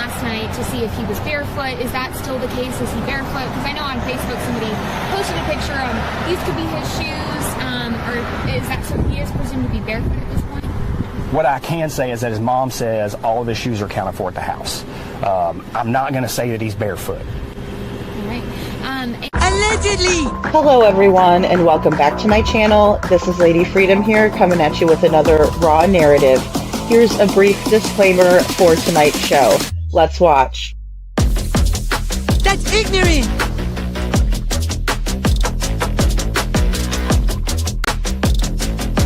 last night to see if he was barefoot. Is that still the case? Is he barefoot? Because I know on Facebook somebody posted a picture of these could be his shoes, or is that so he is presumed to be barefoot at this point? What I can say is that his mom says all of his shoes are accounted for at the house. I'm not going to say that he's barefoot. All right. Allegedly! Hello everyone and welcome back to my channel. This is Lady Freedom here coming at you with another raw narrative. Here's a brief disclaimer for tonight's show. Let's watch. That's ignorant!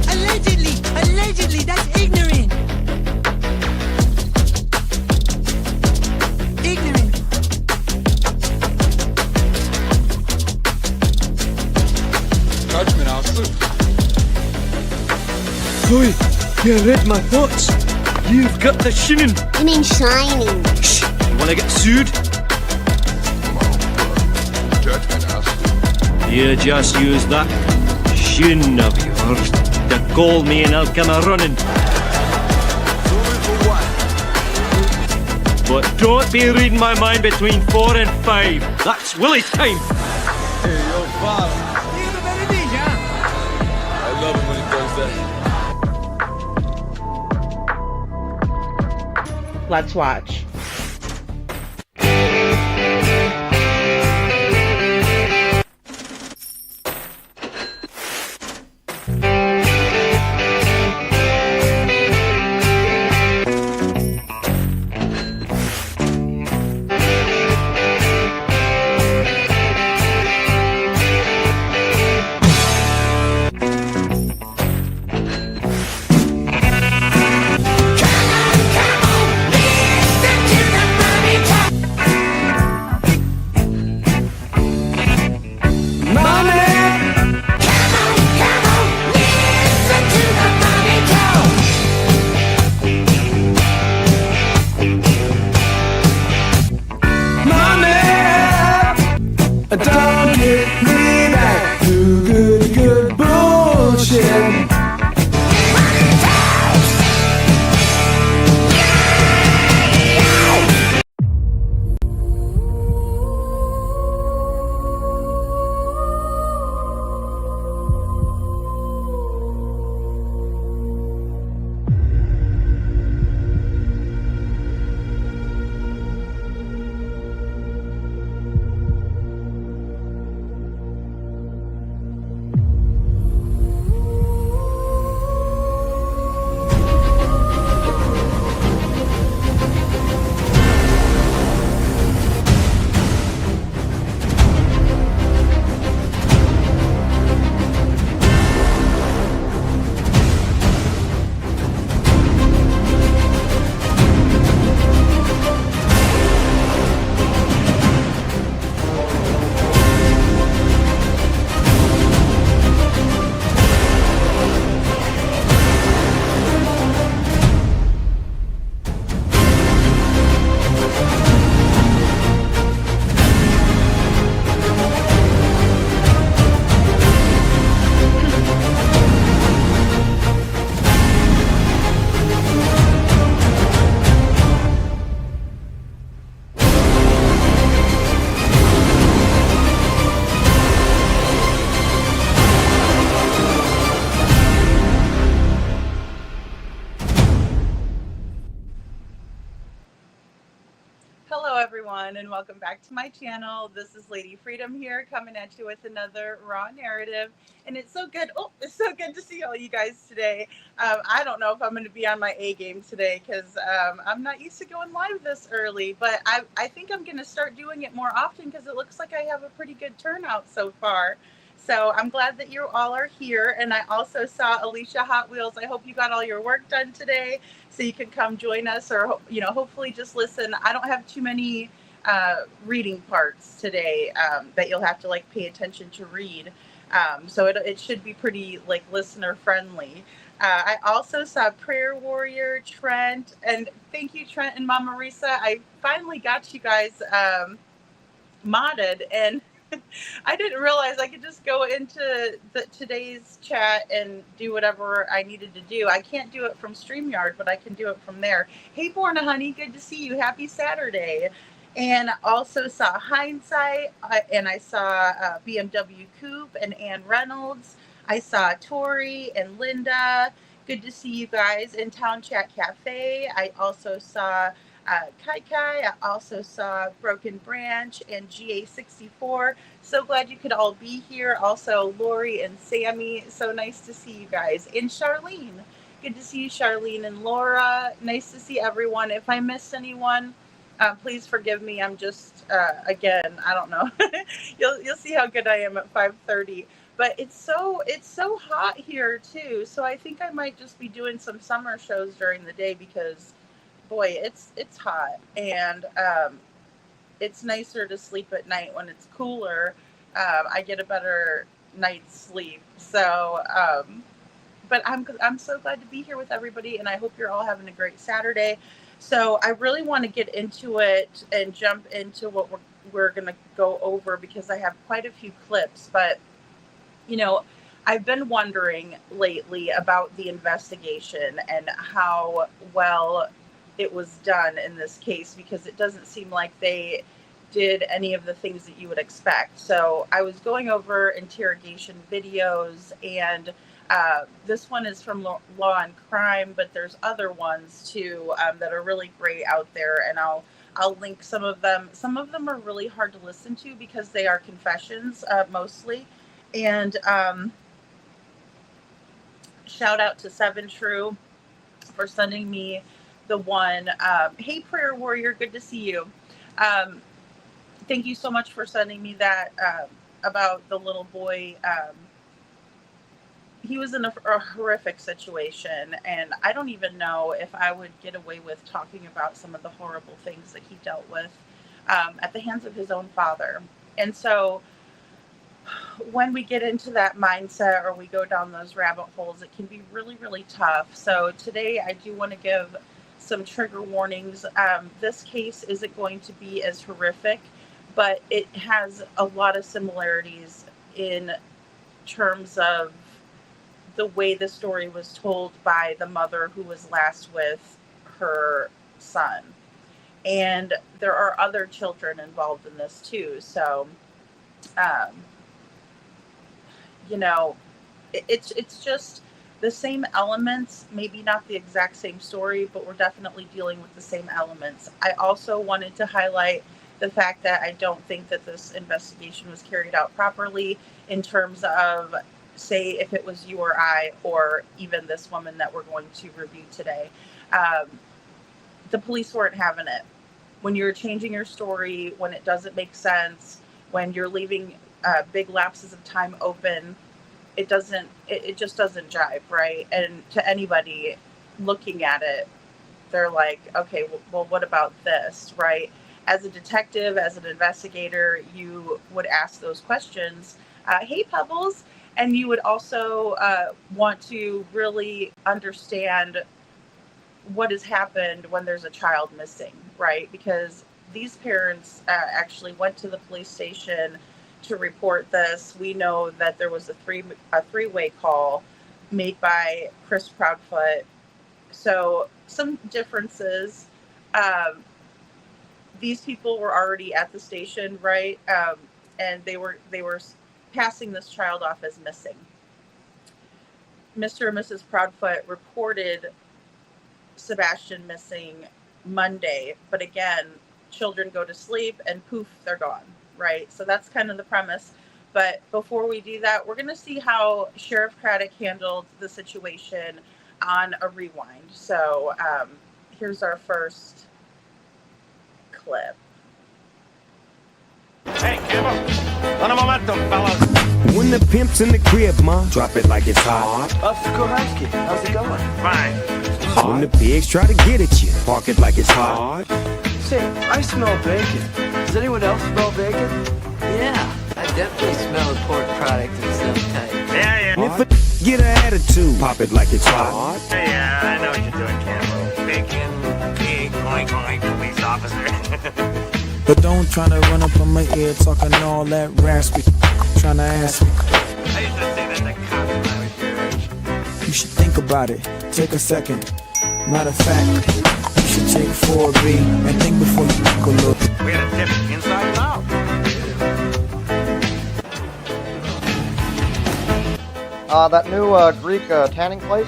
Allegedly, that's ignorant! Ignorant. Judgment, Arthur. Oi, you read my thoughts. You've got the shinin. You mean shining? Shh, you wanna get sued? Judgment, Arthur. You just use that shin of yours to call me and I'll come a-running. But don't be reading my mind between 4 and 5. That's Willie's time. Hey, yo, boss. I love it when he does that. Let's watch. Don't get me back to good bullshit. Hello everyone and welcome back to my channel. This is Lady Freedom here coming at you with another raw narrative, and it's so good to see all you guys today. I don't know if I'm going to be on my A game today because I'm not used to going live this early, but I think I'm going to start doing it more often because it looks like I have a pretty good turnout so far. So I'm glad that you all are here. And I also saw Alicia Hot Wheels. I hope you got all your work done today so you can come join us, or, you know, hopefully just listen. I don't have too many reading parts today that you'll have to like pay attention to read. So it should be pretty like listener friendly. I also saw Prayer Warrior, Trent, and thank you, Trent and Mama Risa. I finally got you guys modded, and I didn't realize I could just go into today's chat and do whatever I needed to do. I can't do it from StreamYard, but I can do it from there. Hey, Borna, honey, good to see you. Happy Saturday. And also saw Hindsight, and I saw BMW Coupe and Ann Reynolds. I saw Tori and Linda. Good to see you guys in Town Chat Cafe. I also saw Kai Kai. I also saw Broken Branch and GA64. So glad you could all be here. Also, Lori and Sammy. So nice to see you guys. And Charlene. Good to see you, Charlene and Laura. Nice to see everyone. If I missed anyone, please forgive me. I'm just, again, I don't know. You'll see how good I am at 5:30. But it's so hot here too. So I think I might just be doing some summer shows during the day because, boy, it's hot, and it's nicer to sleep at night when it's cooler. I get a better night's sleep. So, but I'm so glad to be here with everybody, and I hope you're all having a great Saturday. So I really want to get into it and jump into what we're going to go over because I have quite a few clips, but you know, I've been wondering lately about the investigation and how well it was done in this case, because it doesn't seem like they did any of the things that you would expect. So I was going over interrogation videos, and this one is from Law and Crime, but there's other ones too that are really great out there, and I'll link some of them. Some of them are really hard to listen to because they are confessions mostly. And shout out to Seven True for sending me the one. Hey, Prayer Warrior, good to see you. Thank you so much for sending me that about the little boy. He was in a horrific situation, and I don't even know if I would get away with talking about some of the horrible things that he dealt with at the hands of his own father. And so when we get into that mindset or we go down those rabbit holes, it can be really, really tough. So today I do want to give some trigger warnings. This case isn't going to be as horrific, but it has a lot of similarities in terms of the way the story was told by the mother who was last with her son. And there are other children involved in this too. So, you know, it's just the same elements, maybe not the exact same story, but we're definitely dealing with the same elements. I also wanted to highlight the fact that I don't think that this investigation was carried out properly in terms of, say, if it was you or I, or even this woman that we're going to review today. The police weren't having it. When you're changing your story, when it doesn't make sense, when you're leaving big lapses of time open, it just doesn't jive, right? And to anybody looking at it, they're like, okay, well, what about this, right? As a detective, as an investigator, you would ask those questions. Hey, Pebbles. And you would also want to really understand what has happened when there's a child missing, right? Because these parents actually went to the police station to report this. We know that there was a three-way call made by Katie Proudfoot. So some differences. These people were already at the station, right? And they were passing this child off as missing. Mr. and Mrs. Proudfoot reported Sebastian missing Monday, but again, children go to sleep and poof, they're gone, right? So that's kind of the premise. But before we do that, we're going to see how Sheriff Craddock handled the situation on a rewind. So here's our first clip. Hey, Campbell, un momento, fellas. When the pimp's in the crib, ma, drop it like it's hot. Kohanski, how's it going? Fine. When the pigs try to get at you, park it like it's hot. Say, I smell bacon. Does anyone else smell bacon? Yeah, I definitely smell a pork product of some type. Yeah. And if a get an attitude, pop it like it's hot. Yeah, I know what you're doing, Campbell. Bacon, pig, oink, oink, police officer. But don't try to run up on my ear talking all that raspy. Trying to ask me. I used to say that the cops when I was your age. You should think about it. Take a second. Matter of fact, you should take 4B and think before you go look. We had a tip inside and out. That new Greek tanning place,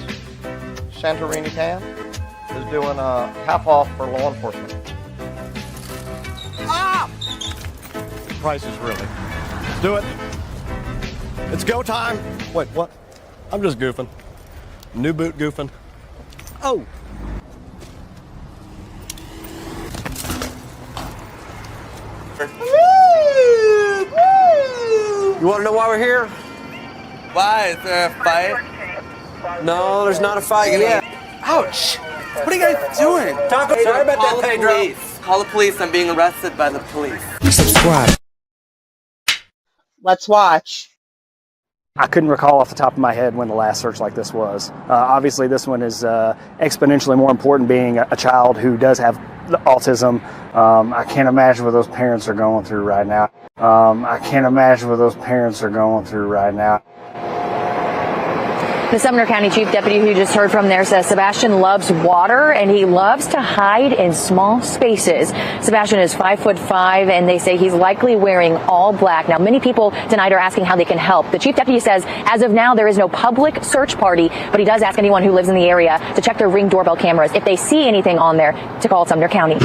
Santorini Tan, is doing half off for law enforcement. Ah! Prices, really. Let's do it. It's go time. Wait, what? I'm just goofing. New boot goofing. Oh! You want to know why we're here? Why? Is there a fight? No, there's not a fight. Yeah. Ouch! What are you guys doing? Sorry about that, Pedro. Call the police. I'm being arrested by the police. Subscribe. Let's watch. I couldn't recall off the top of my head when the last search like this was. Obviously, this one is exponentially more important, being a child who does have autism. I can't imagine what those parents are going through right now. I can't imagine what those parents are going through right now. The Sumner County Chief Deputy who you just heard from there says Sebastian loves water and he loves to hide in small spaces. Sebastian is 5'5" and they say he's likely wearing all black. Now, many people tonight are asking how they can help. The Chief Deputy says as of now there is no public search party, but he does ask anyone who lives in the area to check their Ring doorbell cameras. If they see anything on there, to call Sumner County.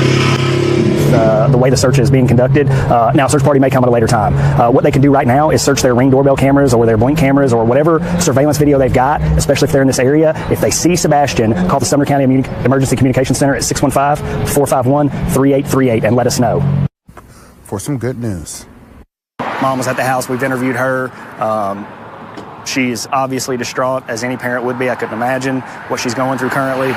The way the search is being conducted. Now, a search party may come at a later time. What they can do right now is search their Ring doorbell cameras or their Blink cameras or whatever surveillance video they've got, especially if they're in this area. If they see Sebastian, call the Sumner County Emergency Communication Center at 615-451-3838 and let us know. For some good news. Mom was at the house. We've interviewed her. She's obviously distraught, as any parent would be. I couldn't imagine what she's going through currently.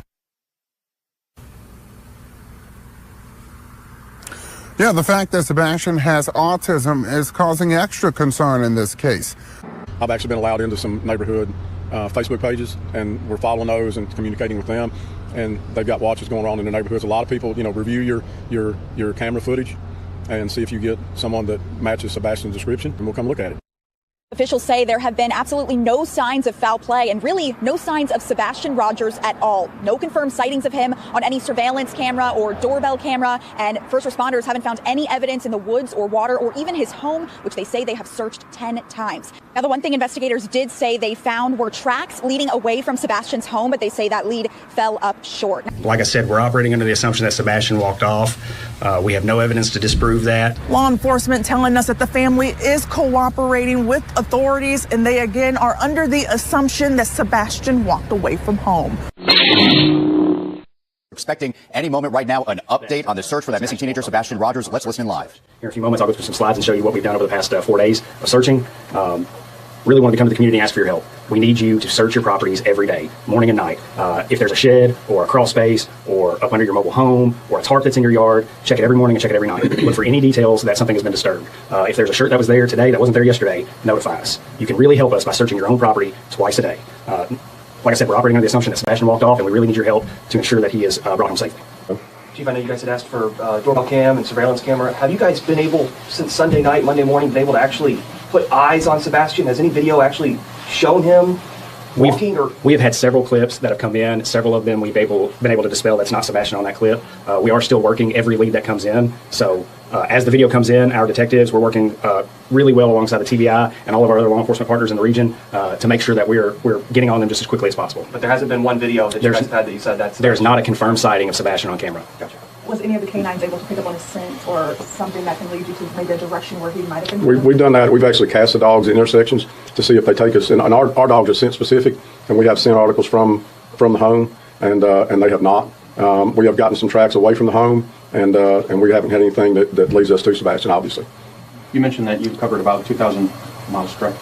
Yeah, the fact that Sebastian has autism is causing extra concern in this case. I've actually been allowed into some neighborhood Facebook pages, and we're following those and communicating with them. And they've got watches going on in the neighborhoods. A lot of people, review your camera footage and see if you get someone that matches Sebastian's description, and we'll come look at it. Officials say there have been absolutely no signs of foul play and really no signs of Sebastian Rogers at all. No confirmed sightings of him on any surveillance camera or doorbell camera, and first responders haven't found any evidence in the woods or water or even his home, which they say they have searched 10 times. Now, the one thing investigators did say they found were tracks leading away from Sebastian's home, but they say that lead fell up short. Like I said, we're operating under the assumption that Sebastian walked off. We have no evidence to disprove that. Law enforcement telling us that the family is cooperating with authorities, and they again are under the assumption that Sebastian walked away from home. Expecting any moment right now an update on the search for that missing teenager, Sebastian Rogers. Let's listen live. Here in a few moments, I'll go through some slides and show you what we've done over the past 4 days of searching. Really want to come to the community and ask for your help. We need you to search your properties every day, morning and night. If there's a shed or a crawl space or up under your mobile home or a tarp that's in your yard, check it every morning and check it every night. Look for any details that something has been disturbed. If there's a shirt that was there today that wasn't there yesterday, notify us. You can really help us by searching your own property twice a day. Like I said, we're operating under the assumption that Sebastian walked off, and we really need your help to ensure that he is brought home safely. Chief, I know you guys had asked for doorbell cam and surveillance camera. Have you guys been able, since Sunday night, Monday morning, been able to actually put eyes on Sebastian? Has any video actually shown him walking? We have had several clips that have come in. Several of them we've been able to dispel that's not Sebastian on that clip. We are still working every lead that comes in. So as the video comes in, our detectives, we're working really well alongside the TBI and all of our other law enforcement partners in the region to make sure that we're getting on them just as quickly as possible. But there hasn't been one video that you guys had that you said that's... There's not a confirmed sighting of Sebastian on camera. Gotcha. Was any of the canines able to pick up on a scent or something that can lead you to maybe a direction where he might have been? We've done that. We've actually cast the dogs at intersections to see if they take us. And our dogs are scent specific, and we have scent articles from the home, and they have not. We have gotten some tracks away from the home, and we haven't had anything that leads us to Sebastian, obviously. You mentioned that you've covered about 2,000 miles, correct?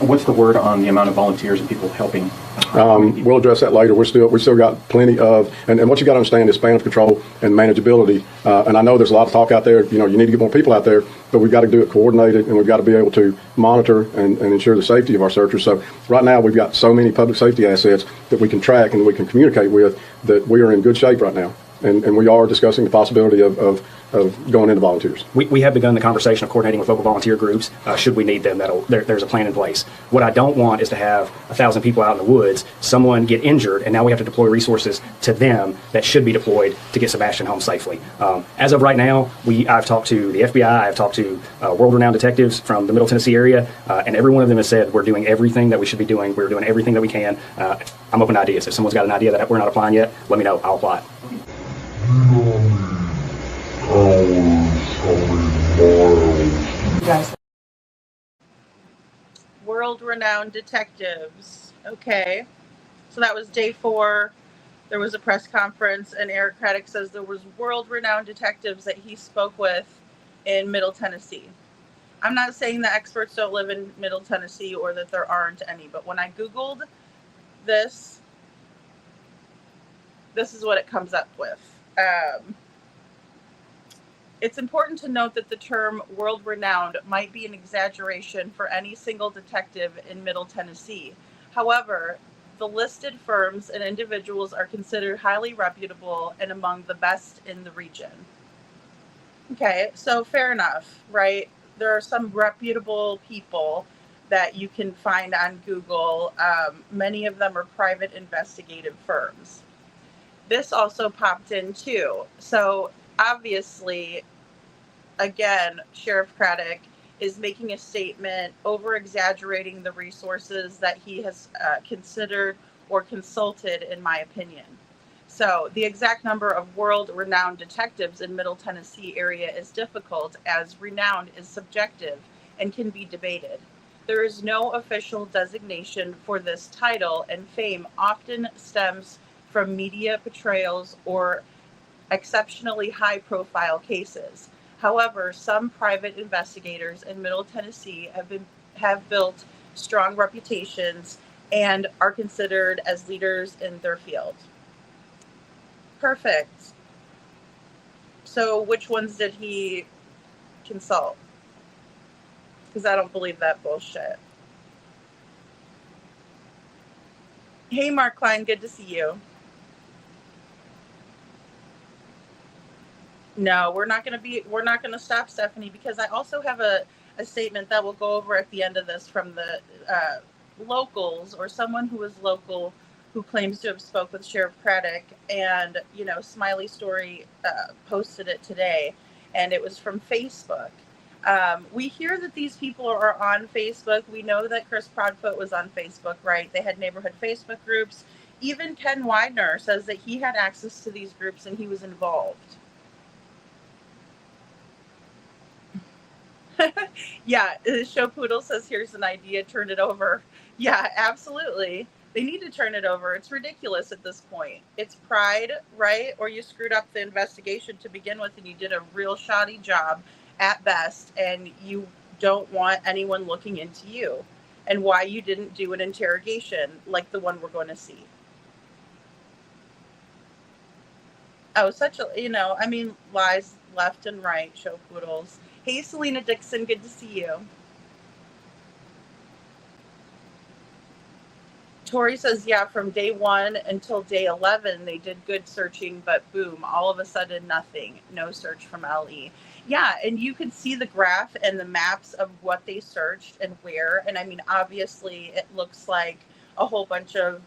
What's the word on the amount of volunteers and people helping? We'll address that later. We still got plenty of, and what you got to understand is span of control and manageability. And I know there's a lot of talk out there. You need to get more people out there, but we've got to do it coordinated, and we've got to be able to monitor and ensure the safety of our searchers. So right now we've got so many public safety assets that we can track and we can communicate with that we are in good shape right now. and we are discussing the possibility of going into volunteers. We have begun the conversation of coordinating with local volunteer groups. Should we need them, there's a plan in place. What I don't want is to have 1,000 people out in the woods, someone get injured, and now we have to deploy resources to them that should be deployed to get Sebastian home safely. As of right now, I've talked to the FBI, I've talked to world-renowned detectives from the Middle Tennessee area, and every one of them has said we're doing everything that we should be doing. We're doing everything that we can. I'm open to ideas. If someone's got an idea that we're not applying yet, let me know. I'll apply it. World-renowned detectives. Okay. So that was day 4. There was a press conference, and Eric Craddock says there was world-renowned detectives that he spoke with in Middle Tennessee. I'm not saying that experts don't live in Middle Tennessee or that there aren't any, but when I Googled this is what it comes up with. It's important to note that the term world-renowned might be an exaggeration for any single detective in Middle Tennessee. However, the listed firms and individuals are considered highly reputable and among the best in the region. Okay, so fair enough, right? There are some reputable people that you can find on Google. Many of them are private investigative firms. This also popped in too. So obviously, again, Sheriff Craddock is making a statement, over-exaggerating the resources that he has considered or consulted, in my opinion. So the exact number of world-renowned detectives in Middle Tennessee area is difficult, as renowned is subjective and can be debated. There is no official designation for this title, and fame often stems from media portrayals or exceptionally high-profile cases. However, some private investigators in Middle Tennessee have built strong reputations and are considered as leaders in their field. Perfect. So which ones did he consult? Because I don't believe that bullshit. Hey, Mark Klein, good to see you. No, we're not going to stop, Stephanie, because I also have a statement that we'll go over at the end of this from the locals, or someone who is local who claims to have spoke with Sheriff Craddock. And, Smiley Story posted it today, and it was from Facebook. We hear that these people are on Facebook. We know that Chris Proudfoot was on Facebook, right? They had neighborhood Facebook groups. Even Ken Widener says that he had access to these groups and he was involved. Yeah, Show Poodle says, here's an idea, turn it over. Yeah, absolutely. They need to turn it over. It's ridiculous at this point. It's pride, right? Or you screwed up the investigation to begin with and you did a real shoddy job at best, and you don't want anyone looking into you and why you didn't do an interrogation like the one we're going to see. Oh, lies left and right, Show Poodles. Hey, Selena Dixon, good to see you. Tori says, yeah, from day 1 until day 11, they did good searching, but boom, all of a sudden, nothing. No search from LE. Yeah, and you could see the graph and the maps of what they searched and where. And obviously, it looks like a whole bunch of,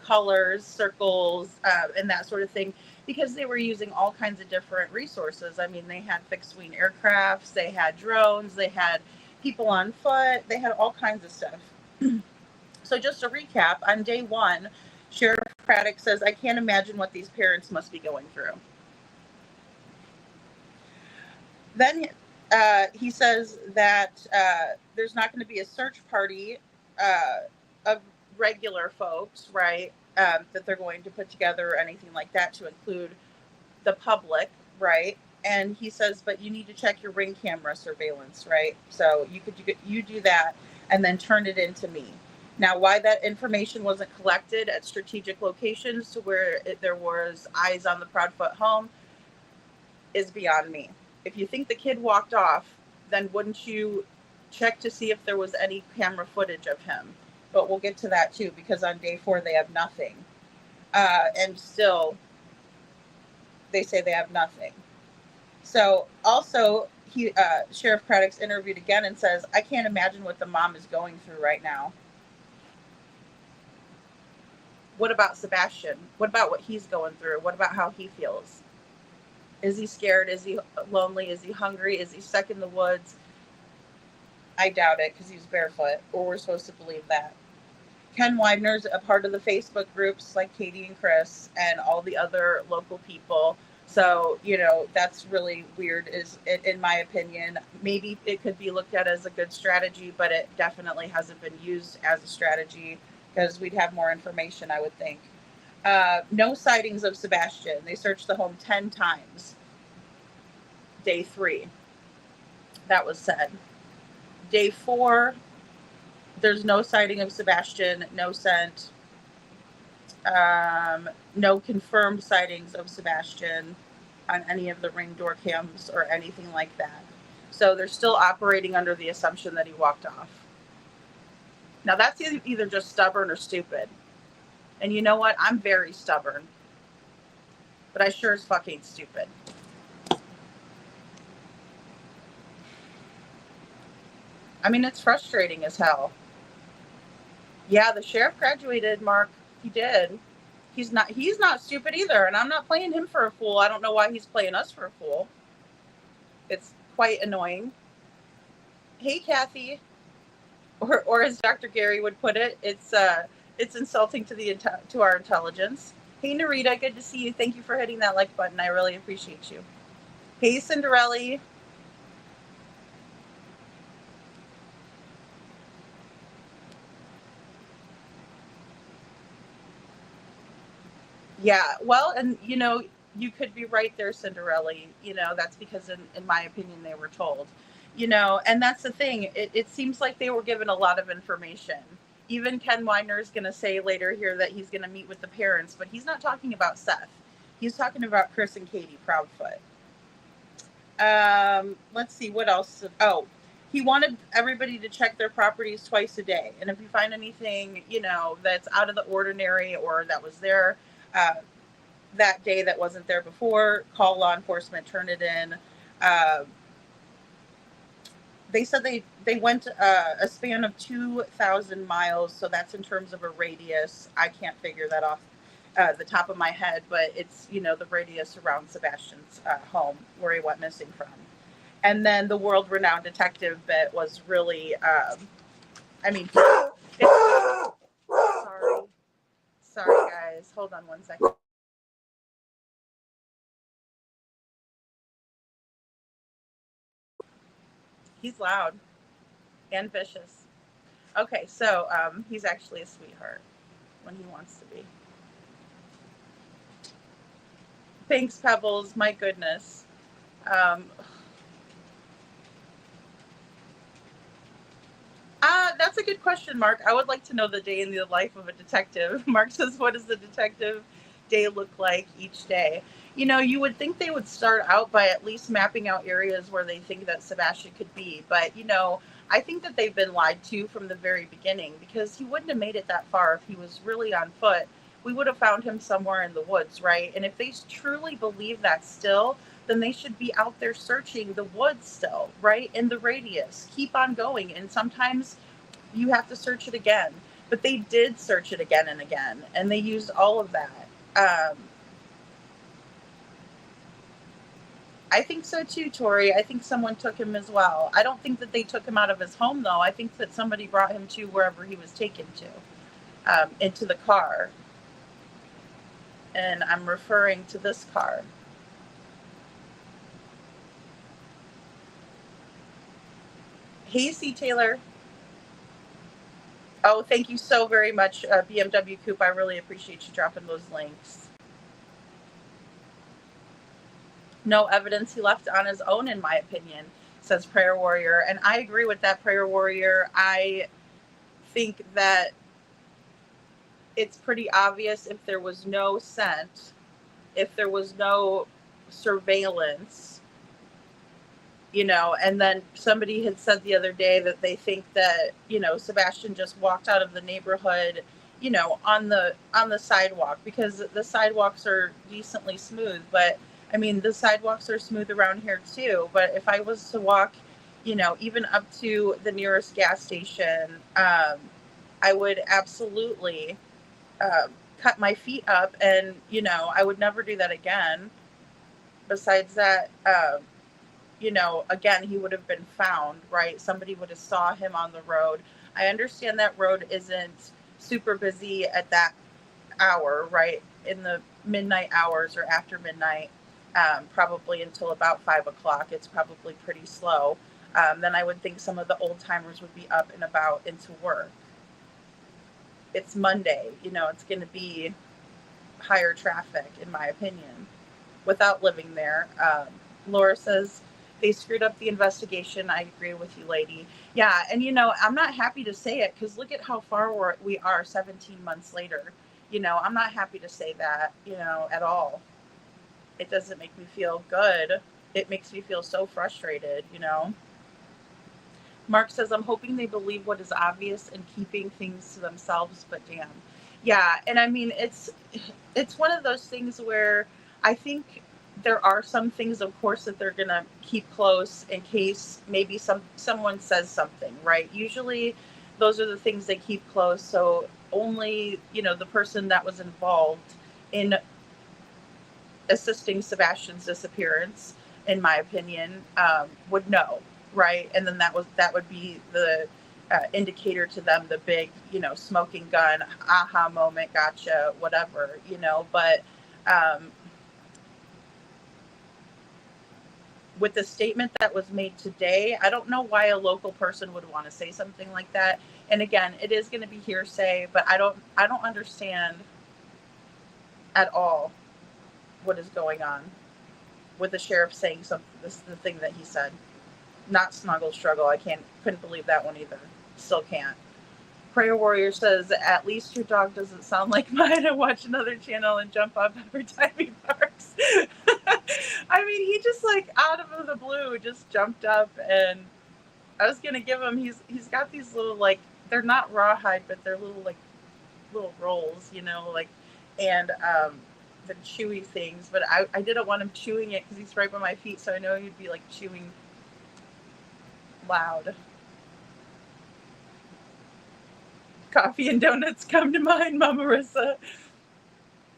colors, circles, and that sort of thing, because they were using all kinds of different resources. They had fixed-wing aircrafts, they had drones, they had people on foot, they had all kinds of stuff. So just to recap, on day 1, Sheriff Craddock says, I can't imagine what these parents must be going through. Then he says that there's not going to be a search party of regular folks, right, that they're going to put together or anything like that to include the public, right? And he says, but you need to check your Ring camera surveillance, right? So you do that and then turn it into me. Now, why that information wasn't collected at strategic locations to where there was eyes on the Proudfoot home is beyond me. If you think the kid walked off, then wouldn't you check to see if there was any camera footage of him? But we'll get to that too, because on day 4 they have nothing. And still, they say they have nothing. So also, Sheriff Craddock's interviewed again and says, I can't imagine what the mom is going through right now. What about Sebastian? What about what he's going through? What about how he feels? Is he scared? Is he lonely? Is he hungry? Is he stuck in the woods? I doubt it, because he's barefoot, or we're supposed to believe that. Ken Widener's a part of the Facebook groups like Katie and Chris and all the other local people. So, that's really weird, in my opinion. Maybe it could be looked at as a good strategy, but it definitely hasn't been used as a strategy, because we'd have more information, I would think. No sightings of Sebastian. They searched the home 10 times. Day 3. That was said. Day 4, there's no sighting of Sebastian, no scent, no confirmed sightings of Sebastian on any of the Ring door cams or anything like that. So they're still operating under the assumption that he walked off. Now that's either just stubborn or stupid. And you know what? I'm very stubborn. But I sure as fucking stupid. I mean, it's frustrating as hell. Yeah, the sheriff graduated, Mark. He did. He's not stupid either, and I'm not playing him for a fool. I don't know why he's playing us for a fool. It's quite annoying. Hey, Kathy. Or as Dr. Gary would put it, it's insulting to our intelligence. Hey, Narita, good to see you. Thank you for hitting that like button. I really appreciate you. Hey, Cinderella. Yeah, well, and you could be right there, Cinderella. That's because in my opinion, they were told. And that's the thing. It seems like they were given a lot of information. Even Ken Widener is going to say later here that he's going to meet with the parents, but he's not talking about Seth. He's talking about Chris and Katie Proudfoot. Let's see, what else? Oh, he wanted everybody to check their properties twice a day. And if you find anything, that's out of the ordinary or that was there that day that wasn't there before, call law enforcement, turn it in. They said they went a span of 2,000 miles, so that's in terms of a radius. I can't figure that off the top of my head, but it's, the radius around Sebastian's home where he went missing from. And then the world-renowned detective bit was really, Sorry, guys. Hold on one second. He's loud and vicious. Okay, so he's actually a sweetheart when he wants to be. Thanks, Pebbles. My goodness. That's a good question, Mark. I would like to know the day in the life of a detective. Mark says, what does the detective day look like each day? You would think they would start out by at least mapping out areas where they think that Sebastian could be. But, I think that they've been lied to from the very beginning, because he wouldn't have made it that far if he was really on foot. We would have found him somewhere in the woods, right? And if they truly believe that still, then they should be out there searching the woods still, right? In the radius. Keep on going. And sometimes you have to search it again. But they did search it again and again. And they used all of that. I think so too, Tori. I think someone took him as well. I don't think that they took him out of his home, though. I think that somebody brought him to wherever he was taken to, into the car. And I'm referring to this car. Hey, C. Taylor. Oh, thank you so very much, BMW Coop. I really appreciate you dropping those links. No evidence he left on his own, in my opinion, says Prayer Warrior. And I agree with that, Prayer Warrior. I think that it's pretty obvious if there was no scent, if there was no surveillance, and then somebody had said the other day that they think that, Sebastian just walked out of the neighborhood, on the sidewalk, because the sidewalks are decently smooth, but I mean, the sidewalks are smooth around here too, but if I was to walk, even up to the nearest gas station, I would absolutely cut my feet up, and I would never do that again. Besides that, again, he would have been found, right? Somebody would have saw him on the road. I understand that road isn't super busy at that hour, right? In the midnight hours or after midnight, probably until about 5 o'clock, it's probably pretty slow. Then I would think some of the old timers would be up and about into work. It's Monday, it's going to be higher traffic, in my opinion, without living there. Laura says they screwed up the investigation. I agree with you, lady. Yeah, and I'm not happy to say it, because look at how far we are 17 months later. I'm not happy to say that, at all. It doesn't make me feel good. It makes me feel so frustrated, Mark says, I'm hoping they believe what is obvious and keeping things to themselves, but damn. Yeah, and I mean, it's one of those things where I think there are some things, of course, that they're going to keep close in case maybe someone says something, right? Usually those are the things they keep close, so only, the person that was involved in assisting Sebastian's disappearance, in my opinion, would know, right? And then that would be the indicator to them, the big, smoking gun, aha moment, gotcha, whatever, but with the statement that was made today, I don't know why a local person would want to say something like that. And again, it is going to be hearsay, but I don't understand at all what is going on with the sheriff saying something, the thing that he said. Not snuggle struggle. I couldn't believe that one either. Still can't. Prayer Warrior says, at least your dog doesn't sound like mine. I watch another channel and jump up every time he barks. I mean, he just out of the blue just jumped up, and I was gonna give him. He's got these little they're not rawhide, but they're little rolls, and the chewy things. But I didn't want him chewing it because he's right by my feet, so I know he'd be chewing loud. Coffee and donuts come to mind, Mama Marissa.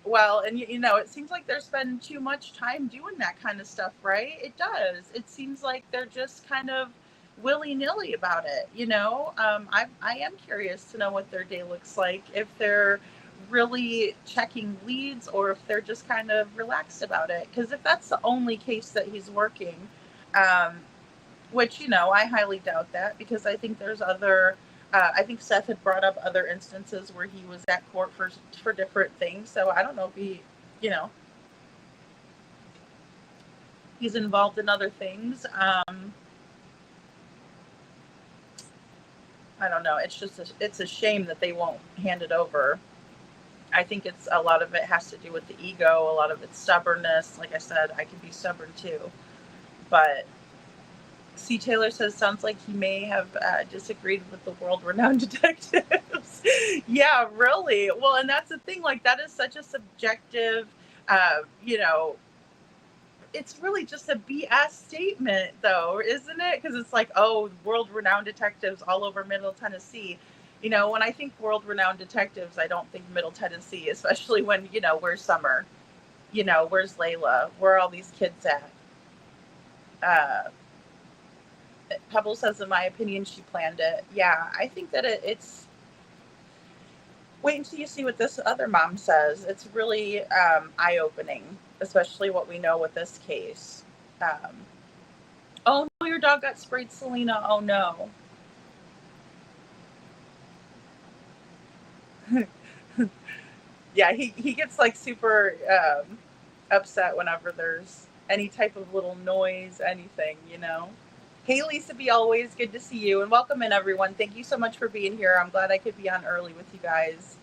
Well, and it seems like they're spending too much time doing that kind of stuff, right? It does. It seems like they're just kind of willy-nilly about it, I am curious to know what their day looks like, if they're really checking leads or if they're just kind of relaxed about it. Because if that's the only case that he's working, which, I highly doubt that, because I think there's other... I think Seth had brought up other instances where he was at court for different things. So I don't know if he, he's involved in other things. I don't know. It's just it's a shame that they won't hand it over. I think a lot of it has to do with the ego. A lot of it's stubbornness. Like I said, I can be stubborn too. But C. Taylor says, sounds like he may have disagreed with the world-renowned detectives. Yeah, really. Well, and that's the thing. That is such a subjective, it's really just a BS statement, though, isn't it? Because it's world-renowned detectives all over Middle Tennessee. When I think world-renowned detectives, I don't think Middle Tennessee, especially when, where's Summer? Where's Layla? Where are all these kids at? Pebble says, in my opinion, she planned it. Yeah, I think that it's... Wait until you see what this other mom says. It's really eye-opening, especially what we know with this case. Oh, no, your dog got sprayed, Selena. Oh, no. Yeah, he gets super upset whenever there's any type of little noise, anything, Hey, Lisa B, always good to see you, and welcome in, everyone. Thank you so much for being here. I'm glad I could be on early with you guys.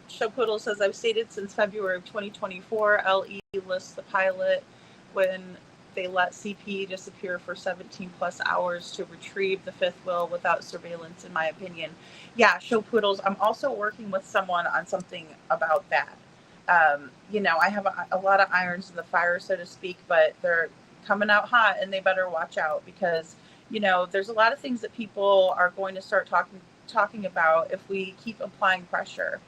Shopoodle says, I've stated since February of 2024, LE lists the pilot when they let CP disappear for 17 plus hours to retrieve the fifth will without surveillance, in my opinion. Yeah, show poodles. I'm also working with someone on something about that. You know, I have a lot of irons in the fire, so to speak, but they're coming out hot, and they better watch out, because, you know, there's a lot of things that people are going to start talking about if we keep applying pressure.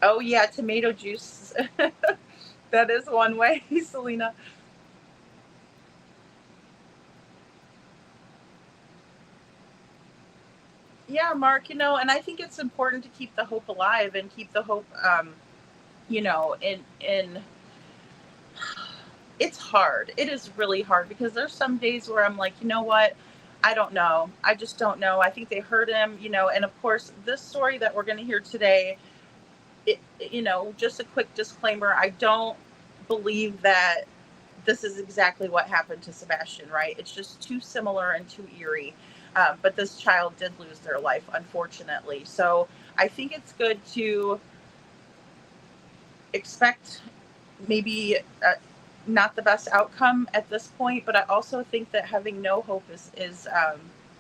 Oh yeah, tomato juice. That is one way, Selena. Yeah, Mark, you know, and I think it's important to keep the hope alive and keep the hope, you know, in it's hard. It is really hard, because there's some days where I'm like, you know what? I don't know. I just don't know. I think they hurt him, you know, and of course, this story that we're going to hear today, you know, just a quick disclaimer, I don't believe that this is exactly what happened to Sebastian, right? It's just too similar and too eerie. But this child did lose their life, unfortunately. So I think it's good to expect maybe not the best outcome at this point, but I also think that having no hope is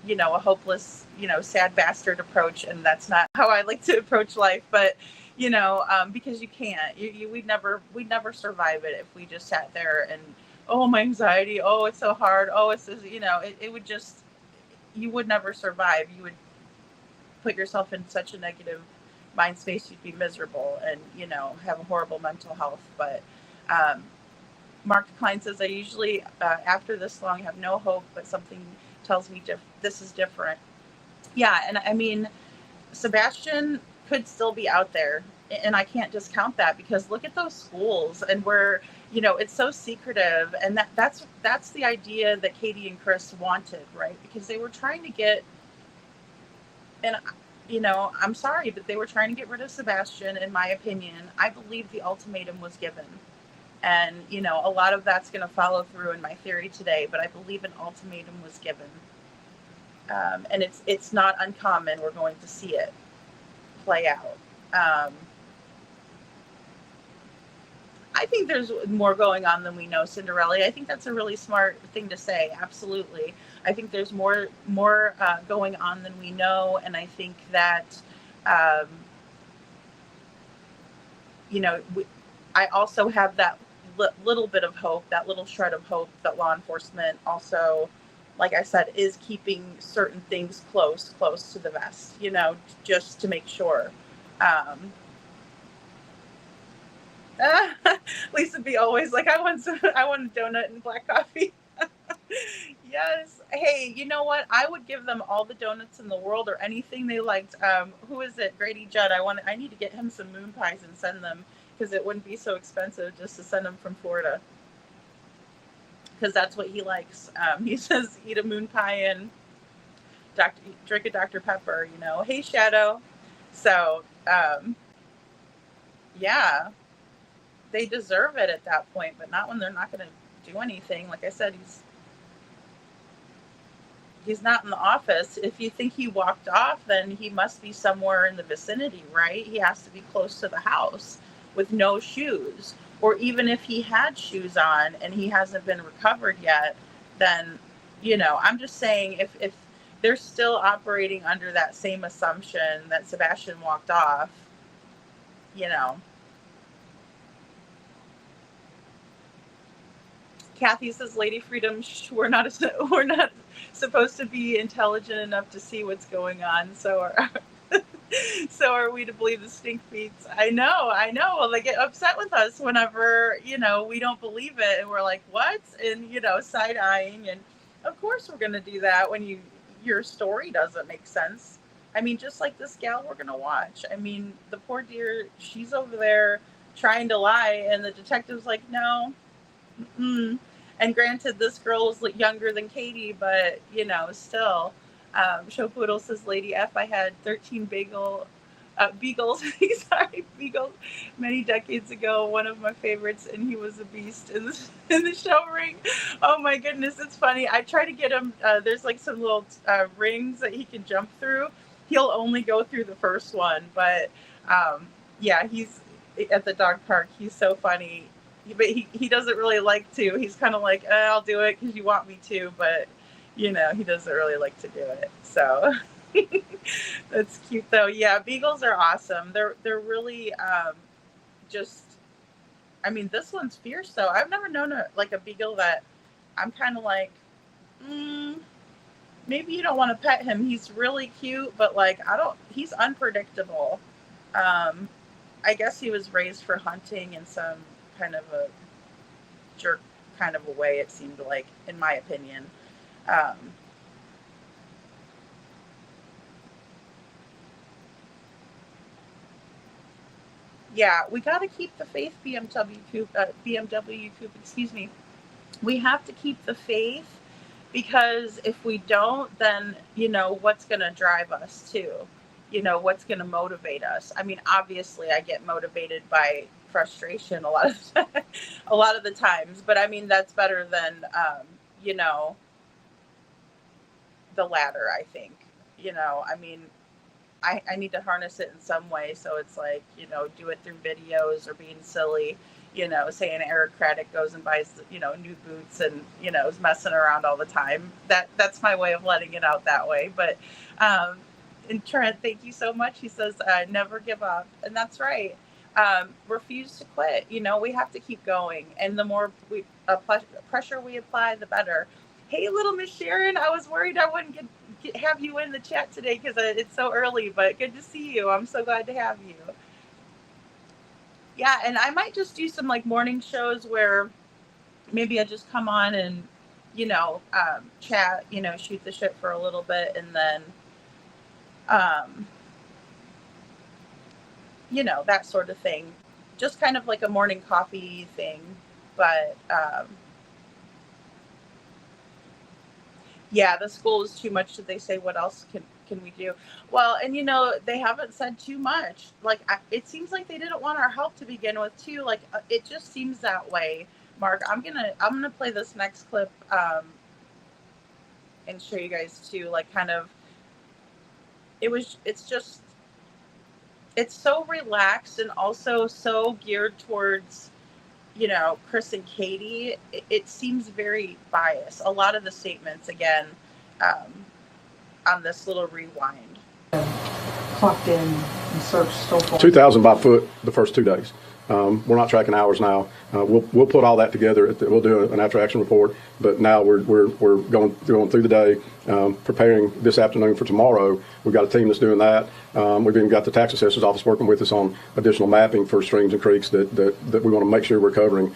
you know, a hopeless, you know, sad bastard approach, and that's not how I like to approach life. But you know, because you can't, we'd never survive it if we just sat there and, oh, my anxiety, oh, it's so hard, oh, it's this, you know, it would just, you would never survive. You would put yourself in such a negative mind space, you'd be miserable and, you know, have a horrible mental health. But Mark Klein says, I usually, after this long, have no hope, but something tells me this is different. Yeah, and I mean, Sebastian could still be out there, and I can't discount that, because look at those schools, and where, you know, it's so secretive, and that's the idea that Katie and Chris wanted, right? Because they were trying to get, and you know, I'm sorry, but they were trying to get rid of Sebastian, in my opinion. I believe the ultimatum was given, and you know, a lot of that's going to follow through in my theory today, but I believe an ultimatum was given, and it's not uncommon. We're going to see it play out. I think there's more going on than we know, Cinderella. I think that's a really smart thing to say. Absolutely. I think there's more going on than we know, and I think that you know, I also have that little bit of hope, that little shred of hope, that law enforcement also, like I said, is keeping certain things close to the vest, you know, just to make sure. Lisa B always like, I want a donut and black coffee. Yes. Hey, you know what? I would give them all the donuts in the world, or anything they liked. Who is it? Grady Judd. I need to get him some moon pies and send them, because it wouldn't be so expensive just to send them from Florida, because that's what he likes. He says eat a moon pie and drink a Dr. Pepper, you know. Hey, Shadow. So, yeah, they deserve it at that point, but not when they're not going to do anything. Like I said, he's not in the office. If you think he walked off, then he must be somewhere in the vicinity, right? He has to be close to the house with no shoes. Or even if he had shoes on and he hasn't been recovered yet, then, you know, I'm just saying, if they're still operating under that same assumption that Sebastian walked off, you know. Kathy says, Lady Freedom, we're not supposed to be intelligent enough to see what's going on. So are we to believe the stink feeds? I know. Well, they get upset with us whenever, you know, we don't believe it, and we're like, what? And, you know, side eyeing. And of course we're going to do that when your story doesn't make sense. I mean, just like this gal we're going to watch. I mean, the poor dear, she's over there trying to lie, and the detective's like, no. Mm-mm. And granted, this girl is younger than Katie, but, you know, still. Show Poodle says, Lady F, I had 13 beagles, many decades ago, one of my favorites, and he was a beast in the show ring. Oh my goodness, it's funny. I try to get him, there's like some little rings that he can jump through. He'll only go through the first one, but yeah, at the dog park. He's so funny, but he doesn't really like to. He's kind of like, I'll do it because you want me to, but he doesn't really like to do it. So that's cute though. Yeah, beagles are awesome. They're really this one's fierce though. I've never known a beagle that I'm kind of like, maybe you don't want to pet him. He's really cute, but he's unpredictable. I guess he was raised for hunting in some kind of a jerk kind of a way, it seemed like, in my opinion. Yeah, we got to keep the faith, BMW Coop, excuse me. We have to keep the faith, because if we don't, then, what's going to drive us too? What's going to motivate us? I mean, obviously I get motivated by frustration a lot of the times, but I mean, that's better than, the latter, I think. I mean, I need to harness it in some way. So it's like, do it through videos or being silly, saying Eric Craddock goes and buys, new boots and, is messing around all the time. That's my way of letting it out that way. But, and Trent, thank you so much. He says, never give up. And that's right. Refuse to quit. We have to keep going. And the more pressure we apply, the better. Hey, little Miss Sharon, I was worried I wouldn't have you in the chat today because it's so early, but good to see you. I'm so glad to have you. Yeah, and I might just do some morning shows where maybe I just come on and, chat, shoot the shit for a little bit, and then, that sort of thing. Just kind of like a morning coffee thing, but, yeah, the school is too much. Did they say what else can we do? Well, and they haven't said too much. It seems like they didn't want our help to begin with too. It just seems that way. Mark, I'm gonna play this next clip and show you guys too. It's so relaxed and also so geared towards Chris and Katie. It seems very biased. A lot of the statements, again, on this little rewind. Clocked in and searched so far. 2,000 by foot the first 2 days. We're not tracking hours now. We'll put all that together. We'll do an after action report. But now we're going through the day, preparing this afternoon for tomorrow. We've got a team that's doing that. We've even got the tax assessor's office working with us on additional mapping for streams and creeks that we want to make sure we're covering.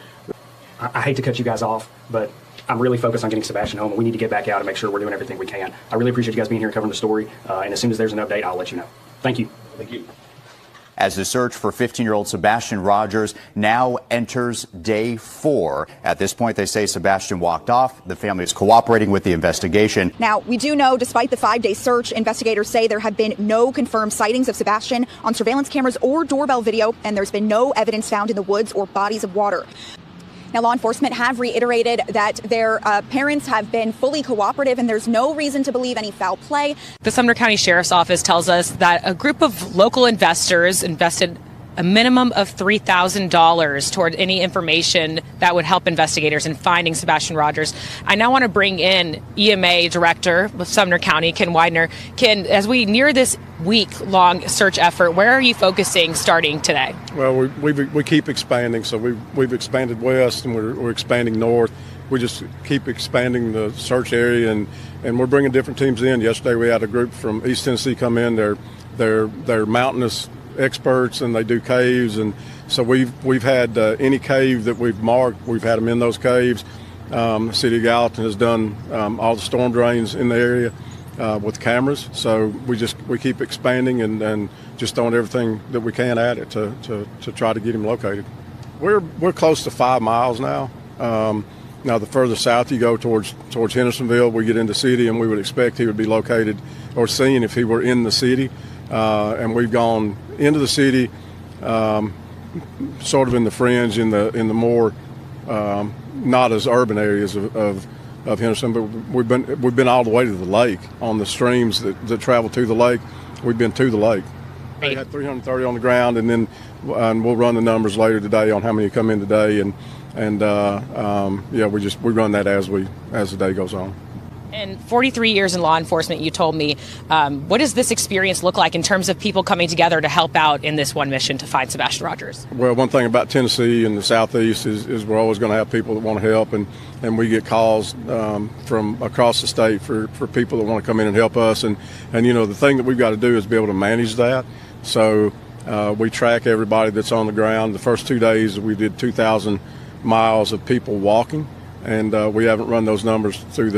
I hate to cut you guys off, but I'm really focused on getting Sebastian home, and we need to get back out and make sure we're doing everything we can. I really appreciate you guys being here and covering the story, and as soon as there's an update, I'll let you know. Thank you. Thank you. As the search for 15-year-old Sebastian Rogers now enters day 4. At this point, they say Sebastian walked off. The family is cooperating with the investigation. Now, we do know, despite the 5-day search, investigators say there have been no confirmed sightings of Sebastian on surveillance cameras or doorbell video, and there's been no evidence found in the woods or bodies of water. Now, law enforcement have reiterated that their parents have been fully cooperative and there's no reason to believe any foul play. The Sumner County Sheriff's Office tells us that a group of local investors invested a minimum of $3,000 toward any information that would help investigators in finding Sebastian Rogers. I now want to bring in EMA Director of Sumner County, Ken Widener. Ken, as we near this week-long search effort, where are you focusing starting today? Well, we keep expanding. So we've expanded west and we're expanding north. We just keep expanding the search area and we're bringing different teams in. Yesterday we had a group from East Tennessee come in. They're mountainous experts and they do caves, and so we've had any cave that we've marked, we've had them in those caves. The city of Gallatin has done all the storm drains in the area with cameras, so we keep expanding and just throwing everything that we can at it to try to get him located. We're close to 5 miles now. Now the further south you go towards Hendersonville, we get into the city, and we would expect he would be located or seen if he were in the city. And we've gone into the city, sort of in the fringe, in the more not as urban areas of Henderson, but we've been all the way to the lake on the streams that travel to the lake. We've been to the lake. They had 330 on the ground, and then we'll run the numbers later today on how many come in today, and yeah, we run that as the day goes on. And 43 years in law enforcement, you told me. What does this experience look like in terms of people coming together to help out in this one mission to find Sebastian Rogers? Well, one thing about Tennessee and the Southeast is we're always going to have people that want to help, and we get calls from across the state for people that want to come in and help us. And you know, the thing that we've got to do is be able to manage that. So we track everybody that's on the ground. The first 2 days we did 2,000 miles of people walking. And we haven't run those numbers for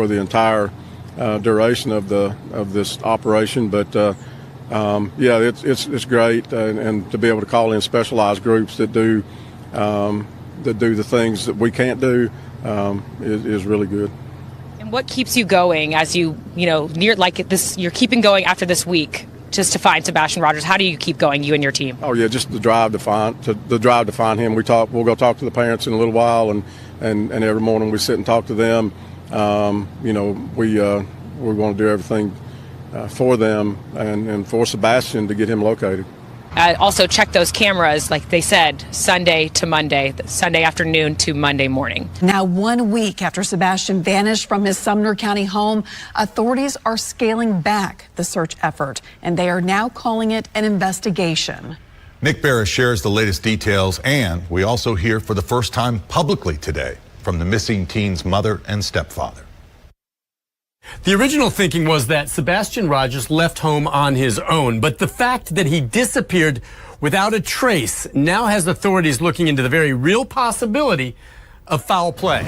the entire duration of this operation, but yeah, it's great, and to be able to call in specialized groups that do the things that we can't do is really good. And what keeps you going as you know near like this? You're keeping going after this week just to find Sebastian Rogers. How do you keep going, you and your team? Oh yeah, just the drive to find him. We'll go talk to the parents in a little while, and every morning we sit and talk to them. You know, we want to do everything for them and for Sebastian to get him located. Also check those cameras, like they said, Sunday to Monday, Sunday afternoon to Monday morning. Now, 1 week after Sebastian vanished from his Sumner County home, authorities are scaling back the search effort, and they are now calling it an investigation. Nick Barris shares the latest details, and we also hear for the first time publicly today from the missing teen's mother and stepfather. The original thinking was that Sebastian Rogers left home on his own, but the fact that he disappeared without a trace now has authorities looking into the very real possibility of foul play.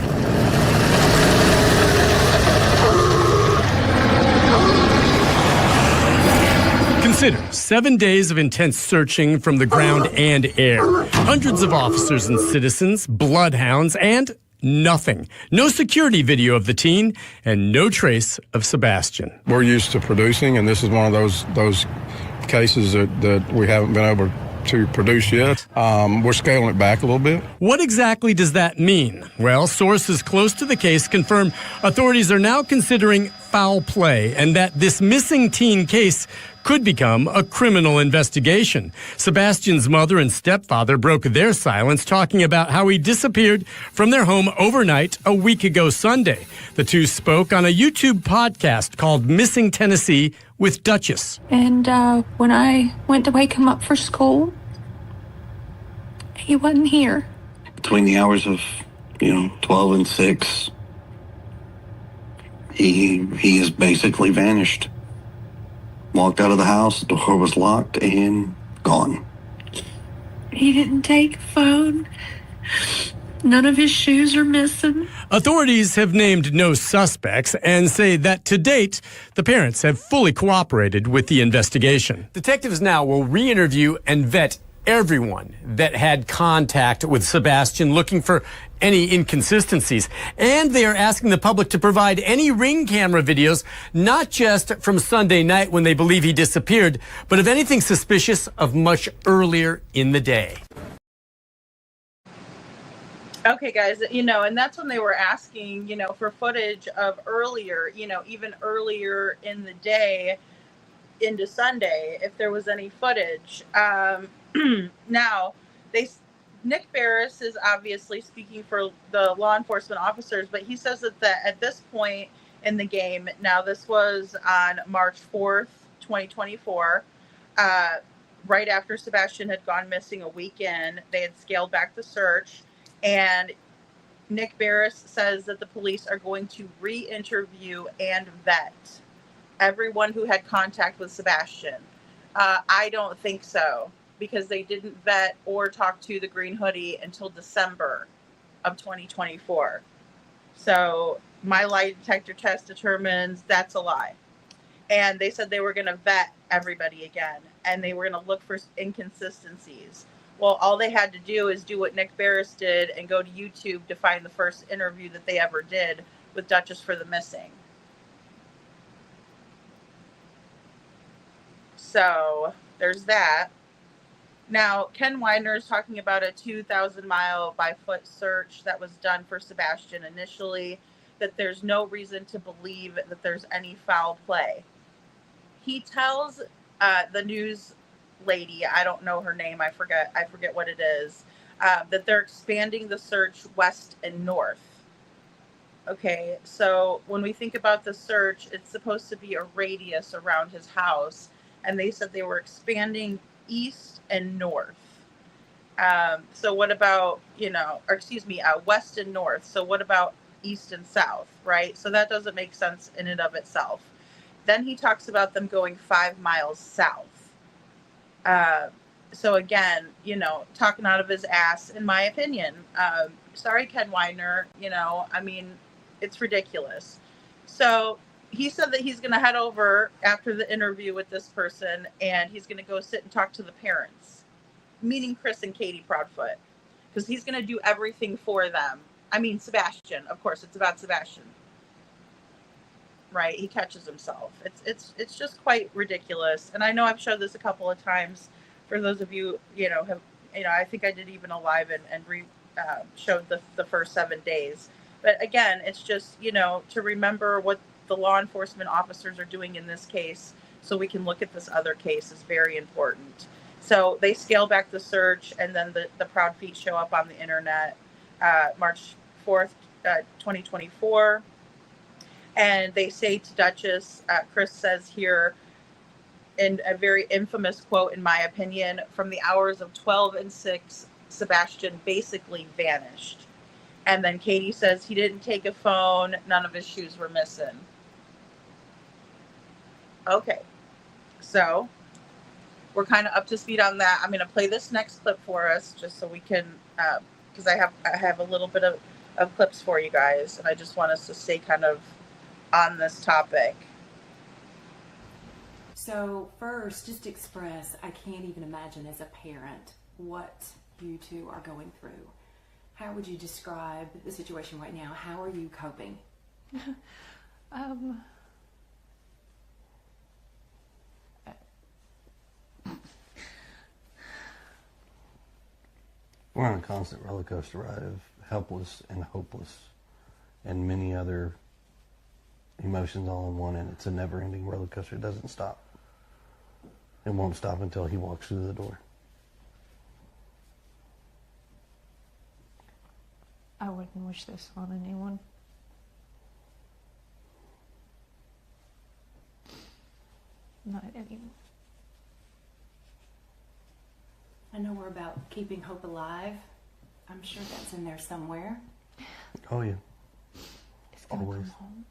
Consider 7 days of intense searching from the ground and air. Hundreds of officers and citizens, bloodhounds, and nothing. No security video of the teen and no trace of Sebastian. We're used to producing, and this is one of those cases that we haven't been able to produce yet. We're scaling it back a little bit. What exactly does that mean? Well, sources close to the case confirm authorities are now considering foul play and that this missing teen case could become a criminal investigation. Sebastian's mother and stepfather broke their silence, talking about how he disappeared from their home overnight a week ago Sunday. The two spoke on a YouTube podcast called Missing Tennessee with Duchess. And when I went to wake him up for school, he wasn't here. Between the hours of, 12 and 6, he has basically vanished. Walked out of the house, the door was locked, and gone. He didn't take a phone. None of his shoes are missing. Authorities have named no suspects and say that to date, the parents have fully cooperated with the investigation. Detectives now will re-interview and vet everyone that had contact with Sebastian, looking for any inconsistencies. And they are asking the public to provide any Ring camera videos, not just from Sunday night when they believe he disappeared, but of anything suspicious of much earlier in the day. Okay, guys, and that's when they were asking, for footage of earlier, even earlier in the day into Sunday, if there was any footage. Now, Nick Barris is obviously speaking for the law enforcement officers, but he says that at this point in the game, now this was on March 4th, 2024, right after Sebastian had gone missing a week in, they had scaled back the search, and Nick Barris says that the police are going to re-interview and vet everyone who had contact with Sebastian. I don't think so, because they didn't vet or talk to the green hoodie until December of 2024. So my lie detector test determines that's a lie. And they said they were going to vet everybody again, and they were going to look for inconsistencies. Well, all they had to do is do what Nick Barris did and go to YouTube to find the first interview that they ever did with Duchess for the Missing. So there's that. Now, Ken Widener is talking about a 2,000-mile by foot search that was done for Sebastian initially, that there's no reason to believe that there's any foul play. He tells the news lady, I don't know her name, I forget what it is, that they're expanding the search west and north. Okay, so when we think about the search, it's supposed to be a radius around his house, and they said they were expanding east and north. So what about, west and north? So what about east and south, right? So that doesn't make sense in and of itself. Then he talks about them going 5 miles south. So again, talking out of his ass, in my opinion. Sorry, Ken Weiner, it's ridiculous. So he said that he's going to head over after the interview with this person, and he's going to go sit and talk to the parents, meaning Chris and Katie Proudfoot, because he's going to do everything for them. I mean, Sebastian, of course, it's about Sebastian, right? He catches himself. It's just quite ridiculous. And I know I've showed this a couple of times. For those of you, I think I did even a live and showed the first 7 days. But again, it's just, to remember what the law enforcement officers are doing in this case, so we can look at this other case, is very important. So they scale back the search, and then the Proud Feet show up on the internet March 4th, 2024. And they say to Duchess, Chris says here, in a very infamous quote, in my opinion, from the hours of 12 and 6, Sebastian basically vanished. And then Katie says he didn't take a phone, none of his shoes were missing. Okay, so we're kind of up to speed on that. I'm going to play this next clip for us, just so we can, because I have a little bit of clips for you guys, and I just want us to stay kind of on this topic. So first, just express, I can't even imagine as a parent what you two are going through. How would you describe the situation right now? How are you coping? We're on a constant roller coaster ride of helpless and hopeless and many other emotions all in one, and it's a never-ending roller coaster. It doesn't stop. It won't stop until he walks through the door. I wouldn't wish this on anyone. Not anyone. I know we're about keeping hope alive. I'm sure that's in there somewhere. Oh, yeah. It's gonna Always. come home.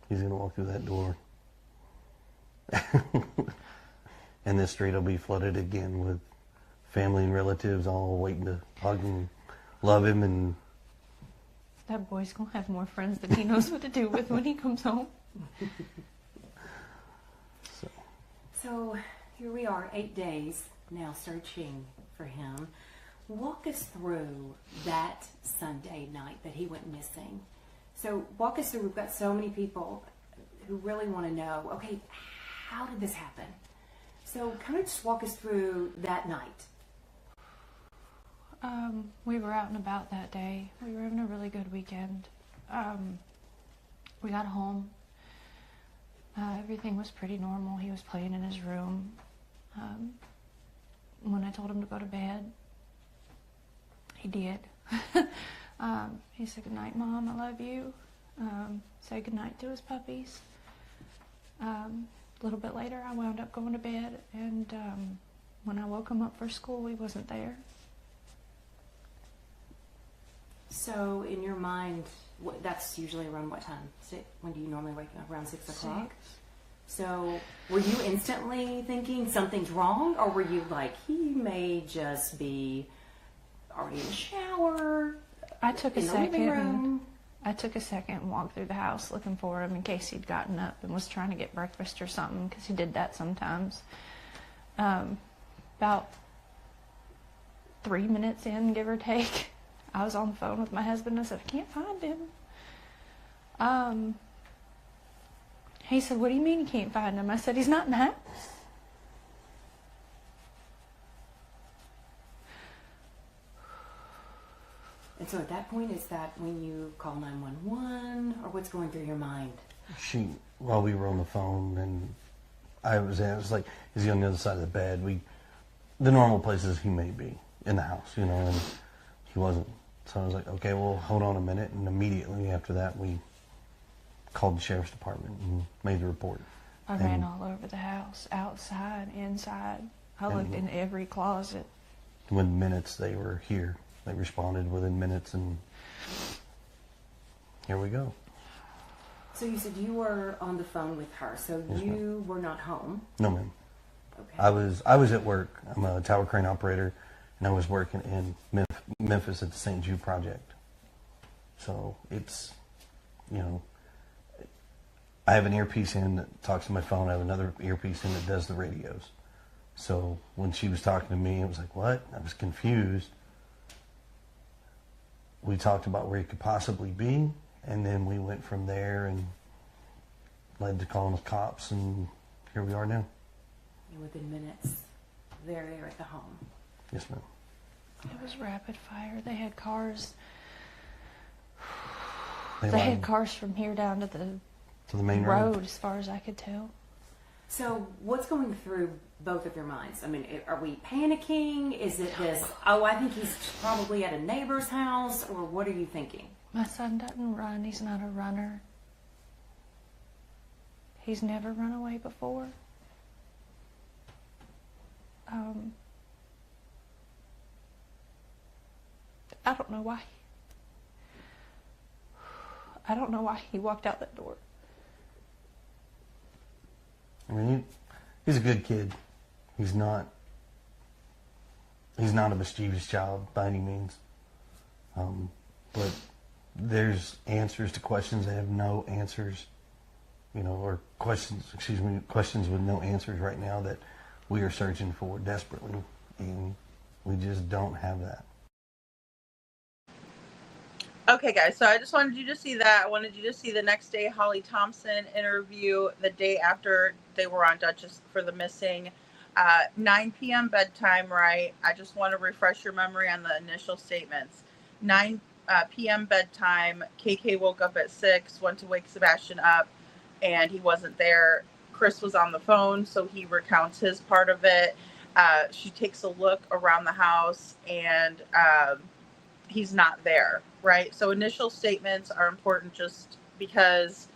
He's going to walk through that door. And this street will be flooded again with family and relatives all waiting to hug and love him. And That boy's gonna have more friends than he knows what to do with when he comes home. So here we are, 8 days now searching for him. Walk us through that Sunday night that he went missing. So walk us through, we've got so many people who really want to know, okay, how did this happen? So kind of just walk us through that night. We were out and about that day. We were having a really good weekend. We got home. Everything was pretty normal. He was playing in his room. When I told him to go to bed, he did. He said, "Good night, Mom, I love you." Said goodnight to his puppies. A little bit later, I wound up going to bed, and when I woke him up for school, he wasn't there. So in your mind, that's usually around what time? When do you normally wake up? Around 6 o'clock? 6. So were you instantly thinking something's wrong, or were you like, he may just be already in the shower? I took a in the living room? I took a second and walked through the house looking for him in case he'd gotten up and was trying to get breakfast or something, because he did that sometimes. About 3 minutes in, give or take, I was on the phone with my husband and I said, "I can't find him." He said, "What do you mean you can't find him?" I said, "He's not in the house." And so at that point, is that when you call 911, or what's going through your mind? while we were on the phone, and I was like, is he on the other side of the bed? The normal places he may be in the house, you know, and he wasn't. So I was like, okay, well, hold on a minute. And immediately after that, we called the sheriff's department and made the report. I ran all over the house, outside, inside. I looked in every closet. Within minutes they were here. They responded within minutes, and here we go. So you said you were on the phone with her, so Yes, you were not home? No, ma'am. Okay. I was at work. I'm a tower crane operator, and I was working in Memphis at the St. Jude Project. So it's, you know, I have an earpiece in that talks to my phone. I have another earpiece in that does the radios. So when she was talking to me, it was like, what? I was confused. We talked about where he could possibly be, and then we went from there and led to calling the cops, and here we are now. And within minutes, they're there at the home. Yes, ma'am. It was rapid fire. They had cars. They They had lined cars from here down to the main road, as far as I could tell. So what's going through both of your minds? I mean, are we panicking? Is it this, oh, I think he's probably at a neighbor's house, or what are you thinking? My son doesn't run. He's not a runner. He's never run away before. I don't know why. I don't know why he walked out that door. I mean, he's a good kid. He's not a mischievous child by any means. But there's answers to questions that have no answers, you know, or questions with no answers right now that we are searching for desperately, and we just don't have that. Okay, guys, so I just wanted you to see that. I wanted you to see the next day Holly Thompson interview, the day after they were on Duchess for the missing. 9 p.m. bedtime, right? I just want to refresh your memory on the initial statements. 9 p.m. bedtime, KK woke up at 6, went to wake Sebastian up, and he wasn't there. Chris was on the phone, so he recounts his part of it. She takes a look around the house, and he's not there, right? So initial statements are important just because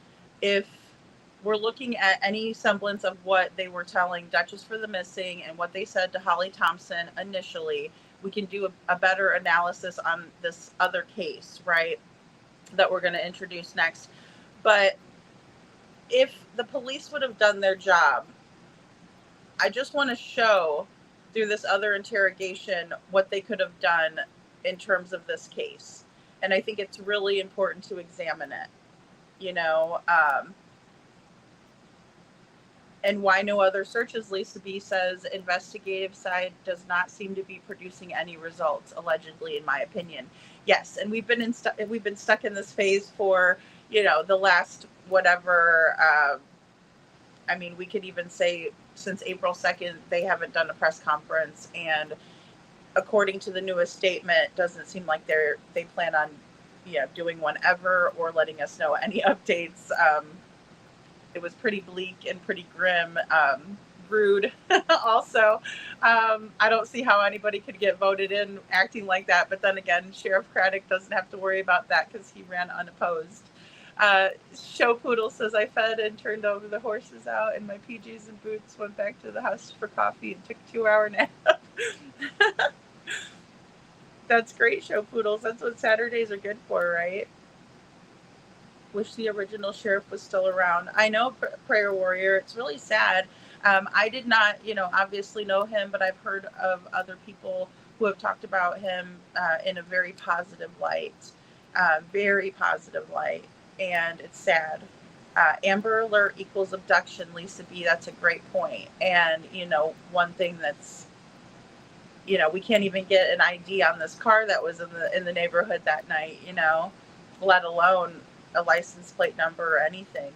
if we're looking at any semblance of what they were telling Duchess for the missing and what they said to Holly Thompson initially, we can do a better analysis on this other case, right, that we're going to introduce next. But if the police would have done their job, I just want to show through this other interrogation what they could have done in terms of this case. And I think it's really important to examine it, you know, and why no other searches. Lisa B says investigative side does not seem to be producing any results, allegedly, in my opinion. Yes, and we've been stuck in this phase for, you know, the last whatever. I mean, we could even say since April 2nd they haven't done a press conference, and according to the newest statement, doesn't seem like they plan on, you know, doing one ever or letting us know any updates. It was pretty bleak and pretty grim, rude also. I don't see how anybody could get voted in acting like that. But then again, Sheriff Craddock doesn't have to worry about that because he ran unopposed. Show Poodle says, I fed and turned over the horses out, and my PJs and boots went back to the house for coffee and took a 2-hour nap. That's great, Show Poodles. That's what Saturdays are good for, right? Wish the original sheriff was still around. I know, Prayer Warrior. It's really sad. I did not, you know, obviously know him, but I've heard of other people who have talked about him in a very positive light. Very positive light. And it's sad. Amber Alert equals abduction, Lisa B. That's a great point. And, you know, one thing that's, you know, we can't even get an ID on this car that was in the neighborhood that night, you know, let alone a license plate number or anything.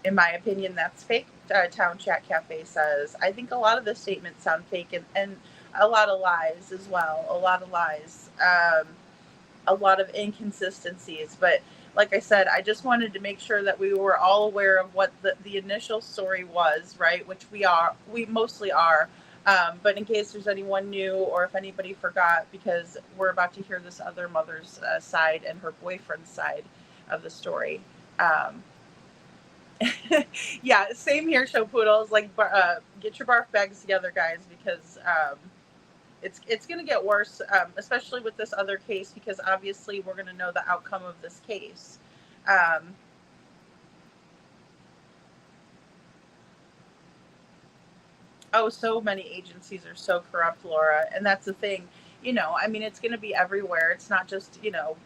In my opinion, that's fake. Town Chat Cafe says, I think a lot of the statements sound fake and a lot of lies as well. A lot of lies. A lot of inconsistencies. But like I said, I just wanted to make sure that we were all aware of what the initial story was, right? Which we mostly are. But in case there's anyone new or if anybody forgot, because we're about to hear this other mother's side and her boyfriend's side of the story. Yeah, same here, show poodles. Like, get your barf bags together, guys, because it's going to get worse, especially with this other case, because obviously we're going to know the outcome of this case. Oh, so many agencies are so corrupt, Laura. And that's the thing, I mean, it's going to be everywhere. It's not just,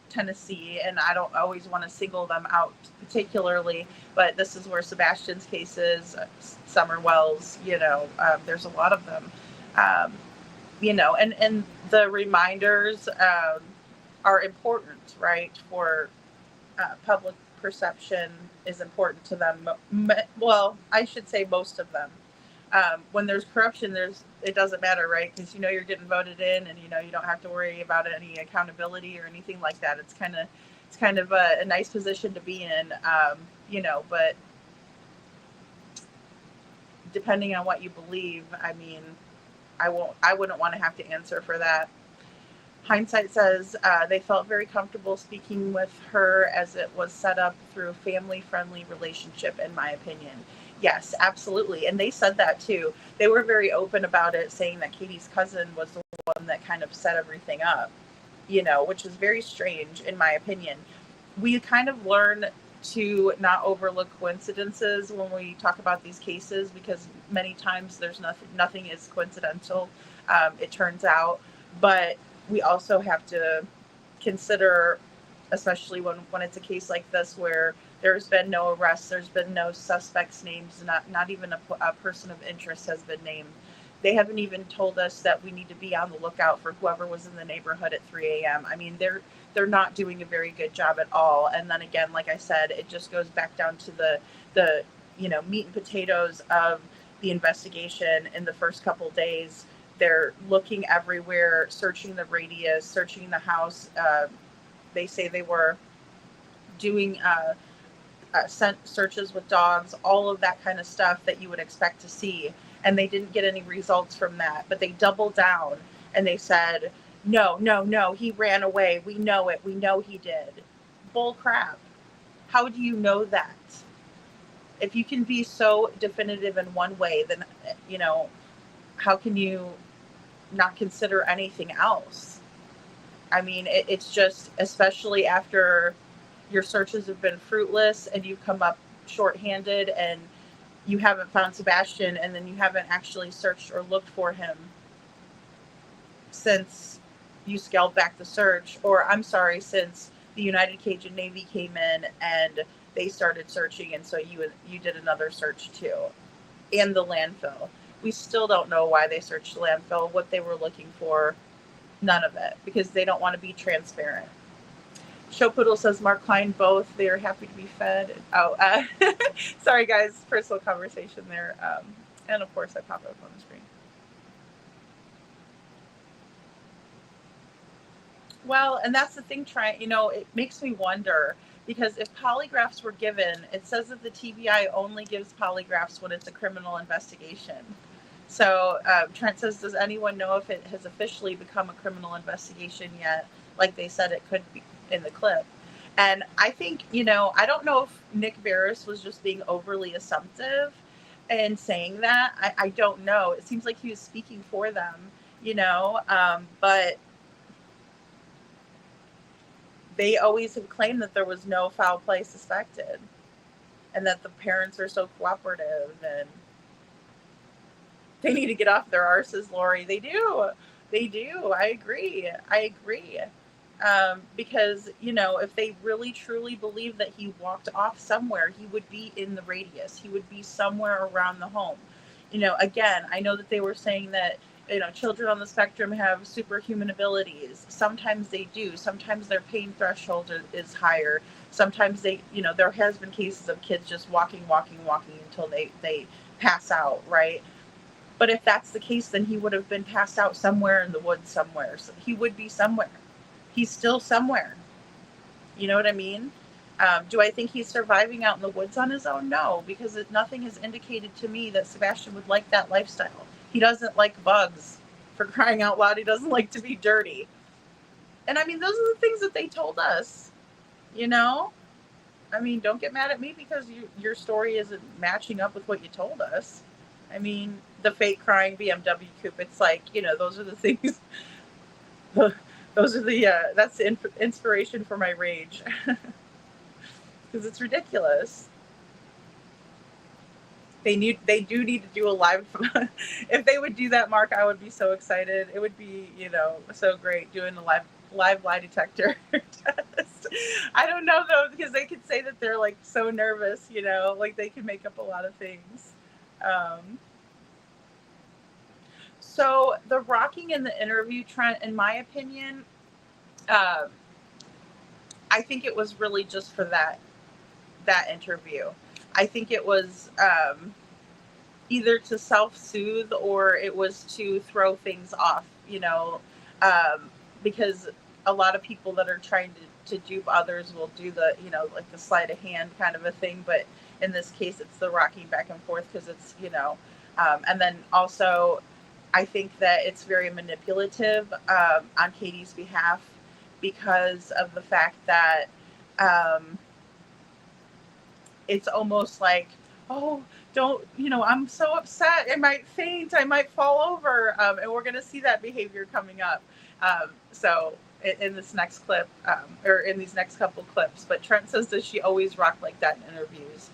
Tennessee, and I don't always want to single them out particularly, but this is where Sebastian's case is, Summer Wells, there's a lot of them, and the reminders are important, right? For public perception is important to them. Well, I should say most of them. When there's corruption, it doesn't matter, right? Because you're getting voted in, and you don't have to worry about any accountability or anything like that. It's kind of a nice position to be in, But depending on what you believe, I mean, I wouldn't want to have to answer for that. Hindsight says they felt very comfortable speaking with her as it was set up through a family-friendly relationship, in my opinion. Yes, absolutely. And they said that too. They were very open about it, saying that Katie's cousin was the one that kind of set everything up, which is very strange, in my opinion. We kind of learn to not overlook coincidences when we talk about these cases, because many times there's nothing is coincidental, it turns out. But we also have to consider, especially when it's a case like this where there's been no arrests, there's been no suspects' names, not even a person of interest has been named. They haven't even told us that we need to be on the lookout for whoever was in the neighborhood at 3 a.m. I mean, they're not doing a very good job at all. And then again, like I said, it just goes back down to the meat and potatoes of the investigation in the first couple days. They're looking everywhere, searching the radius, searching the house. They say they were doing scent searches with dogs, all of that kind of stuff that you would expect to see. And they didn't get any results from that. But they doubled down and they said, no, he ran away. We know it. We know he did. Bull crap. How do you know that? If you can be so definitive in one way, then, how can you not consider anything else? I mean, it's just, especially after your searches have been fruitless and you've come up shorthanded and you haven't found Sebastian, and then you haven't actually searched or looked for him since you scaled back the search, or I'm sorry, since the United Cajun Navy came in and they started searching, and so you did another search too, and the landfill. We still don't know why they searched the landfill, what they were looking for, none of it, because they don't want to be transparent. Show Poodle says Mark Klein both. They are happy to be fed. Oh, sorry guys, personal conversation there. And of course I pop up on the screen. Well, and that's the thing, it makes me wonder, because if polygraphs were given, it says that the TBI only gives polygraphs when it's a criminal investigation. So Trent says, does anyone know if it has officially become a criminal investigation yet? Like they said it could be in the clip. And I think, I don't know if Nick Barris was just being overly assumptive and saying that. I don't know. It seems like he was speaking for them, but they always have claimed that there was no foul play suspected and that the parents are so cooperative, and they need to get off their arses, Lori. They do. I agree. Because, if they really truly believe that he walked off somewhere, he would be in the radius. He would be somewhere around the home. Again, I know that they were saying that, children on the spectrum have superhuman abilities. Sometimes they do. Sometimes their pain threshold is higher. Sometimes there has been cases of kids just walking until they pass out, right? But if that's the case, then he would have been passed out somewhere in the woods somewhere. So he would be somewhere. He's still somewhere. You know what I mean? Do I think he's surviving out in the woods on his own? No, because nothing has indicated to me that Sebastian would like that lifestyle. He doesn't like bugs, for crying out loud. He doesn't like to be dirty. And I mean, those are the things that they told us, you know? I mean, don't get mad at me because your story isn't matching up with what you told us. I mean, the fake crying BMW coupe, it's like, you know, those are the things, those are the, that's the inspiration for my rage. Because it's ridiculous. They do need to do a live. If they would do that, Mark, I would be so excited. It would be, you know, so great doing a live lie detector test. I don't know though, because they could say that they're like so nervous, you know, like they can make up a lot of things. So the rocking in the interview, Trent, in my opinion, I think it was really just for that interview. I think it was either to self-soothe or it was to throw things off, you know, because a lot of people that are trying to dupe others will do the, you know, like the sleight of hand kind of a thing. But in this case, it's the rocking back and forth because it's, you know, and then also I think that it's very manipulative on Katie's behalf because of the fact that it's almost like, oh, don't, you know, I'm so upset. I might faint. I might fall over. And we're going to see that behavior coming up. So in this next clip, or in these next couple clips, but Trent says that she always rocked like that in interviews.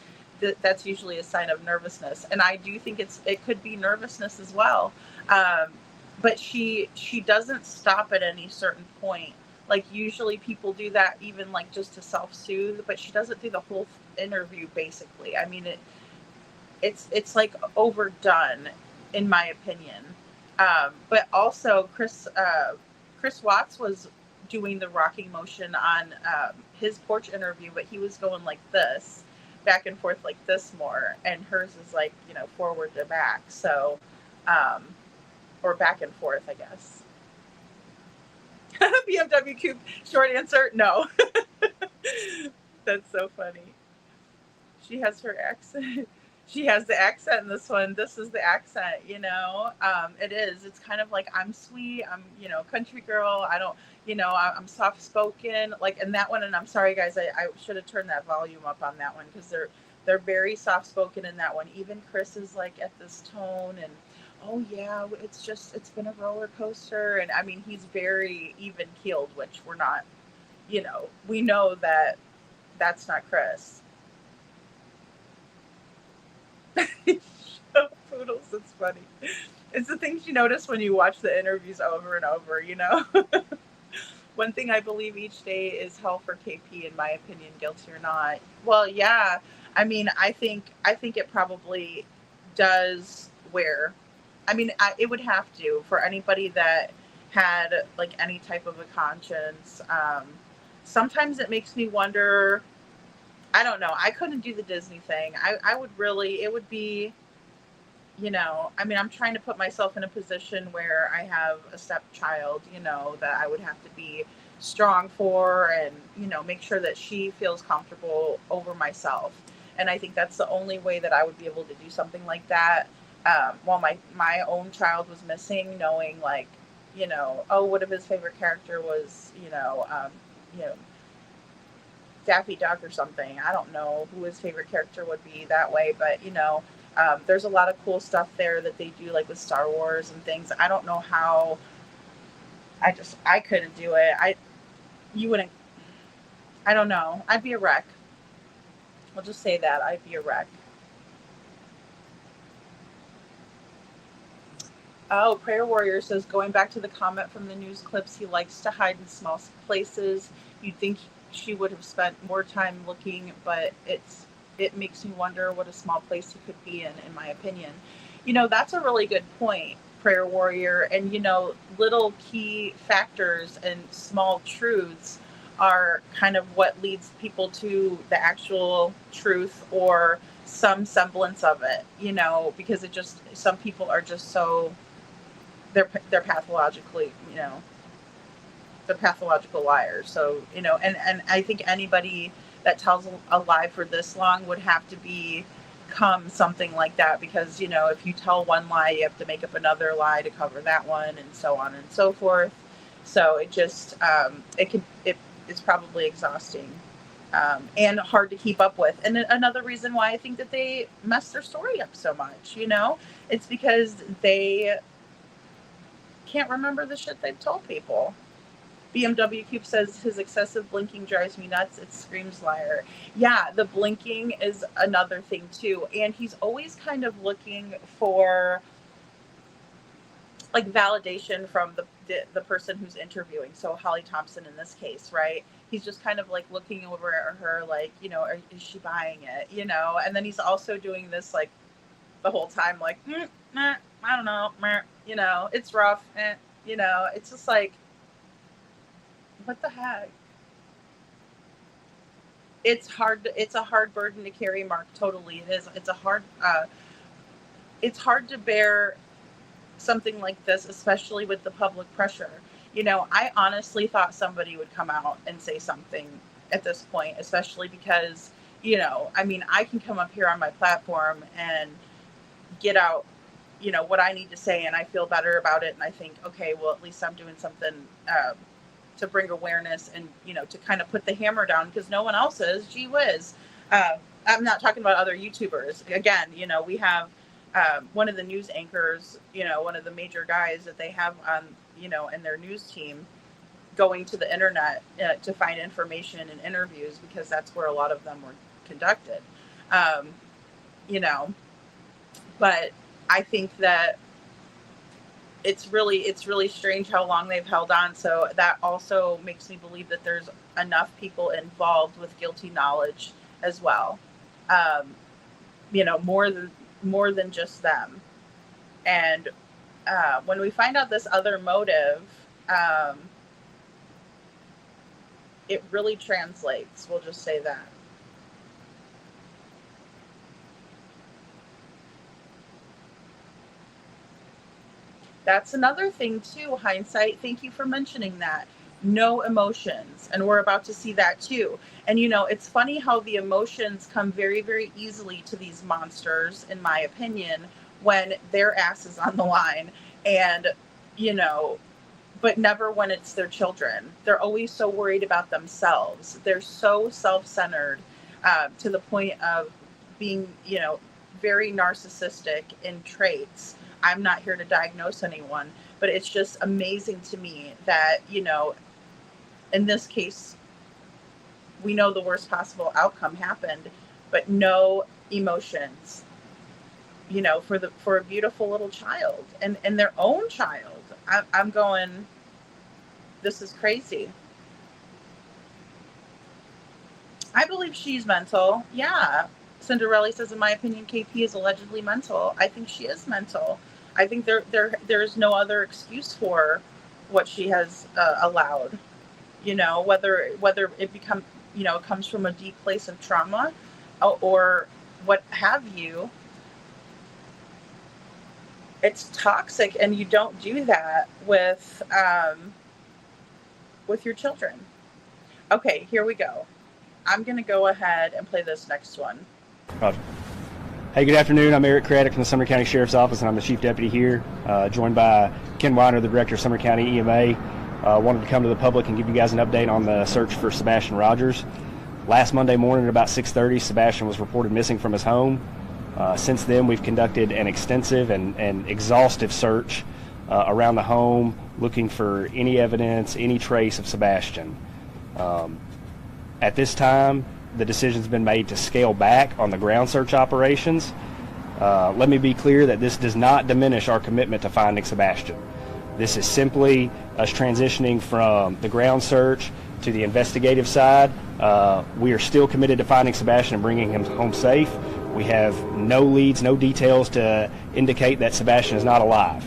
That's usually a sign of nervousness. And I do think it could be nervousness as well. But she doesn't stop at any certain point. Like usually people do that even like just to self-soothe, but she doesn't do the whole interview basically. I mean, it's like overdone in my opinion. But also Chris Watts was doing the rocking motion on his porch interview, but he was going like this, back and forth like this more, and hers is like, you know, forward to back. So, or back and forth, I guess. BMW coupe, short answer, no. That's so funny. She has her accent. She has the accent in this one. This is the accent, you know. It is. It's kind of like I'm sweet. I'm, you know, country girl. I don't, you know, I'm soft spoken. Like in that one, and I'm sorry guys, I should have turned that volume up on that one because they're very soft spoken in that one. Even Chris is like at this tone and, oh yeah, it's been a roller coaster. And I mean, he's very even keeled, which we're not, you know, we know that that's not Chris. Poodles, it's funny. It's the things you notice when you watch the interviews over and over, you know. One thing I believe each day is hell for KP, in my opinion, guilty or not. Well, yeah. I mean, I think it probably does wear. I mean, it would have to for anybody that had like any type of a conscience. Sometimes it makes me wonder. I don't know. I couldn't do the Disney thing. I would really. It would be. You know, I mean, I'm trying to put myself in a position where I have a stepchild, you know, that I would have to be strong for and, you know, make sure that she feels comfortable over myself. And I think that's the only way that I would be able to do something like that. While my own child was missing, knowing like, you know, oh, what if his favorite character was, you know, Daffy Duck or something. I don't know who his favorite character would be that way, but, you know, there's a lot of cool stuff there that they do, like with Star Wars and things. I don't know how. I couldn't do it. You wouldn't. I don't know. I'd be a wreck. I'll just say that. I'd be a wreck. Oh, Prayer Warrior says, going back to the comment from the news clips, he likes to hide in small places. You'd think she would have spent more time looking, but it makes me wonder what a small place he could be in my opinion. You know, that's a really good point, Prayer Warrior. And, you know, little key factors and small truths are kind of what leads people to the actual truth or some semblance of it, you know, because some people are just so, they're pathologically, you know, they're pathological liars. So, you know, and I think anybody that tells a lie for this long would have to become something like that, because, you know, if you tell one lie, you have to make up another lie to cover that one, and so on and so forth. So it just, it's probably exhausting and hard to keep up with. And another reason why I think that they mess their story up so much, you know, it's because they can't remember the shit they've told people. BMW Cube says his excessive blinking drives me nuts. It screams liar. Yeah, the blinking is another thing too. And he's always kind of looking for like validation from the person who's interviewing. So Holly Thompson in this case, right? He's just kind of like looking over at her like, you know, is she buying it? You know, and then he's also doing this like the whole time, like, I don't know, you know, it's rough. You know, it's just like, what the heck? It's hard. It's a hard burden to carry, Mark. Totally, it is. It's hard to bear something like this, especially with the public pressure. You know, I honestly thought somebody would come out and say something at this point, especially because, you know, I mean, I can come up here on my platform and get out, you know, what I need to say, and I feel better about it. And I think, okay, well, at least I'm doing something to bring awareness and, you know, to kind of put the hammer down, because no one else is. Gee whiz. I'm not talking about other YouTubers. Again, you know, we have one of the news anchors, you know, one of the major guys that they have on, you know, in their news team going to the internet to find information and interviews, because that's where a lot of them were conducted. You know, but I think that it's really strange how long they've held on. So that also makes me believe that there's enough people involved with guilty knowledge as well. You know, more than just them. And when we find out this other motive, it really translates. We'll just say that. That's another thing too, hindsight. Thank you for mentioning that. No emotions. And we're about to see that too. And you know, it's funny how the emotions come very, very easily to these monsters, in my opinion, when their ass is on the line. And, you know, but never when it's their children. They're always so worried about themselves. They're so self-centered to the point of being, you know, very narcissistic in traits. I'm not here to diagnose anyone, but it's just amazing to me that, you know, in this case, we know the worst possible outcome happened, but no emotions, you know, for a beautiful little child and their own child. I'm going, this is crazy. I believe she's mental. Yeah. Cinderella says, in my opinion, KP is allegedly mental. I think she is mental. I think there's no other excuse for what she has allowed, you know, whether it comes from a deep place of trauma or what have you. It's toxic, and you don't do that with your children. Okay, here we go. I'm going to go ahead and play this next one. Roger. Hey, good afternoon. I'm Eric Craddock from the Sumner County Sheriff's Office, and I'm the Chief Deputy here, joined by Ken Weiner, the Director of Sumner County EMA. Wanted to come to the public and give you guys an update on the search for Sebastian Rogers. Last Monday morning at about 6:30, Sebastian was reported missing from his home. Since then, we've conducted an extensive and exhaustive search around the home, looking for any evidence, any trace of Sebastian. At this time, the decision's been made to scale back on the ground search operations. Let me be clear that this does not diminish our commitment to finding Sebastian. This is simply us transitioning from the ground search to the investigative side. We are still committed to finding Sebastian and bringing him home safe. We have no leads, no details to indicate that Sebastian is not alive.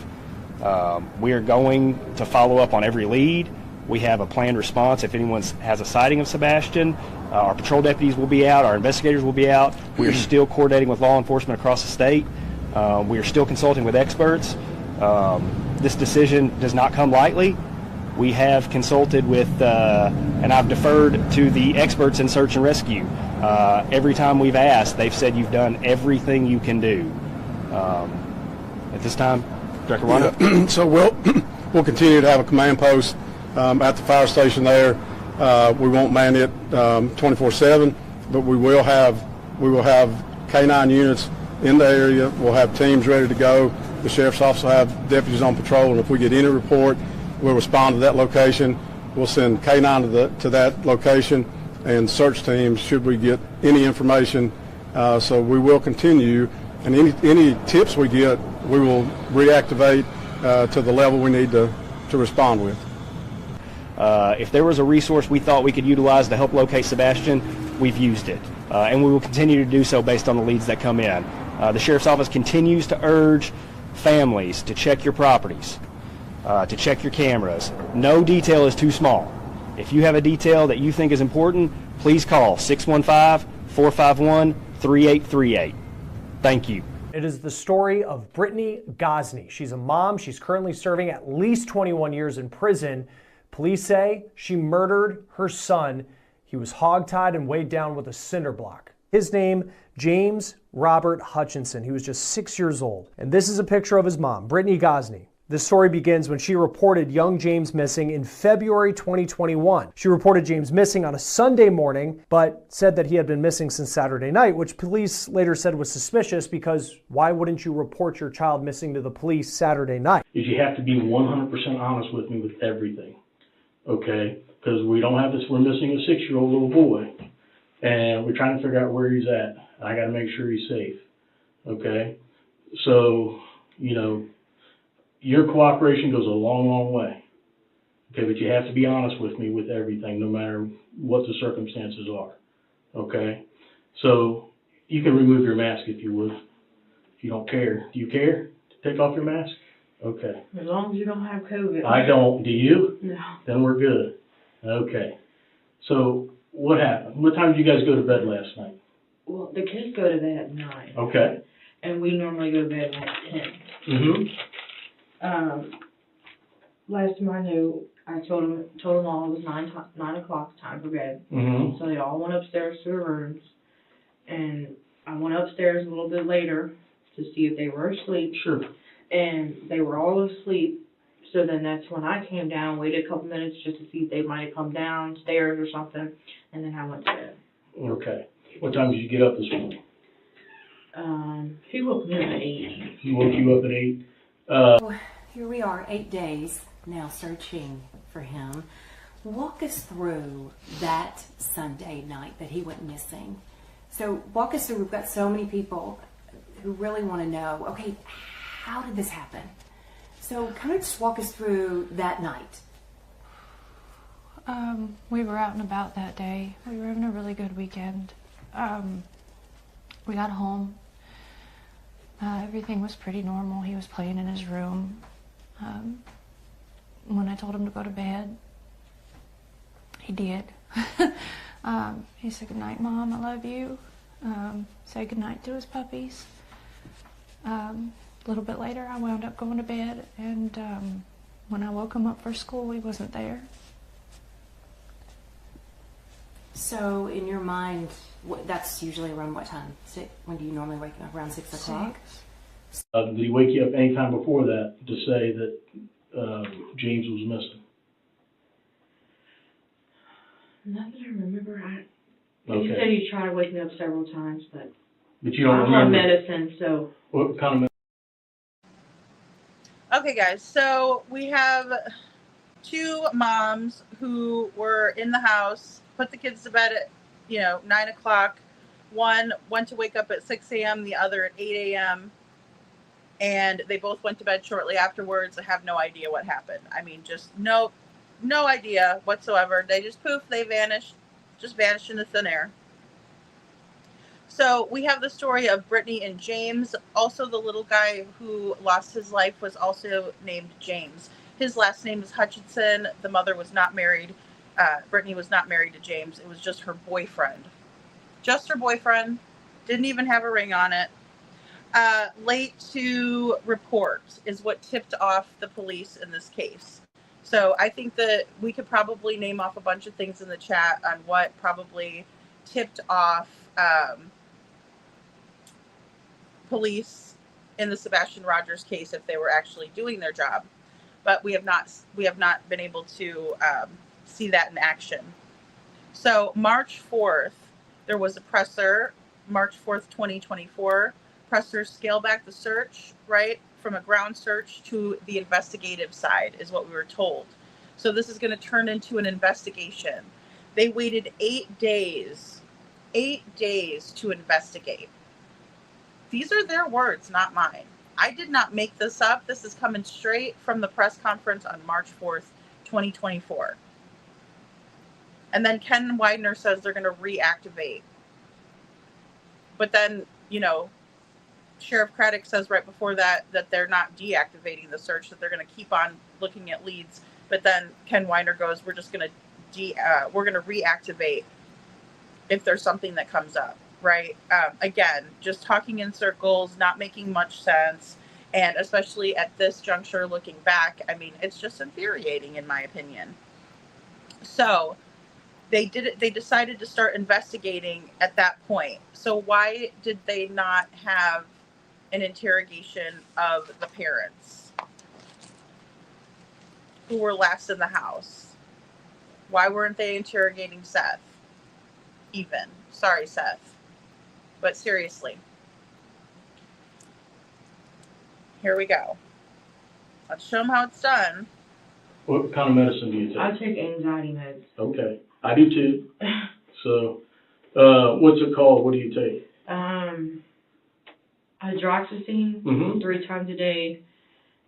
We are going to follow up on every lead. We have a planned response if anyone has a sighting of Sebastian. Our patrol deputies will be out. Our investigators will be out. We are still coordinating with law enforcement across the state. We are still consulting with experts. This decision does not come lightly. We have consulted with, and I've deferred to the experts in search and rescue. Every time we've asked, they've said you've done everything you can do. At this time, Director Warner? Yeah. So we'll continue to have a command post at the fire station there. We won't man it 24/7, but we will have K9 units in the area. We'll have teams ready to go. The sheriff's office will have deputies on patrol, and if we get any report, we'll respond to that location. We'll send K9 to that location and search teams should we get any information. So we will continue, and any tips we get, we will reactivate to the level we need to respond with. If there was a resource we thought we could utilize to help locate Sebastian, we've used it. And we will continue to do so based on the leads that come in. The Sheriff's Office continues to urge families to check your properties, to check your cameras. No detail is too small. If you have a detail that you think is important, please call 615-451-3838. Thank you. It is the story of Brittany Gosney. She's a mom. She's currently serving at least 21 years in prison. Police say she murdered her son. He was hogtied and weighed down with a cinder block. His name, James Robert Hutchinson. He was just 6 years old. And this is a picture of his mom, Brittany Gosney. This story begins when she reported young James missing in February 2021. She reported James missing on a Sunday morning, but said that he had been missing since Saturday night, which police later said was suspicious because why wouldn't you report your child missing to the police Saturday night? You have to be 100% honest with me with everything, okay? Because we don't have this, we're missing a 6-year-old little boy, and we're trying to figure out where he's at. I got to make sure he's safe, okay? So, you know, your cooperation goes a long, long way. Okay, but you have to be honest with me with everything, no matter what the circumstances are. Okay? So you can remove your mask if you would. If you don't care. Do you care to take off your mask? Okay. As long as you don't have COVID. I don't. Do you? No. Then we're good. Okay. So what happened? What time did you guys go to bed last night? Well, the kids go to bed at 9. Okay. And we normally go to bed at 10. Mm-hmm. Last time I knew, I told them all it was 9 o'clock, time for bed. Mm-hmm. So they all went upstairs to their rooms, and I went upstairs a little bit later to see if they were asleep. Sure. And they were all asleep. So then that's when I came down, waited a couple minutes just to see if they might have come downstairs or something, and then I went to bed. Okay. What time did you get up this morning? He woke me up at 8. He woke you up at 8? Here we are, 8 days now searching for him. Walk us through that Sunday night that he went missing. So walk us through, we've got so many people who really want to know, okay, how did this happen? So kind of just walk us through that night. We were out and about that day. We were having a really good weekend. We got home. Everything was pretty normal. He was playing in his room. When I told him to go to bed, he did. He said, "Good night, Mom, I love you." Said good night to his puppies. A little bit later, I wound up going to bed, and when I woke him up for school, he wasn't there. So in your mind, that's usually around what time? When do you normally wake up? Around 6 o'clock? Did he wake you up any time before that to say that James was missing? Not that I remember. Okay. He said he tried to wake me up several times, but you don't I'm remember on medicine, so. What kind of Okay, guys, so we have 2 moms who were in the house, put the kids to bed at, 9 o'clock. One went to wake up at 6 a.m., the other at 8 a.m., and they both went to bed shortly afterwards. I have no idea what happened. I mean, just no idea whatsoever. They just poof, they vanished into thin air. So we have the story of Brittany and James. Also, the little guy who lost his life was also named James. His last name is Hutchinson. The mother was not married. Brittany was not married to James. It was just her boyfriend. Just her boyfriend. Didn't even have a ring on it. Late to report is what tipped off the police in this case. So I think that we could probably name off a bunch of things in the chat on what probably tipped off police in the Sebastian Rogers case if they were actually doing their job. But we have not been able to see that in action. So March 4th, there was a presser, March 4th, 2024. Pressers scale back the search, right, from a ground search to the investigative side is what we were told. So this is going to turn into an investigation. They waited 8 days to investigate. These are their words, not mine. I did not make this up. This is coming straight from the press conference on March 4th, 2024. And then Ken Widener says they're going to reactivate. But then, you know, Sheriff Craddock says right before that they're not deactivating the search, that they're going to keep on looking at leads. But then Ken Widener goes, we're just going to reactivate if there's something that comes up, right? Again, just talking in circles, not making much sense. And especially at this juncture, looking back, I mean, it's just infuriating in my opinion. So they decided to start investigating at that point. So why did they not have an interrogation of the parents who were last in the house? Why weren't they interrogating Seth? Even. Sorry, Seth. But seriously. Here we go. Let's show them how it's done. What kind of medicine do you take? I take anxiety meds. Okay. I do too. So, what's it called? What do you take? Hydroxyzine 3 times a day,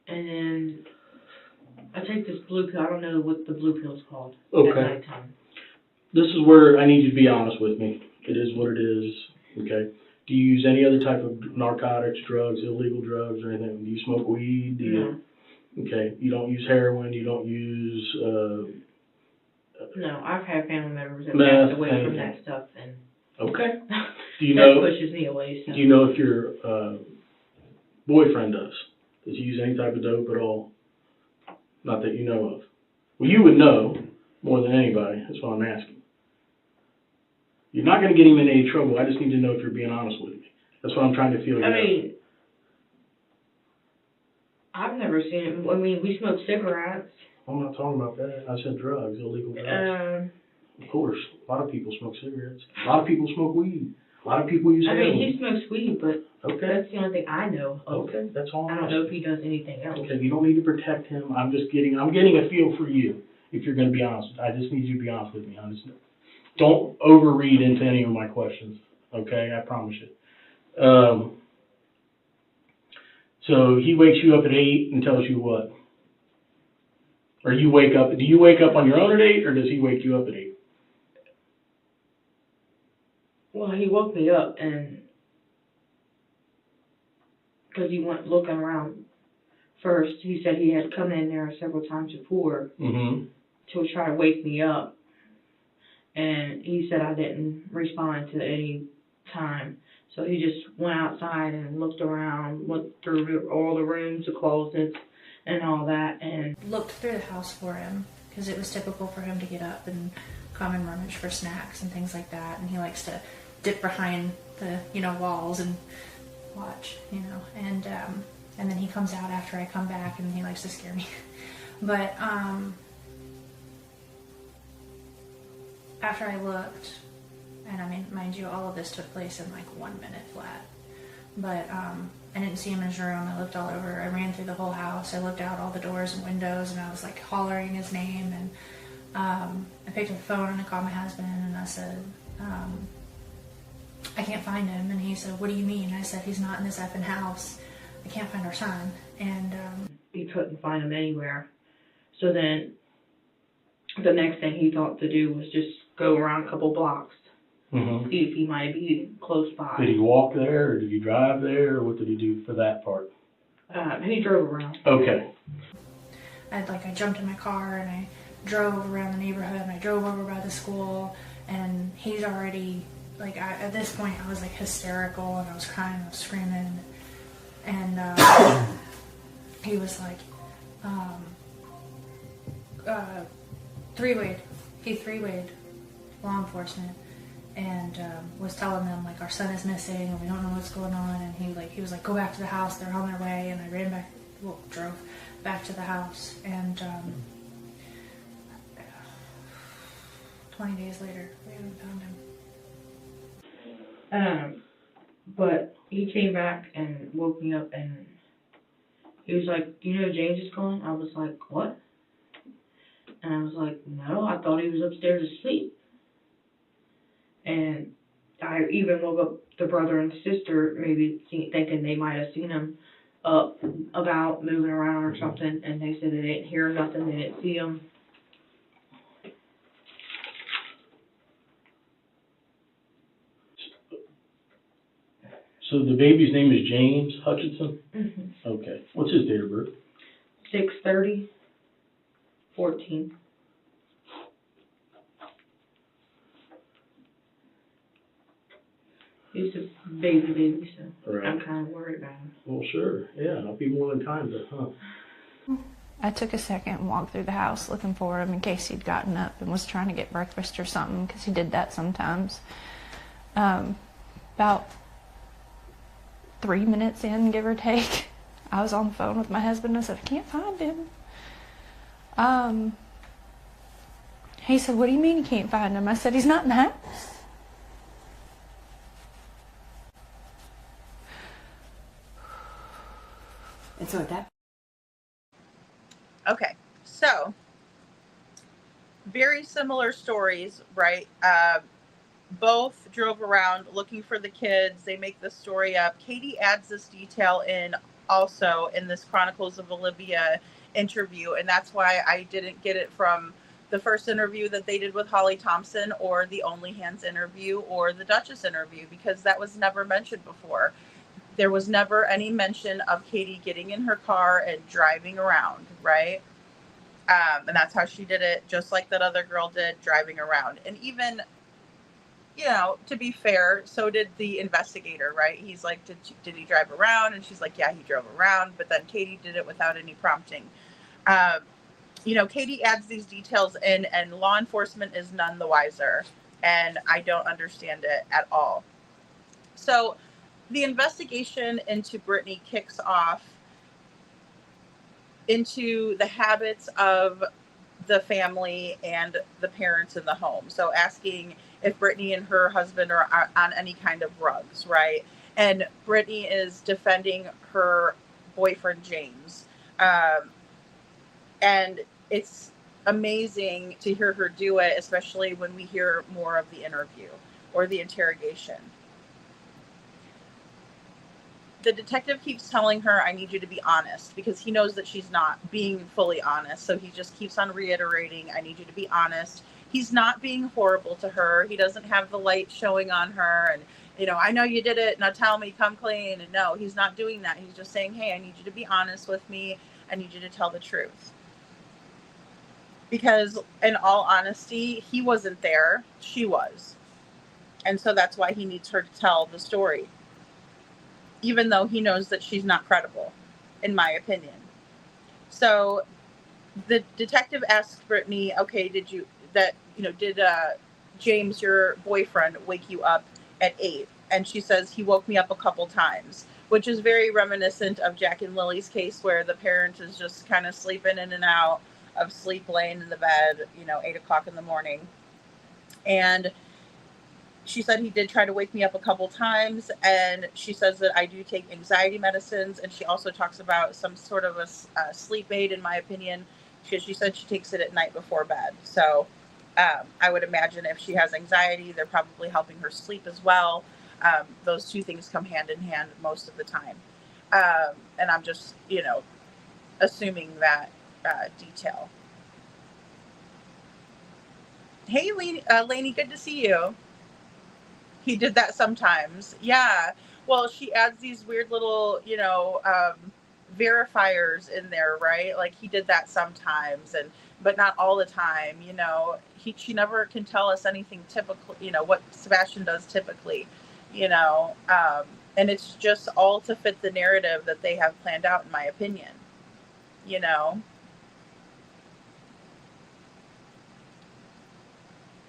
and then I take this blue pill. I don't know what the blue pill is called. Okay. At nighttime. This is where I need you to be honest with me. It is what it is. Okay. Do you use any other type of narcotics, drugs, illegal drugs, or anything? Do you smoke weed? Do you, okay. You don't use heroin. You don't use. No, I've had family members that Meth, passed away from anything. that stuff, and Okay. Do you that know? pushes me away. So. Do you know if your boyfriend does? Does he use any type of dope at all? Not that you know of. Well, you would know more than anybody. That's what I'm asking. You're not going to get him in any trouble. I just need to know if you're being honest with me. That's what I'm trying to feel. I mean, I've never seen it. I mean, we smoke cigarettes. I'm not talking about that. I said drugs, illegal drugs. Of course, a lot of people smoke cigarettes. A lot of people smoke weed. A lot of people use heroin. I mean, he smokes weed, but that's the only thing I know of. Okay, that's all. I don't know if he does anything else. Okay, you don't need to protect him. I'm getting a feel for you. If you're going to be honest, I just need you to be honest with me. Don't overread into any of my questions. Okay, I promise you. So he wakes you up at 8 and tells you what? Or you wake up? Do you wake up on your own at 8, or does he wake you up at 8? Well, he woke me up, and because he went looking around first, he said he had come in there several times before to try to wake me up, and he said I didn't respond to any time, so he just went outside and looked around, looked through all the rooms, the closets, and all that, and looked through the house for him because it was typical for him to get up and come and rummage for snacks and things like that, and he likes to dip behind the walls and watch, and then he comes out after I come back and he likes to scare me. But after I looked, and I mean, mind you, all of this took place in like 1 minute flat, but I didn't see him in his room. I looked all over. I ran through the whole house. I looked out all the doors and windows, and I was like hollering his name, and I picked up the phone and I called my husband and I said, I can't find him. And he said, what do you mean? I said, he's not in this effing house. I can't find our son. And he couldn't find him anywhere. So then the next thing he thought to do was just go around a couple blocks, see if he might be close by. Did he walk there, or did he drive there, or what did he do for that part? He drove around. Okay. I jumped in my car and I drove around the neighborhood and I drove over by the school, and he's already, at this point I was hysterical and I was crying, I was screaming, and he was like, three-wayed. He three-wayed law enforcement and was telling them like our son is missing and we don't know what's going on. And he was like, go back to the house. They're on their way. And I drove back to the house. And 20 days later, we haven't found him. But he came back and woke me up and he was like, do you know James is gone? I was like, what? And I was like, no, I thought he was upstairs asleep. And I even woke up the brother and sister, maybe thinking they might have seen him up, about, moving around or something. And they said they didn't hear nothing, they didn't see him. So the baby's name is James Hutchinson? Mm-hmm. Okay. What's his date of birth? 6/30/14. He's a baby, so Right. I'm kind of worried about him. Well, sure. Yeah, I'll be more than kind, but I took a second and walked through the house looking for him in case he'd gotten up and was trying to get breakfast or something, because he did that sometimes. About 3 minutes in, give or take, I was on the phone with my husband and I said, I can't find him. He said, what do you mean you can't find him? I said, he's not in the house. And so at that. Okay, so very similar stories, right? Both drove around looking for the kids. They make the story up. Katie adds this detail in also in this Chronicles of Olivia interview, and that's why I didn't get it from the first interview that they did with Holly Thompson or the Only Hands interview or the Duchess interview, because that was never mentioned before. There was never any mention of Katie getting in her car and driving around, right? And that's how she did it, just like that other girl did, driving around. And even, you know, to be fair, so did the investigator, right? He's like, did he drive around? And she's like, yeah, he drove around. But then Katie did it without any prompting. You know, Katie adds these details in, and law enforcement is none the wiser. And I don't understand it at all. So the investigation into Brittany kicks off into the habits of the family and the parents in the home. So asking if Brittany and her husband are on any kind of drugs, right? And Brittany is defending her boyfriend, James. And it's amazing to hear her do it, especially when we hear more of the interview or the interrogation. The detective keeps telling her, I need you to be honest, because he knows that she's not being fully honest. So he just keeps on reiterating, I need you to be honest. He's not being horrible to her. He doesn't have the light showing on her and, you know, I know you did it. Now tell me, come clean. And no, he's not doing that. He's just saying, hey, I need you to be honest with me. I need you to tell the truth. Because in all honesty, he wasn't there. She was. And so that's why he needs her to tell the story. Even though he knows that she's not credible, in my opinion. So the detective asks Brittany, okay, did James, your boyfriend, wake you up at 8? And she says, he woke me up a couple times, which is very reminiscent of Jack and Lily's case, where the parent is just kind of sleeping in and out of sleep, laying in the bed, 8 o'clock in the morning. And she said he did try to wake me up a couple times, and she says that I do take anxiety medicines, and she also talks about some sort of a sleep aid, in my opinion. She said she takes it at night before bed. So I would imagine if she has anxiety, they're probably helping her sleep as well. Those two things come hand in hand most of the time. And I'm just, assuming that detail. Hey, Lainey, good to see you. He did that sometimes. Yeah. Well, she adds these weird little, verifiers in there, right? Like he did that sometimes, but not all the time. She never can tell us anything typical, what Sebastian does typically, and it's just all to fit the narrative that they have planned out, in my opinion,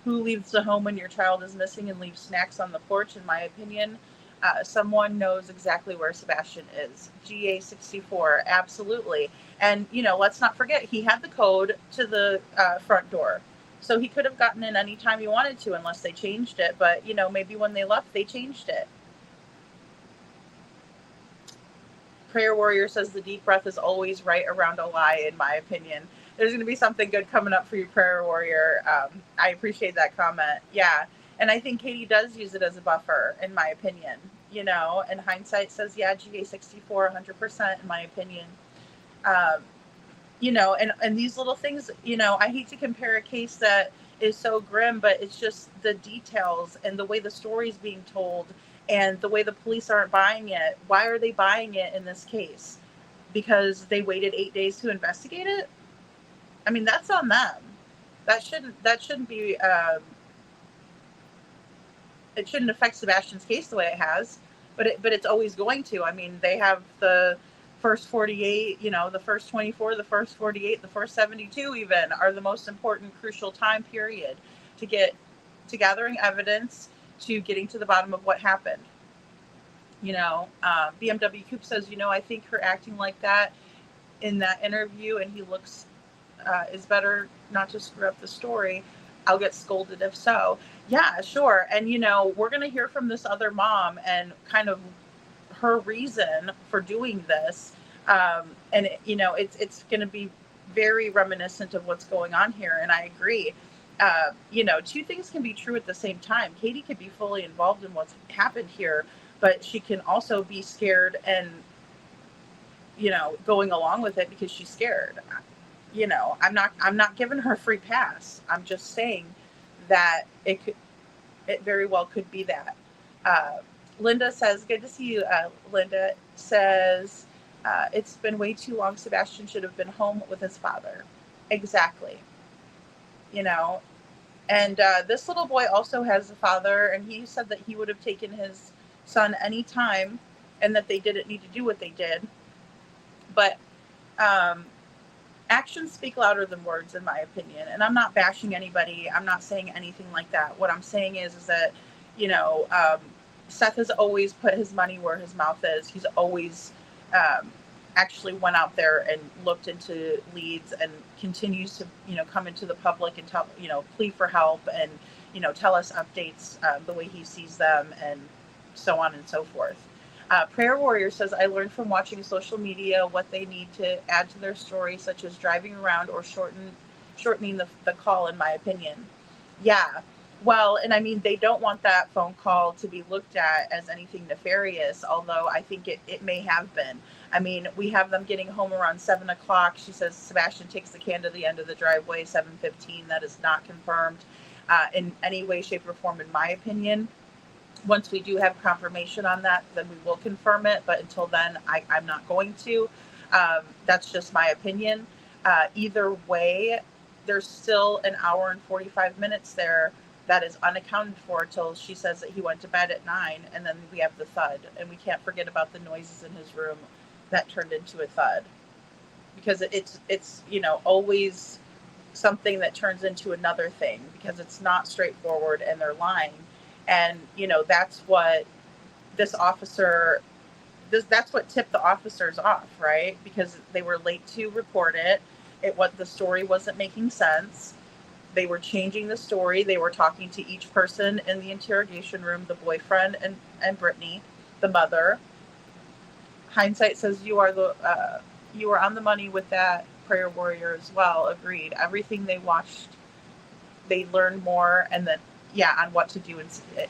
who leaves the home when your child is missing and leaves snacks on the porch? In my opinion, someone knows exactly where Sebastian is. GA64, absolutely. And, you know, let's not forget, he had the code to the front door. So he could have gotten in any time he wanted to, unless they changed it. But, you know, maybe when they left, they changed it. Prayer Warrior says the deep breath is always right around a lie, in my opinion. There's going to be something good coming up for you, Prayer Warrior. I appreciate that comment. Yeah. And I think Katie does use it as a buffer, in my opinion. You know, and hindsight says, yeah, GA64, 100%, in my opinion. You know, and these little things, you know, I hate to compare a case that is so grim, but it's just the details and the way the story's being told and the way the police aren't buying it. Why are they buying it in this case? Because they waited 8 days to investigate it? I mean, that's on them. That shouldn't be, it shouldn't affect Sebastian's case the way it has, but it's always going to. I mean, they have the first 48, you know, the first 24, the first 48, the first 72 even are the most important, crucial time period to get to gathering evidence, to getting to the bottom of what happened. You know, BMW Coop says, you know, I think her acting like that in that interview, and he looks is better not to screw up the story. I'll get scolded if so. Yeah, sure. And, you know, we're going to hear from this other mom and kind of her reason for doing this. And, you know, it's going to be very reminiscent of what's going on here. And I agree. You know, two things can be true at the same time. Katie could be fully involved in what's happened here, but she can also be scared and, you know, going along with it because she's scared. You know, I'm not giving her a free pass. I'm just saying that it very well could be that. Linda says, good to see you. Linda says, it's been way too long. Sebastian should have been home with his father. Exactly. You know, and this little boy also has a father, and he said that he would have taken his son anytime and that they didn't need to do what they did. But actions speak louder than words, in my opinion. And I'm not bashing anybody. I'm not saying anything like that. What I'm saying is that, you know, Seth has always put his money where his mouth is. He's always actually went out there and looked into leads and continues to, you know, come into the public and tell, you know, plead for help and, you know, tell us updates the way he sees them and so on and so forth. Prayer Warrior says, I learned from watching social media what they need to add to their story, such as driving around or shortening the call, in my opinion. Yeah. Well, and I mean, they don't want that phone call to be looked at as anything nefarious, although I think it may have been. I mean, we have them getting home around 7 o'clock. She says Sebastian takes the can to the end of the driveway, 7:15. That is not confirmed in any way, shape, or form, in my opinion. Once we do have confirmation on that, then we will confirm it. But until then, I'm not going to. That's just my opinion. Either way, there's still an hour and 45 minutes there that is unaccounted for till she says that he went to bed at 9, and then we have the thud. And we can't forget about the noises in his room that turned into a thud. Because it's you know, always something that turns into another thing, because it's not straightforward and they're lying. And, you know, that's what that's what tipped the officers off, right? Because they were late to report it. The story wasn't making sense. They were changing the story. They were talking to each person in the interrogation room, the boyfriend and Brittany, the mother. Hindsight says you are on the money with that, Prayer Warrior, as well. Agreed. Everything they watched, they learned more, and then on what to do,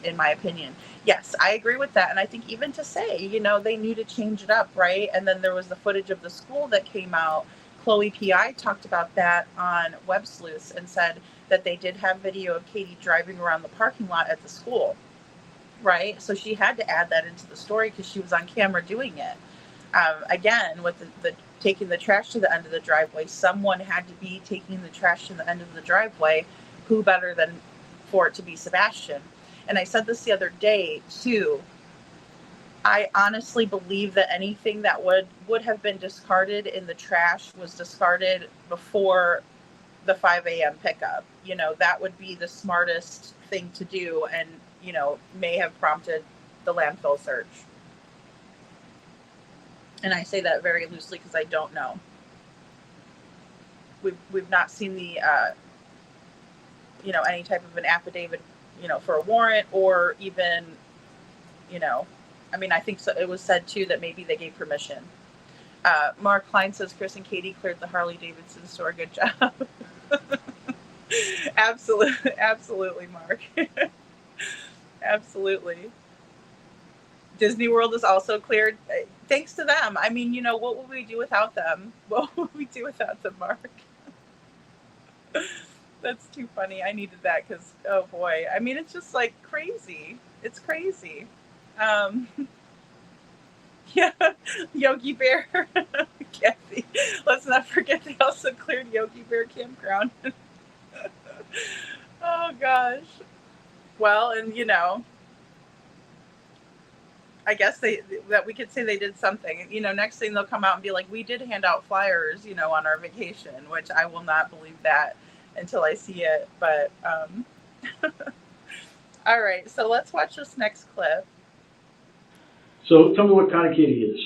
in my opinion. Yes, I agree with that. And I think even to say, you know, they knew to change it up, right? And then there was the footage of the school that came out. Chloe P.I. talked about that on Web Sleuths and said that they did have video of Katie driving around the parking lot at the school, right? So she had to add that into the story because she was on camera doing it. Again, with the taking the trash to the end of the driveway, someone had to be taking the trash to the end of the driveway. Who better than for it to be Sebastian? And I said this the other day too. I honestly believe that anything that would have been discarded in the trash was discarded before the 5 a.m. pickup. You know, that would be the smartest thing to do, and, you know, may have prompted the landfill search. And I say that very loosely because I don't know. We've not seen the, you know, any type of an affidavit, you know, for a warrant, or even, you know, I mean, I think so, it was said too that maybe they gave permission. Mark Klein says Chris and Katie cleared the Harley Davidson store. Good job. Absolutely, Mark. Absolutely. Disney World is also cleared. Thanks to them. I mean, you know, what would we do without them? What would we do without them, Mark? That's too funny. I needed that because, oh boy. I mean, it's just like crazy. It's crazy. Yeah, Yogi Bear. Kathy. Let's not forget they also cleared Yogi Bear Campground. Oh gosh. Well, and you know, I guess that we could say they did something. You know, next thing they'll come out and be like, we did hand out flyers, you know, on our vacation, which I will not believe that until I see it. But all right, so let's watch this next clip. So tell me what kind of kid he is.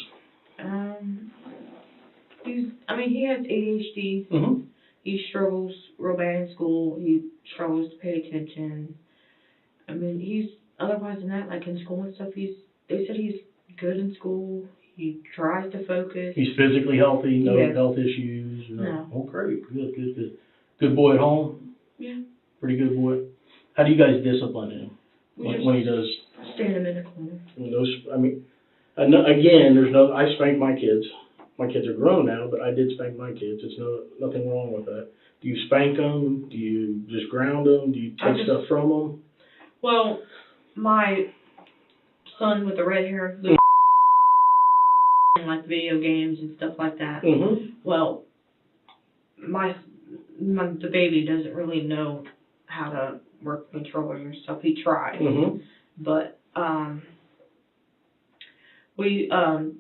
He has ADHD. Mm-hmm. He struggles real bad in school. He struggles to pay attention. I mean, he's, otherwise than that, like in school and stuff, they said he's good in school. He tries to focus. He's physically healthy, no Yes. health issues. No. Oh, great. Good. Good boy at home? Yeah. Pretty good boy. How do you guys discipline him when he does? Stand him in a corner. I spank my kids. My kids are grown now, but I did spank my kids. There's nothing wrong with that. Do you spank them? Do you just ground them? Do you take stuff from them? Well, my son with the red hair, like video games and stuff like that. Mm-hmm. Well, the baby doesn't really know how to work the controller and stuff. He tried, Mm-hmm. but we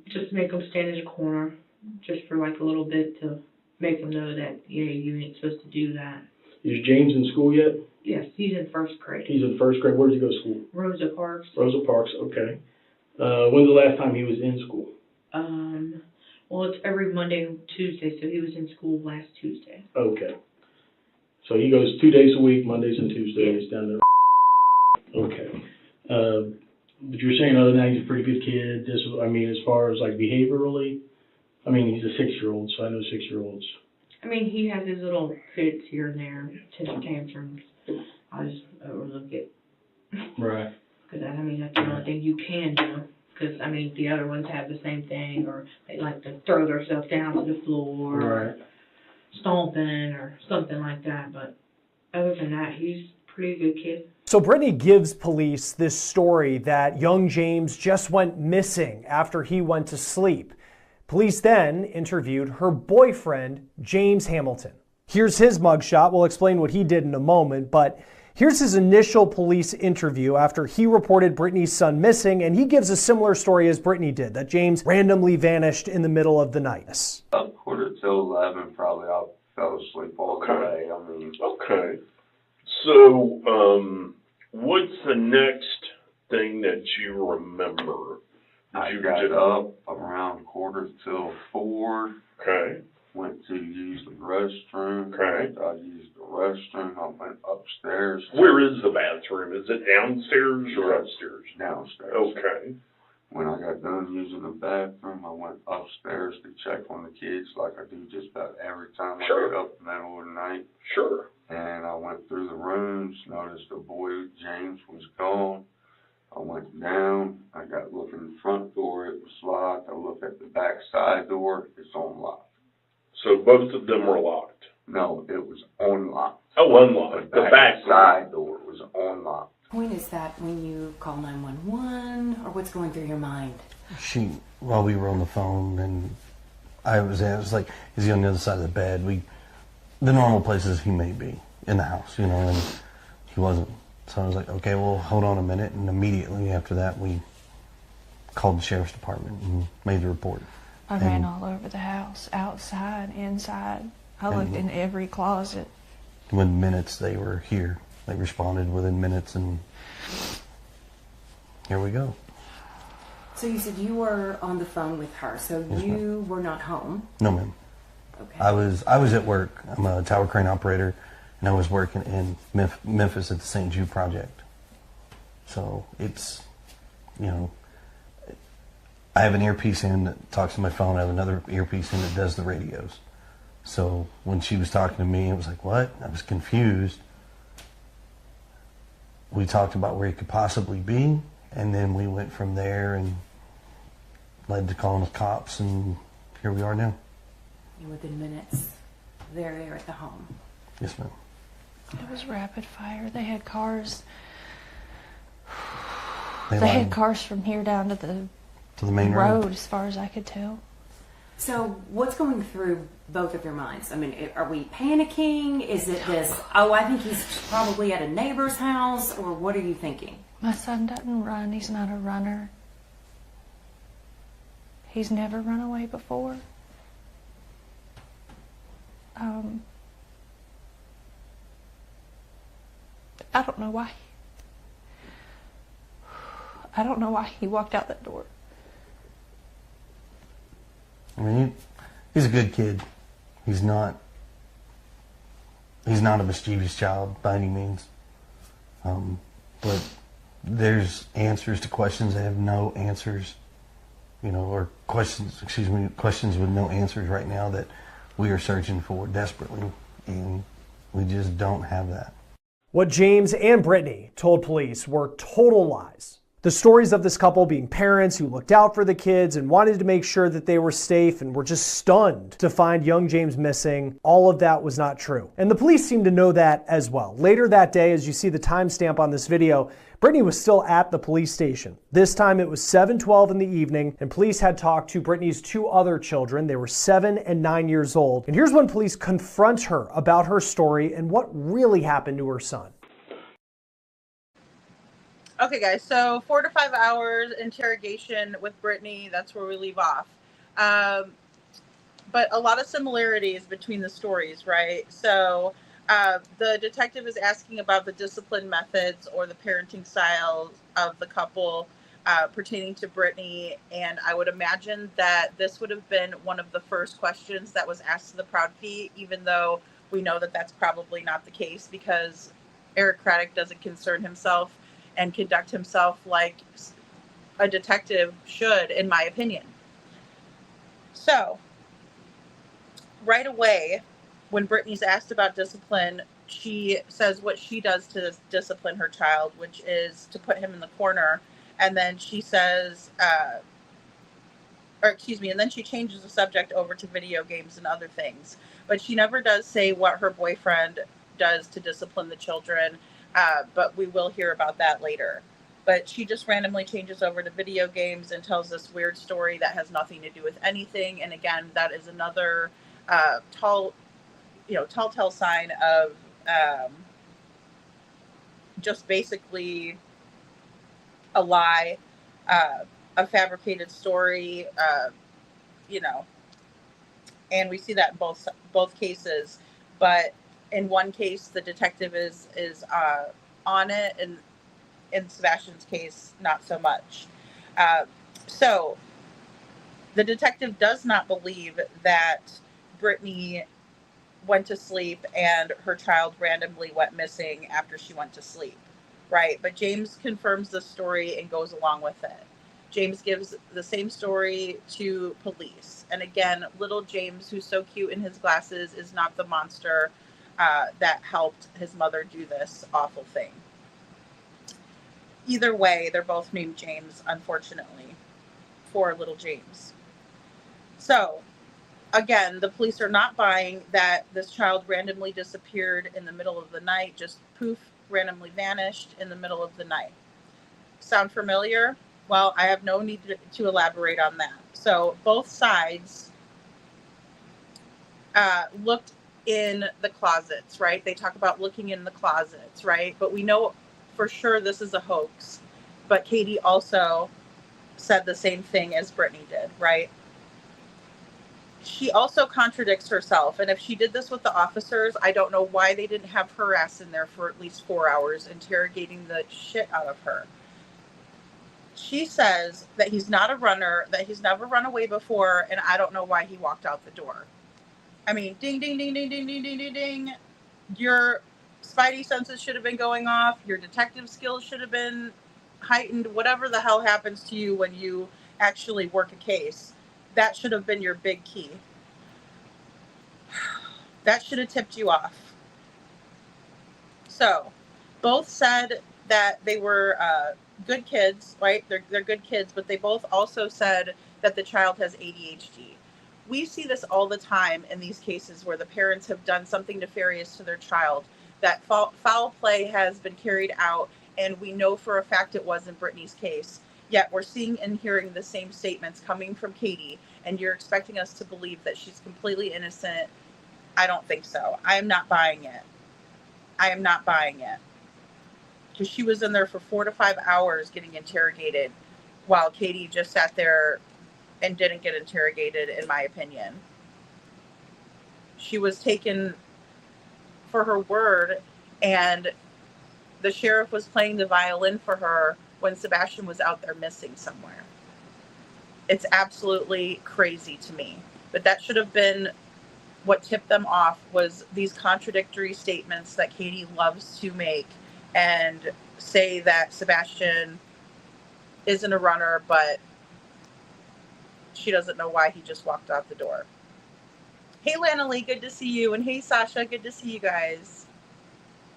just make him stand in a corner just for like a little bit to make him know that, yeah, you ain't supposed to do that. Is James in school yet? Yes, he's in first grade. He's in first grade. Where does he go to school? Rosa Parks. Rosa Parks, okay. When's the last time he was in school? Well, it's every Monday and Tuesday, so he was in school last Tuesday. Okay. So he goes 2 days a week, Mondays and Tuesdays, down there. Okay. But you're saying other than that, he's a pretty good kid. As far as like behaviorally, he's a 6-year-old, so I know 6-year-olds. He has his little fits here and there, tantrums. I just overlook it. Right. Because, that's the only thing you can do. Because, the other ones have the same thing, or they like to throw themselves down to the floor, Right. or stomping, or something like that. But other than that, he's a pretty good kid. So Brittany gives police this story that young James just went missing after he went to sleep. Police then interviewed her boyfriend, James Hamilton. Here's his mugshot. We'll explain what he did in a moment, but here's his initial police interview after he reported Brittany's son missing, and he gives a similar story as Brittany did, that James randomly vanished in the middle of the night. About 11:15, probably. I fell asleep all the way. Okay. So, what's the next thing that you remember? I got up around 3:45. Okay. Went to use the restroom. Okay. I used the restroom. I went upstairs. Where is the bathroom? Is it downstairs or upstairs? Downstairs. Okay. When I got done using the bathroom, I went upstairs to check on the kids like I do just about every time I get up in the middle of the night. Sure. And I went through the rooms, noticed the boy, James, was gone. I went down, I got looked in the front door, it was locked. I looked at the back side door, it's unlocked. So both of them were locked? No, it was unlocked. Oh, unlocked. The back side door was unlocked. When is that when you call 911, or what's going through your mind? While we were on the phone, and it was like, is he on the other side of the bed? The normal places he may be in the house, and he wasn't. So I was like, okay, well, hold on a minute. And immediately after that, we called the sheriff's department and made the report. I ran all over the house, outside, inside. I looked in every closet. within minutes they were here. They responded within minutes, and here we go. So you said you were on the phone with her, so Yes, you were not home? No, ma'am. Okay. I was at work. I'm a tower crane operator, and I was working in Memphis at the St. Jude Project. So it's, you know, I have an earpiece in that talks to my phone. I have another earpiece in that does the radios. So when she was talking to me, it was like, what? I was confused. We talked about where he could possibly be, and then we went from there and led to calling the cops, and here we are now. And within minutes, they're there at the home. Yes, ma'am. It was rapid fire. They had cars. They They had lied cars from here down to the main road, as far as I could tell. So what's going through both of your minds? I mean, are we panicking? Is it this, oh, I think he's probably at a neighbor's house, or what are you thinking? My son doesn't run. He's not a runner. He's never run away before. I don't know why. I don't know why he walked out that door. I mean, he's a good kid. He's not a mischievous child by any means. But there's answers to questions that have no answers, you know, or questions with no answers right now that we are searching for desperately, and we just don't have that. What James and Brittany told police were total lies. The stories of this couple being parents who looked out for the kids and wanted to make sure that they were safe and were just stunned to find young James missing, all of that was not true. And the police seemed to know that as well. Later that day, as you see the timestamp on this video, Brittany was still at the police station. This time it was 7:12 in the evening, and police had talked to Brittany's two other children. They were 7 and 9 years old. And here's when police confront her about her story and what really happened to her son. Okay, guys, so 4 to 5 hours interrogation with Brittany. That's where we leave off. But a lot of similarities between the stories, right? So the detective is asking about the discipline methods or the parenting styles of the couple pertaining to Brittany. And I would imagine that this would have been one of the first questions that was asked to the Proudfoot, even though we know that that's probably not the case because Eric Craddock doesn't concern himself and conduct himself like a detective should, in my opinion. So, right away, when Brittany's asked about discipline, she says what she does to discipline her child, which is to put him in the corner. And then she says, and then she changes the subject over to video games and other things. But she never does say what her boyfriend does to discipline the children. But we will hear about that later. But she just randomly changes over to video games and tells this weird story that has nothing to do with anything. And again, that is another telltale sign of just basically a lie, a fabricated story, and we see that in both cases. But in one case, the detective is on it, and in Sebastian's case, not so much. So the detective does not believe that Brittany went to sleep and her child randomly went missing after she went to sleep, right? But James confirms the story and goes along with it. James gives the same story to police. And again, little James, who's so cute in his glasses, is not the monster that helped his mother do this awful thing. Either way, they're both named James, unfortunately, for little James. So, again, the police are not buying that this child randomly disappeared in the middle of the night, just poof, randomly vanished in the middle of the night. Sound familiar? Well, I have no need to elaborate on that. So both sides looked in the closets, right? They talk about looking in the closets, right? But we know for sure this is a hoax. But Katie also said the same thing as Brittany did, right? she also contradicts herself. And if she did this with the officers, I don't know why they didn't have her ass in there for at least 4 hours interrogating the shit out of her. She says that he's not a runner, that he's never run away before, and I don't know why he walked out the door. I mean, ding, ding, ding, ding, ding, ding, ding, ding, ding. Your spidey senses should have been going off. Your detective skills should have been heightened. Whatever the hell happens to you when you actually work a case, that should have been your big key. That should have tipped you off. So, both said that they were good kids, right? They're good kids, but they both also said that the child has ADHD. We see this all the time in these cases where the parents have done something nefarious to their child, that foul play has been carried out, and we know for a fact it was in Brittany's case. Yet we're seeing and hearing the same statements coming from Katie, and you're expecting us to believe that she's completely innocent. I don't think so. I am not buying it. I am not buying it. Because she was in there for 4 to 5 hours getting interrogated, while Katie just sat there and didn't get interrogated, in my opinion. She was taken for her word, and the sheriff was playing the violin for her when Sebastian was out there missing somewhere. It's absolutely crazy to me. But that should have been what tipped them off, was these contradictory statements that Katie loves to make and say that Sebastian isn't a runner, but she doesn't know why he just walked out the door. Hey, Lana Lee, good to see you. And hey, Sasha, good to see you guys.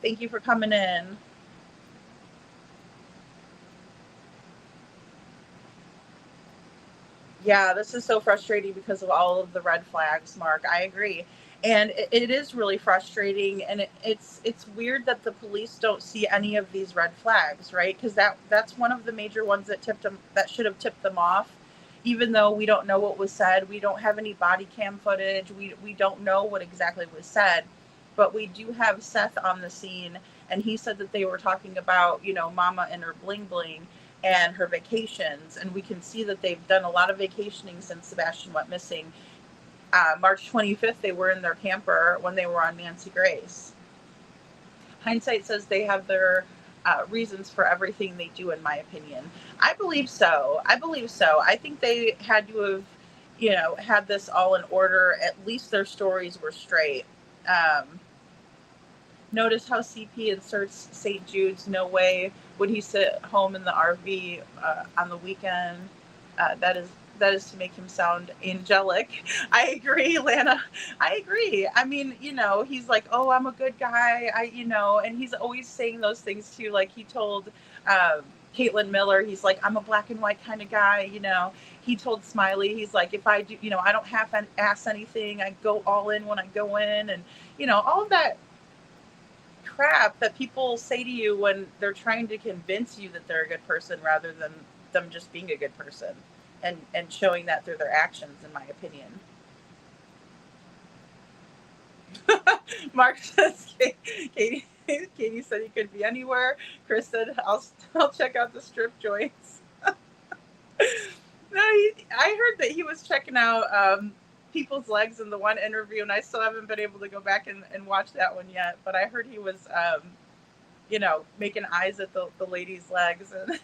Thank you for coming in. Yeah, this is so frustrating because of all of the red flags, Mark. I agree. And it is really frustrating. And it's weird that the police don't see any of these red flags, right? Because that's one of the major ones that should have tipped them off. Even though we don't know what was said, we don't have any body cam footage, we don't know what exactly was said, but we do have Seth on the scene, and he said that they were talking about, Mama and her bling bling and her vacations, and we can see that they've done a lot of vacationing since Sebastian went missing. March 25th, they were in their camper when they were on Nancy Grace. Hindsight says they have their reasons for everything they do, in my opinion. I believe so. I think they had to have, had this all in order. At least their stories were straight. Notice how CP inserts St. Jude's. No way would he sit home in the RV on the weekend. That is to make him sound angelic. I agree, Lana. I agree. I mean, he's like, oh, I'm a good guy. And he's always saying those things too. Like he told Caitlin Miller, he's like, I'm a black and white kind of guy. He told Smiley, he's like, if I do, I don't half-ass anything. I go all in when I go in. And, all of that crap that people say to you when they're trying to convince you that they're a good person rather than them just being a good person. And showing that through their actions, in my opinion. Mark says, Katie said he could be anywhere. Chris said, I'll check out the strip joints. No, I heard that he was checking out people's legs in the one interview, and I still haven't been able to go back and watch that one yet. But I heard he was, making eyes at the ladies' legs. And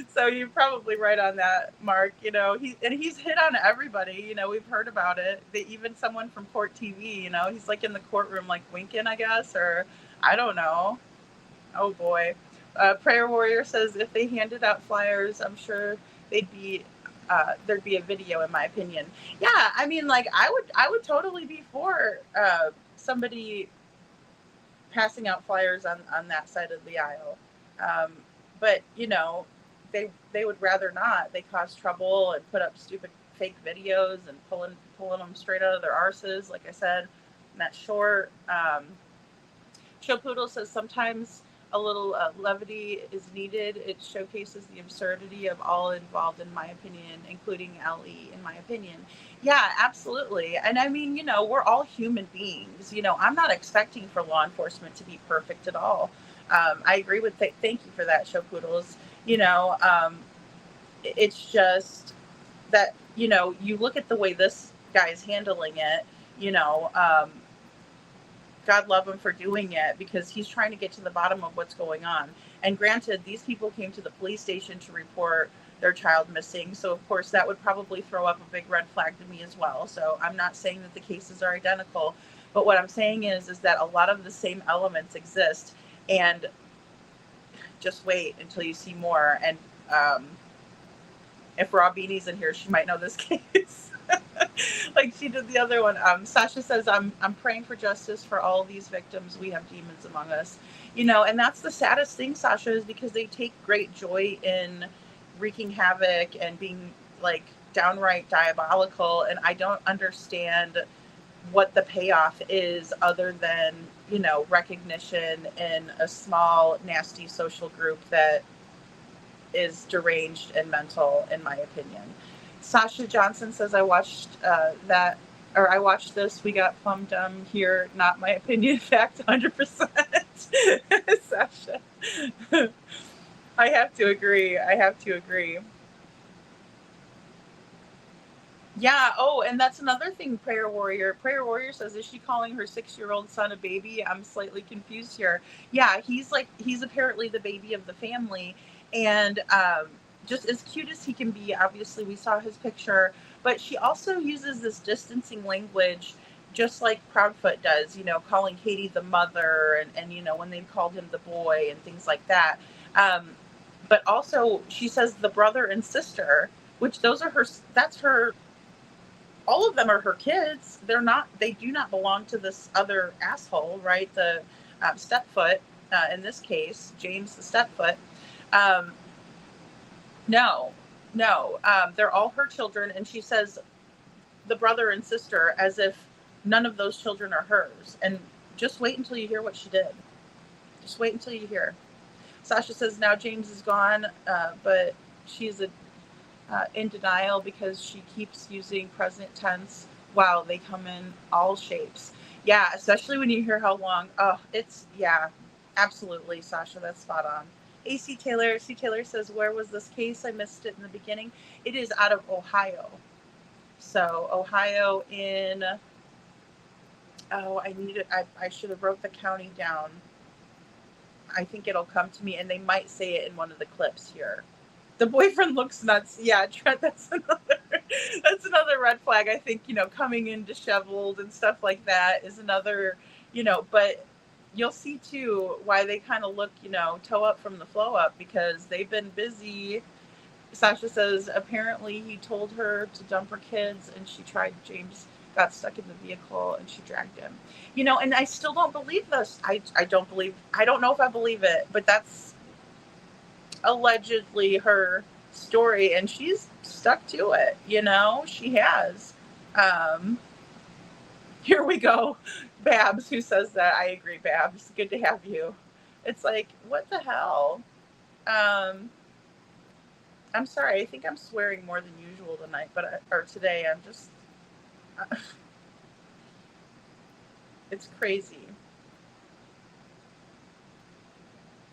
so you're probably right on that, Mark. He's hit on everybody. We've heard about it. Even someone from Court TV. He's like in the courtroom, like winking, I guess, or I don't know. Oh boy. Prayer Warrior says if they handed out flyers, I'm sure there'd be a video, in my opinion. Yeah, I mean, like I would totally be for somebody passing out flyers on that side of the aisle. But they would rather not. They cause trouble and put up stupid fake videos and pulling them straight out of their arses. Like I said, in that short. Show Poodle says sometimes a little levity is needed. It showcases the absurdity of all involved, in my opinion, including LE, in my opinion. Yeah, absolutely. And I mean, we're all human beings. I'm not expecting for law enforcement to be perfect at all. I agree with thank you for that, Show Poodles. It's just that, you know, you look at the way this guy's handling it, you know, God love him for doing it, because he's trying to get to the bottom of what's going on. And granted, these people came to the police station to report their child missing. So of course that would probably throw up a big red flag to me as well. So I'm not saying that the cases are identical, but what I'm saying is that a lot of the same elements exist. And just wait until you see more. And if Rob Beanie's in here, she might know this case. Like she did the other one. Sasha says, I'm praying for justice for all these victims. We have demons among us. You know, and that's the saddest thing, Sasha, is because they take great joy in wreaking havoc and being like downright diabolical. And I don't understand what the payoff is other than, you know, recognition in a small, nasty social group that is deranged and mental, in my opinion. Sasha Johnson says, I watched I watched this. We got plum dumb here. Not my opinion. Fact, 100%. Sasha. I have to agree. Yeah. Oh, and that's another thing, Prayer Warrior. Prayer Warrior says, is she calling her 6-year-old son a baby? I'm slightly confused here. Yeah, he's apparently the baby of the family. And just as cute as he can be, obviously we saw his picture, but she also uses this distancing language, just like Proudfoot does, you know, calling Katie the mother and you know, when they called him the boy and things like that. But also she says the brother and sister, which that's her, all of them are her kids. They do not belong to this other asshole, right? The stepfoot, in this case, James the stepfoot. No, they're all her children. And she says the brother and sister as if none of those children are hers. And just wait until you hear what she did. Just wait until you hear. Sasha says now James is gone, but she's in denial because she keeps using present tense. Wow, they come in all shapes. Yeah, especially when you hear how long. Oh, yeah, absolutely, Sasha, that's spot on. AC Taylor says, where was this case? I missed it in the beginning. It is out of Ohio. So Ohio in, I should have wrote the county down. I think it'll come to me, and they might say it in one of the clips here. The boyfriend looks nuts. Yeah, Trent, that's another red flag. I think, you know, coming in disheveled and stuff like that is another, you know, but you'll see too why they kind of look, you know, toe up from the flow up, because they've been busy. Sasha says apparently he told her to dump her kids and she tried. James got stuck in the vehicle and she dragged him. You know, and I still don't believe this. I don't know if I believe it, but that's allegedly her story and she's stuck to it. You know, she has. Here we go. Babs, who says that. I agree, Babs. Good to have you. It's like, what the hell? I'm sorry. I think I'm swearing more than usual tonight, or today. I'm just, it's crazy.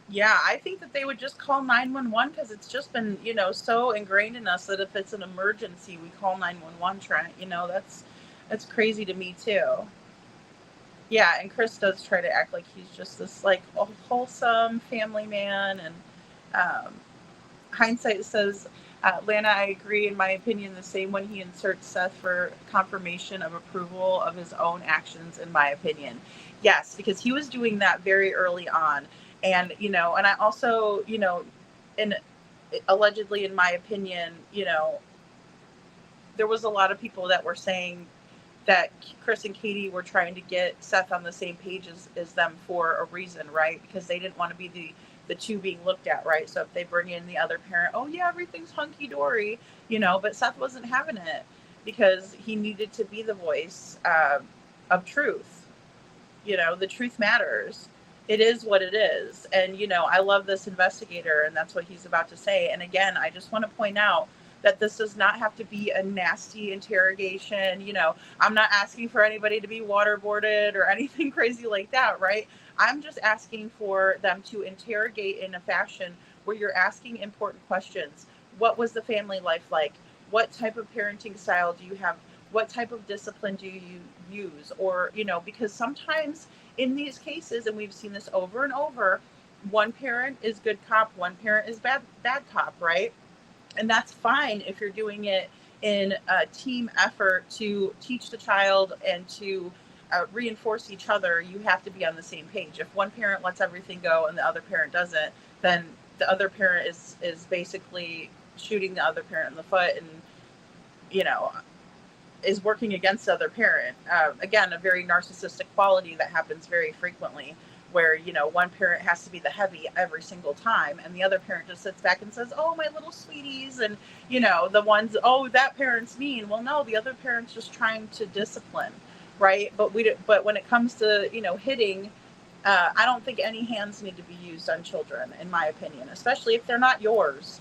Yeah, I think that they would just call 911 because it's just been, you know, so ingrained in us that if it's an emergency, we call 911, Trent. You know, that's crazy to me too. Yeah, and Chris does try to act like he's just this like wholesome family man. And Hindsight says, Lana, I agree. In my opinion, the same when he inserts Seth for confirmation of approval of his own actions, in my opinion. Yes, because he was doing that very early on. And, you know, and I also, you know, allegedly, in my opinion, you know, there was a lot of people that were saying that Chris and Katie were trying to get Seth on the same page as them for a reason, right? Because they didn't want to be the two being looked at, right? So if they bring in the other parent, oh yeah, everything's hunky-dory, you know, but Seth wasn't having it because he needed to be the voice of truth. You know, the truth matters. It is what it is. And, you know, I love this investigator and that's what he's about to say. And again, I just want to point out that this does not have to be a nasty interrogation. You know, I'm not asking for anybody to be waterboarded or anything crazy like that, right? I'm just asking for them to interrogate in a fashion where you're asking important questions. What was the family life like? what type of parenting style do you have? What type of discipline do you use? Or, because sometimes in these cases, and we've seen this over and over, one parent is good cop, one parent is bad cop, right? And that's fine if you're doing it in a team effort to teach the child and to reinforce each other. You have to be on the same page. If one parent lets everything go and the other parent doesn't, then the other parent is basically shooting the other parent in the foot and, is working against the other parent. Again, a very narcissistic quality that happens very frequently, where, one parent has to be the heavy every single time, and the other parent just sits back and says, oh, my little sweeties, and, the ones, oh, that parent's mean. Well, no, the other parent's just trying to discipline, right? But when it comes to, hitting, I don't think any hands need to be used on children, in my opinion, especially if they're not yours.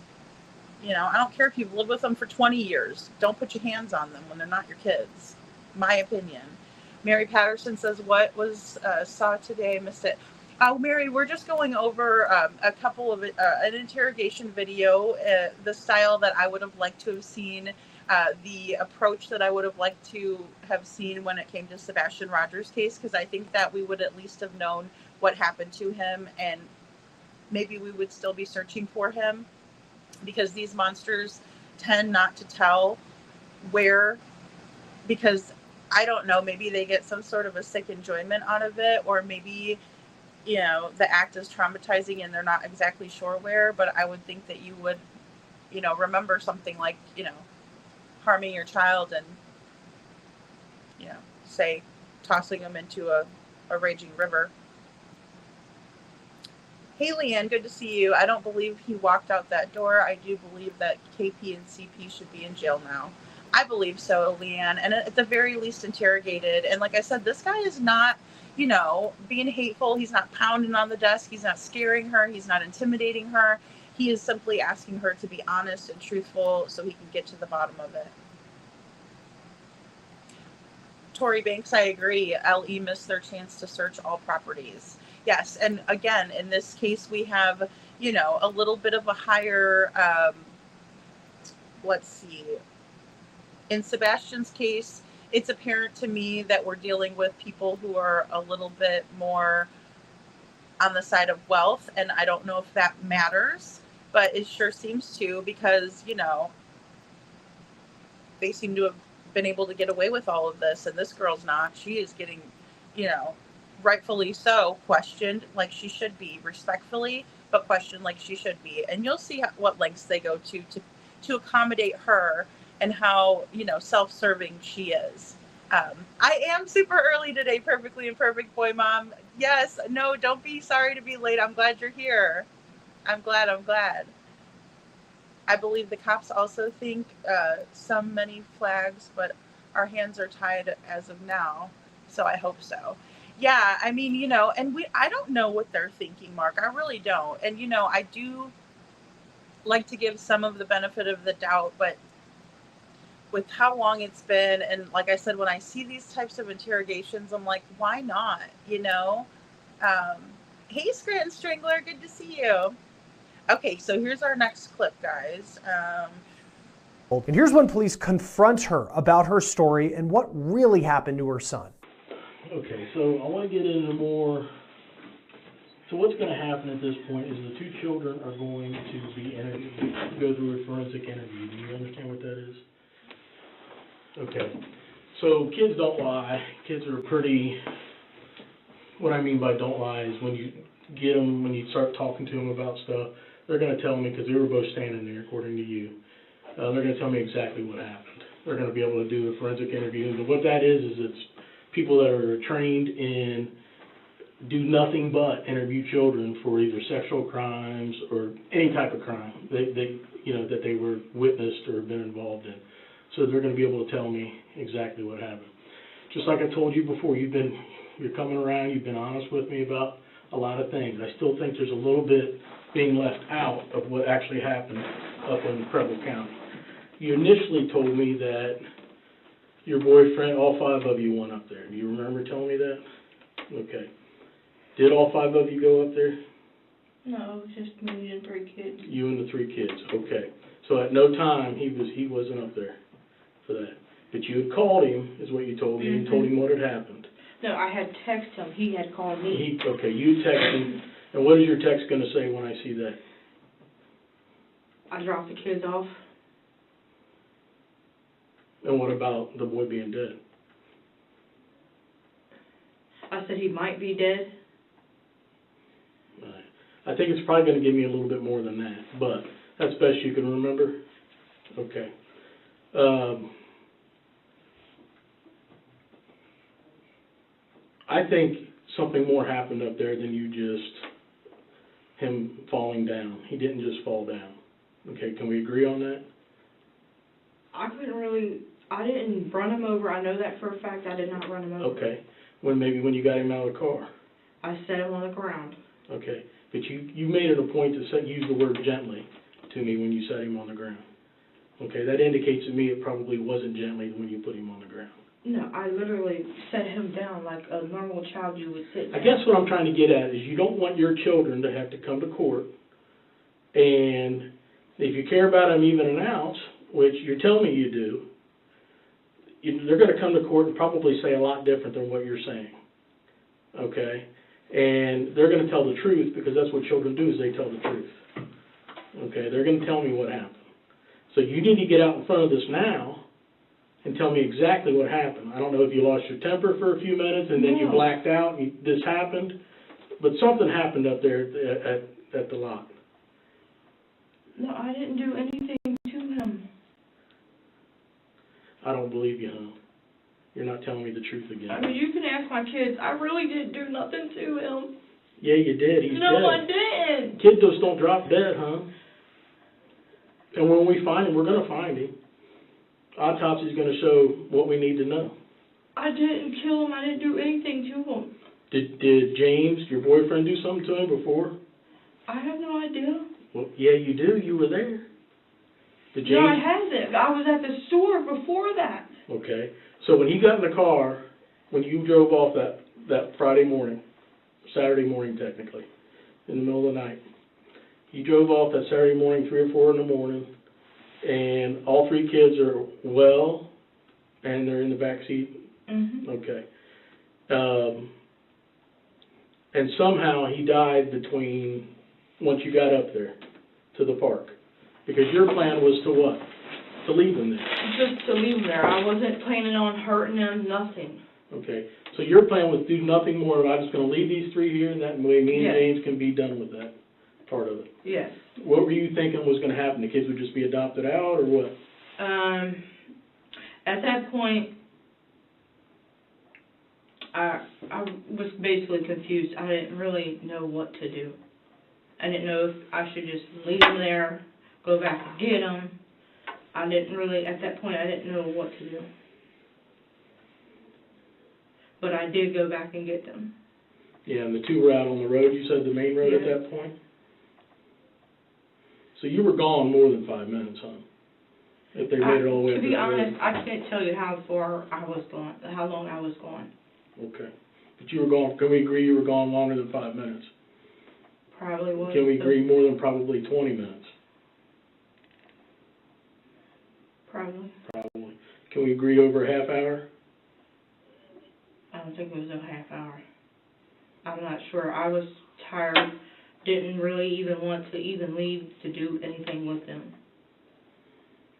I don't care if you've lived with them for 20 years. Don't put your hands on them when they're not your kids. My opinion. Mary Patterson says, what was saw today? Missed it. Oh, Mary, we're just going over a couple of an interrogation video, the style that I would have liked to have seen, the approach that I would have liked to have seen when it came to Sebastian Rogers' case, because I think that we would at least have known what happened to him, and maybe we would still be searching for him, because these monsters tend not to tell where, because I don't know, maybe they get some sort of a sick enjoyment out of it, or maybe, the act is traumatizing and they're not exactly sure where, but I would think that you would, remember something like, harming your child and, say, tossing them into a raging river. Hey, Leanne, good to see you. I don't believe he walked out that door. I do believe that KP and CP should be in jail now. I believe so, Leanne, and at the very least interrogated. And like I said, this guy is not, being hateful. He's not pounding on the desk. He's not scaring her. He's not intimidating her. He is simply asking her to be honest and truthful so he can get to the bottom of it. Tory Banks, I agree. LE missed their chance to search all properties. Yes, and again, in this case, we have, a little bit of a higher, let's see. In Sebastian's case, it's apparent to me that we're dealing with people who are a little bit more on the side of wealth, and I don't know if that matters, but it sure seems to, because, they seem to have been able to get away with all of this, and this girl's not. She is getting, rightfully so, questioned like she should be, respectfully, but questioned like she should be. And you'll see what lengths they go to accommodate her and how, self-serving she is. I am super early today, Perfectly Imperfect Boy Mom. Yes, no, don't be sorry to be late. I'm glad you're here. I'm glad. I believe the cops also think many flags, but our hands are tied as of now. So I hope so. Yeah, I mean, and I don't know what they're thinking, Mark. I really don't. And, I do like to give some of the benefit of the doubt, but with how long it's been, and like I said, when I see these types of interrogations, I'm like, why not? Hey, Scranton Strangler, good to see you. Okay, so here's our next clip, guys. And here's when police confront her about her story and what really happened to her son. Okay, so I want to get into more. So what's going to happen at this point is the two children are going to be interviewed, go through a forensic interview. Do you understand what that is? Okay, so kids don't lie. Kids are pretty, what I mean by don't lie is when you get them, when you start talking to them about stuff, they're going to tell me, because they were both standing there, according to you, they're going to tell me exactly what happened. They're going to be able to do a forensic interview. And what that is it's people that are trained in do nothing but interview children for either sexual crimes or any type of crime that they were witnessed or been involved in. So they're going to be able to tell me exactly what happened. Just like I told you before, you're coming around, you've been honest with me about a lot of things. I still think there's a little bit being left out of what actually happened up in Preble County. You initially told me that your boyfriend, all 5 of you went up there. Do you remember telling me that? Okay. Did all 5 of you go up there? No, it was just me and 3 kids. You and the 3 kids. Okay. So at no time he wasn't up there for that. But you had called him, is what you told me, and told him what had happened. No, I had texted him. He had called me. Okay, you texted him, and what is your text going to say when I see that? I dropped the kids off. And what about the boy being dead? I said he might be dead. Right. I think it's probably going to give me a little bit more than that, but that's best you can remember? Okay. I think something more happened up there than him falling down. He didn't just fall down. Okay, can we agree on that? I didn't run him over. I know that for a fact. I did not run him over. Okay. Maybe when you got him out of the car. I set him on the ground. Okay. But you made it a point to use the word gently to me when you set him on the ground. Okay, that indicates to me it probably wasn't gently when you put him on the ground. No, I literally set him down like a normal child you would sit down. I guess what I'm trying to get at is you don't want your children to have to come to court, and if you care about them even an ounce, which you're telling me you do, they're going to come to court and probably say a lot different than what you're saying, okay? And they're going to tell the truth because that's what children do is they tell the truth, okay? They're going to tell me what happened. So you need to get out in front of this now and tell me exactly what happened. I don't know if you lost your temper for a few minutes and then you blacked out and this happened, but something happened up there at the lot. No, I didn't do anything to him. I don't believe you, huh? You're not telling me the truth again. I mean, you can ask my kids. I really didn't do nothing to him. Yeah, you did. He's dead. No, I didn't. Kids just don't drop dead, huh? And when we find him, we're going to find him. Autopsy's going to show what we need to know. I didn't kill him. I didn't do anything to him. Did James, your boyfriend, do something to him before? I have no idea. Well, yeah, you do. You were there. Did James? No, I haven't. I was at the store before that. Okay. So when he got in the car, when you drove off that Friday morning, Saturday morning technically, in the middle of the night, he drove off that Saturday morning, 3 or 4 in the morning, and all 3 kids are well, and they're in the back seat. Mm-hmm. Okay. And somehow he died once you got up there to the park. Because your plan was to what? To leave him there. Just to leave him there. I wasn't planning on hurting him, nothing. Okay. So your plan was to do nothing more. I'm just going to leave these 3 here, and that way me and James can be done with that part of it. Yes. What were you thinking was going to happen? The kids would just be adopted out, or what? At that point, I was basically confused. I didn't really know what to do. I didn't know if I should just leave them there, go back and get them. I didn't really, at that point, I didn't know what to do. But I did go back and get them. Yeah, and the 2 were out on the road, you said, the main road at that point? So you were gone more than 5 minutes, huh? If they made it all the way up to to be the road. honest, I can't tell you how far I was gone, how long I was gone. Okay. But you were gone, can we agree you were gone longer than 5 minutes? Probably was. Can we agree more than probably 20 minutes? Probably. Probably. Can we agree over a half hour? I don't think it was a half hour. I'm not sure. I was tired, didn't really even want to even leave to do anything with them.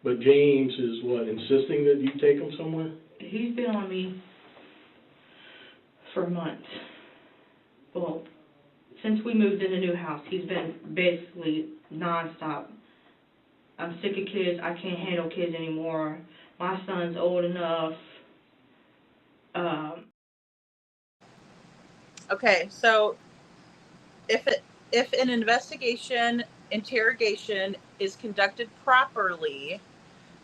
But James is what, insisting that you take him somewhere? He's been on me for months. Well, since we moved in the new house, he's been basically nonstop. I'm sick of kids. I can't handle kids anymore. My son's old enough. Okay, so if an interrogation is conducted properly,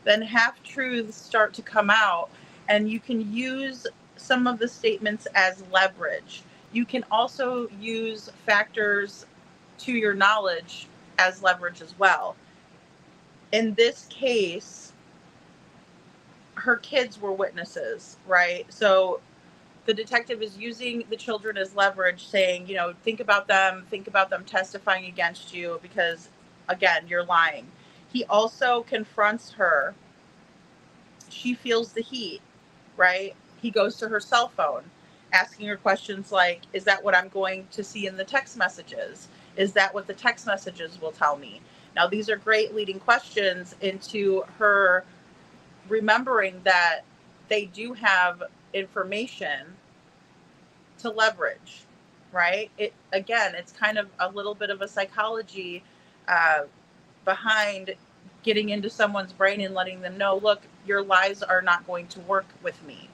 then half-truths start to come out, and you can use some of the statements as leverage. You can also use factors to your knowledge as leverage as well. In this case, her kids were witnesses, right? So the detective is using the children as leverage, saying, you know, think about them testifying against you because, again, you're lying. He also confronts her. She feels the heat, right? He goes to her cell phone, asking her questions like, is that what I'm going to see in the text messages? Is that what the text messages will tell me? Now, these are great leading questions into her remembering that they do have information to leverage, right? It's kind of a little bit of a psychology behind getting into someone's brain and letting them know, look, your lies are not going to work with me.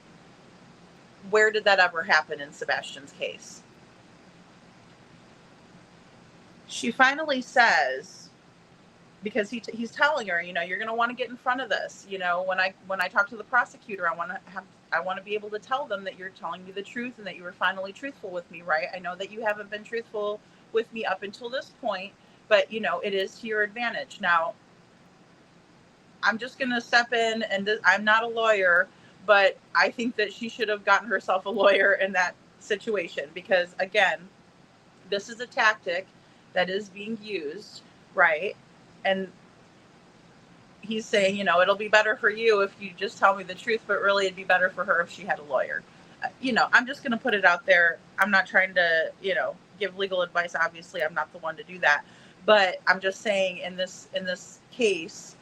Where did that ever happen in Sebastian's case? She finally says, because he's telling her, you're going to want to get in front of this. When I talk to the prosecutor, I want to be able to tell them that you're telling me the truth and that you were finally truthful with me, right? I know that you haven't been truthful with me up until this point, but it is to your advantage. Now, I'm just going to step in, and I'm not a lawyer, but I think that she should have gotten herself a lawyer in that situation, because again, this is a tactic that is being used, right? And he's saying, it'll be better for you if you just tell me the truth, but really it'd be better for her if she had a lawyer. I'm just going to put it out there. I'm not trying to, give legal advice. Obviously, I'm not the one to do that. But I'm just saying in this case,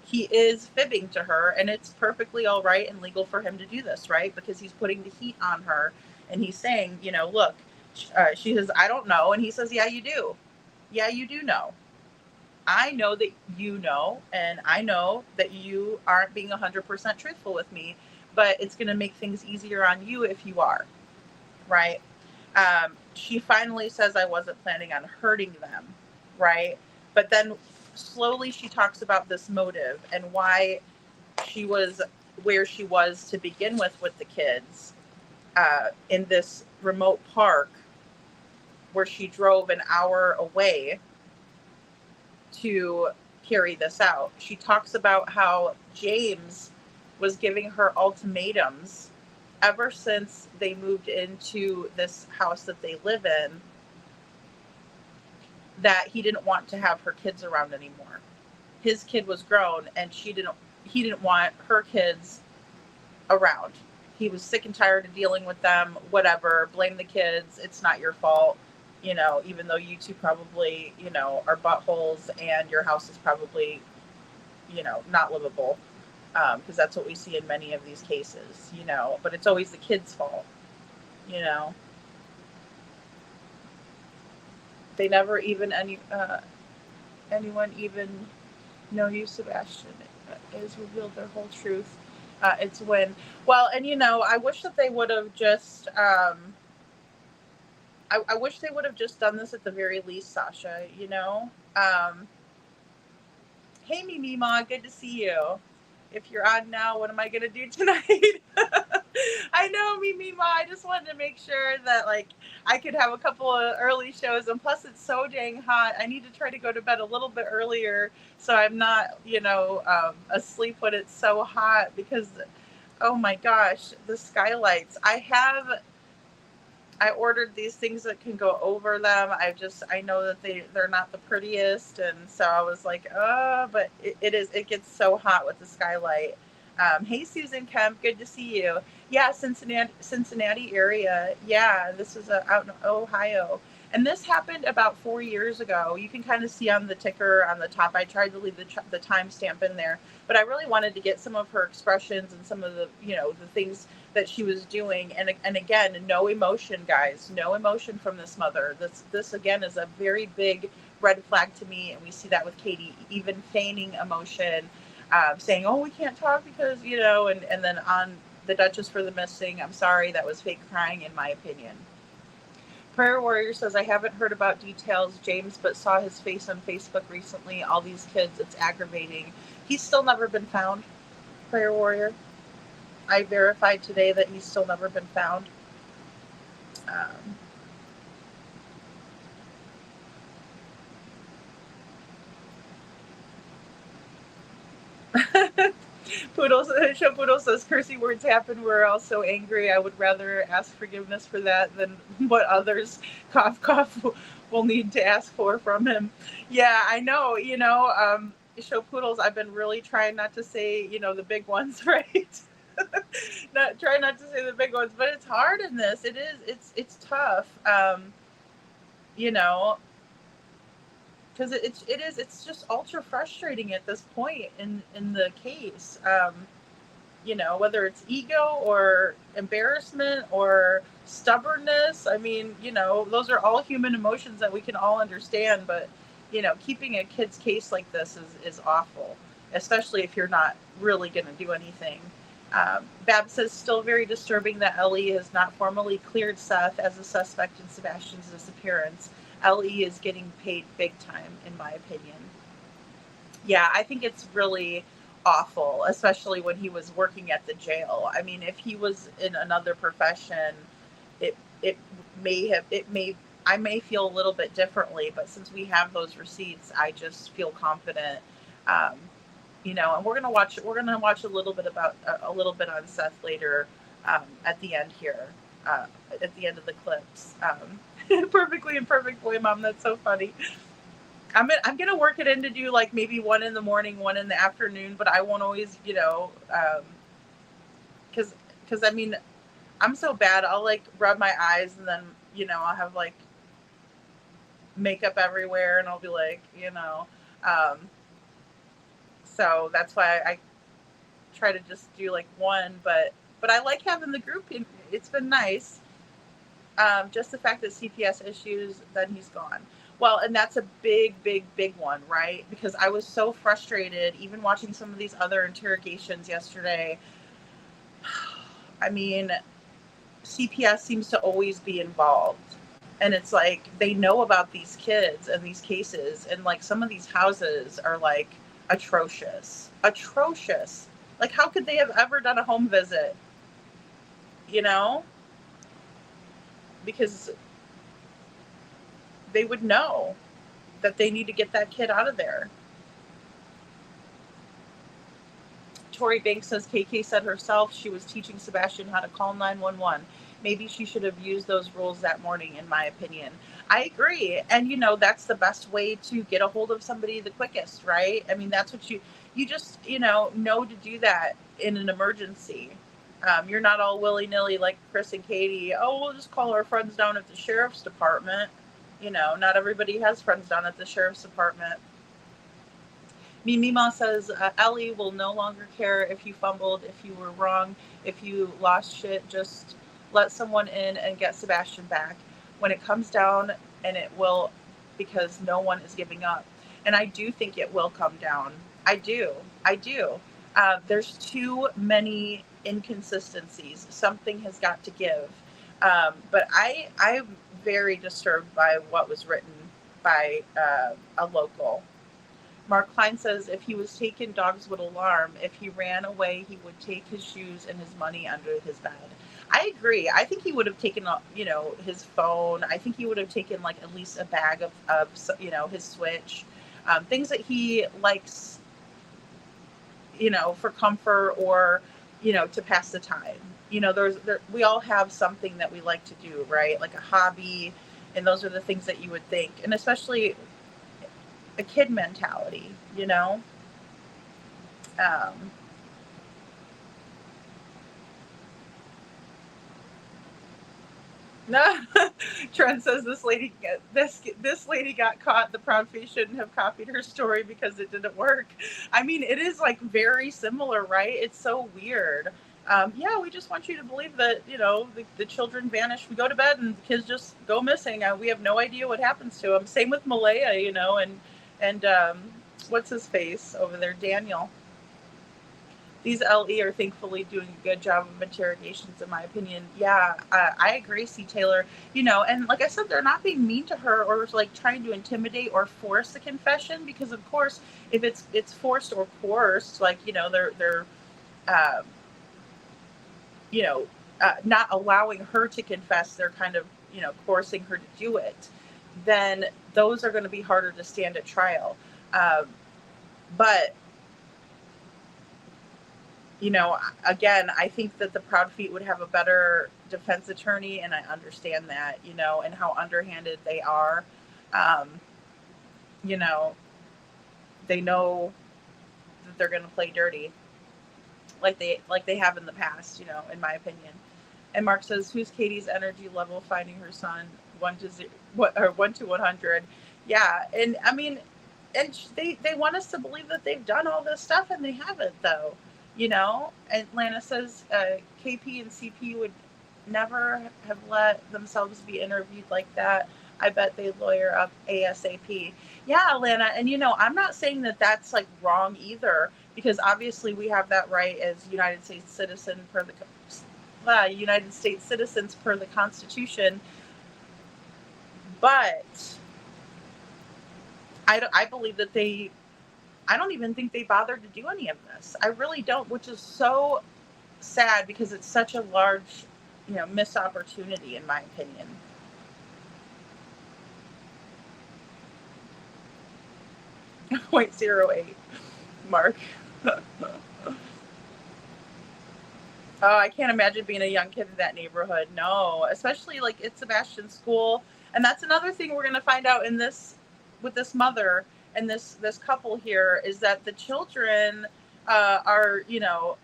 he is fibbing to her, and it's perfectly all right and legal for him to do this, right? Because he's putting the heat on her, and he's saying, look, she says, I don't know. And he says, yeah, you do. Yeah, you do know. I know that you know, and I know that you aren't being 100% truthful with me, but it's going to make things easier on you if you are, right? She finally says, I wasn't planning on hurting them, right? But then slowly she talks about this motive and why she was where she was to begin with the kids in this remote park where she drove an hour away to carry this out. She talks about how James was giving her ultimatums ever since they moved into this house that they live in, that he didn't want to have her kids around anymore. His kid was grown, and he didn't want her kids around. He was sick and tired of dealing with them, whatever, blame the kids, it's not your fault. Even though you two probably, are buttholes and your house is probably, not livable. Because that's what we see in many of these cases, but it's always the kid's fault, They never even, anyone even know you, Sebastian, has revealed their whole truth. It's when, I wish that they would have just, I wish they would have just done this at the very least, Sasha, Hey, Mimi Ma, good to see you. If you're on now, what am I going to do tonight? I know, Mimi Ma, I just wanted to make sure that, I could have a couple of early shows, and plus it's so dang hot. I need to try to go to bed a little bit earlier so I'm not, asleep when it's so hot, because, oh my gosh, the skylights. I ordered these things that can go over them. I know that they're not the prettiest, and so I was like, but it gets so hot with the skylight. Hey, Susan Kemp, good to see you. Yeah, Cincinnati area. Yeah, this is out in Ohio. And this happened about 4 years ago. You can kind of see on the ticker on the top. I tried to leave the timestamp in there, but I really wanted to get some of her expressions and some of the, the things that she was doing. And again, no emotion, guys, no emotion from this mother. This again is a very big red flag to me. And we see that with Katie, even feigning emotion, saying, oh, we can't talk because, and then on the Duchess for the Missing, I'm sorry, that was fake crying in my opinion. Prayer Warrior says, I haven't heard about details, James, but saw his face on Facebook recently. All these kids, it's aggravating. He's still never been found, Prayer Warrior. I verified today that he's still never been found. Poodle says, cursing words happen. We're all so angry. I would rather ask forgiveness for that than what others, cough, cough, will need to ask for from him. Yeah, I know, show poodles, I've been really trying not to say, the big ones, right? Try not to say the big ones, but it's hard in this. It is. It's tough. Because it's just ultra frustrating at this point in the case. Whether it's ego or embarrassment or stubbornness. I mean, those are all human emotions that we can all understand, but keeping a kid's case like this is awful, especially if you're not really going to do anything. Bab says, still very disturbing that Ellie has not formally cleared Seth as a suspect in Sebastian's disappearance. Ellie is getting paid big time, in my opinion. Yeah, I think it's really awful, especially when he was working at the jail. I mean, if he was in another profession, I may feel a little bit differently, but since we have those receipts, I just feel confident. And we're gonna watch a little bit on Seth later, at the end here, at the end of the clips. Perfectly imperfect boy mom. That's so funny. I'm gonna work it in to do like maybe one in the morning, one in the afternoon, but I won't always, because I mean, I'm so bad. I'll like rub my eyes and then I'll have like makeup everywhere and I'll be like, so that's why I try to just do like one, but I like having the group. It's been nice. Just the fact that CPS issues, then he's gone. Well, and that's a big, big, big one, right? Because I was so frustrated, even watching some of these other interrogations yesterday. I mean, CPS seems to always be involved. And it's like, they know about these kids and these cases. And like some of these houses are like atrocious. Like, how could they have ever done a home visit? Because they would know that they need to get that kid out of there. Tori Banks says KK said herself she was teaching Sebastian how to call 911. Maybe she should have used those rules that morning, in my opinion. I agree. And, that's the best way to get a hold of somebody the quickest, right? I mean, that's what you just, know to do that in an emergency. You're not all willy-nilly like Chris and Katie. Oh, we'll just call our friends down at the sheriff's department. Not everybody has friends down at the sheriff's department. Mima says, Ellie will no longer care if you fumbled, if you were wrong, if you lost shit. Just let someone in and get Sebastian back. When it comes down, and it will, because no one is giving up. And I do think it will come down. I do. There's too many inconsistencies. Something has got to give. But I'm very disturbed by what was written by a local. Mark Klein says, if he was taken, dogs would alarm. If he ran away, he would take his shoes and his money under his bed. I agree. I think he would have taken, his phone. I think he would have taken like at least a bag of his Switch, things that he likes, for comfort or, to pass the time. We all have something that we like to do, right? Like a hobby, and those are the things that you would think, and especially a kid mentality, Trent says this lady got caught. The Proudfoot shouldn't have copied her story because it didn't work. I mean, it is like very similar, right? It's so weird. Yeah, we just want you to believe that, the children vanish. We go to bed and the kids just go missing. We have no idea what happens to them. Same with Malaya, and what's his face over there, Daniel. These LE are thankfully doing a good job of interrogations, in my opinion. Yeah, I agree, C. Taylor. And like I said, they're not being mean to her or like trying to intimidate or force a confession, because of course, if it's forced or coerced, like they're not allowing her to confess, they're kind of coercing her to do it. Then those are going to be harder to stand at trial. But again, I think that the Proudfoot would have a better defense attorney, and I understand that, and how underhanded they are. They know that they're going to play dirty, like they have in the past, you know, in my opinion. And Mark says, "Who's Katie's energy level finding her son 1 to 100?" Yeah, and I mean, and they want us to believe that they've done all this stuff, and they haven't, though. You know. And Lana says, "KP and CP would never have let themselves be interviewed like that. I bet they lawyer up ASAP." Yeah, Lana, and you know, I'm not saying that that's like wrong either, because obviously we have that right as United States citizens per the Constitution. But I believe that I don't even think they bothered to do any of this. I really don't, which is so sad because it's such a large, you know, missed opportunity in my opinion. .08, Mark. Oh, I can't imagine being a young kid in that neighborhood. No, especially like at Sebastian's school. And that's another thing we're going to find out in this, with this mother and this couple here, is that the children are, you know,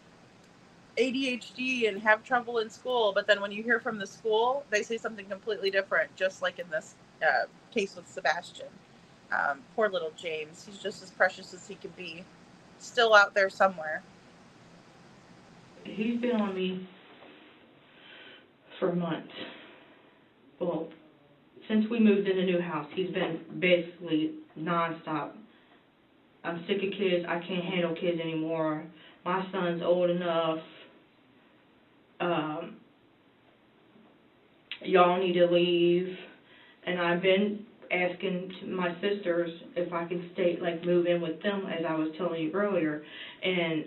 ADHD and have trouble in school. But then when you hear from the school, they say something completely different, just like in this case with Sebastian. Poor little James. He's just as precious as he can be. Still out there somewhere. He's been on me for months. Well, since we moved in the new house, he's been basically nonstop. I'm sick of kids. I can't handle kids anymore. My son's old enough. Y'all need to leave. And I've been asking my sisters if I can move in with them, as I was telling you earlier. And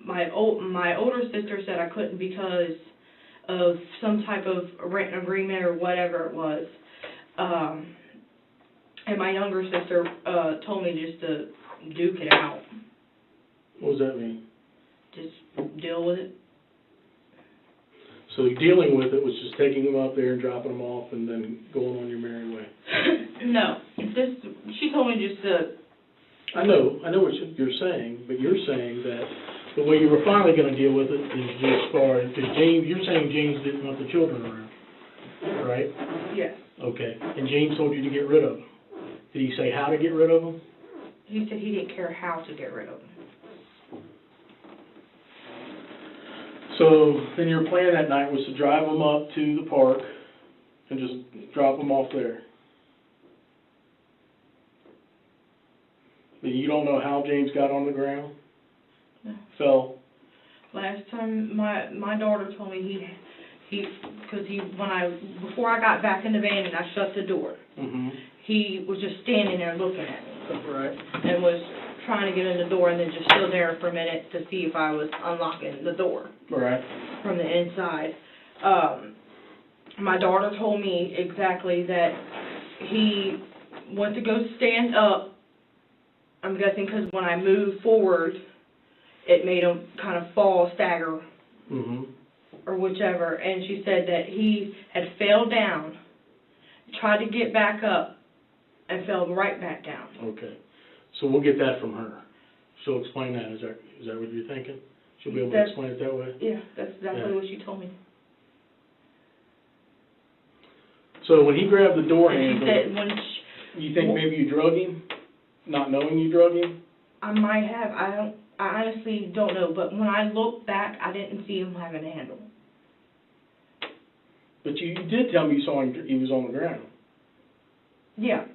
my older sister said I couldn't because of some type of rent agreement or whatever it was. And my younger sister told me just to duke it out. What does that mean? Just deal with it. So dealing with it was just taking them up there and dropping them off and then going on your merry way. No, she told me just to. I know what you're saying, but you're saying that the way you were finally going to deal with it is just because James, you're saying James didn't want the children around, right? Yes. Okay, and James told you to get rid of them. Did he say how to get rid of them? He said he didn't care how to get rid of them. So then your plan that night was to drive them up to the park and just drop them off there. But you don't know how James got on the ground? No. Fell? Last time my daughter told me before I got back in the van and I shut the door, he was just standing there looking at me. Right. And was trying to get in the door and then just stood there for a minute to see if I was unlocking the door. Right. From the inside. My daughter told me exactly that he went to go stand up. I'm guessing because when I moved forward, it made him kind of fall, stagger, or whichever. And she said that he had fell down, tried to get back up, and fell right back down. Okay. So we'll get that from her. She'll explain that. Is that what you're thinking? She'll be able to explain it that way? Yeah, that's exactly what she told me. So when he grabbed the door And handle, she said you think maybe you drug him? Not knowing you drug him? I might have. I honestly don't know. But when I looked back, I didn't see him having a handle. But you did tell me you saw him, he was on the ground. Yeah.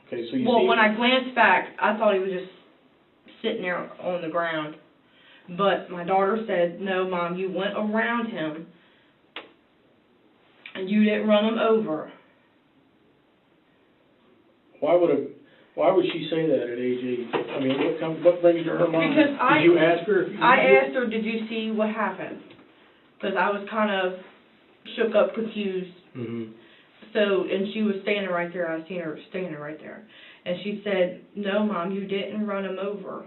Okay, so you Well, see when I glanced back, I thought he was just sitting there on the ground. But my daughter said, "No, Mom, you went around him, and you didn't run him over." Why would she say that at age 8? I mean, what brings to her mind? Because Did you ask her? I asked her, "Did you see what happened?" Because I was kind of shook up, confused. So, and she was standing right there. I seen her standing right there. And she said, "No, Mom, you didn't run him over."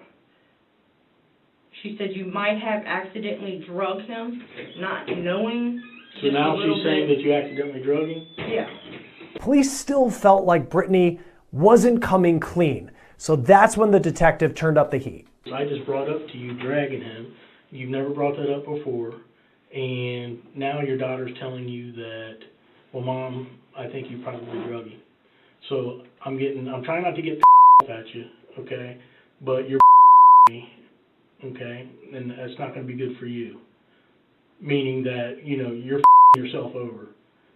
She said, "You might have accidentally drugged him, not knowing." So now she's saying that you accidentally drug him? Yeah. Police still felt like Brittany wasn't coming clean. So that's when the detective turned up the heat. I just brought up to you dragging him. You've never brought that up before. And now your daughter's telling you that, well, Mom, I think you probably drug him. So I'm trying not to get at you, okay? But you're okay? And that's not going to be good for you. Meaning that, you're yourself over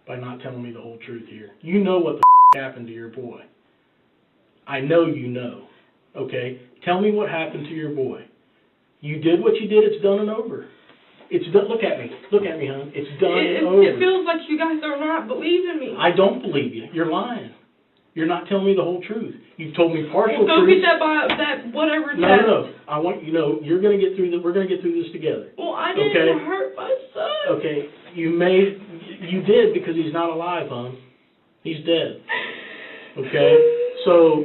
by not telling me the whole truth here. You know what the happened to your boy. I know you know, okay? Tell me what happened to your boy. You did what you did. It's done and over. It's done. Look at me, hon. It's done and over. It feels like you guys are not believing me. I don't believe you. You're lying. You're not telling me the whole truth. You've told me partial Go truth. get that whatever test. No. I want you're going to get through we're going to get through this together. Well, I didn't hurt my son. Okay. You did because he's not alive, hon. He's dead. Okay? So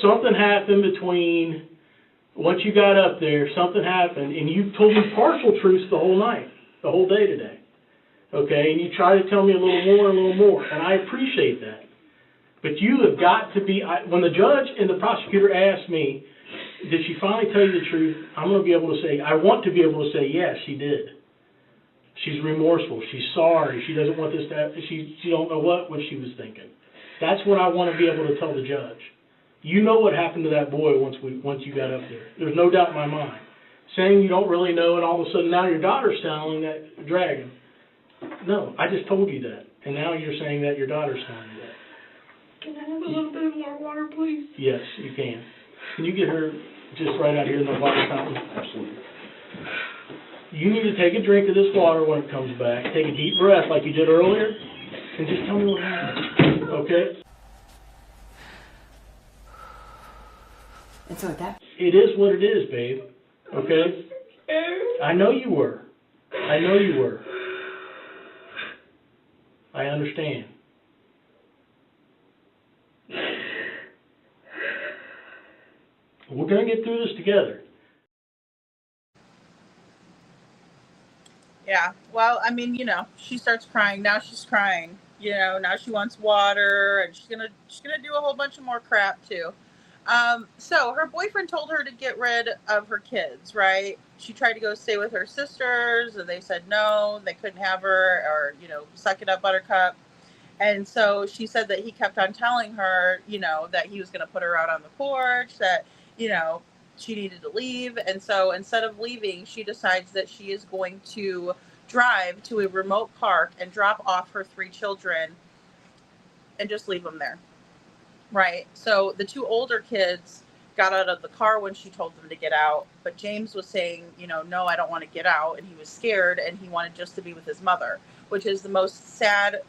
something happened between once you got up there, something happened, and you told me partial truths the whole night, the whole day today. Okay? And you try to tell me a little more, and I appreciate that. But you have got to be, when the judge and the prosecutor asked me, did she finally tell you the truth, I'm going to be able to say, I want to be able to say, yes, she did. She's remorseful. She's sorry. She doesn't want this to happen. She don't know what she was thinking. That's what I want to be able to tell the judge. You know what happened to that boy once you got up there. There's no doubt in my mind. Saying you don't really know, and all of a sudden now your daughter's telling that dragon. No, I just told you that, and now you're saying that your daughter's telling you that. Can I have a little bit more water, please? Yes, you can. Can you get her just right out here in the water fountain? Absolutely. You need to take a drink of this water when it comes back. Take a deep breath like you did earlier, and just tell me what happened. Okay? And so it is what it is, babe. Okay? I know you were. I understand. We're going to get through this together. Yeah, well, I mean, she starts crying. Now she's crying. Now she wants water, and she's gonna do a whole bunch of more crap too. So her boyfriend told her to get rid of her kids, right? She tried to go stay with her sisters, and they said no, they couldn't have her, or suck it up, Buttercup. And so she said that he kept on telling her, that he was going to put her out on the porch, that she needed to leave. And so instead of leaving, she decides that she is going to drive to a remote park and drop off her 3 children and just leave them there. Right. So the 2 older kids got out of the car when she told them to get out. But James was saying, no, I don't want to get out. And he was scared, and he wanted just to be with his mother, which is the most sad,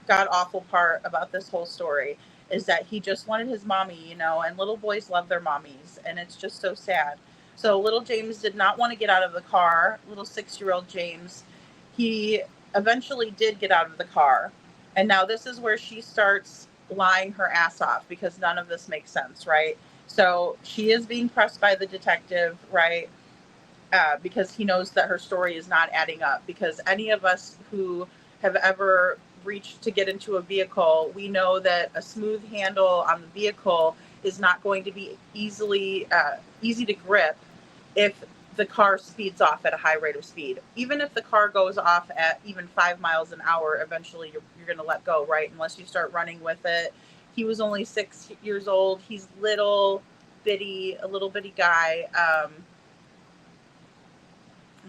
god awful part about this whole story. Is that he just wanted his mommy, and little boys love their mommies, and it's just so sad. So little James did not want to get out of the car, little 6-year-old James. He eventually did get out of the car, and now this is where she starts lying her ass off, because none of this makes sense, right? So she is being pressed by the detective, right? Because he knows that her story is not adding up, because any of us who have ever reached to get into a vehicle, we know that a smooth handle on the vehicle is not going to be easy to grip if the car speeds off at a high rate of speed. Even if the car goes off at even 5 miles an hour, eventually you're going to let go, right? Unless you start running with it. He was only 6 years old. He's a little bitty guy. Let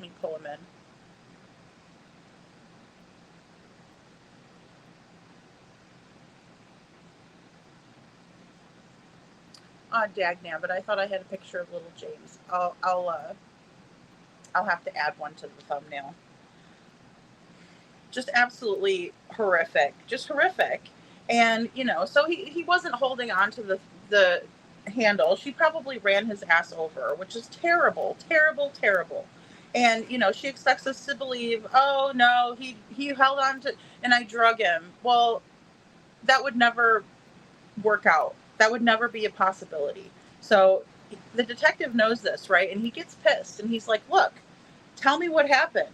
me pull him in. Dagnabbit, I thought I had a picture of little James. I'll have to add one to the thumbnail. Just absolutely horrific. Just horrific. And, so he wasn't holding on to the handle. She probably ran his ass over, which is terrible, terrible, terrible. And, she expects us to believe, oh, no, he held on to, and I drug him. Well, that would never work out. That would never be a possibility. So the detective knows this, right? And he gets pissed, and he's like, look, tell me what happened.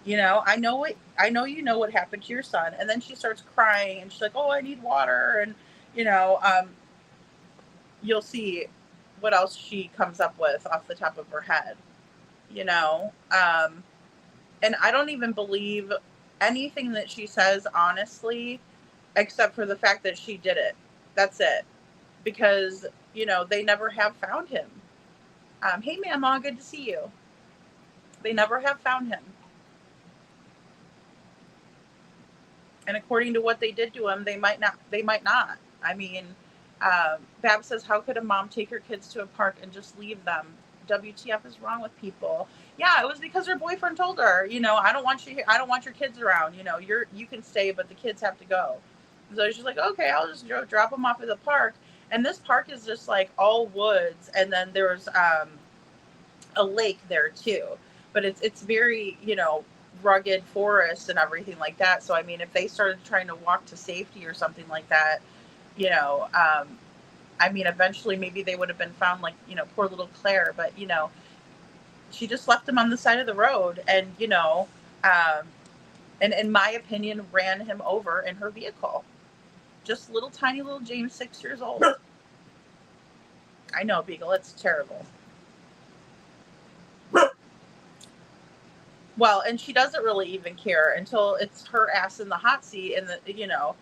I know you know what happened to your son. And then she starts crying, and she's like, oh, I need water. And, you'll see what else she comes up with off the top of her head, you know? And I don't even believe anything that she says, honestly, except for the fact that she did it. That's it. Because, you know, they never have found him. Hey, Mama, good to see you. They never have found him. And according to what they did to him, they might not. I mean, Bab says, how could a mom take her kids to a park and just leave them? WTF is wrong with people? Yeah, it was because her boyfriend told her, you know, I don't want your kids around. You know, you can stay, but the kids have to go. So she's like, okay, I'll just drop them off at the park. And this park is just like all woods, and then there's a lake there too. But it's very, you know, rugged forest and everything like that. So I mean, if they started trying to walk to safety or something like that, you know, I mean, eventually maybe they would have been found, like, you know, poor little Claire. But you know, she just left him on the side of the road, and you know, and in my opinion, ran him over in her vehicle. Just tiny little James, 6 years old. I know, Beagle, it's terrible. Well, and she doesn't really even care until it's her ass in the hot seat, and you know,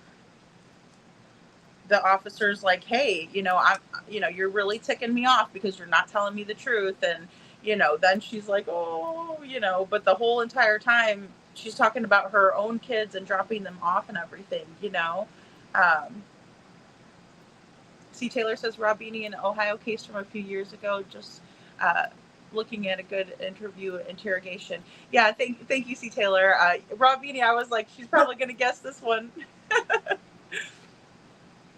the officer's like, hey, you know, you're really ticking me off because you're not telling me the truth. And, you know, then she's like, oh, you know, but the whole entire time she's talking about her own kids and dropping them off and everything, you know. C. Taylor says Rob Beanie, an Ohio case from a few years ago, just looking at a good interrogation. Yeah, thank you, C. Taylor. Rob Beanie, I was like, she's probably going to guess this one.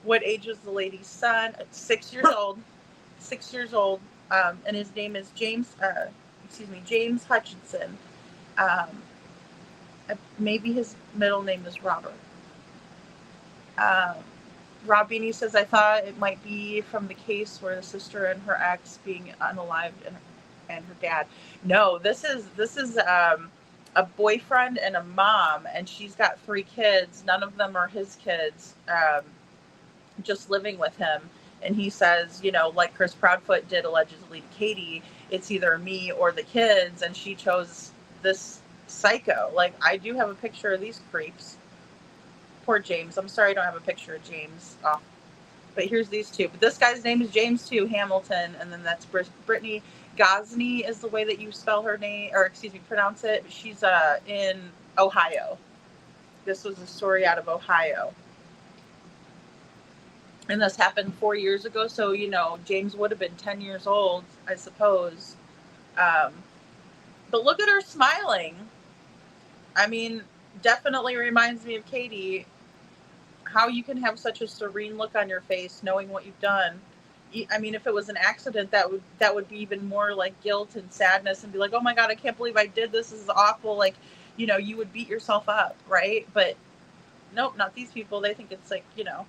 What age is the lady's son? 6 years old. 6 years old. And his name is James Hutchinson. Maybe his middle name is Robert. Rob Beanie says, I thought it might be from the case where the sister and her ex being unalived and her dad. No, this is a boyfriend and a mom, and she's got 3 kids. None of them are his kids, just living with him. And he says, you know, like Chris Proudfoot did allegedly to Katie, it's either me or the kids, and she chose this psycho. Like, I do have a picture of these creeps. Poor James. I'm sorry I don't have a picture of James off. But here's these two. But this guy's name is James too, Hamilton, and then that's Brittany Gosney is the way that you spell her name, or pronounce it. She's in Ohio. This was a story out of Ohio. And this happened 4 years ago, so, you know, James would have been 10 years old, I suppose. But look at her smiling. I mean, definitely reminds me of Katie. How you can have such a serene look on your face knowing what you've done. I mean, if it was an accident, that would be even more like guilt and sadness and be like, oh my God, I can't believe I did this. This is awful. Like, you know, you would beat yourself up, right? But nope, not these people. They think it's like, you know,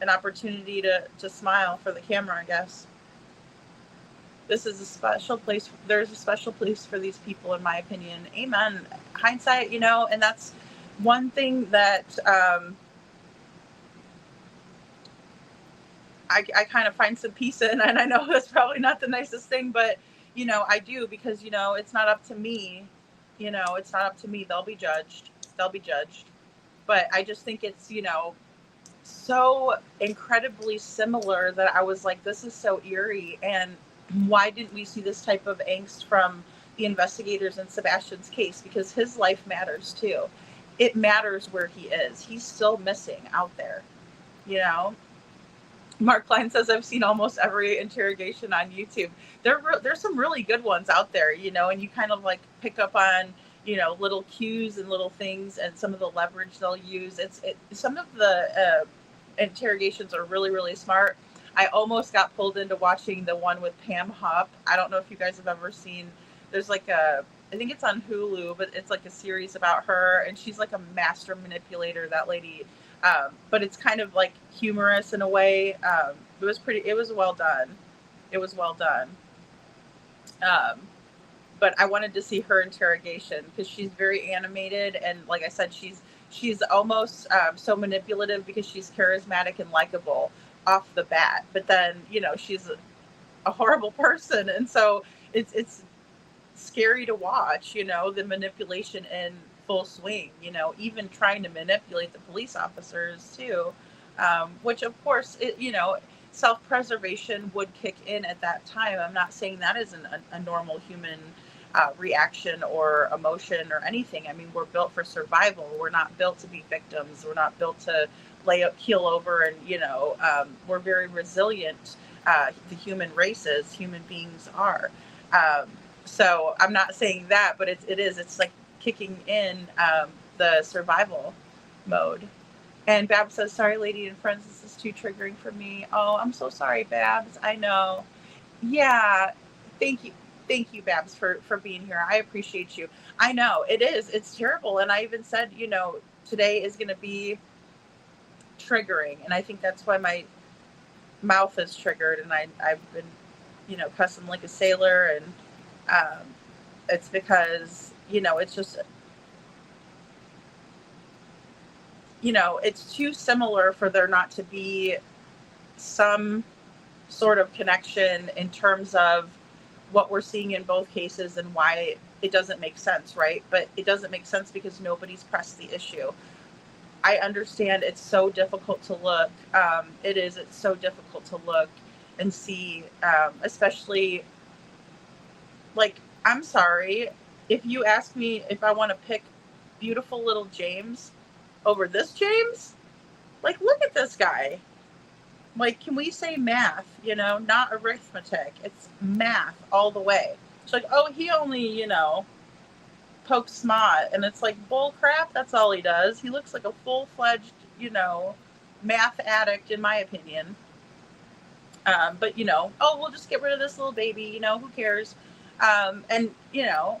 an opportunity to smile for the camera, I guess. This is a special place. There's a special place for these people, in my opinion. Amen. Hindsight, you know, and that's one thing that I kind of find some peace in. And I know that's probably not the nicest thing, but, you know, I do, because, you know, it's not up to me. You know, it's not up to me. They'll be judged. But I just think it's, you know, so incredibly similar that I was like, this is so eerie. And why didn't we see this type of angst from the investigators in Sebastian's case? Because his life matters too. It matters where he is. He's still missing out there, you know? Mark Klein says, I've seen almost every interrogation on YouTube. There's some really good ones out there, you know, and you kind of like pick up on, you know, little cues and little things and some of the leverage they'll use. Some of the interrogations are really, really smart. I almost got pulled into watching the one with Pam Hupp. I don't know if you guys have ever seen, there's like I think it's on Hulu, but it's like a series about her, and she's like a master manipulator, that lady. But it's kind of like humorous in a way. It was well done. But I wanted to see her interrogation because she's very animated, and like I said, she's almost so manipulative because she's charismatic and likable off the bat. But then, you know, she's a horrible person. And so it's scary to watch, you know, the manipulation in full swing, you know, even trying to manipulate the police officers too, which of course, you know, self-preservation would kick in at that time. I'm not saying that isn't a normal human reaction or emotion or anything. I mean, we're built for survival. We're not built to be victims. We're not built to keel over and, you know, we're very resilient. The human races, human beings are. So I'm not saying that, but it's like kicking in the survival mode. And Babs says, sorry, lady and friends, this is too triggering for me. Oh, I'm so sorry, Babs. I know. Yeah. Thank you, Babs, for being here. I appreciate you. I know it is. It's terrible. And I even said, you know, today is going to be triggering. And I think that's why my mouth is triggered. And I've been, you know, cussing like a sailor. And it's because, you know, it's just, you know, it's too similar for there not to be some sort of connection in terms of what we're seeing in both cases and why it doesn't make sense, right? But it doesn't make sense because nobody's pressed the issue. I understand it's so difficult to look. It's so difficult to look and see, especially, like, I'm sorry, if you ask me if I want to pick beautiful little James over this James, like, look at this guy. Like, can we say math, you know, not arithmetic? It's math all the way. It's like, oh, he only, you know, pokes smut. And it's like, bull crap, that's all he does. He looks like a full-fledged, you know, math addict, in my opinion. But, you know, oh, we'll just get rid of this little baby, you know, who cares? And, you know,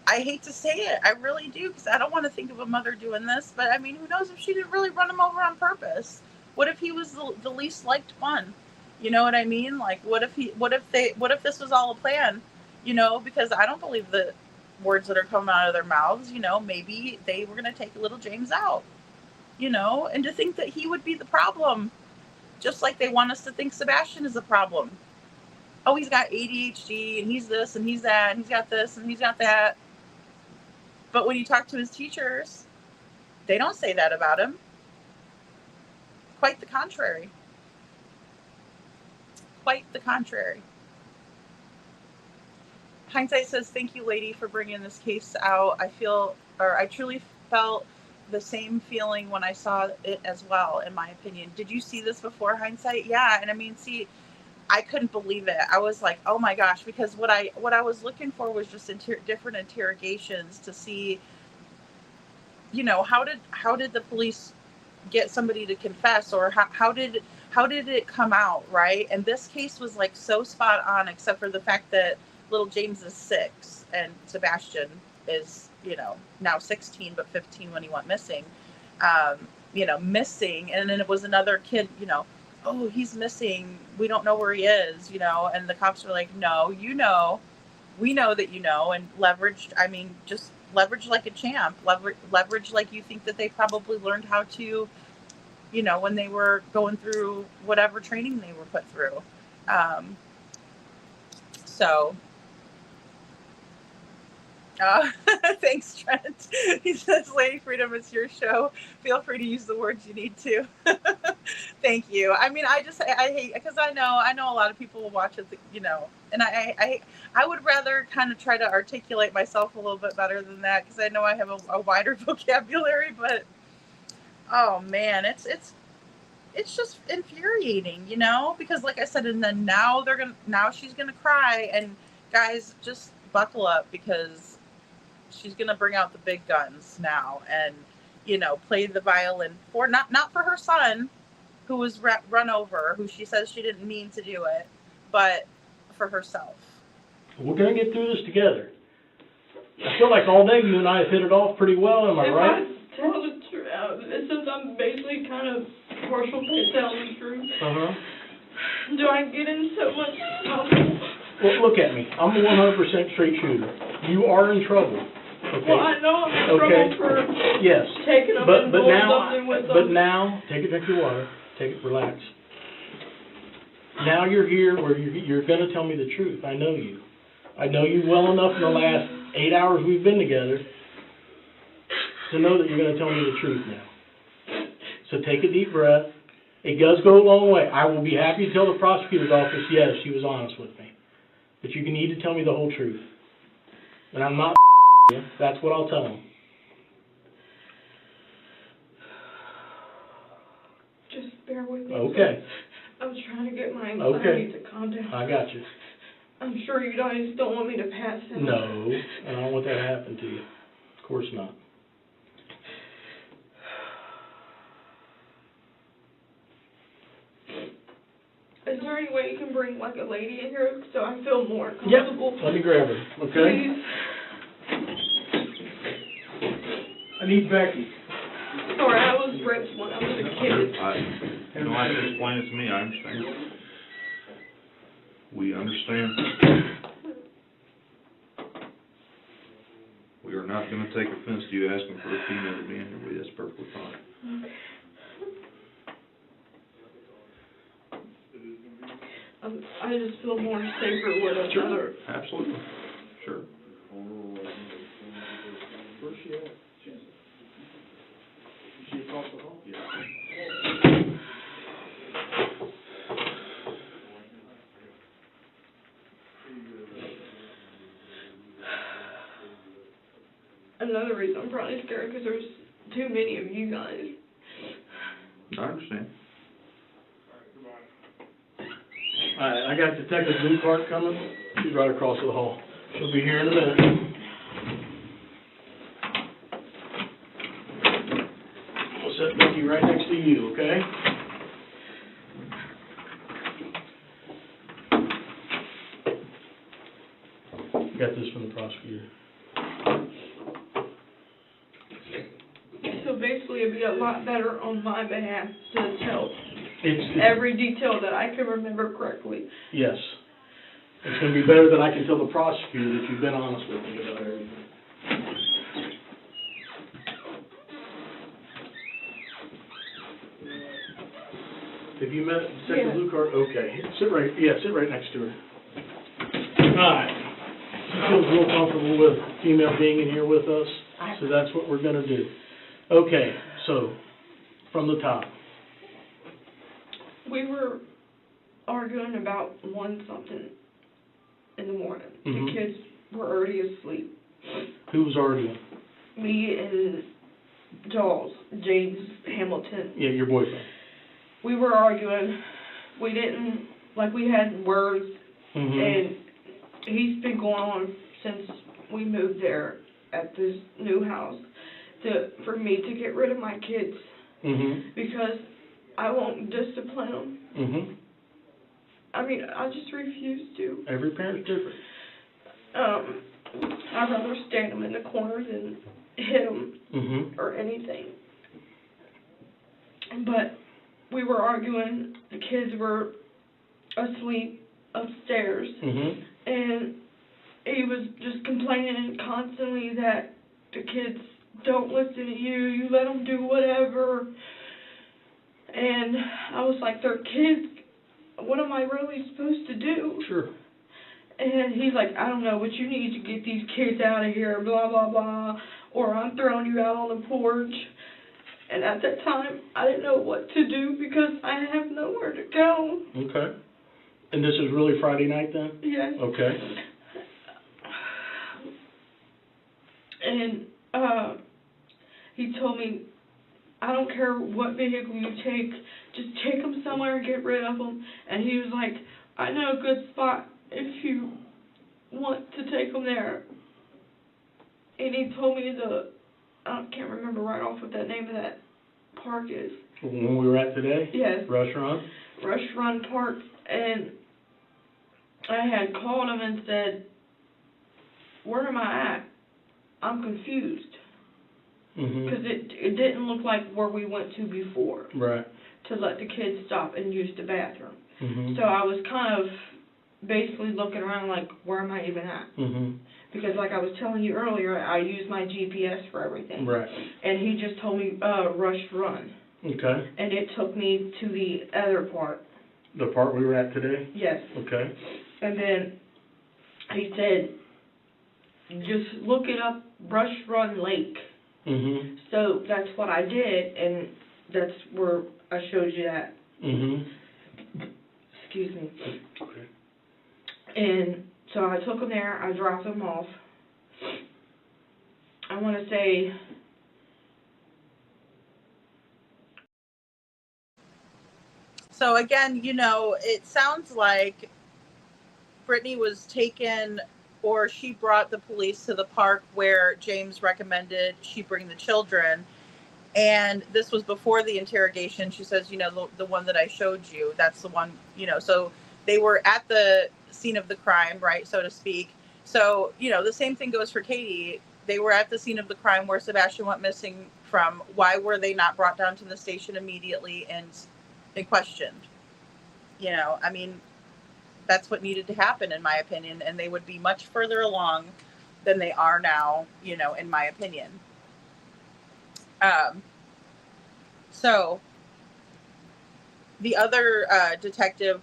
I hate to say it, I really do, because I don't want to think of a mother doing this, but I mean, who knows if she didn't really run him over on purpose? What if he was the least liked one? You know what I mean? Like, what if this was all a plan? You know, because I don't believe the words that are coming out of their mouths. You know, maybe they were going to take little James out, you know, and to think that he would be the problem, just like they want us to think Sebastian is the problem. Oh, he's got ADHD and he's this and he's that and he's got this and he's got that. But when you talk to his teachers, they don't say that about him. Quite the contrary. Quite the contrary. Hindsight says, thank you, lady, for bringing this case out. I truly felt the same feeling when I saw it as well, in my opinion. Did you see this before, Hindsight? Yeah. And I mean, see, I couldn't believe it. I was like, oh my gosh, because what I was looking for was just different interrogations to see, you know, how did the police get somebody to confess, or how did it come out, right? And this case was like so spot on, except for the fact that little James is 6 and Sebastian is, you know, now 16 but 15 when he went missing. You know, missing, and then it was another kid, you know, oh, he's missing, we don't know where he is, you know, and the cops were like, no, you know, we know that you know, and leveraged, I mean, just leverage like a champ, leverage like you think that they probably learned how to, you know, when they were going through whatever training they were put through. Thanks, Trent. He says, Lady Freedom, it's your show. Feel free to use the words you need to. Thank you. I mean, I hate, because I know a lot of people will watch it, you know, and I would rather kind of try to articulate myself a little bit better than that, because I know I have a wider vocabulary, but oh man, it's just infuriating, you know, because like I said, and then now she's gonna cry, and guys, just buckle up, because she's gonna bring out the big guns now, and, you know, play the violin for not for her son, who was run over, who she says she didn't mean to do it, but for herself. We're gonna get through this together. I feel like all day you and I have hit it off pretty well. Am I right? If I tell the truth, since I'm basically kind of partial to telling the truth, do I get in so much trouble? Well, look at me. I'm a 100% straight shooter. You are in trouble. Okay. Well, I know I'm in trouble for yes. taking them and doing something with them. But now, take a drink of your water. Take it, relax. Now you're here where you're going to tell me the truth. I know you. I know you well enough in the last 8 hours we've been together to know that you're going to tell me the truth now. So take a deep breath. It does go a long way. I will be happy to tell the prosecutor's office, yes, she was honest with me. But you need to tell me the whole truth. And I'm not you. That's what I'll tell them. Just bear with me. Okay. I'm trying to get my anxiety to calm down. I got you. I'm sure you guys don't want me to pass out. No, I don't want that to happen to you. Of course not. Is there any way you can bring like a lady in here so I feel more comfortable? Yep. Let me grab her, okay? Please. I need Becky. Sorry, I was raped when I was a kid. You don't have to explain it to me, I understand. We understand. We are not going to take offense to you asking for a female to be in here with you. That's perfectly fine. Okay. I just feel more safer with another. Absolutely. Sure. Where's she at? She across the hall? Yeah. Another reason I'm probably scared because there's too many of you guys. I understand. Alright, I got Detective Bluecart coming. She's right across the hall. She'll be here in a minute. We'll set Becky right next to you, okay? Got this from the prosecutor. So basically it'd be a lot better on my behalf to tell It's every detail that I can remember correctly. Yes. It's going to be better than I can tell the prosecutor that you've been honest with me about everything. Have you met Detective Bluecart? Okay. Sit right next to her. All right. She feels real comfortable with female being in here with us, so that's what we're going to do. Okay, so from the top. We were arguing about 1-something in the morning. Mhm. The kids were already asleep. Who was arguing? Me and James Hamilton. Yeah, your boyfriend. We were arguing. We didn't, like, we had words, and he's been going on since we moved there at this new house for me to get rid of my kids because I won't discipline them. I mean, I just refuse to. Every parent's different. I'd rather stand them in the corner than hit them or anything. But we were arguing. The kids were asleep upstairs, and he was just complaining constantly that the kids don't listen to you. You let them do whatever. And I was like, they're kids. What am I really supposed to do? Sure. And he's like, I don't know, but you need to get these kids out of here, blah, blah, blah, or I'm throwing you out on the porch. And at that time, I didn't know what to do because I have nowhere to go. Okay. And this is really Friday night then? Yes. Okay. And he told me, I don't care what vehicle you take, just take them somewhere and get rid of them. And he was like, I know a good spot if you want to take them there. And he told me I can't remember right off what that name of that park is. When we were at today? Yes. Rush Run? Rush Run Park. And I had called him and said, where am I at? I'm confused. Because it didn't look like where we went to before. Right. To let the kids stop and use the bathroom. Mm-hmm. So I was kind of basically looking around like, where am I even at? Mm-hmm. Because like I was telling you earlier, I use my GPS for everything. Right. And he just told me, Rush Run. Okay. and it took me to the other part. The part we were at today? Yes. Okay. And then he said, just look it up, Rush Run Lake. Mm-hmm. So that's what I did, and that's where I showed you that. Mm-hmm. Excuse me. Okay. And so I took them there, I dropped them off. I want to say, So again, you know, it sounds like Brittany was taken, or she brought the police to the park where James recommended she bring the children. And this was before the interrogation. She says, you know, the one that I showed you, that's the one, you know, so they were at the scene of the crime, right, so to speak. So, you know, the same thing goes for Katie. They were at the scene of the crime where Sebastian went missing from. Why were they not brought down to the station immediately and questioned? You know, I mean, that's what needed to happen, in my opinion, and they would be much further along than they are now, you know, in my opinion. So the other detective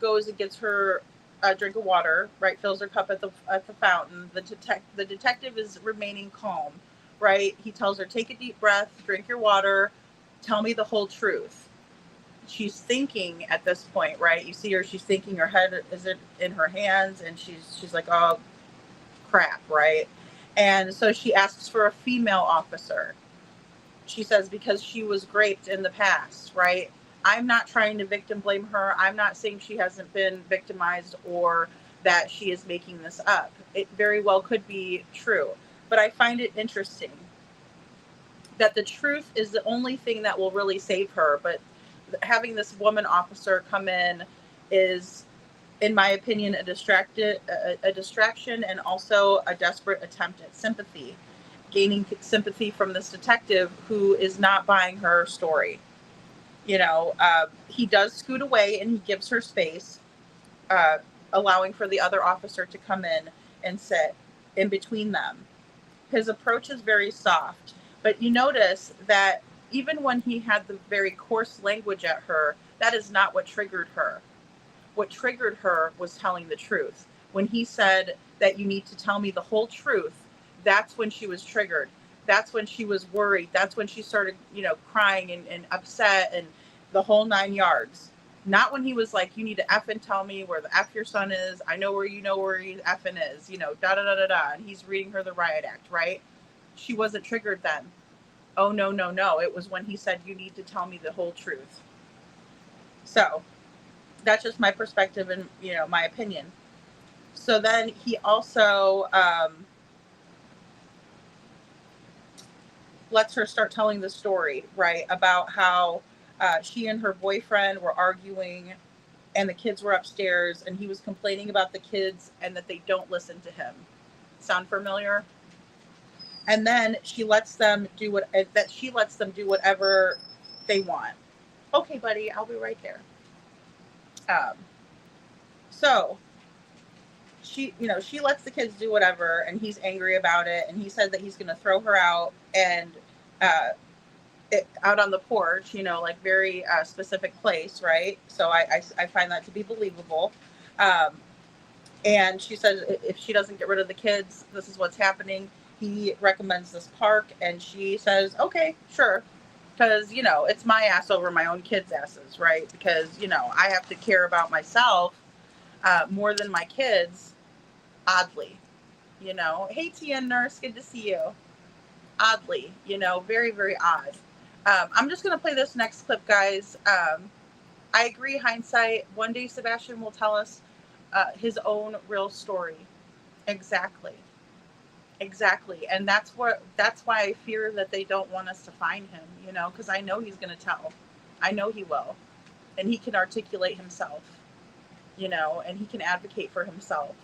goes and gets her a drink of water, right? Fills her cup at the fountain. The detective is remaining calm, right? He tells her, take a deep breath, drink your water, tell me the whole truth. She's thinking at this point, right? You see her, she's thinking, her head is in her hands, and she's like, oh crap, right? And so she asks for a female officer. She says, because she was raped in the past, right? I'm not trying to victim blame her. I'm not saying she hasn't been victimized or that she is making this up. It very well could be true. But I find it interesting that the truth is the only thing that will really save her. But having this woman officer come in is, in my opinion, a distraction and also a desperate attempt at sympathy. Gaining sympathy from this detective who is not buying her story. You know, he does scoot away and he gives her space, allowing for the other officer to come in and sit in between them. His approach is very soft, but you notice that even when he had the very coarse language at her, that is not what triggered her. What triggered her was telling the truth. When he said that you need to tell me the whole truth, that's when she was triggered. That's when she was worried. That's when she started, you know, crying and upset and the whole 9 yards. Not when he was like, you need to effing tell me where the F your son is. I know where you know where he effing is, you know, da-da-da-da-da. And he's reading her the riot act, right? She wasn't triggered then. Oh, no, no, no. It was when he said, you need to tell me the whole truth. So that's just my perspective and, you know, my opinion. So then he also lets her start telling the story, right, about how she and her boyfriend were arguing and the kids were upstairs and he was complaining about the kids and that they don't listen to him. Sound familiar? And then she lets them do whatever they want. Okay, buddy, I'll be right there. So she lets the kids do whatever, and he's angry about it, and he said that he's going to throw her out and out on the porch, you know, like very specific place, right? So I find that to be believable. And she says if she doesn't get rid of the kids, this is what's happening. He recommends this park, and she says, okay, sure. Because, you know, it's my ass over my own kids' asses, right? Because, you know, I have to care about myself more than my kids, oddly. You know, hey, TN nurse, good to see you. Oddly, you know, very, very odd. I'm just going to play this next clip, guys. I agree, hindsight. One day Sebastian will tell us his own real story. Exactly. And that's why I fear that they don't want us to find him, you know, because I know he's going to tell. I know he will. And he can articulate himself, you know, and he can advocate for himself.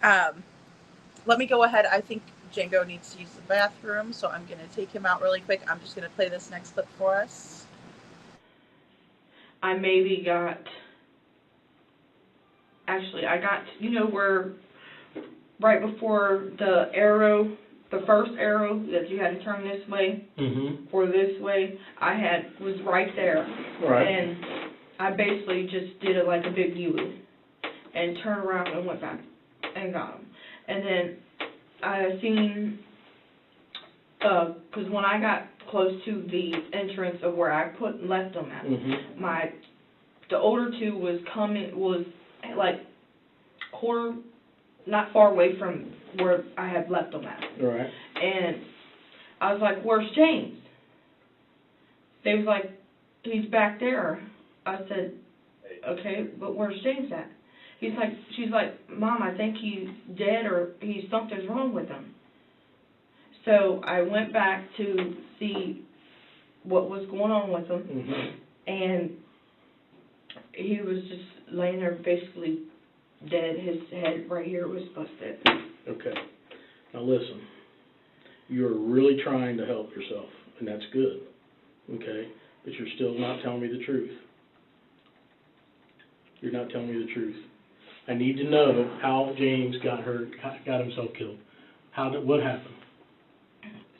Let me go ahead. I think Django needs to use the bathroom, so I'm going to take him out really quick. I'm just going to play this next clip for us. I got, you know, where right before the arrow the first arrow that you had to turn this way or this way, was right there. Right. And I basically just did it like a big U and turned around and went back and got him. And then I seen, because when I got close to the entrance of where I left them at, the older two was like not far away from where I had left them at. Right. And I was like, "Where's James?" They was like, "He's back there." I said, "Okay, but where's James at?" She's like, "Mom, I think he's dead or something's wrong with him." So I went back to see what was going on with him, and he was just laying there basically dead. His head right here was busted. Okay. Now listen, you're really trying to help yourself, and that's good, okay? But you're still not telling me the truth. You're not telling me the truth. I need to know how James got got himself killed. What happened?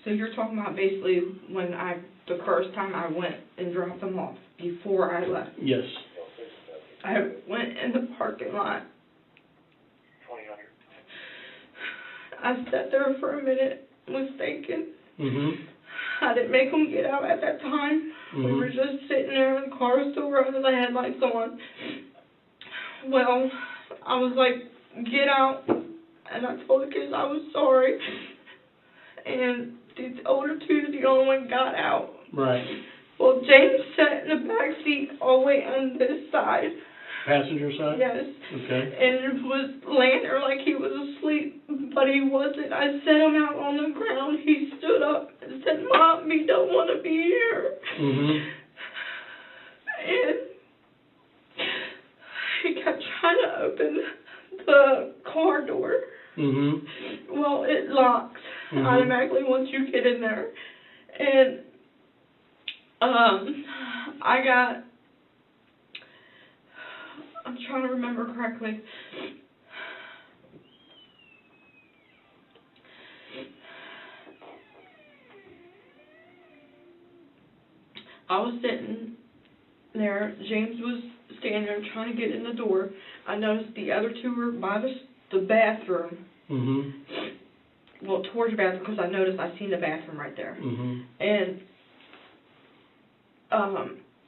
So you're talking about basically when the first time I went and dropped them off before I left. Yes. I went in the parking lot. I sat there for a minute, was thinking. I didn't make them get out at that time. We were just sitting there and the car was still running, the headlights on. Well, I was like, "Get out," and I told the kids I was sorry. And the older two, the only one got out. Right. Well, James sat in the back seat all the way on this side. Passenger side? Yes. Okay. And was laying there like he was asleep, but he wasn't. I set him out on the ground. He stood up and said, "Mom, we don't want to be here." And he kept trying to open the car door. Well, it locks automatically once you get in there. And I'm trying to remember correctly. I was sitting there. James was standing there trying to get in the door. I noticed the other two were by the bathroom. Well, towards the bathroom, because I seen the bathroom right there. And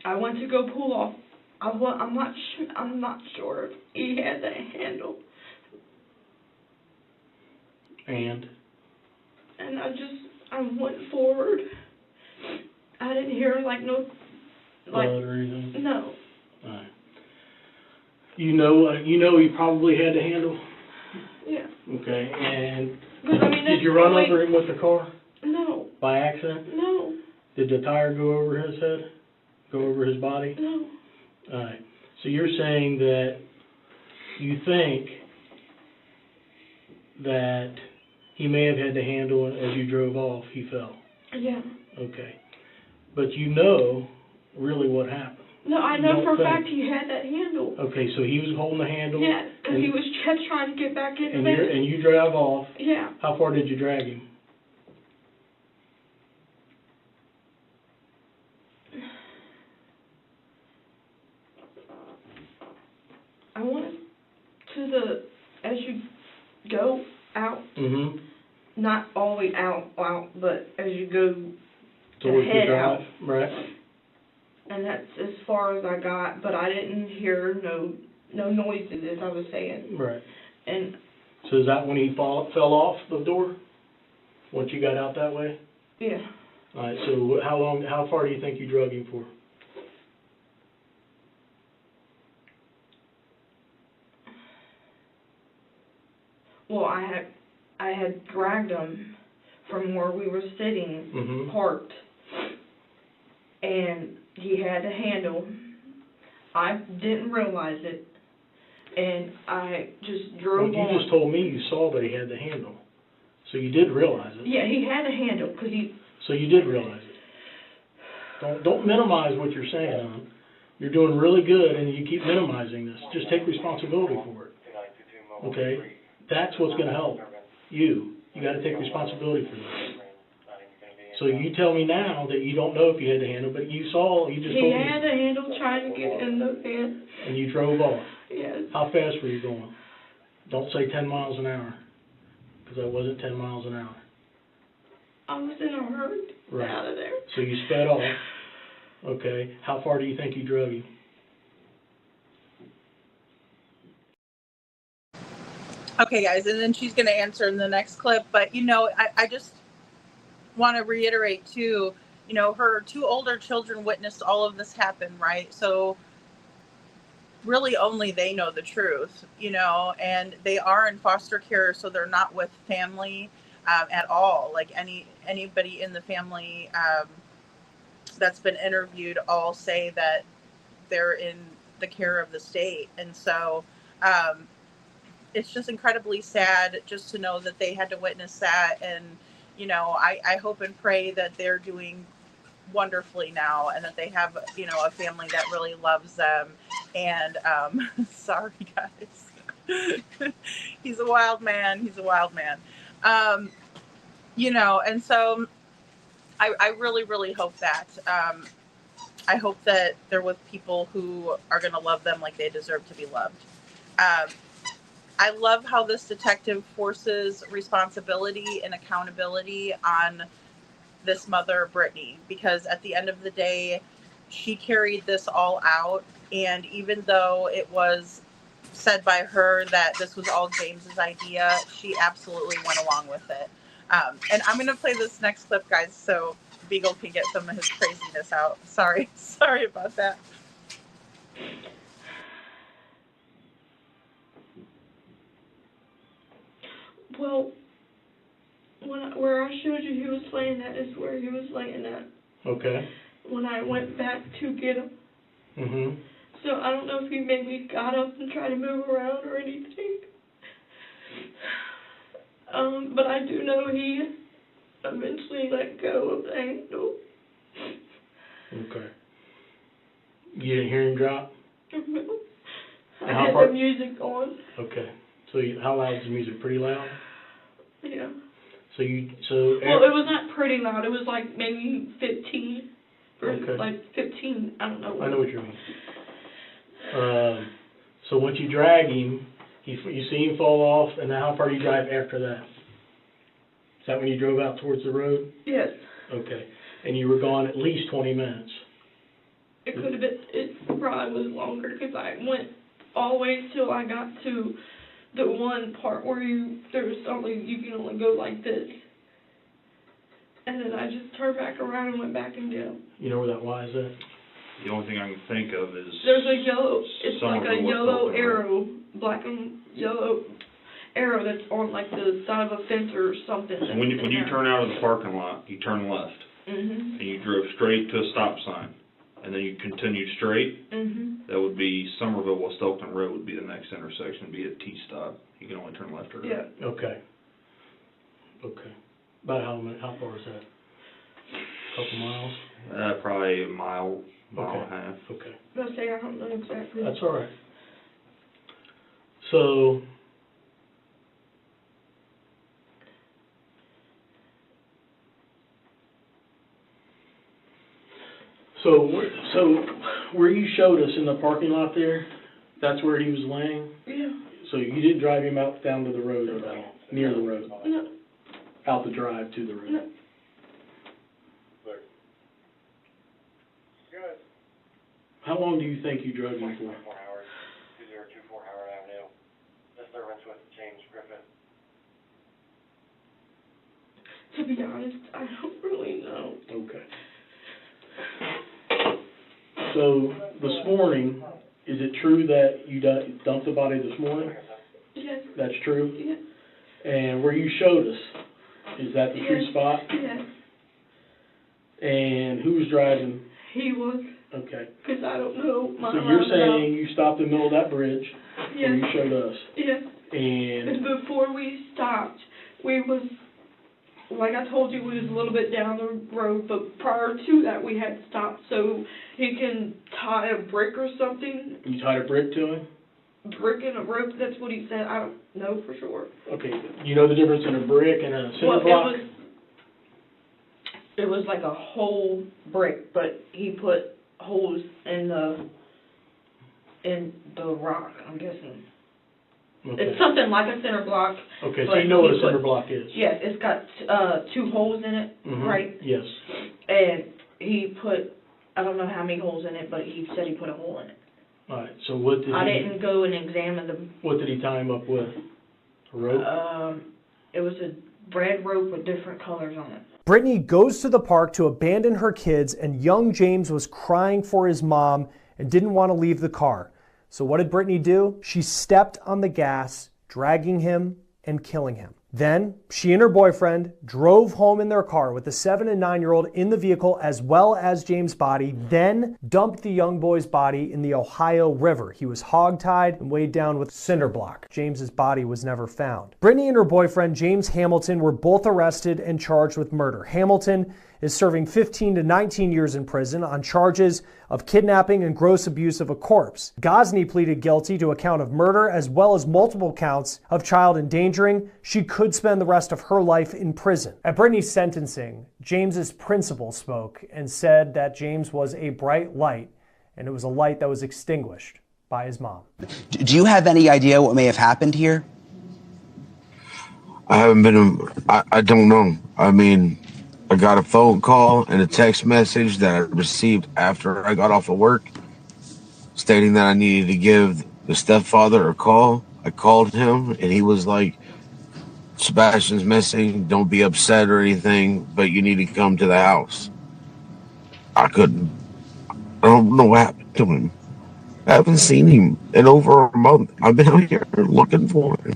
I went to go pull off. I'm not sure if he had the handle. And I went forward. I didn't hear blood or anything? No. All right. You know he probably had the handle? Yeah. Okay, and did you run over him with the car? No. By accident? No. Did the tire go over his head? Go over his body? No. All right. So you're saying that you think that he may have had the handle and as you drove off, he fell? Yeah. Okay. But you know really what happened? No, I know for a fact he had that handle. Okay, so he was holding the handle? Yeah, because he was kept trying to get back in there. And you drive off? Yeah. How far did you drag him? I went to as you go out, not all the way out, but as you go towards head the drive, out. right? And that's as far as I got, but I didn't hear no noises, as I was saying. Right. And so is that when he fell off the door? Once you got out that way? Yeah. All right. So how far do you think you drug him for? Well, I had dragged him from where we were sitting, parked, and he had a handle. I didn't realize it, and I just drove on. You just told me you saw that he had the handle, so you did realize it. Yeah, he had a handle because he. So you did realize it. Don't minimize what you're saying, hon. You're doing really good, and you keep minimizing this. Just take responsibility for it. Okay. That's what's going to help you. You You gotta take responsibility for this. So you tell me now that you don't know if you had the handle, but you just told me. He had the handle trying to get in the van. And you drove off? Yes. How fast were you going? Don't say 10 miles an hour, because that wasn't 10 miles an hour. I was in a hurry to get out of there. So you sped off. Okay. How far do you think he drove you? Okay, guys, and then she's going to answer in the next clip. But, you know, I just want to reiterate, too, you know, her 2 older children witnessed all of this happen, right? So really only they know the truth, you know, and they are in foster care, so they're not with family at all. Like anybody in the family that's been interviewed all say that they're in the care of the state. And so it's just incredibly sad just to know that they had to witness that. And, you know, I hope and pray that they're doing wonderfully now and that they have, you know, a family that really loves them. And sorry, guys. He's a wild man. He's a wild man. You know, and so I really, really hope that. I hope that they're with people who are going to love them like they deserve to be loved. I love how this detective forces responsibility and accountability on this mother, Brittany, because at the end of the day, she carried this all out. And even though it was said by her that this was all James's idea, she absolutely went along with it. And I'm going to play this next clip, guys, so Beagle can get some of his craziness out. Sorry about that. Well, where I showed you he was laying at is where he was laying at. Okay. When I went back to get him. Mm-hmm. So I don't know if he maybe got up and tried to move around or anything. But I do know he eventually let go of the handle. Okay. You didn't hear him drop? I had the music on. Okay. So how loud is the music? Pretty loud? Yeah. Well, it was not pretty loud. It was like maybe 15. Okay. Like 15, I don't know. I know what you mean. So once you drag him, you see him fall off, and then how far do you drive after that? Is that when you drove out towards the road? Yes. Okay. And you were gone at least 20 minutes? It could have been, it probably was longer because I went all the way till I got to the one part where you can only go like this. And then I just turned back around and went back and down. You know where that Y is at? The only thing I can think of is there's a yellow, it's like a yellow open, arrow, right? black and yellow arrow that's on like the side of a fence or something. So when you turn out of the parking lot, you turn left. Mm-hmm. And you drove straight to a stop sign. And then you continued straight. Mm-hmm. That would be Somerville West Oakland Road would be the next intersection, be a T-stop. You can only turn left or right. Yeah. Okay. About how far is that? A couple miles? Probably a mile and a half. Okay. I don't know exactly. That's all right. So where you showed us in the parking lot there, that's where he was laying? Yeah. So you didn't drive him out down to the road at all, near the road? No. Out the drive to the road? No. How long do you think you drove him for? 24 hours, 2024 Howard Avenue. Disturbance with James Griffin. To be honest, I don't really know. Okay. So this morning, is it true that you dumped the body this morning? Yes. That's true? Yes. And where you showed us, is that the true spot? Yes. And who was driving? He was. Okay. Because I don't know. So you're saying you stopped in the middle of that bridge Yes. where you showed us? Yes. And before we stopped, we was, like I told you, we was a little bit down the road, but prior to that we had stopped so he can tie a brick or something. you tied a brick to him? brick and a rope, that's what he said. I don't know for sure. Okay, you know the difference in a brick and a cinder Well, block? it was like a whole brick, but he put holes in the rock, I'm guessing. Okay. It's something like a cinder block. Okay, so but you know what he a cinder block is? Yes, it's got 2 holes in it, Mhm. right? Yes. And he put, I don't know how many holes in it, but he said he put a hole in it. All right, so what did I he... didn't go and examine them. What did he tie him up with? A rope? It was a red rope with different colors on it. Brittany goes to the park to abandon her kids, and young James was crying for his mom and didn't want to leave the car. So what did Brittany do? She stepped on the gas, dragging him and killing him. Then she and her boyfriend drove home in their car with the 7 and 9-year-old in the vehicle as well as James' body, then dumped the young boy's body in the Ohio River. He was hogtied and weighed down with cinder block. James's body was never found. Brittany and her boyfriend, James Hamilton, were both arrested and charged with murder. Hamilton is serving 15 to 19 years in prison on charges of kidnapping and gross abuse of a corpse. Gosney pleaded guilty to a count of murder as well as multiple counts of child endangering. She could spend the rest of her life in prison. At Brittany's sentencing, James's principal spoke and said that James was a bright light, and it was a light that was extinguished by his mom. Do you have any idea what may have happened here? I haven't been, I don't know. I mean, I got a phone call and a text message that I received after I got off of work stating that I needed to give the stepfather a call. I called him and he was like, Sebastian's missing. Don't be upset or anything, but you need to come to the house. I couldn't. I don't know what happened to him. I haven't seen him in over a month. I've been out here looking for him.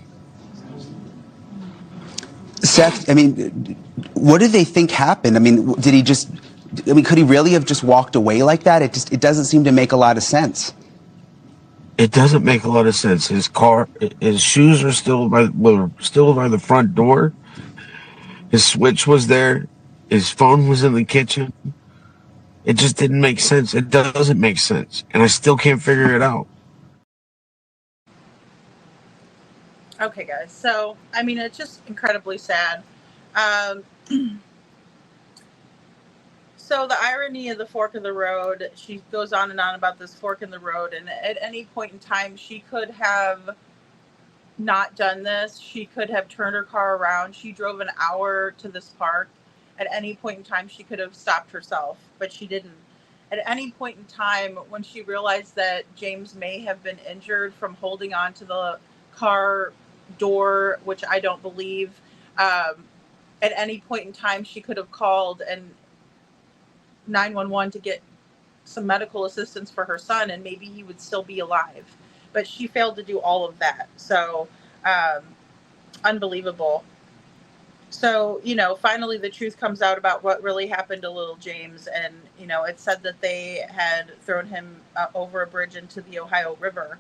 Seth, I mean, what do they think happened? I mean, did he just, I mean, could he really have just walked away like that? It doesn't seem to make a lot of sense. It doesn't make a lot of sense. His shoes are were still by the front door. His switch was there. His phone was in the kitchen. It just didn't make sense. It doesn't make sense. And I still can't figure it out. Okay, guys. So, I mean, it's just incredibly sad. So the irony of the fork in the road, she goes on and on about this fork in the road. And at any point in time, she could have not done this. She could have turned her car around. She drove an hour to this park. At any point in time, she could have stopped herself, but she didn't. At any point in time, when she realized that James may have been injured from holding on to the car door, which I don't believe, at any point in time, she could have called 911 to get some medical assistance for her son, and maybe he would still be alive. But she failed to do all of that. So, unbelievable. So, finally the truth comes out about what really happened to little James. And, it said that they had thrown him over a bridge into the Ohio River.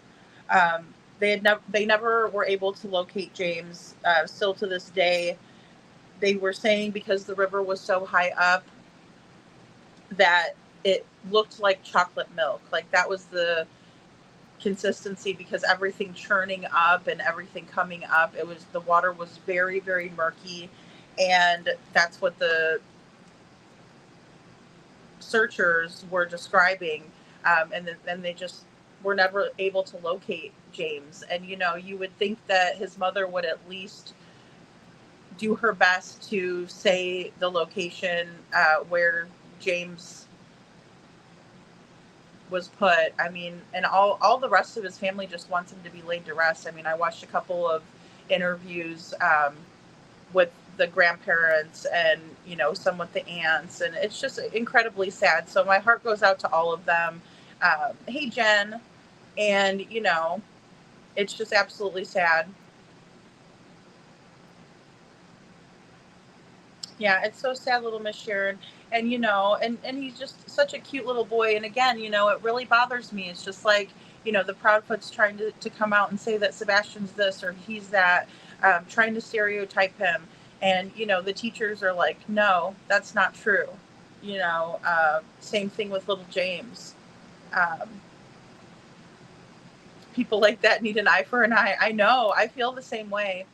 They never were able to locate James. Still to this day, they were saying because the river was so high up that it looked like chocolate milk. Like that was the consistency, because everything churning up and everything coming up, the water was very, very murky. And that's what the searchers were describing. And then they just were never able to locate James. And, you would think that his mother would at least do her best to say the location where James was put. I mean, and all the rest of his family just wants him to be laid to rest. I mean, I watched a couple of interviews with the grandparents and, some with the aunts, and it's just incredibly sad. So my heart goes out to all of them. Hey, Jen. And, it's just absolutely sad. Yeah, it's so sad, little Miss Sharon. And, and he's just such a cute little boy. And again, it really bothers me. It's just like, the Proudfoots trying to come out and say that Sebastian's this or he's that, trying to stereotype him. And, the teachers are like, no, that's not true. Same thing with little James. people like that need an eye for an eye. I know. I feel the same way.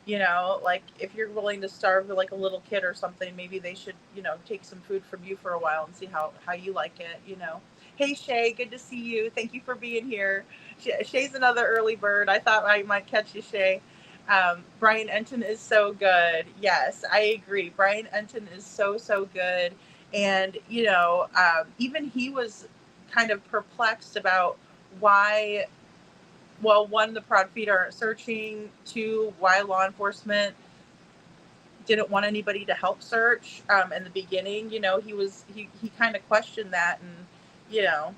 You know, like if you're willing to starve like a little kid or something, maybe they should, you know, take some food from you for a while and see how you like it, you know. Hey, Shay, good to see you. Thank you for being here. Shay's another early bird. I thought I might catch you, Shay. Brian Enton is so good. Yes, I agree. Brian Enton is so good. And, you know, even he was kind of perplexed about why, well, one, the Proudfoot aren't searching, two, why law enforcement didn't want anybody to help search in the beginning. You know, he kind of questioned that, and, you know,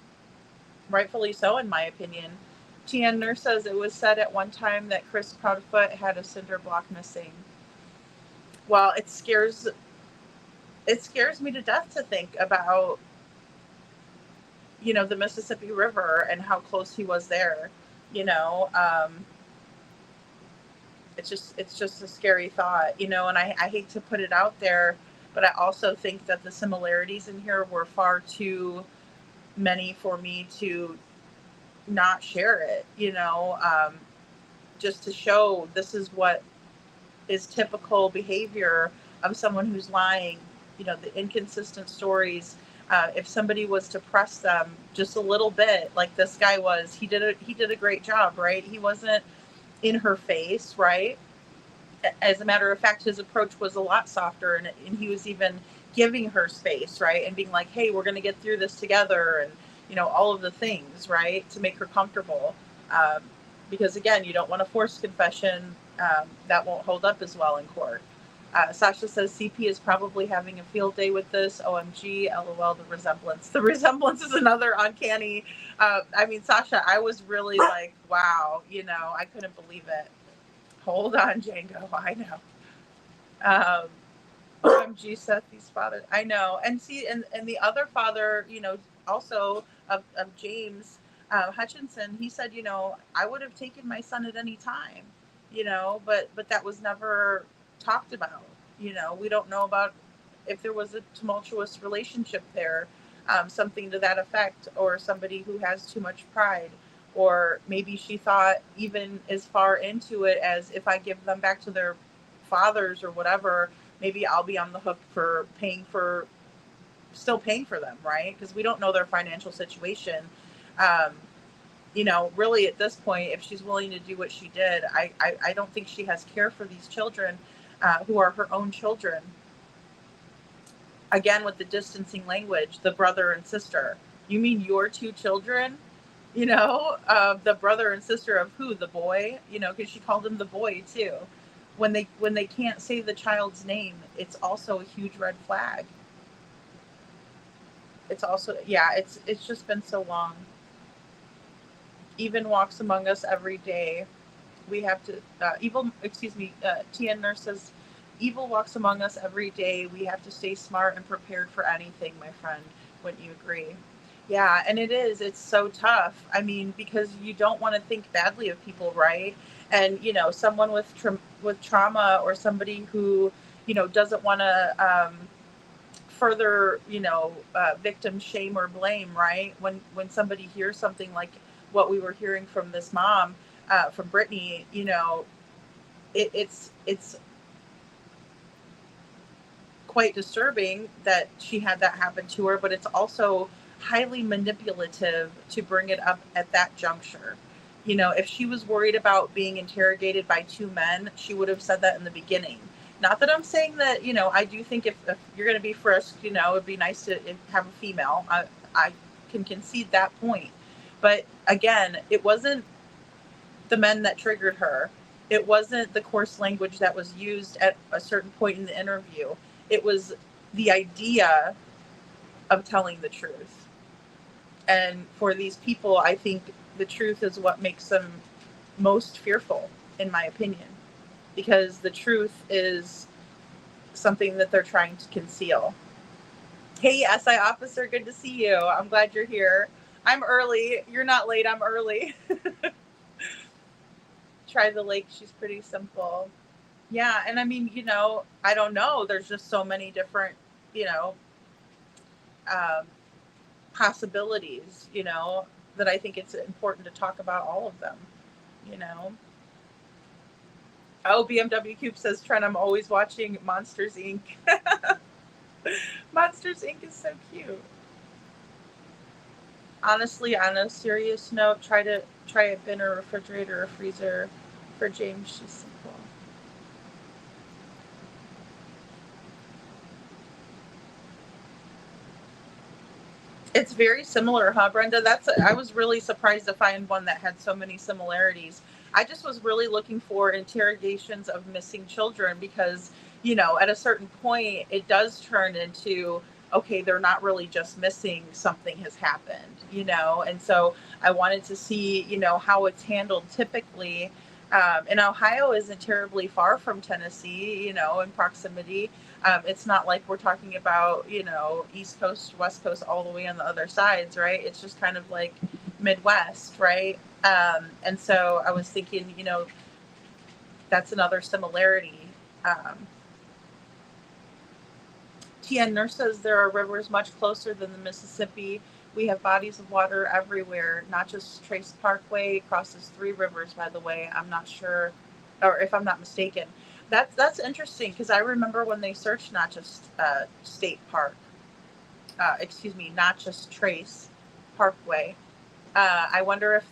rightfully so, in my opinion. TN Nurse says it was said at one time that Chris Proudfoot had a cinder block missing. Well, it scares me to death to think about, you know, the Mississippi River and how close he was there. You know, it's just a scary thought, you know, and I hate to put it out there, but I also think that the similarities in here were far too many for me to not share it, you know, just to show this is what is typical behavior of someone who's lying, you know, the inconsistent stories. If somebody was to press them just a little bit, like this guy was, he did a great job, right? He wasn't in her face, right? As a matter of fact, his approach was a lot softer, and he was even giving her space, right? And being like, hey, we're going to get through this together, and, you know, all of the things, right, to make her comfortable. Because, again, you don't want to force confession. That won't hold up as well in court. Sasha says CP is probably having a field day with this. OMG, LOL, the resemblance. The resemblance is another uncanny. I mean, Sasha, I was really like, wow, you know, I couldn't believe it. Hold on, Django. I know. OMG, Seth's father. I know. And see, and the other father, you know, also of James Hutchinson, he said, you know, I would have taken my son at any time, you know, but that was never talked about. You know, we don't know about if there was a tumultuous relationship there, something to that effect, or somebody who has too much pride, or maybe she thought even as far into it as, if I give them back to their fathers or whatever, maybe I'll be on the hook for still paying for them, right? Because we don't know their financial situation. You know, really at this point, if she's willing to do what she did, I don't think she has care for these children who are her own children. Again, with the distancing language, the brother and sister. You mean your two children? You know, the brother and sister of who? The boy? You know, because she called him the boy too. When they can't say the child's name, it's also a huge red flag. It's also, yeah, it's just been so long. Even walks among us every day. We have to, TN Nurse says, evil walks among us every day. We have to stay smart and prepared for anything, my friend. Wouldn't you agree? Yeah, and it's so tough. I mean, because you don't want to think badly of people, right? And, you know, someone with trauma, or somebody who, you know, doesn't want to further, you know, victim shame or blame, right? When somebody hears something like what we were hearing from this mom, from Brittany, you know, it's quite disturbing that she had that happen to her, but it's also highly manipulative to bring it up at that juncture. You know, if she was worried about being interrogated by two men, she would have said that in the beginning. Not that I'm saying that, you know, I do think if you're going to be frisked, you know, it'd be nice to have a female. I can concede that point. But again, it wasn't the men that triggered her. It wasn't the coarse language that was used at a certain point in the interview. It was the idea of telling the truth. And for these people, I think the truth is what makes them most fearful, in my opinion, because the truth is something that they're trying to conceal. Hey, SI officer, good to see you. I'm glad you're here. I'm early. You're not late. I'm early. Try the lake. She's pretty simple. Yeah. And I mean, you know, I don't know. There's just so many different, you know, possibilities, you know. that I think it's important to talk about all of them, you know. Oh, BMW Cube says, Trent, I'm always watching Monsters, Inc. Monsters, Inc. is so cute. Honestly, on a serious note, try a bin or refrigerator or freezer for James. She's simple. It's very similar, huh, Brenda? I was really surprised to find one that had so many similarities. I just was really looking for interrogations of missing children because, you know, at a certain point, it does turn into, okay, they're not really just missing, something has happened, you know? And so I wanted to see, you know, how it's handled typically. And Ohio isn't terribly far from Tennessee, you know, in proximity. It's not like we're talking about, you know, East Coast, West Coast, all the way on the other sides, right? It's just kind of like Midwest, right? And so I was thinking, you know, that's another similarity. TN Nurse says there are rivers much closer than the Mississippi. We have bodies of water everywhere, not just Trace Parkway crosses 3 rivers, by the way. I'm not sure, or if I'm not mistaken. That's interesting because I remember when they searched not just State Park, not just Trace Parkway. I wonder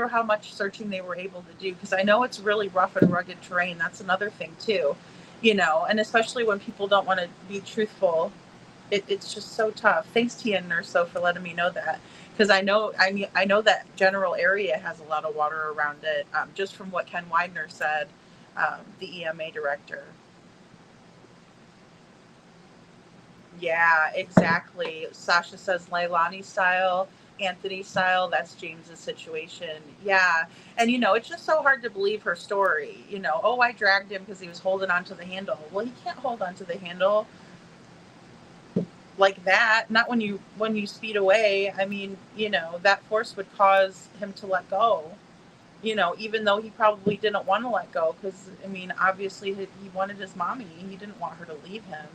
how much searching they were able to do, because I know it's really rough and rugged terrain. That's another thing too, you know, and especially when people don't want to be truthful, it's just so tough. Thanks, TN Nurse, though, for letting me know that, because I know that general area has a lot of water around it, just from what Ken Widener said, the EMA director. Yeah, exactly. Sasha says Leilani style, Anthony style. That's James's situation. Yeah. And, you know, it's just so hard to believe her story. You know, oh, I dragged him because he was holding onto the handle. Well, he can't hold onto the handle like that. Not when you speed away. I mean, you know, that force would cause him to let go. You know, even though he probably didn't want to let go, because, I mean, obviously he wanted his mommy. He didn't want her to leave him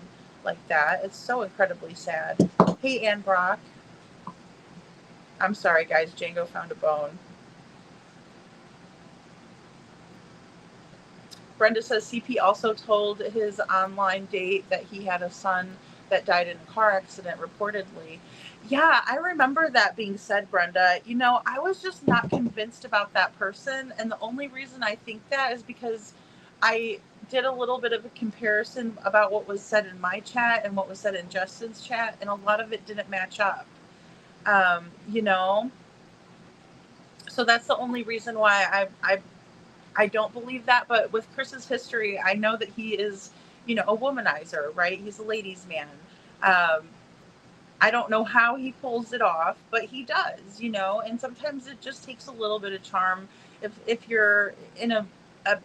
like that. It's so incredibly sad. Hey, Ann Brock. I'm sorry, guys. Django found a bone. Brenda says CP also told his online date that he had a son that died in a car accident, reportedly. Yeah, I remember that being said, Brenda. You know, I was just not convinced about that person. And the only reason I think that is because I did a little bit of a comparison about what was said in my chat and what was said in Justin's chat, and a lot of it didn't match up. You know, so that's the only reason why I don't believe that. But with Chris's history, I know that he is, you know, a womanizer, right? He's a ladies' man. I don't know how he pulls it off, but he does, you know, and sometimes it just takes a little bit of charm if you're in a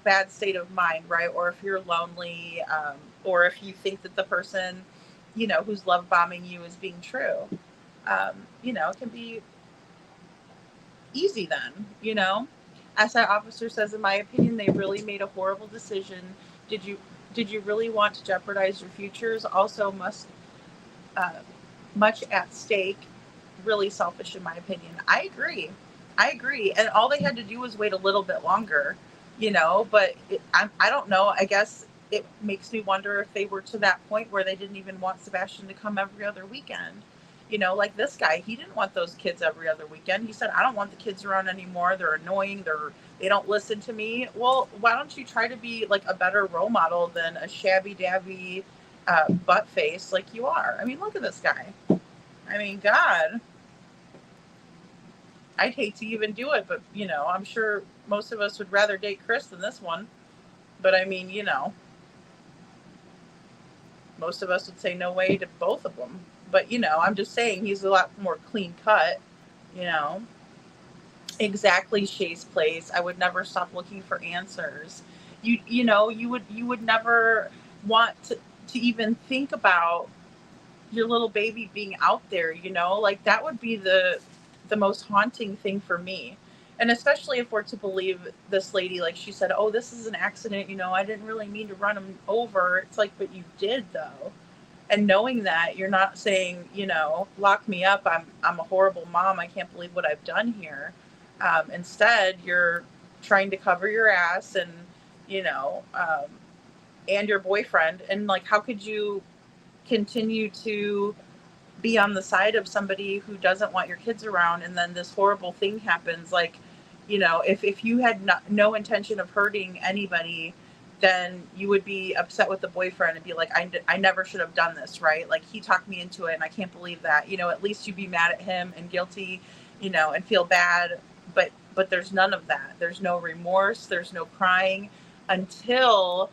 bad state of mind, right? Or if you're lonely, or if you think that the person, you know, who's love bombing you is being true. You know, it can be easy then, you know. SI officer says, in my opinion, they really made a horrible decision. Did you really want to jeopardize your futures? Also, much at stake. Really selfish, in my opinion. I agree, and all they had to do was wait a little bit longer, you know. But I don't know. I guess it makes me wonder if they were to that point where they didn't even want Sebastian to come every other weekend. You know, like this guy, he didn't want those kids every other weekend. He said, I don't want the kids around anymore. They're annoying. They don't listen to me. Well, why don't you try to be like a better role model than a shabby dabby butt face like you are? I mean, look at this guy. I mean, God, I'd hate to even do it, but, you know, I'm sure most of us would rather date Chris than this one. But I mean, you know, most of us would say no way to both of them. But, you know, I'm just saying he's a lot more clean cut, you know. Exactly, Shay's place. I would never stop looking for answers. You know, you would never want to even think about your little baby being out there, you know. Like, that would be the most haunting thing for me. And especially if we're to believe this lady, like she said, oh, this is an accident, you know, I didn't really mean to run him over. It's like, but you did, though. And knowing that, you're not saying, you know, lock me up, I'm a horrible mom, I can't believe what I've done here. Instead, you're trying to cover your ass and, you know, and your boyfriend. And like, how could you continue to be on the side of somebody who doesn't want your kids around, and then this horrible thing happens? Like, you know, if you had no intention of hurting anybody, then you would be upset with the boyfriend and be like, I never should have done this, right? Like, he talked me into it and I can't believe that. You know, at least you'd be mad at him and guilty, you know, and feel bad. But there's none of that. There's no remorse. There's no crying until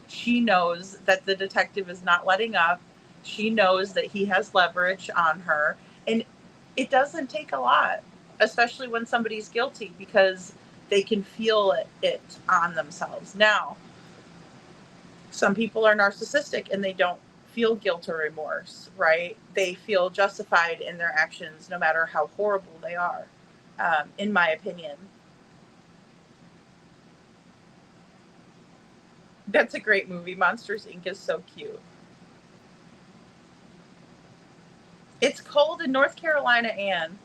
she knows that the detective is not letting up. She knows that he has leverage on her. And it doesn't take a lot, especially when somebody's guilty, because they can feel it on themselves. Now, some people are narcissistic and they don't feel guilt or remorse, right? They feel justified in their actions no matter how horrible they are, in my opinion. That's a great movie. Monsters, Inc. is so cute. It's cold in North Carolina, Anne.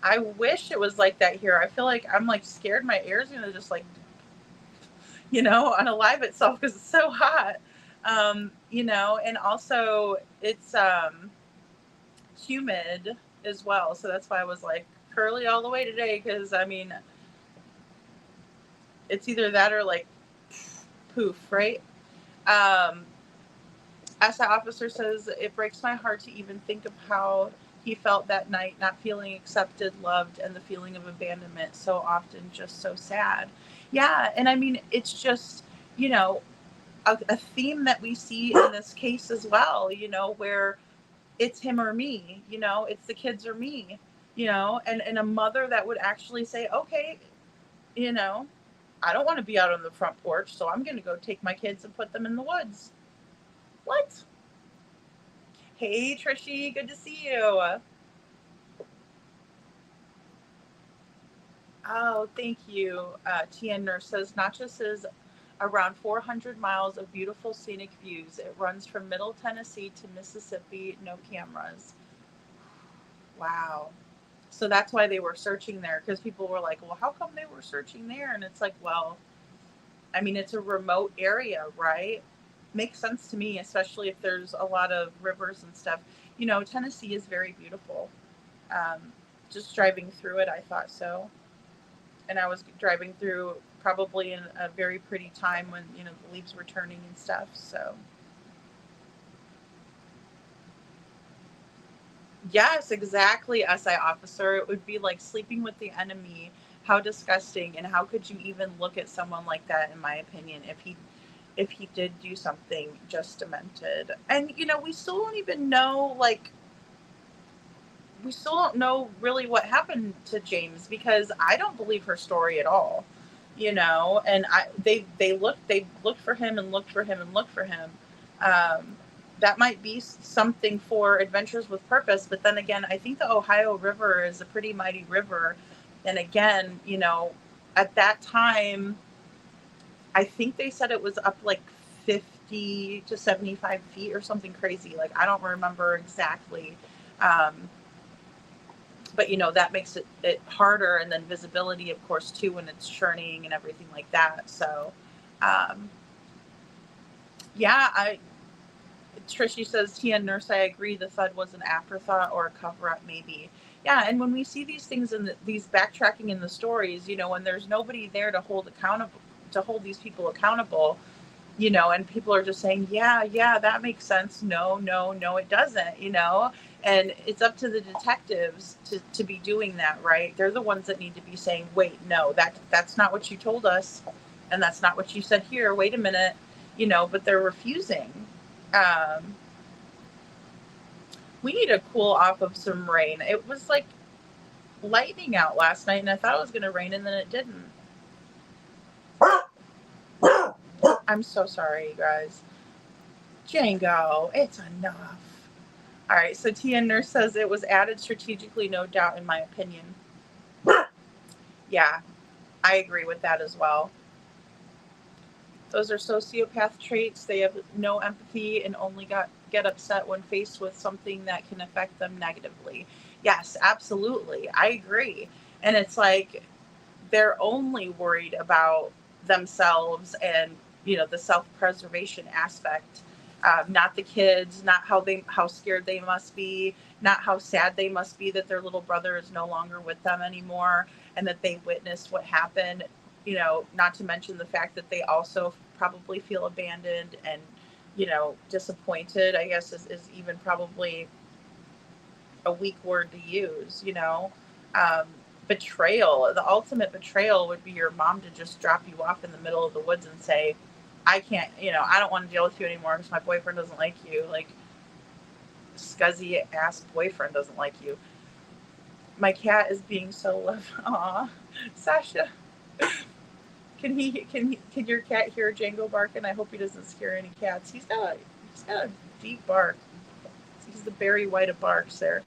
I wish it was like that here. I feel like I'm like scared my air's gonna just like, you know, unalive itself because it's so hot. You know, and also it's humid as well. So that's why I was like curly all the way today, because I mean, it's either that or like poof, right? SI officer says, it breaks my heart to even think of how he felt that night, not feeling accepted, loved, and the feeling of abandonment, so often just so sad. Yeah, and I mean, it's just, you know, a theme that we see in this case as well, you know, where it's him or me, you know, it's the kids or me, you know, and a mother that would actually say, okay, you know, I don't want to be out on the front porch, so I'm going to go take my kids and put them in the woods. What? Hey, Trishy, good to see you. Oh, thank you. TN Nurse says Natchez is around 400 miles of beautiful scenic views. It runs from Middle Tennessee to Mississippi, no cameras. Wow. So that's why they were searching there, because people were like, well, how come they were searching there? And it's like, well, I mean, it's a remote area, right? Makes sense to me, especially if there's a lot of rivers and stuff. You know, Tennessee is very beautiful. Just driving through it, I thought so. And I was driving through probably in a very pretty time when, you know, the leaves were turning and stuff. So yes, exactly, SI officer. It would be like sleeping with the enemy. How disgusting. And how could you even look at someone like that, in my opinion, if he did do something just demented. And, you know, we still don't even know, like, we still don't know really what happened to James, because I don't believe her story at all, you know, and they looked for him and looked for him and looked for him. That might be something for Adventures with Purpose, but then again, I think the Ohio River is a pretty mighty river. And again, you know, at that time, I think they said it was up like 50 to 75 feet or something crazy. Like, I don't remember exactly. But, you know, that makes it harder. And then visibility, of course, too, when it's churning and everything like that. So, yeah, Trishy says, TN Nurse, I agree. The thud was an afterthought or a cover-up, maybe. Yeah, and when we see these things in these backtracking in the stories, you know, when there's nobody there to hold these people accountable, you know, and people are just saying, yeah, that makes sense. No, it doesn't, you know, and it's up to the detectives to be doing that, right? They're the ones that need to be saying, wait, no, that's not what you told us, and that's not what you said here. Wait a minute, you know, but they're refusing. We need to cool off of some rain. It was like lightning out last night, and I thought it was going to rain, and then it didn't. I'm so sorry, you guys. Django, it's enough. All right, so TN Nurse says it was added strategically, no doubt, in my opinion. Yeah, I agree with that as well. Those are sociopath traits. They have no empathy and only get upset when faced with something that can affect them negatively. Yes, absolutely. I agree. And it's like they're only worried about themselves and, you know, the self-preservation aspect. Not the kids, not how scared they must be, not how sad they must be that their little brother is no longer with them anymore and that they witnessed what happened. You know, not to mention the fact that they also probably feel abandoned and, you know, disappointed, I guess is even probably a weak word to use, you know. Betrayal, the ultimate betrayal would be your mom to just drop you off in the middle of the woods and say, I can't, you know, I don't want to deal with you anymore because my boyfriend doesn't like you. Like, scuzzy ass boyfriend doesn't like you. My cat is being so loved. Aw, Sasha. Can your cat hear Django barking? I hope he doesn't scare any cats. He's got a deep bark. He's the Barry White of barks there.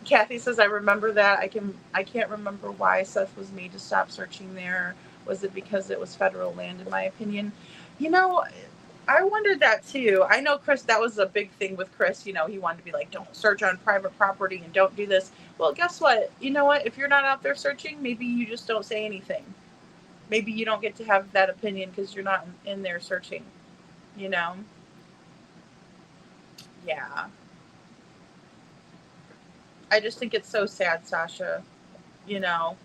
Kathy says, I remember that. I can't remember why Seth was made to stop searching there. Was it because it was federal land, in my opinion? You know, I wondered that too. I know Chris, that was a big thing with Chris. You know, he wanted to be like, don't search on private property and don't do this. Well, guess what? You know what? If you're not out there searching, maybe you just don't say anything. Maybe you don't get to have that opinion because you're not in there searching, you know? Yeah. I just think it's so sad, Sasha, you know?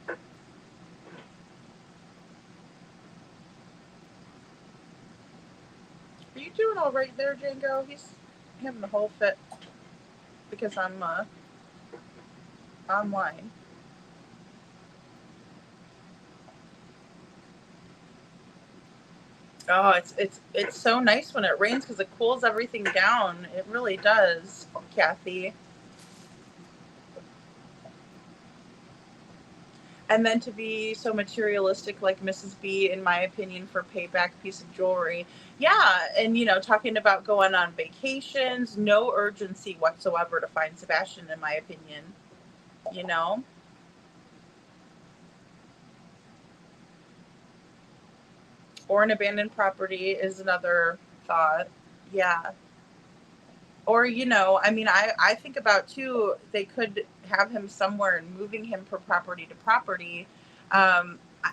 Are you doing all right there, Django? He's having a whole fit because I'm online. Oh, it's so nice when it rains because it cools everything down. It really does, Kathy. And then to be so materialistic like Mrs. B, in my opinion, for payback piece of jewelry. Yeah, and you know, talking about going on vacations, no urgency whatsoever to find Sebastian, in my opinion. You know? Or an abandoned property is another thought. Yeah. Or, you know, I mean, I think about too, they could have him somewhere and moving him from property to property.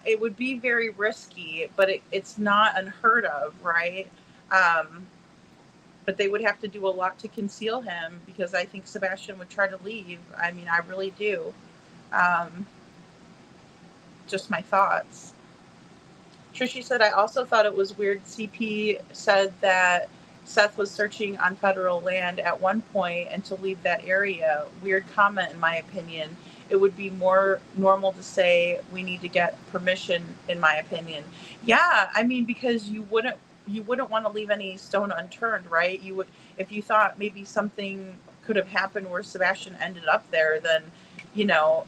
It would be very risky, but it's not unheard of, right? But they would have to do a lot to conceal him because I think Sebastian would try to leave. I mean, I really do. Just my thoughts. Trishy said, I also thought it was weird. CP said that Seth was searching on federal land at one point and to leave that area. Weird comment, in my opinion. It would be more normal to say we need to get permission, in my opinion. Yeah, I mean, because you wouldn't want to leave any stone unturned, right? You would, if you thought maybe something could have happened where Sebastian ended up there, then, you know.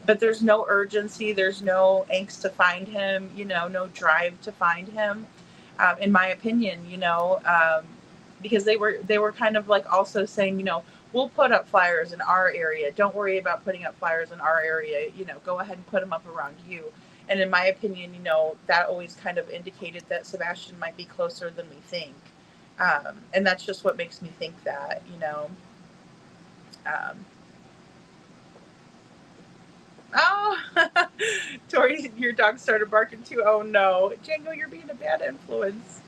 But there's no urgency. There's no angst to find him, you know, no drive to find him, in my opinion, you know, because they were kind of like also saying, you know, we'll put up flyers in our area. Don't worry about putting up flyers in our area. You know, go ahead and put them up around you. And in my opinion, you know, that always kind of indicated that Sebastian might be closer than we think. And that's just what makes me think that, you know. Oh, Tori, your dog started barking too. Oh no, Django, you're being a bad influence.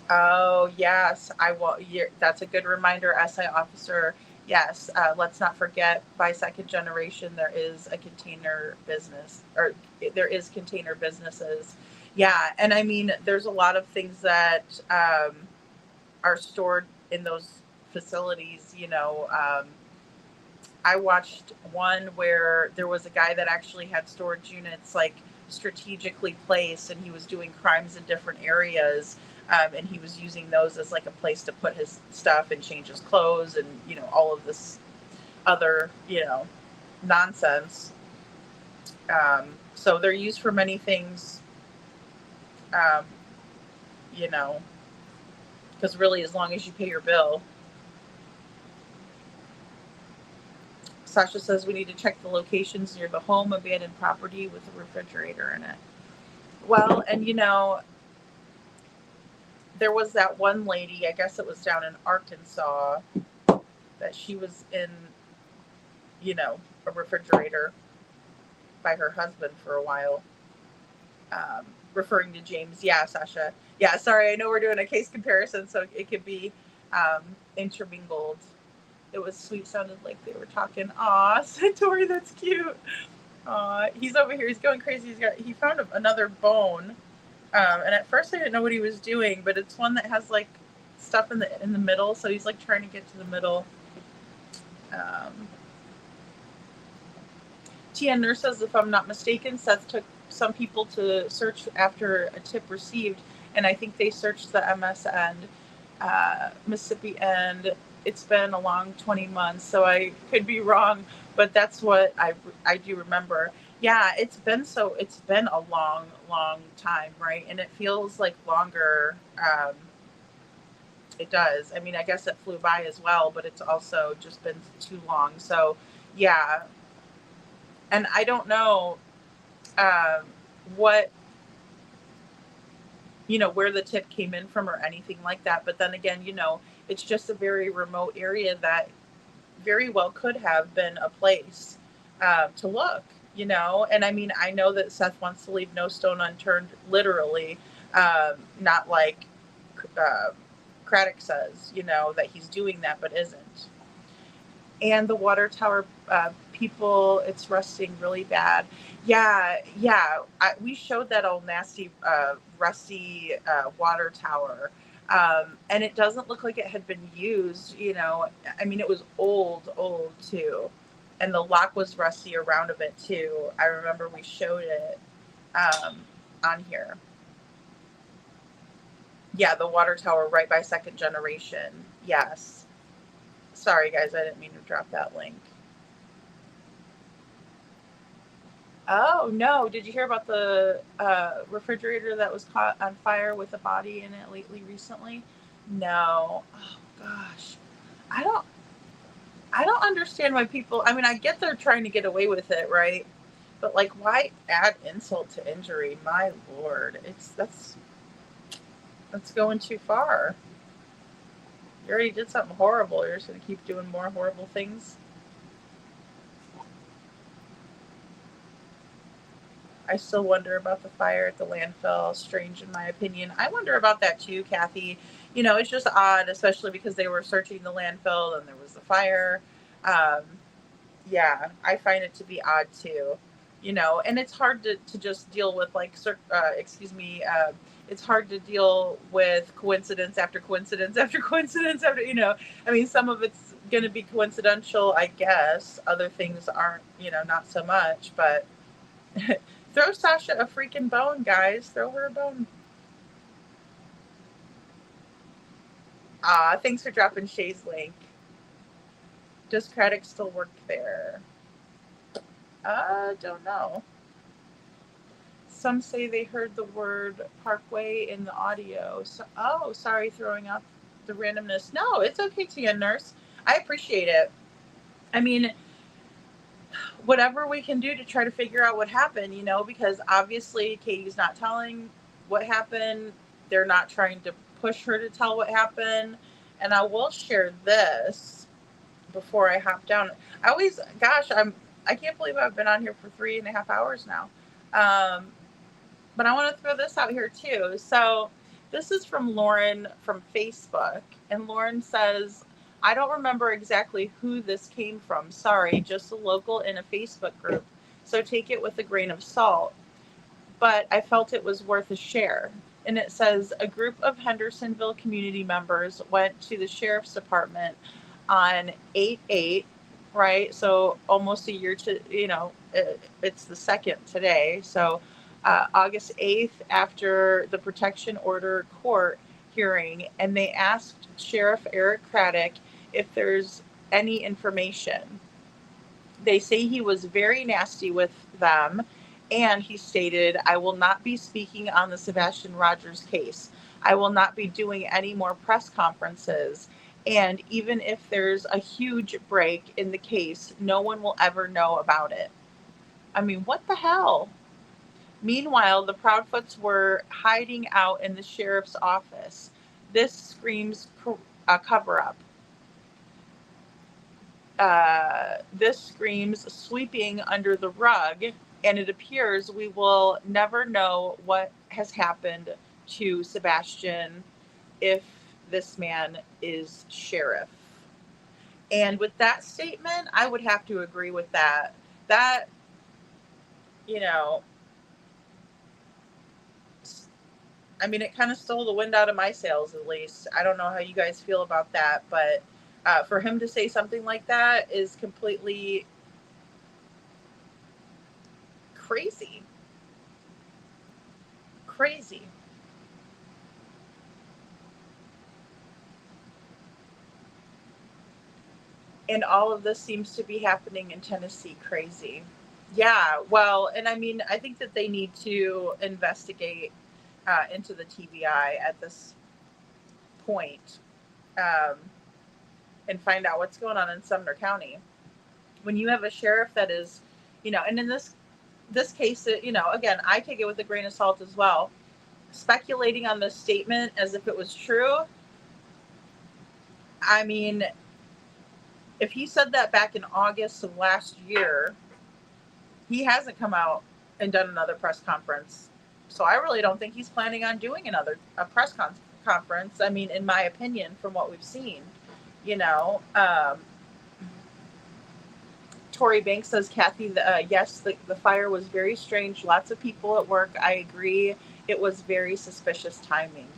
Oh yes, I will. That's a good reminder, SI officer. Yes, let's not forget, by second generation, there is a container business, or there is container businesses. Yeah, and I mean, there's a lot of things that are stored in those facilities, you know. I watched one where there was a guy that actually had storage units like strategically placed, and he was doing crimes in different areas, and he was using those as like a place to put his stuff and change his clothes and, you know, all of this other, you know, nonsense. So they're used for many things, you know, because really, as long as you pay your bill, Sasha says we need to check the locations near the home, abandoned property with a refrigerator in it. Well, and you know, there was that one lady, I guess it was down in Arkansas, that she was in, you know, a refrigerator by her husband for a while. Referring to James. Yeah, Sasha. Yeah, sorry, I know we're doing a case comparison, so it could be intermingled. It was sweet, sounded like they were talking. Aw, said Tori, that's cute. Aw, he's over here, he's going crazy. He found another bone. And at first I didn't know what he was doing, but it's one that has like stuff in the middle, so he's like trying to get to the middle. Tia Nurse says, if I'm not mistaken, Seth took some people to search after a tip received, and I think they searched the MS end, Mississippi end. It's been a long 20 months, so I could be wrong, but that's what I do remember. Yeah, it's been a long, long time, right? And it feels like longer. It does. I mean, I guess it flew by as well, but it's also just been too long. So, yeah. And I don't know what, you know, where the tip came in from or anything like that. But then again, you know, it's just a very remote area that very well could have been a place to look, you know. And I mean, I know that Seth wants to leave no stone unturned, literally, not like Craddock says, you know, that he's doing that, but isn't. And the water tower people, it's rusting really bad. Yeah. We showed that old nasty, rusty water tower. And it doesn't look like it had been used, you know. I mean, it was old too. And the lock was rusty around of it too. I remember we showed it on here. Yeah, the water tower right by Second Generation. Yes. Sorry, guys, I didn't mean to drop that link. Oh, no. Did you hear about the refrigerator that was caught on fire with a body in it recently? No. Oh, gosh. I don't understand why people, I mean, I get they're trying to get away with it, right? But, like, why add insult to injury? My Lord. That's going too far. You already did something horrible. You're just going to keep doing more horrible things? I still wonder about the fire at the landfill. Strange, in my opinion. I wonder about that too, Kathy. You know, it's just odd, especially because they were searching the landfill and there was the fire. Yeah, I find it to be odd too. You know, and it's hard to just deal with, like, it's hard to deal with coincidence after coincidence after coincidence after, you know. I mean, some of it's going to be coincidental, I guess. Other things aren't, you know, not so much, but throw Sasha a freaking bone, guys. Throw her a bone. Thanks for dropping Shay's link. Does Craddock still work there? Don't know. Some say they heard the word Parkway in the audio. So, sorry, throwing out the randomness. No, it's okay, Tia Nurse. I appreciate it. I mean, whatever we can do to try to figure out what happened, you know, because obviously Katie's not telling what happened. They're not trying to push her to tell what happened. And I will share this before I hop down. I can't believe I've been on here for 3.5 hours now. But I want to throw this out here too. So this is from Lauren from Facebook. And Lauren says, I don't remember exactly who this came from. Sorry, just a local in a Facebook group. So take it with a grain of salt. But I felt it was worth a share. And it says, a group of Hendersonville community members went to the sheriff's department on 8/8, right? So almost a year to, you know, it's the 2nd today. So August 8th, after the protection order court hearing, and they asked Sheriff Eric Craddock if there's any information. They say he was very nasty with them, and he stated, I will not be speaking on the Sebastian Rogers case. I will not be doing any more press conferences. And even if there's a huge break in the case, no one will ever know about it. I mean, what the hell? Meanwhile, the Proudfoots were hiding out in the sheriff's office. This screams cover up. This screams sweeping under the rug, and it appears we will never know what has happened to Sebastian if this man is sheriff. And with that statement, I would have to agree with that. That, you know, I mean, it kind of stole the wind out of my sails, at least. I don't know how you guys feel about that, but for him to say something like that is completely crazy. Crazy. And all of this seems to be happening in Tennessee. Crazy. Yeah, well, and I mean, I think that they need to investigate into the TBI at this point, and find out what's going on in Sumner County. When you have a sheriff that is, and in this case, again, I take it with a grain of salt as well. Speculating on this statement as if it was true. I mean, if he said that back in August of last year, he hasn't come out and done another press conference. So I really don't think he's planning on doing a press conference. I mean, in my opinion, from what we've seen, Tori Banks says, Kathy, yes, the fire was very strange. Lots of people at work. I agree. It was very suspicious timing.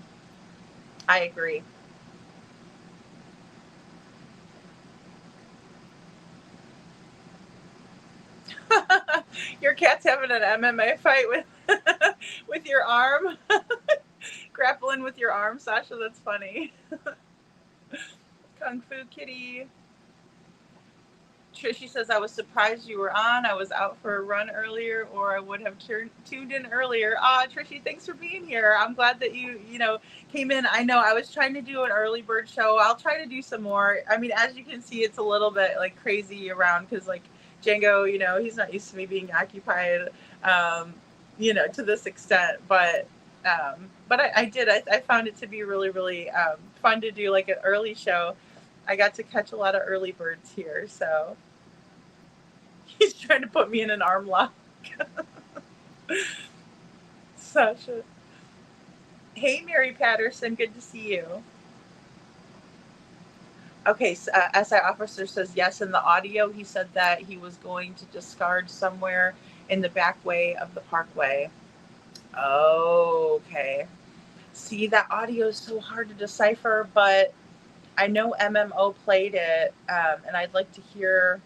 I agree. Your cat's having an MMA fight with your arm. Grappling with your arm, Sasha. That's funny. Kung Fu Kitty. Trishy says, I was surprised you were on. I was out for a run earlier, or I would have tuned in earlier. Trishy, thanks for being here. I'm glad that you came in. I know I was trying to do an early bird show. I'll try to do some more. I mean, as you can see, it's a little bit like crazy around because like Django, he's not used to me being occupied, to this extent. But I did. I found it to be really, really fun to do like an early show. I got to catch a lot of early birds here, so he's trying to put me in an arm lock. Sasha. Hey, Mary Patterson, good to see you. Okay, so, SI officer says yes. In the audio, he said that he was going to discard somewhere in the back way of the parkway. Oh, okay. See, that audio is so hard to decipher, but I know MMO played it, and I'd like to hear.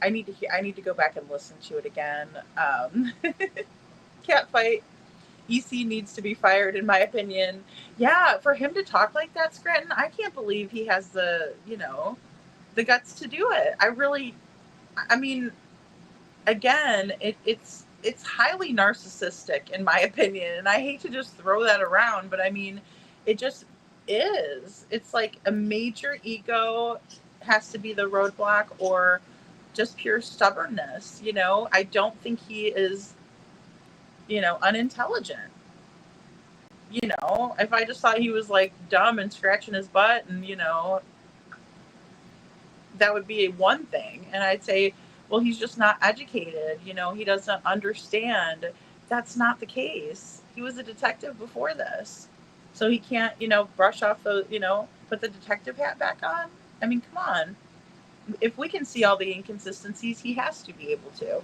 I need to go back and listen to it again. Cat fight. EC needs to be fired, in my opinion. Yeah, for him to talk like that, Scranton, I can't believe he has the guts to do it. I mean, again, it's highly narcissistic, in my opinion, and I hate to just throw that around, but I mean, it just is. It's like a major ego has to be the roadblock, or just pure stubbornness. I don't think he is unintelligent. If I just thought he was like dumb and scratching his butt, and that would be one thing, and I'd say, well, he's just not educated. He doesn't understand. That's not the case. He was a detective before this. So he can't, brush off those, put the detective hat back on. I mean, come on. If we can see all the inconsistencies, he has to be able to.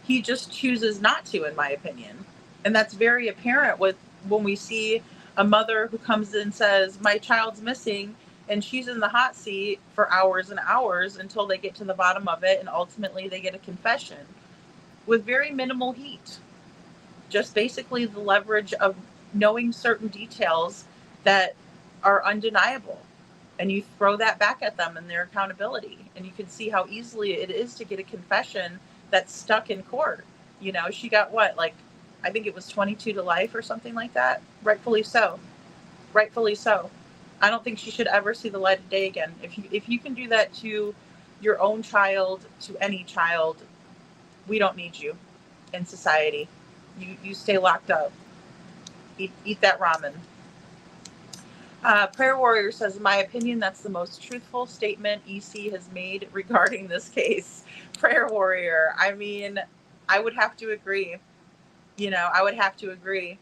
He just chooses not to, in my opinion. And that's very apparent when we see a mother who comes in and says, my child's missing, and she's in the hot seat for hours and hours until they get to the bottom of it, and ultimately they get a confession with very minimal heat. Just basically the leverage of knowing certain details that are undeniable, and you throw that back at them and their accountability, and you can see how easily it is to get a confession that's stuck in court. She got I think it was 22 to life or something like that. Rightfully so. I don't think she should ever see the light of day again. If you can do that to your own child, to any child, we don't need you in society. You stay locked up. Eat that ramen. Prayer Warrior says, in my opinion, that's the most truthful statement EC has made regarding this case. Prayer Warrior, I mean, I would have to agree. I would have to agree.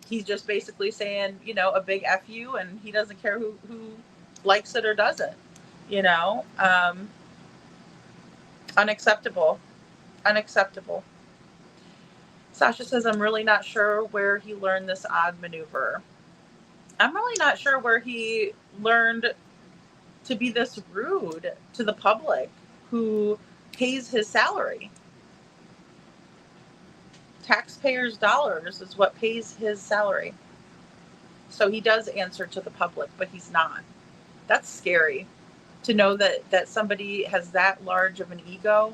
He's just basically saying, a big F you, and he doesn't care who likes it or doesn't. Unacceptable. Unacceptable. Sasha says, I'm really not sure where he learned this odd maneuver. I'm really not sure where he learned to be this rude to the public who pays his salary. Taxpayers' dollars is what pays his salary. So he does answer to the public, but he's not. That's scary to know that somebody has that large of an ego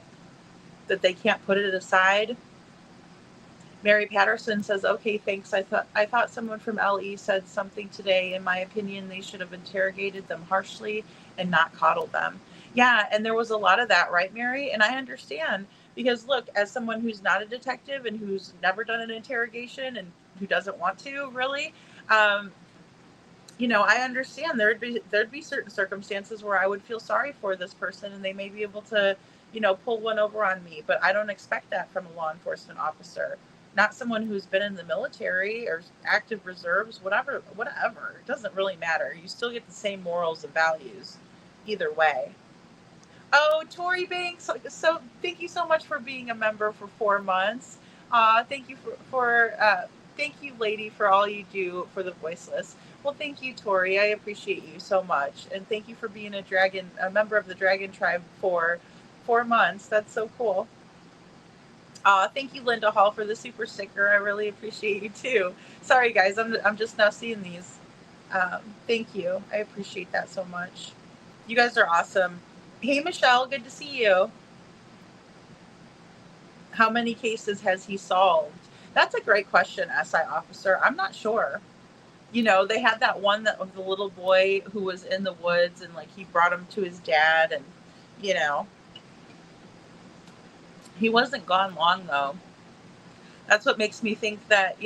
that they can't put it aside. Mary Patterson says, okay, thanks. I thought someone from LE said something today. In my opinion, they should have interrogated them harshly and not coddled them. Yeah, and there was a lot of that, right, Mary? And I understand because, look, as someone who's not a detective and who's never done an interrogation and who doesn't want to really, I understand there'd be certain circumstances where I would feel sorry for this person and they may be able to, pull one over on me. But I don't expect that from a law enforcement officer. Not someone who's been in the military or active reserves, whatever. It doesn't really matter. You still get the same morals and values either way. Oh, Tori Banks. So thank you so much for being a member for 4 months. Thank you thank you, lady, for all you do for the voiceless. Well, thank you, Tori. I appreciate you so much. And thank you for being a member of the Dragon Tribe for 4 months. That's so cool. Thank you, Linda Hall, for the super sticker. I really appreciate you too. Sorry, guys, I'm just now seeing these. Thank you. I appreciate that so much. You guys are awesome. Hey, Michelle, good to see you. How many cases has he solved? That's a great question, SI officer. I'm not sure. They had that one of the little boy who was in the woods and he brought him to his dad and, he wasn't gone long, though. That's what makes me think that,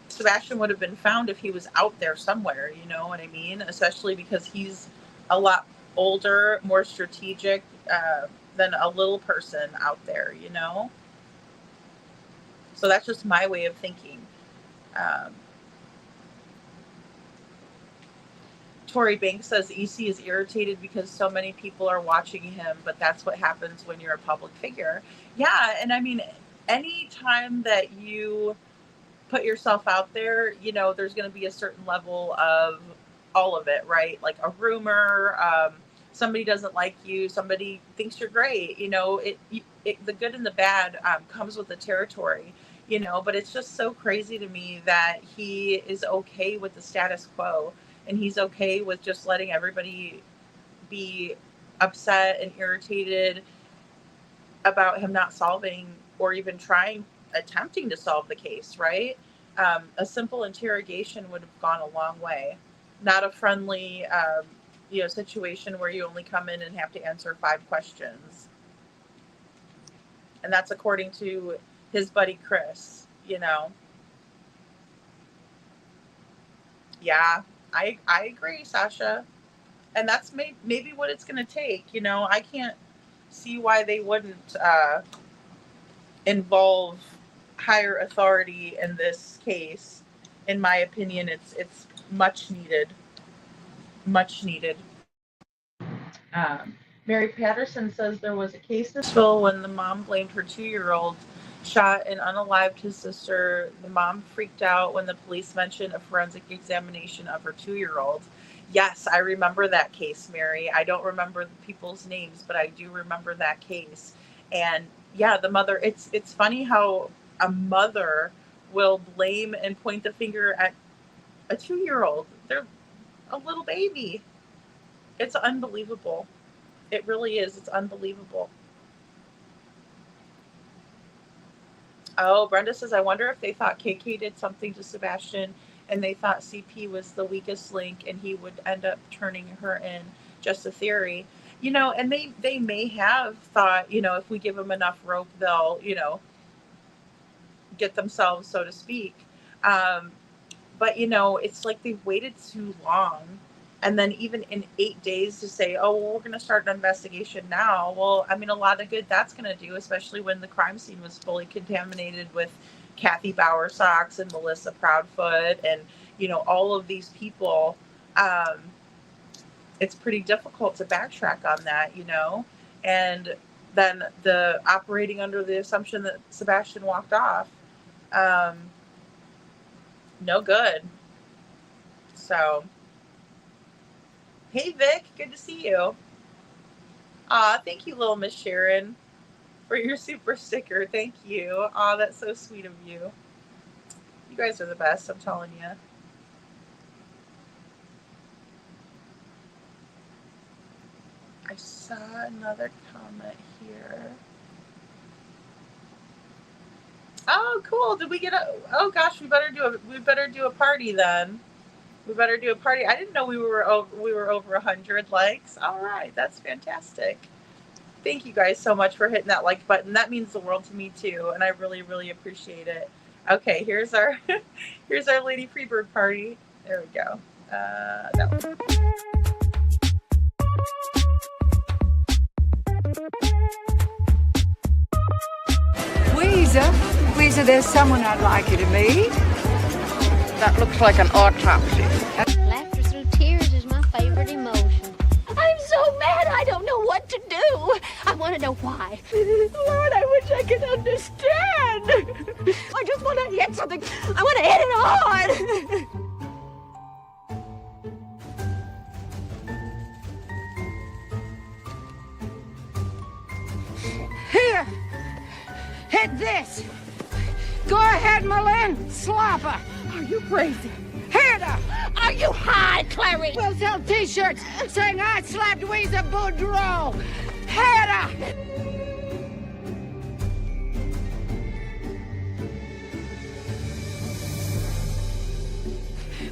Sebastian would have been found if he was out there somewhere, you know what I mean? Especially because he's a lot older, more strategic than a little person out there, So that's just my way of thinking. Tori Banks says EC is irritated because so many people are watching him, but that's what happens when you're a public figure. Yeah, and I mean, any time that you put yourself out there, there's going to be a certain level of all of it, right? Like a rumor, somebody doesn't like you, somebody thinks you're great, the good and the bad comes with the territory, but it's just so crazy to me that he is okay with the status quo. And he's okay with just letting everybody be upset and irritated about him not solving or even attempting to solve the case, right? A simple interrogation would have gone a long way. Not a friendly, situation where you only come in and have to answer 5 questions. And that's according to his buddy Chris, Yeah. I agree, Sasha. And that's maybe what it's going to take. I can't see why they wouldn't involve higher authority in this case. In my opinion, it's much needed. Much needed. Mary Patterson says there was a case in Nashville when the mom blamed her 2-year-old shot and unalived his sister. The mom freaked out when the police mentioned a forensic examination of her 2-year-old. Yes, I remember that case, Mary. I don't remember the people's names, but I do remember that case. And yeah, the mother, it's funny how a mother will blame and point the finger at a 2-year-old. They're a little baby. It's unbelievable. It really is. It's unbelievable. Oh, Brenda says, I wonder if they thought KK did something to Sebastian and they thought CP was the weakest link and he would end up turning her in. Just a theory. And they may have thought, if we give them enough rope, they'll, get themselves, so to speak. But, it's like they've waited too long. And then even in 8 days to say, oh, well, we're going to start an investigation now. Well, I mean, a lot of good that's going to do, especially when the crime scene was fully contaminated with Kathy Bowersox and Melissa Proudfoot and, all of these people. It's pretty difficult to backtrack on that, and then the operating under the assumption that Sebastian walked off. No good. So, hey Vic, good to see you. Thank you, little Miss Sharon, for your super sticker. Thank you. That's so sweet of you. You guys are the best, I'm telling you. I saw another comment here. Oh, cool. Did we get oh gosh, we better do a party then. We better do a party. I didn't know we were over 100 likes. All right, that's fantastic. Thank you guys so much for hitting that like button. That means the world to me too, and I really, really appreciate it. Okay, here's our Lady Freebird party. There we go. That one. Weezer, there's someone I'd like you to meet. That looks like an autopsy. Laughter through tears is my favorite emotion. I'm so mad I don't know what to do. I want to know why. Lord, I wish I could understand. I just want to hit something. I want to hit it hard. Here, hit this. Go ahead, Malin. Slap her. Are you crazy? Hit her. Are you high, Clary? We'll sell T-shirts saying I slapped Weezer Boudreaux. Hit her.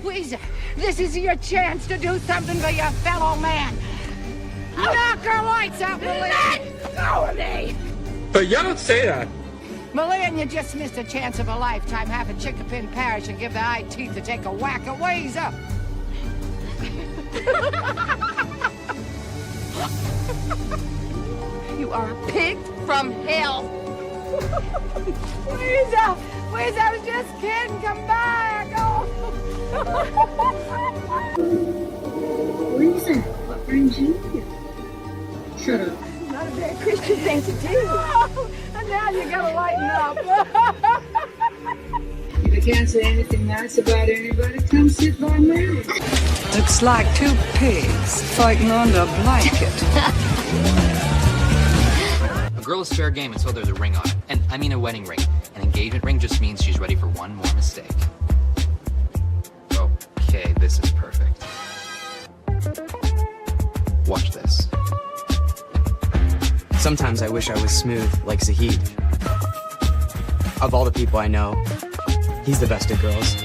Weezer, this is your chance to do something for your fellow man. Knock her lights out, Malin. Let go of me. But you don't say that. Malin, you just missed a chance of a lifetime. Have a chickapin parish and give the eye teeth to take a whack of Weezer. You are a pig from hell. Weezer, I was just kidding. Come back. Weezer, what brings you here? Shut up. Not a very Christian thing to do. And now you gotta lighten up. If you can't say anything nice about anybody, come sit by me. Looks like two pigs fighting under a blanket. A girl is fair game until there's a ring on it. And I mean a wedding ring. An engagement ring just means she's ready for one more mistake. Okay, this is perfect. Watch this. Sometimes I wish I was smooth like Zahid. Of all the people I know, he's the best at girls.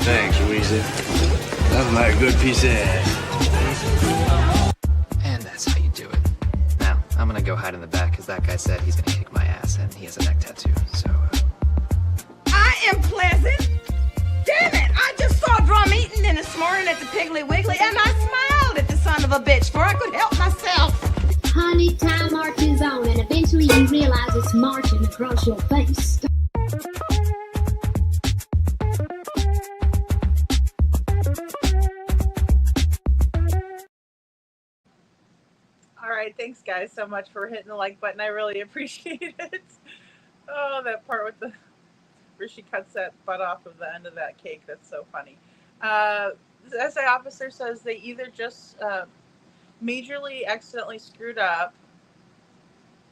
Thanks, Weezer. Nothing like a good piece of ass. And that's how you do it. Now, I'm gonna go hide in the back because that guy said he's gonna kick my ass and he has a neck tattoo, so... I am pleasant. Damn it! I just saw Drum eating in this morning at the Piggly Wiggly, and I smiled at the son of a bitch, for I could help myself. Honey, time marches on, and eventually you realize it's marching across your face. All right, thanks guys so much for hitting the like button. I really appreciate it. Oh, that part with where she cuts that butt off of the end of that cake. That's so funny. The SA officer says they either just majorly accidentally screwed up,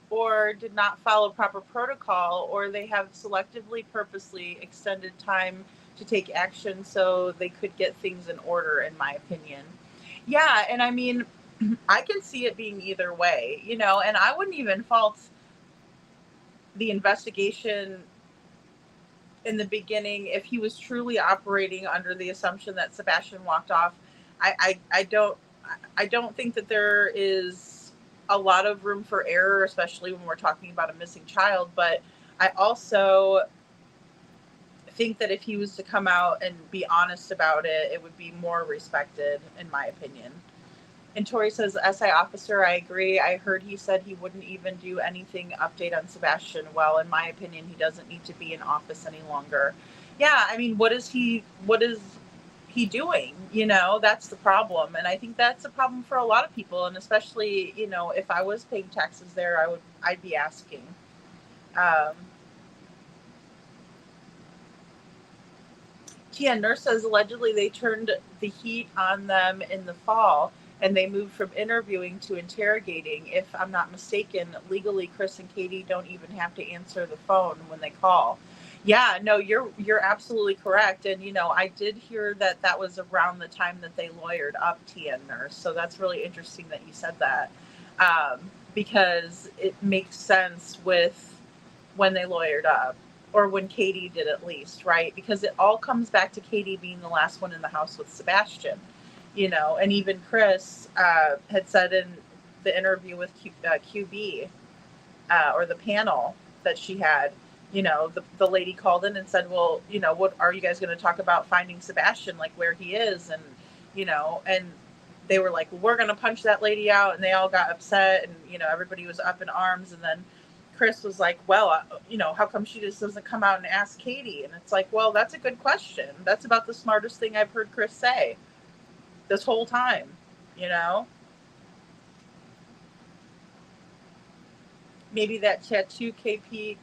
or did not follow proper protocol, or they have selectively, purposely extended time to take action so they could get things in order, in my opinion. Yeah, and I mean, I can see it being either way, you know, and I wouldn't even fault the investigation in the beginning if he was truly operating under the assumption that Sebastian walked off. I don't think that there is a lot of room for error, especially when we're talking about a missing child. But I also think that if he was to come out and be honest about it, it would be more respected, in my opinion. And Tori says, SI officer, I agree. I heard he said he wouldn't even do anything update on Sebastian. Well, in my opinion, he doesn't need to be in office any longer. Yeah, I mean, what is he doing? You know, that's the problem. And I think that's a problem for a lot of people. And especially, you know, if I was paying taxes there, I'd be asking. Tia Nurse says allegedly they turned the heat on them in the fall and they moved from interviewing to interrogating. If I'm not mistaken, legally Chris and Katie don't even have to answer the phone when they call. Yeah, no, you're absolutely correct. And, you know, I did hear that was around the time that they lawyered up Tia Nurse. So that's really interesting that you said that, because it makes sense with when they lawyered up, or when Katie did at least, right? Because it all comes back to Katie being the last one in the house with Sebastian, you know, and even Chris had said in the interview with QB, or the panel that she had, you know, the lady called in and said, well, you know, what are you guys going to talk about finding Sebastian, like where he is? And, you know, and they were like, well, we're going to punch that lady out. And they all got upset and, you know, everybody was up in arms. And then Chris was like, well, you know, how come she just doesn't come out and ask Katie? And it's like, well, that's a good question. That's about the smartest thing I've heard Chris say this whole time, you know? Maybe that tattoo KP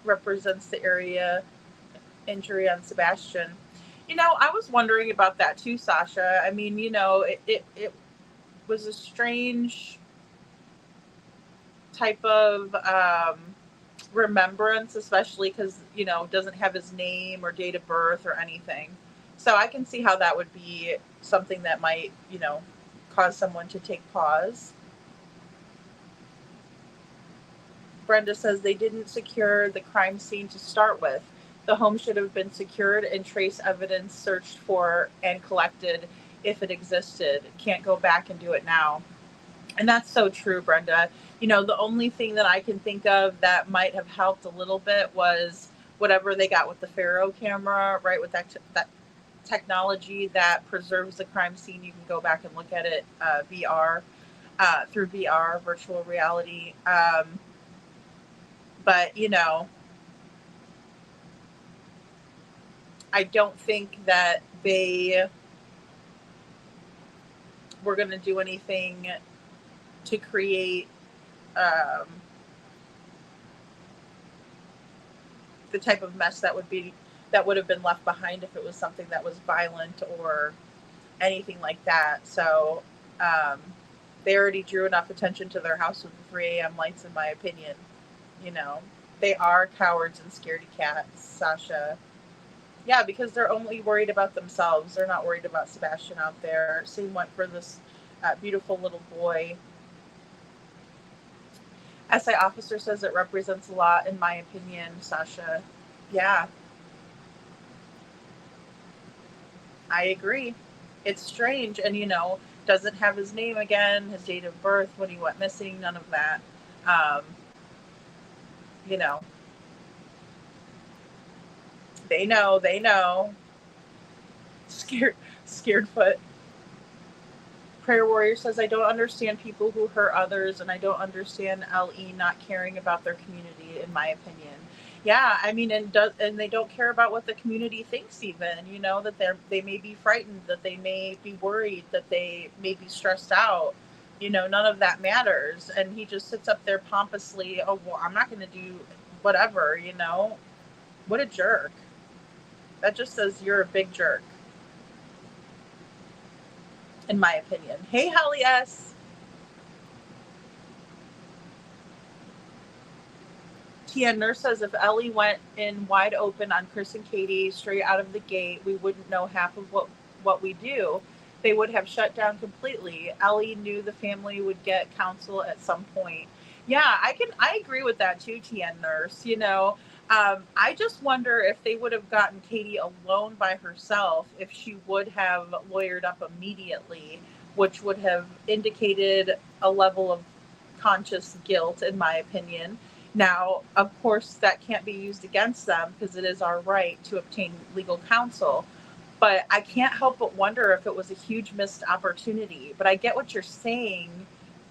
represents the area injury on Sebastian. You know, I was wondering about that too, Sasha. I mean, you know, it was a strange type of remembrance, especially because, you know, doesn't have his name or date of birth or anything. So I can see how that would be something that might, you know, cause someone to take pause. Brenda says they didn't secure the crime scene to start with. The home should have been secured and trace evidence searched for and collected if it existed. Can't go back and do it now. And that's so true, Brenda. You know, the only thing that I can think of that might have helped a little bit was whatever they got with the Faro camera, right? With that technology that preserves the crime scene. You can go back and look at it VR, through VR, virtual reality. But, you know, I don't think that they were going to do anything to create the type of mess that would have been left behind if it was something that was violent or anything like that. So they already drew enough attention to their house with the 3 a.m. lights, in my opinion. You know, they are cowards and scaredy cats, Sasha. Yeah, because they're only worried about themselves. They're not worried about Sebastian out there. Same went for this beautiful little boy. SI officer says it represents a lot, in my opinion, Sasha. Yeah. I agree. It's strange. And, you know, doesn't have his name again, his date of birth, when he went missing, none of that. You know, they know. Scared foot. Prayer Warrior says, I don't understand people who hurt others, and I don't understand LE not caring about their community, in my opinion. Yeah, I mean, and they don't care about what the community thinks even, you know, that they may be frightened, that they may be worried, that they may be stressed out. You know, none of that matters. And he just sits up there pompously, oh, well, I'm not going to do whatever, you know. What a jerk. That just says you're a big jerk, in my opinion. Hey, Holly S. Tia Nurse says if Ellie went in wide open on Chris and Katie straight out of the gate, we wouldn't know half of what we do. They would have shut down completely. Ellie knew the family would get counsel at some point. Yeah, I agree with that too, Tia Nurse. You know, I just wonder if they would have gotten Katie alone by herself, if she would have lawyered up immediately, which would have indicated a level of conscious guilt, in my opinion. Now, of course, that can't be used against them because it is our right to obtain legal counsel. But I can't help but wonder if it was a huge missed opportunity. But I get what you're saying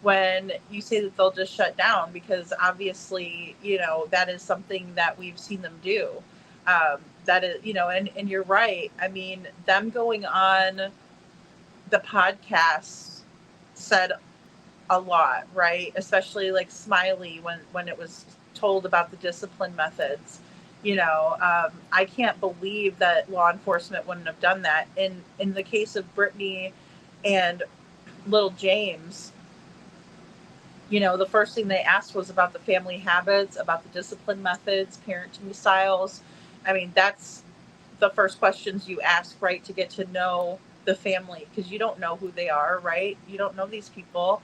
when you say that they'll just shut down, because obviously, you know, that is something that we've seen them do. That is, you know, and you're right. I mean, them going on the podcast said a lot, right? Especially like Smiley when it was told about the discipline methods. You know, I can't believe that law enforcement wouldn't have done that. In the case of Brittany and little James, you know, the first thing they asked was about the family habits, about the discipline methods, parenting styles. I mean, that's the first questions you ask, right, to get to know the family, because you don't know who they are, right? You don't know these people.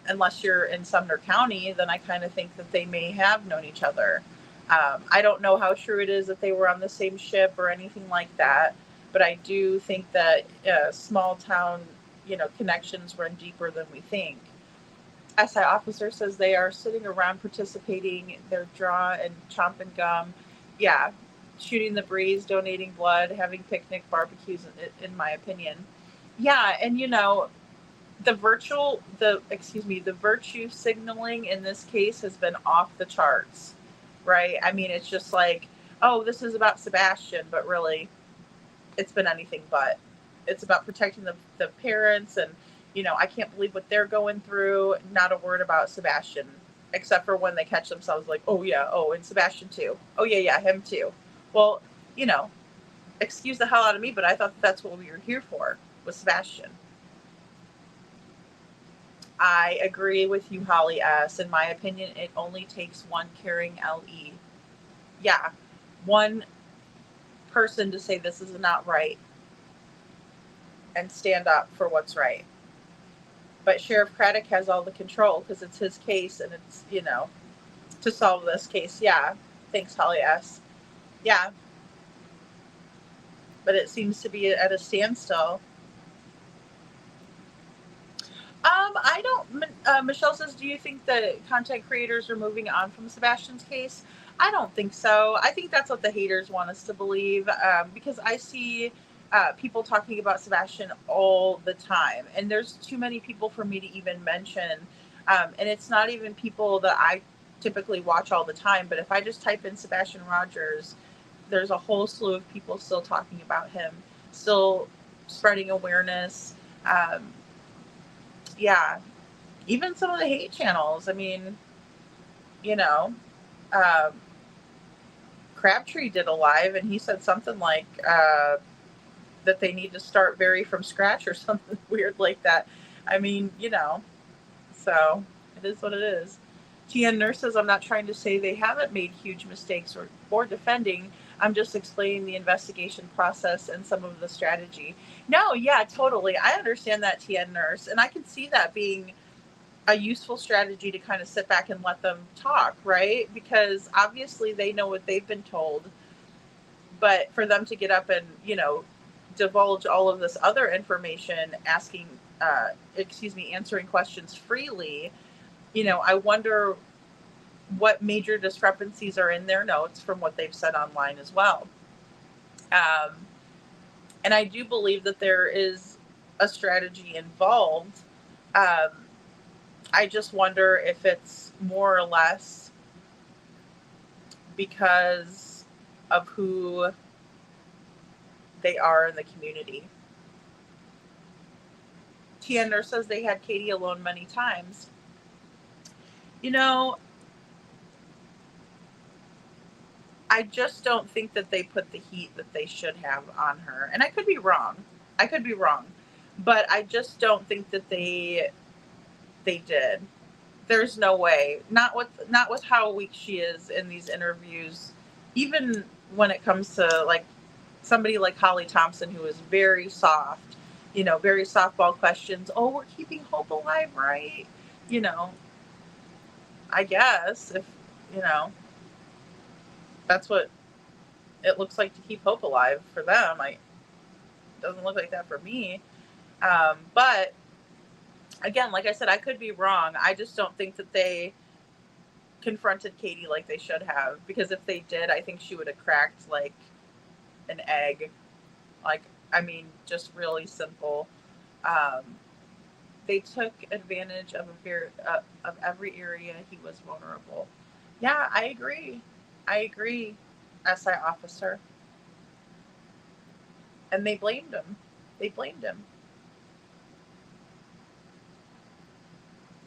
Unless you're in Sumner County, then I kind of think that they may have known each other. I don't know how true it is that they were on the same ship or anything like that, but I do think that small town, you know, connections run deeper than we think. SI officer says they are sitting around participating, they're draw and chomping gum. Yeah, shooting the breeze, donating blood, having picnic barbecues, in my opinion. Yeah, and you know, the virtue signaling in this case has been off the charts, right? I mean, it's just like, oh, this is about Sebastian, but really, it's been anything but. It's about protecting the parents, and, you know, I can't believe what they're going through. Not a word about Sebastian, except for when they catch themselves like, oh, yeah, oh, and Sebastian too. Oh, yeah, him too. Well, you know, excuse the hell out of me, but I thought that's what we were here for, was Sebastian. I agree with you, Holly S. In my opinion, it only takes one caring LE. Yeah, one person to say this is not right and stand up for what's right. But Sheriff Craddock has all the control because it's his case, and it's, you know, to solve this case. Yeah, thanks, Holly S. Yeah, but it seems to be at a standstill. I don't. Michelle says, do you think that content creators are moving on from Sebastian's case? I don't think so. I think that's what the haters want us to believe, because I see people talking about Sebastian all the time, and there's too many people for me to even mention. And it's not even people that I typically watch all the time, but if I just type in Sebastian Rogers, there's a whole slew of people still talking about him, still spreading awareness. Yeah, even some of the hate channels. I mean, you know, Crabtree did a live and he said something like that they need to start very from scratch or something weird like that. I mean, you know, so it is what it is. TN Nurse says, I'm not trying to say they haven't made huge mistakes or defending. I'm just explaining the investigation process and some of the strategy. No, yeah, totally. I understand that, TN Nurse, and I can see that being a useful strategy to kind of sit back and let them talk, right? Because obviously they know what they've been told, but for them to get up and, you know, divulge all of this other information, answering questions freely, you know, I wonder what major discrepancies are in their notes from what they've said online as well. And I do believe that there is a strategy involved. I just wonder if it's more or less because of who they are in the community. Tiander says they had Katie alone many times. You know, I just don't think that they put the heat that they should have on her. And I could be wrong. But I just don't think that they did. There's no way. Not with how weak she is in these interviews. Even when it comes to like somebody like Holly Thompson, who is very soft, very softball questions. Oh, we're keeping hope alive, right? I guess if, that's what it looks like to keep hope alive for them. It doesn't look like that for me. But again, like I said, I could be wrong. I just don't think that they confronted Katie like they should have, because if they did, I think she would have cracked like an egg. Just really simple. They took advantage of every area he was vulnerable. Yeah, I agree, SI officer. And they blamed him.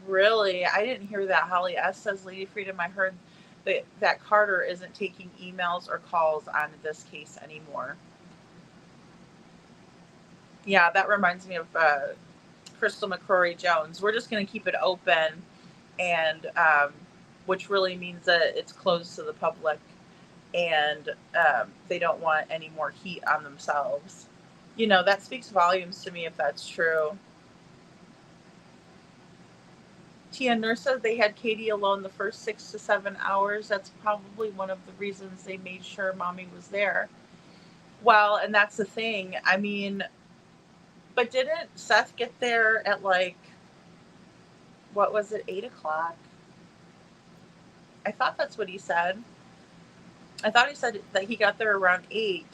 Really? I didn't hear that. Holly S. says, Lady Freedom, I heard that Carter isn't taking emails or calls on this case anymore. Yeah, that reminds me of Crystal McCrory Jones. We're just going to keep it open, and which really means that it's closed to the public, and they don't want any more heat on themselves. That speaks volumes to me if that's true. Tia Nurse says they had Katie alone the first 6 to 7 hours. That's probably one of the reasons they made sure Mommy was there. Well, and that's the thing. But didn't Seth get there at 8 o'clock? I thought that's what he said. I thought he said that he got there around 8,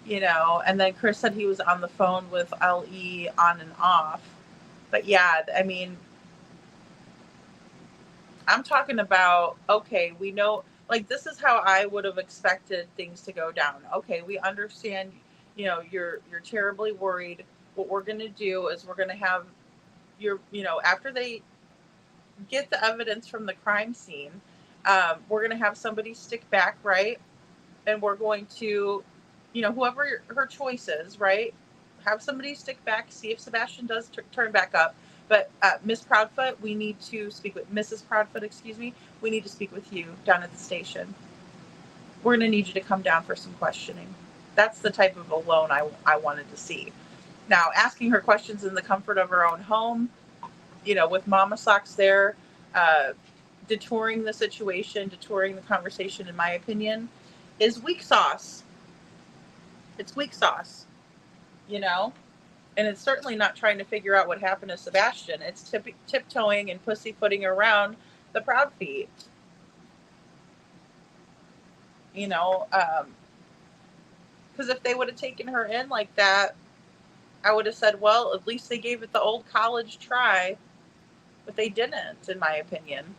and then Chris said he was on the phone with LE on and off. But yeah, I'm talking about, okay, we know, this is how I would have expected things to go down. Okay, we understand, you're terribly worried. What we're going to do is we're going to have after they get the evidence from the crime scene, we're going to have somebody stick back, right? And we're going to, whoever her choice is, right? Have somebody stick back, see if Sebastian does turn back up. But Mrs. Proudfoot, we need to speak with you down at the station. We're going to need you to come down for some questioning. That's the type of alone I wanted to see. Now, asking her questions in the comfort of her own home, with Mama Socks there, detouring the situation, detouring the conversation, in my opinion, is weak sauce. It's weak sauce, And it's certainly not trying to figure out what happened to Sebastian. It's tiptoeing and pussyfooting around the Proudfeet. Because if they would have taken her in like that, I would have said, well, at least they gave it the old college try. But they didn't, in my opinion.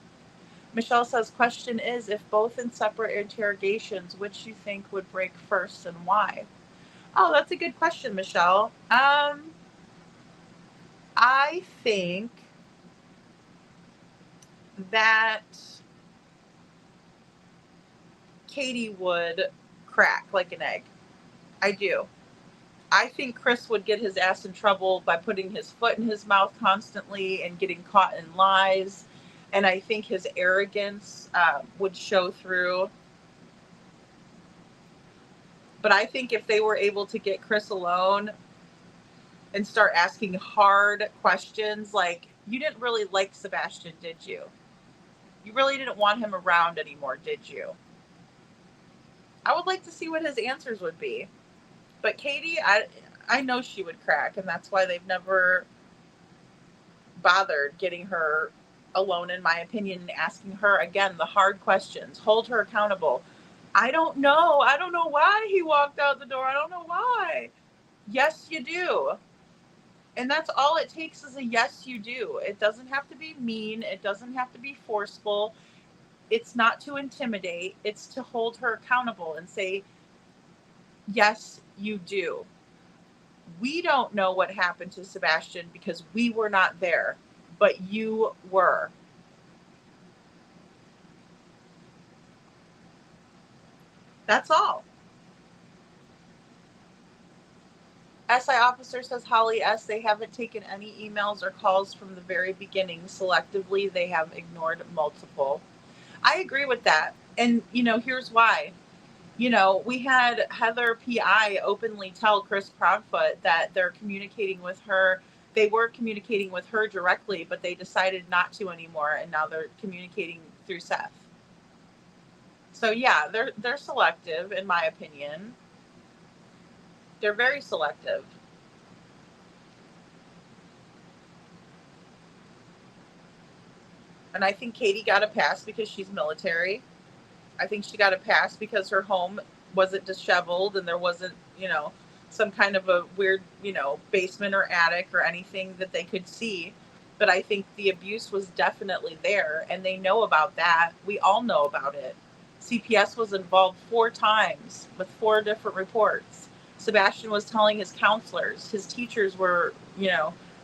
Michelle says, question is, if both in separate interrogations, which you think would break first and why? Oh, that's a good question, Michelle. I think that Katie would crack like an egg. I do. I think Chris would get his ass in trouble by putting his foot in his mouth constantly and getting caught in lies. And I think his arrogance would show through. But I think if they were able to get Chris alone and start asking hard questions like, you didn't really like Sebastian, did you? You really didn't want him around anymore, did you? I would like to see what his answers would be. But Katie, I know she would crack, and that's why they've never bothered getting her alone, in my opinion, and asking her, again, the hard questions. Hold her accountable. I don't know. I don't know why he walked out the door. I don't know why. Yes, you do. And that's all it takes is a yes, you do. It doesn't have to be mean. It doesn't have to be forceful. It's not to intimidate. It's to hold her accountable and say, yes, you do. We don't know what happened to Sebastian because we were not there, but you were. That's all. SI officer says, Holly S., they haven't taken any emails or calls from the very beginning. Selectively, they have ignored multiple. I agree with that. And, here's why. We had Heather PI openly tell Chris Proudfoot that they're communicating with her. They were communicating with her directly, but they decided not to anymore, and now they're communicating through Seth. So yeah, they're selective, in my opinion. They're very selective. And I think Katie got a pass because she's military. I think she got a pass because her home wasn't disheveled and there wasn't, some kind of a weird, basement or attic or anything that they could see. But I think the abuse was definitely there, and they know about that. We all know about it. CPS was involved 4 times with 4 different reports. Sebastian was telling his counselors, his teachers were,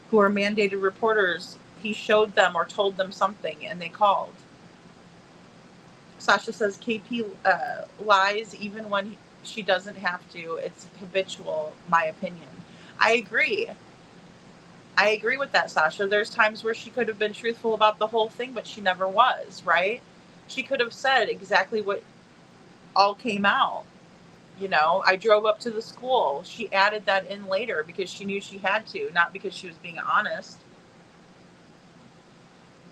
who are mandated reporters, he showed them or told them something and they called. Sasha says KP lies even when she doesn't have to. It's habitual, my opinion. I agree with that, Sasha. There's times where she could have been truthful about the whole thing, but she never was, right? She could have said exactly what all came out. I drove up to the school. She added that in later because she knew she had to, not because she was being honest.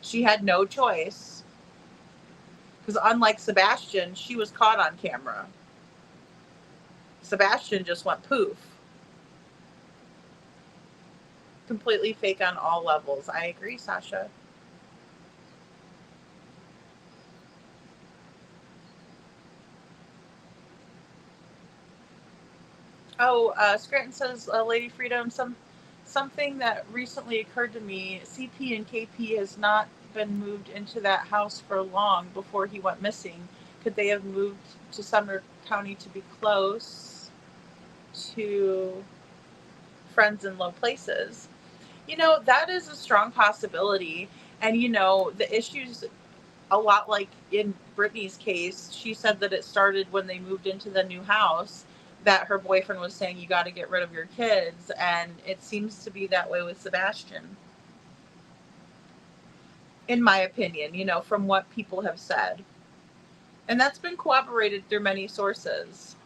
She had no choice. Because unlike Sebastian, she was caught on camera. Sebastian just went poof. Completely fake on all levels. I agree, Sasha. Oh, Scranton says, Lady Freedom, something that recently occurred to me, CP and KP has not been moved into that house for long before he went missing. Could they have moved to Sumner County to be close to friends in low places? That is a strong possibility. And, the issues, a lot like in Brittany's case, she said that it started when they moved into the new house, that her boyfriend was saying, you got to get rid of your kids. And it seems to be that way with Sebastian. In my opinion, from what people have said. And that's been corroborated through many sources.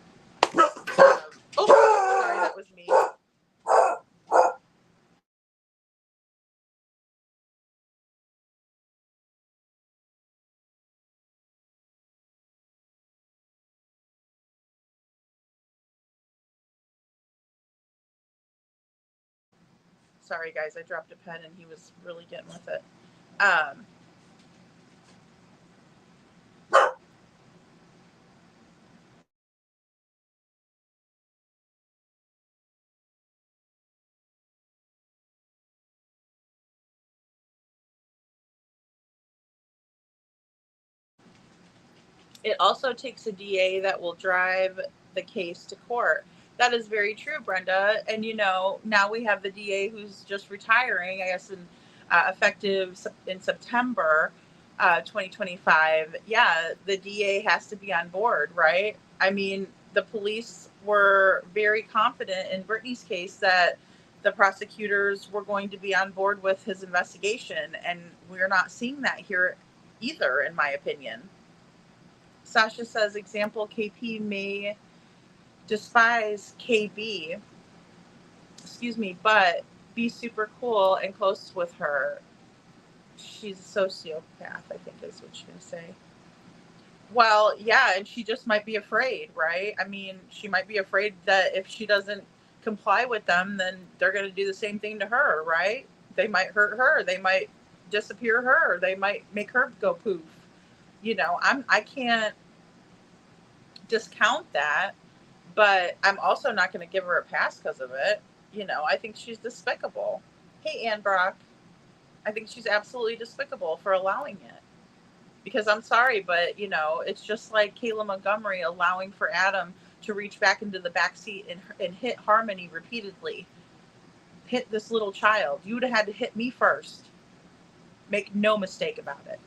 Oh, sorry, that was me. Sorry, guys, I dropped a pen and he was really getting with it. It also takes a DA that will drive the case to court. That is very true, Brenda. And, now we have the DA who's just retiring, I guess, effective in September 2025. Yeah, the DA has to be on board, right? I mean, the police were very confident in Brittany's case that the prosecutors were going to be on board with his investigation. And we're not seeing that here either, in my opinion. Sasha says, example, KP may despise KB, but be super cool and close with her. She's a sociopath, I think is what she's going to say. Well, yeah, and she just might be afraid, right? I mean, she might be afraid that if she doesn't comply with them, then they're going to do the same thing to her, right? They might hurt her. They might disappear her. They might make her go poof. I can't discount that, but I'm also not going to give her a pass because of it. I think she's despicable. Hey, Ann Brock, I think she's absolutely despicable for allowing it. Because I'm sorry, but it's just like Kayla Montgomery allowing for Adam to reach back into the back seat and hit Harmony repeatedly. Hit this little child. You would have had to hit me first. Make no mistake about it.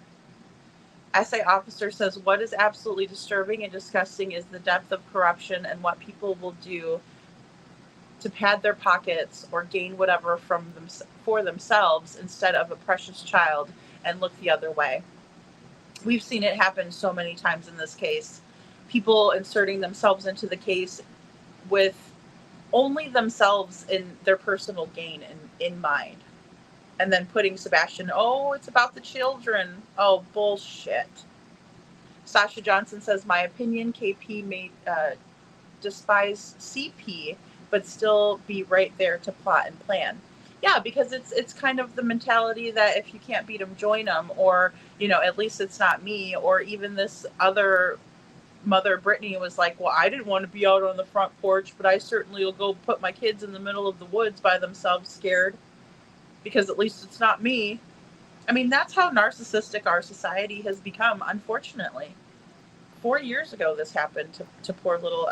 SA officer says, what is absolutely disturbing and disgusting is the depth of corruption and what people will do to pad their pockets or gain whatever from them for themselves instead of a precious child and look the other way. We've seen it happen so many times in this case. People inserting themselves into the case with only themselves in their personal gain in mind. And then putting Sebastian, oh, it's about the children. Oh, bullshit. Sasha Johnson says, my opinion, KP may despise CP, but still be right there to plot and plan. Yeah, because it's kind of the mentality that if you can't beat them, join them, or, you know, at least it's not me. Or even this other mother, Brittany, was like, well, I didn't want to be out on the front porch, but I certainly will go put my kids in the middle of the woods by themselves scared, because at least it's not me. I mean, that's how narcissistic our society has become, unfortunately. 4 years ago, this happened to poor little,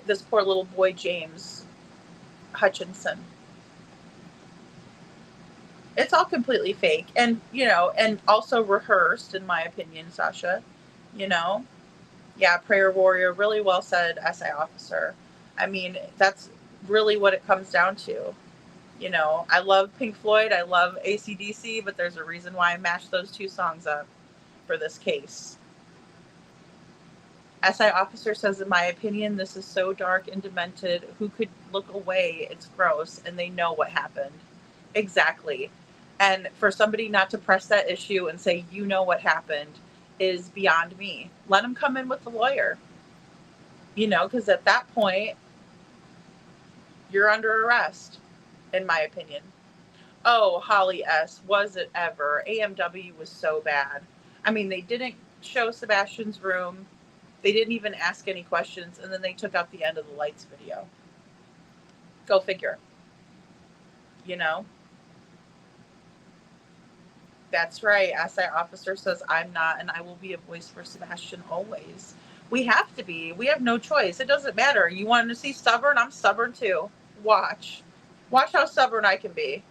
this poor little boy, James Hutchinson. It's all completely fake, and, you know, and also rehearsed, in my opinion, Sasha, you know? Yeah, prayer warrior, really well said, SA officer. I mean, that's really what it comes down to. You know, I love Pink Floyd, I love AC/DC, but there's a reason why I mashed those two songs up for this case. SI officer says, in my opinion, this is so dark and demented. Who could look away? It's gross, and they know what happened. Exactly. And for somebody not to press that issue and say, you know what happened, is beyond me. Let them come in with the lawyer. You know, because at that point, you're under arrest, in my opinion. Oh, Holly S., was it ever? AMW was so bad. I mean, they didn't show Sebastian's room. They didn't even ask any questions, and then they took out the end of the lights video. Go figure. You know? That's right. SI officer says, I'm not, and I will be a voice for Sebastian always. We have to be. We have no choice. It doesn't matter. You want to see stubborn? I'm stubborn too. Watch. Watch how stubborn I can be.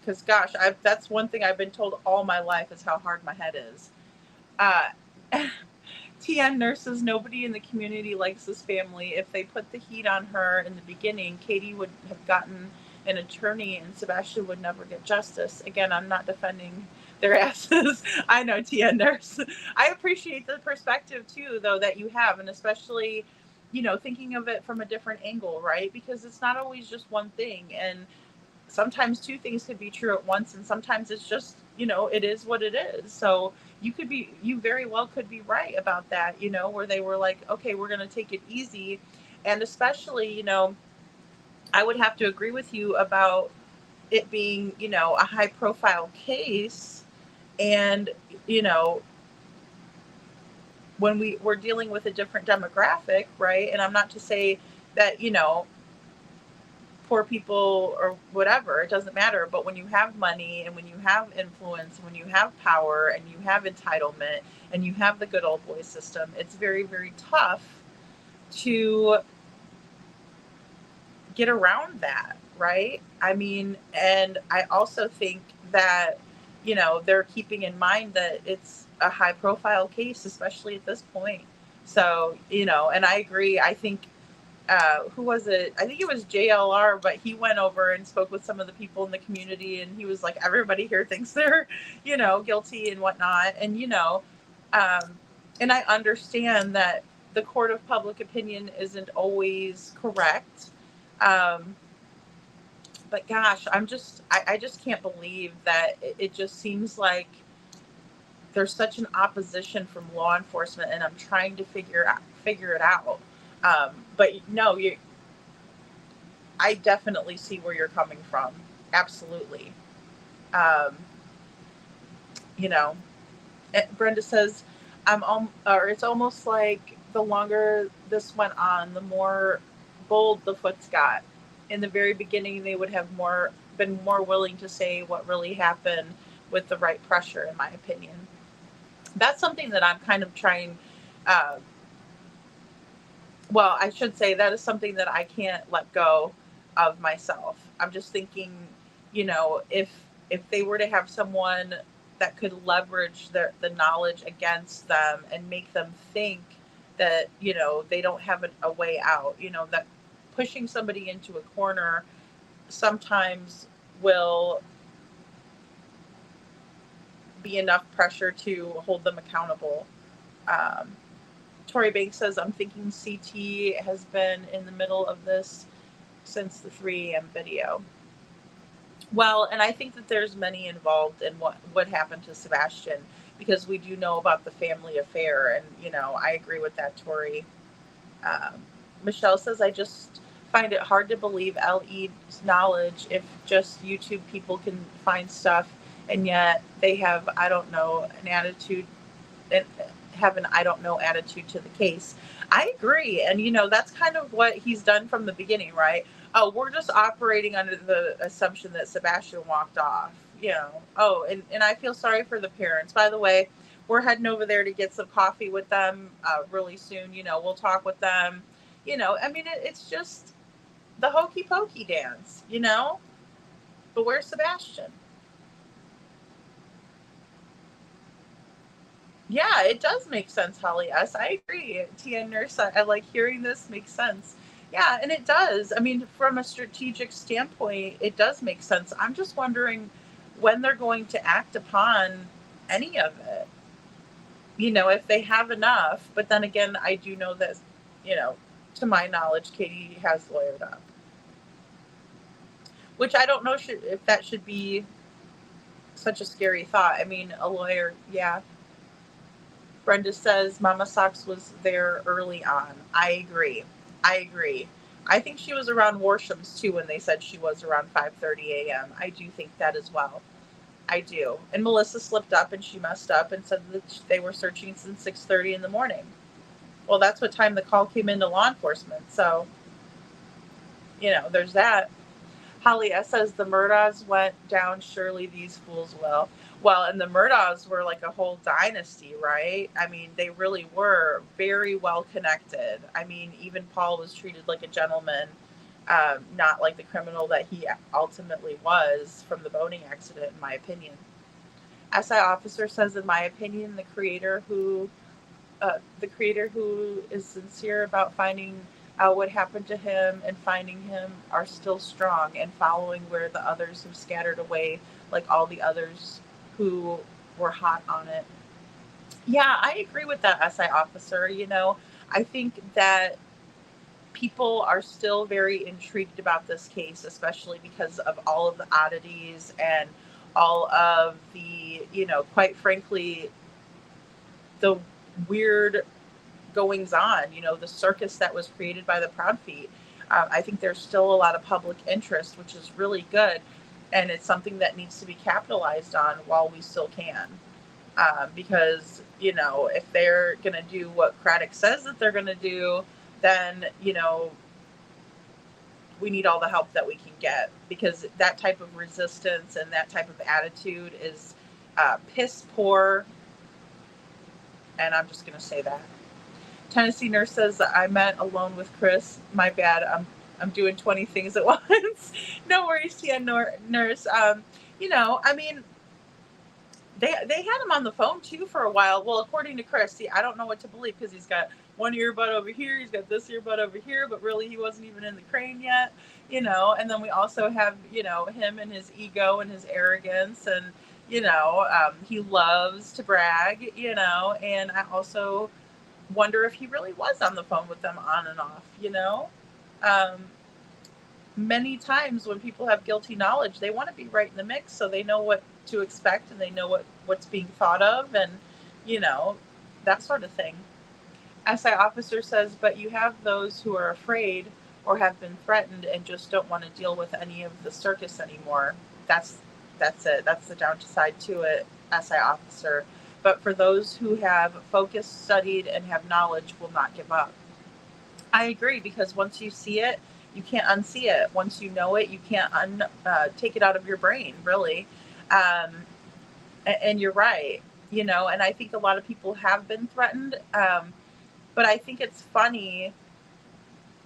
Because, gosh, that's one thing I've been told all my life is how hard my head is. TN nurses, nobody in the community likes this family. If they put the heat on her in the beginning, Katie would have gotten an attorney and Sebastian would never get justice. Again, I'm not defending their asses. I know, TN nurse. I appreciate the perspective, too, though, that you have, and especially, you know, thinking of it from a different angle, right? Because it's not always just one thing, and sometimes two things could be true at once, and sometimes it's just, you know, it is what it is. So you very well could be right about that, you know, where they were like, okay, we're going to take it easy. And especially, you know, I would have to agree with you about it being, you know, a high profile case. And, you know, when we're dealing with a different demographic, right? And I'm not to say that, you know, poor people or whatever, it doesn't matter. But when you have money and when you have influence, when you have power and you have entitlement and you have the good old boy system, it's very, very tough to get around that, right? I mean, and I also think that, you know, they're keeping in mind that it's a high profile case, especially at this point. So, you know, and I agree. I think who was it? I think it was JLR, but he went over and spoke with some of the people in the community, and he was like, everybody here thinks they're, you know, guilty and whatnot. And, you know, and I understand that the court of public opinion isn't always correct. But gosh, I just can't believe that it just seems like there's such an opposition from law enforcement, and I'm trying to figure it out. But no, I definitely see where you're coming from. Absolutely. You know, Brenda says, it's almost like the longer this went on, the more bold the Foots got. In the very beginning, they would have been more willing to say what really happened with the right pressure, in my opinion. That's something that I'm kind of trying, well, I should say that is something that I can't let go of myself. I'm just thinking, you know, if they were to have someone that could leverage the knowledge against them and make them think that, you know, they don't have a way out. You know, that pushing somebody into a corner sometimes will be enough pressure to hold them accountable. Tori Banks says, I'm thinking CT has been in the middle of this since the 3 a.m. video. Well, and I think that there's many involved in what happened to Sebastian, because we do know about the family affair, and, you know, I agree with that, Tori. Michelle says, I just find it hard to believe LE's knowledge if just YouTube people can find stuff, and yet they have, I don't know, an attitude, and have an I don't know attitude to the case. I agree. And, you know, that's kind of what he's done from the beginning, right? Oh, we're just operating under the assumption that Sebastian walked off, you know. Oh, and I feel sorry for the parents. By the way, we're heading over there to get some coffee with them really soon. You know, we'll talk with them. You know, I mean, it's just the hokey pokey dance, you know? But where's Sebastian? Yeah, it does make sense, Holly S. I agree. TN Nurse, I like hearing this, makes sense. Yeah, and it does. I mean, from a strategic standpoint, it does make sense. I'm just wondering when they're going to act upon any of it. You know, if they have enough. But then again, I do know that, you know, to my knowledge, Katie has lawyered up. Which I don't know if that should be such a scary thought. I mean, a lawyer, yeah. Brenda says Mama Socks was there early on. I agree. I think she was around Warsham's too when they said she was around 5:30 a.m. I do think that as well. I do. And Melissa slipped up and she messed up and said that they were searching since 6:30 in the morning. Well, that's what time the call came into law enforcement. So, you know, there's that. Holly S says the Murdaughs went down. Surely these fools will. Well, and the Murdaughs were like a whole dynasty, right? I mean, they really were very well connected. I mean, even Paul was treated like a gentleman, not like the criminal that he ultimately was from the boating accident, in my opinion. SI officer says, in my opinion, the creator who is sincere about finding out what happened to him and finding him are still strong and following where the others have scattered away, like all the others who were hot on it. Yeah, I agree with that, SI officer. You know, I think that people are still very intrigued about this case, especially because of all of the oddities and all of the, you know, quite frankly, the weird goings on, you know, the circus that was created by the Proudfoot. I think there's still a lot of public interest, which is really good. And it's something that needs to be capitalized on while we still can. Because, you know, if they're going to do what Craddock says that they're going to do, then, you know, we need all the help that we can get. Because that type of resistance and that type of attitude is piss poor. And I'm just going to say that. Tennessee Nurse says, I meant alone with Chris. My bad. I'm doing 20 things at once. No worries, TN Nurse. You know, I mean, they had him on the phone too for a while. Well, according to Chris, see, I don't know what to believe because he's got one earbud over here, he's got this earbud over here, but really he wasn't even in the crane yet, you know. And then we also have, you know, him and his ego and his arrogance, and, you know, he loves to brag, you know. And I also wonder if he really was on the phone with them on and off, you know. Many times when people have guilty knowledge, they want to be right in the mix so they know what to expect and they know what's being thought of, and, you know, that sort of thing. SI officer says, but you have those who are afraid or have been threatened and just don't want to deal with any of the circus anymore. That's it. That's the downside to it, SI officer. But for those who have focused, studied, and have knowledge will not give up. I agree, because once you see it, you can't unsee it. Once you know it, you can't take it out of your brain, really. And you're right, you know, and I think a lot of people have been threatened. But I think it's funny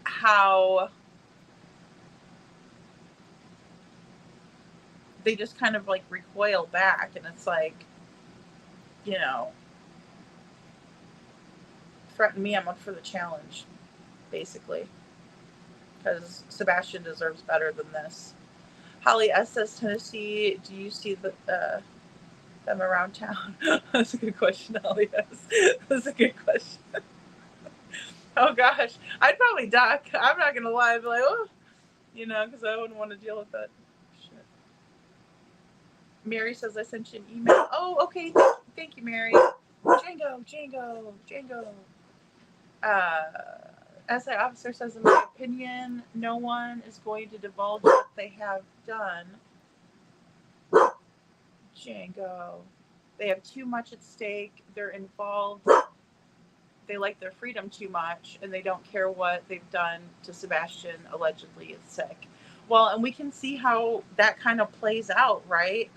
how they just kind of like recoil back, and it's like, you know, threaten me, I'm up for the challenge, basically. Because Sebastian deserves better than this. Holly S. says, Tennessee, do you see them around town? That's a good question, Holly S. That's a good question. Oh gosh, I'd probably duck. I'm not gonna lie. I'd be like, oh, you know, because I wouldn't want to deal with that shit. Mary says, I sent you an email. Oh, okay. Thank you, Mary. Django. SI officer says, in my opinion, no one is going to divulge what they have done. Django. They have too much at stake. They're involved. They like their freedom too much, and they don't care what they've done to Sebastian, allegedly is sick. Well, and we can see how that kind of plays out, right?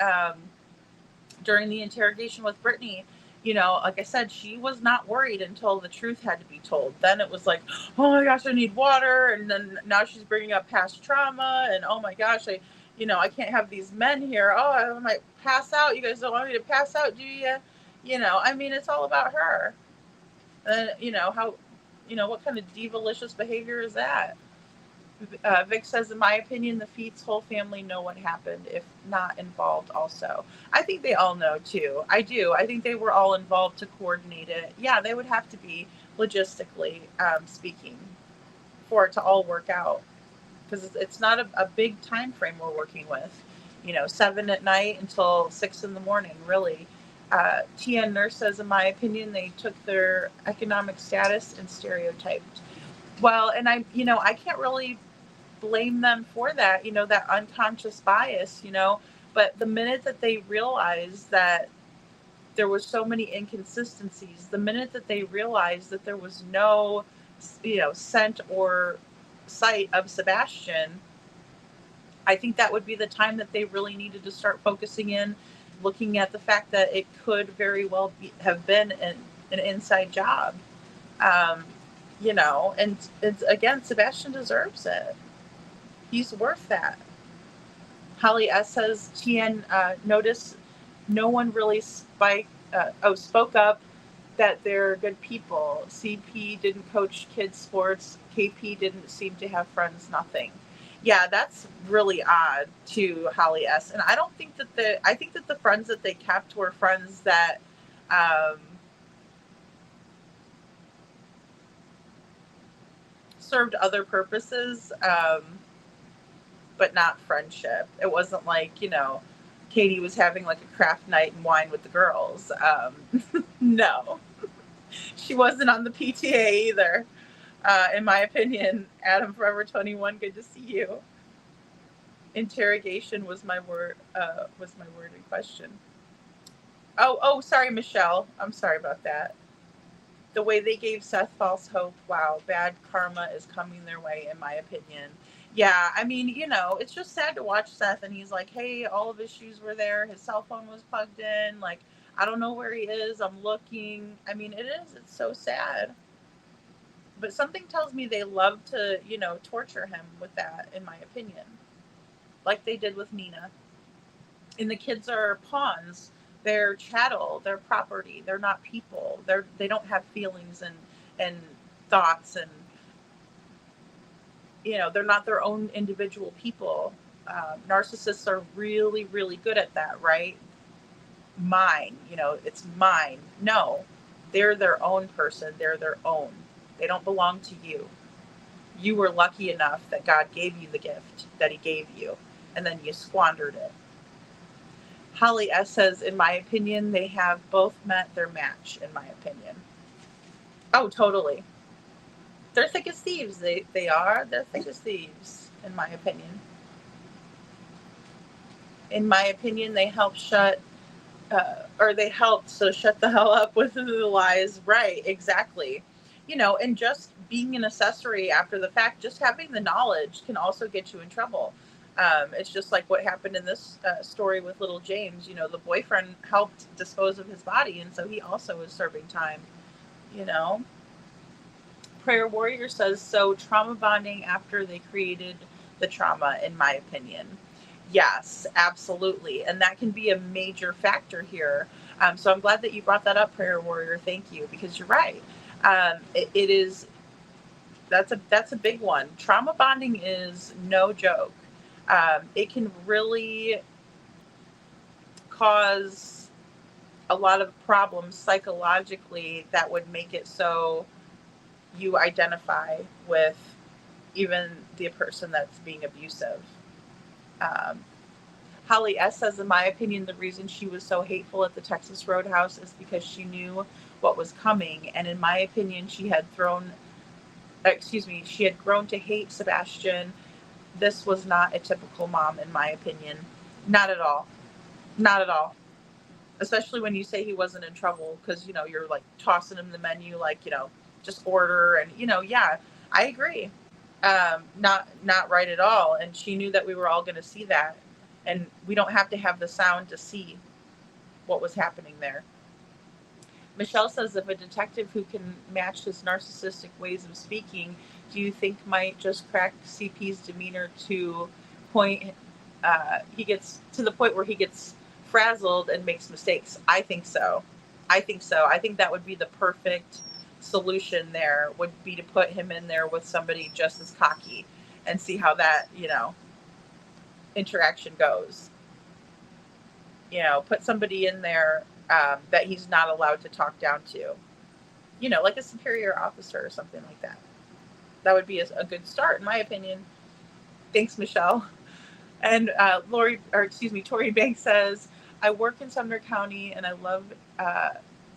During the interrogation with Brittany, you know, like I said, she was not worried until the truth had to be told. Then it was like, oh my gosh, I need water. And then now she's bringing up past trauma. And oh my gosh, I can't have these men here. Oh, I might pass out. You guys don't want me to pass out, do you? You know, I mean, it's all about her. And, you know, what kind of divalicious behavior is that? Vic says, in my opinion, the Feets whole family know what happened, if not involved also. I think they all know, too. I do. I think they were all involved to coordinate it. Yeah, they would have to be, logistically speaking, for it to all work out. Because it's not a big time frame we're working with. You know, 7 at night until 6 in the morning, really. TN Nurse says, in my opinion, they took their economic status and stereotyped. Well, and I can't really blame them for that, you know, that unconscious bias, you know, but the minute that they realized that there was so many inconsistencies, the minute that they realized that there was no, you know, scent or sight of Sebastian, I think that would be the time that they really needed to start focusing in, looking at the fact that it could very well have been an inside job. You know, and again, Sebastian deserves it. He's worth that. Holly S. says, TN, notice no one really spoke up that they're good people. CP didn't coach kids sports. KP didn't seem to have friends, nothing. Yeah, that's really odd to Holly S. And I don't think that I think that the friends that they kept were friends that, served other purposes, but not friendship. It wasn't like, you know, Katie was having like a craft night and wine with the girls. No, she wasn't on the PTA either. In my opinion, Adam Forever 21, good to see you. Interrogation was my word in question. Oh, sorry, Michelle. I'm sorry about that. The way they gave Seth false hope, wow, bad karma is coming their way, in my opinion. Yeah, I mean, you know, it's just sad to watch Seth, and he's like, hey, all of his shoes were there, his cell phone was plugged in, like, I don't know where he is, I'm looking. I mean, it's so sad. But something tells me they love to, you know, torture him with that, in my opinion. Like they did with Nina. And the kids are pawns. They're chattel, they're property, they're not people. They don't have feelings and thoughts, and you know, they're not their own individual people. Narcissists are really, really good at that, right? Mine, you know, it's mine. No, they're their own person, they're their own. They don't belong to you. You were lucky enough that God gave you the gift that he gave you, and then you squandered it. Holly S. says, in my opinion, they have both met their match, in my opinion. Oh, totally. They're thick as thieves. They're thick as thieves, in my opinion. In my opinion, they helped shut the hell up with the lies. Right, exactly. You know, and just being an accessory after the fact, just having the knowledge can also get you in trouble. It's just like what happened in this story with little James. You know, the boyfriend helped dispose of his body, and so he also is serving time, you know. Prayer Warrior says, so trauma bonding after they created the trauma, in my opinion. Yes, absolutely. And that can be a major factor here. So I'm glad that you brought that up, Prayer Warrior. Thank you, because you're right. It is, that's a big one. Trauma bonding is no joke. It can really cause a lot of problems psychologically that would make it so you identify with even the person that's being abusive. Holly S. says, in my opinion, the reason she was so hateful at the Texas Roadhouse is because she knew what was coming. And in my opinion, she had grown to hate Sebastian. This was not a typical mom, in my opinion. Not at all. Not at all. Especially when you say he wasn't in trouble, because, you know, you're like tossing him the menu, like, you know, just order. And, you know, yeah, I agree. Not right at all. And she knew that we were all going to see that. And we don't have to have the sound to see what was happening there. Michelle says, if a detective who can match his narcissistic ways of speaking, do you think might just crack CP's demeanor to he gets to the point where he gets frazzled and makes mistakes? I think so. I think that would be the perfect solution there, would be to put him in there with somebody just as cocky and see how that, you know, interaction goes. You know, put somebody in there that he's not allowed to talk down to, you know, like a superior officer or something like that. That would be a good start, in my opinion. Thanks, Michelle. And Tori Banks says, I work in Sumner County and I love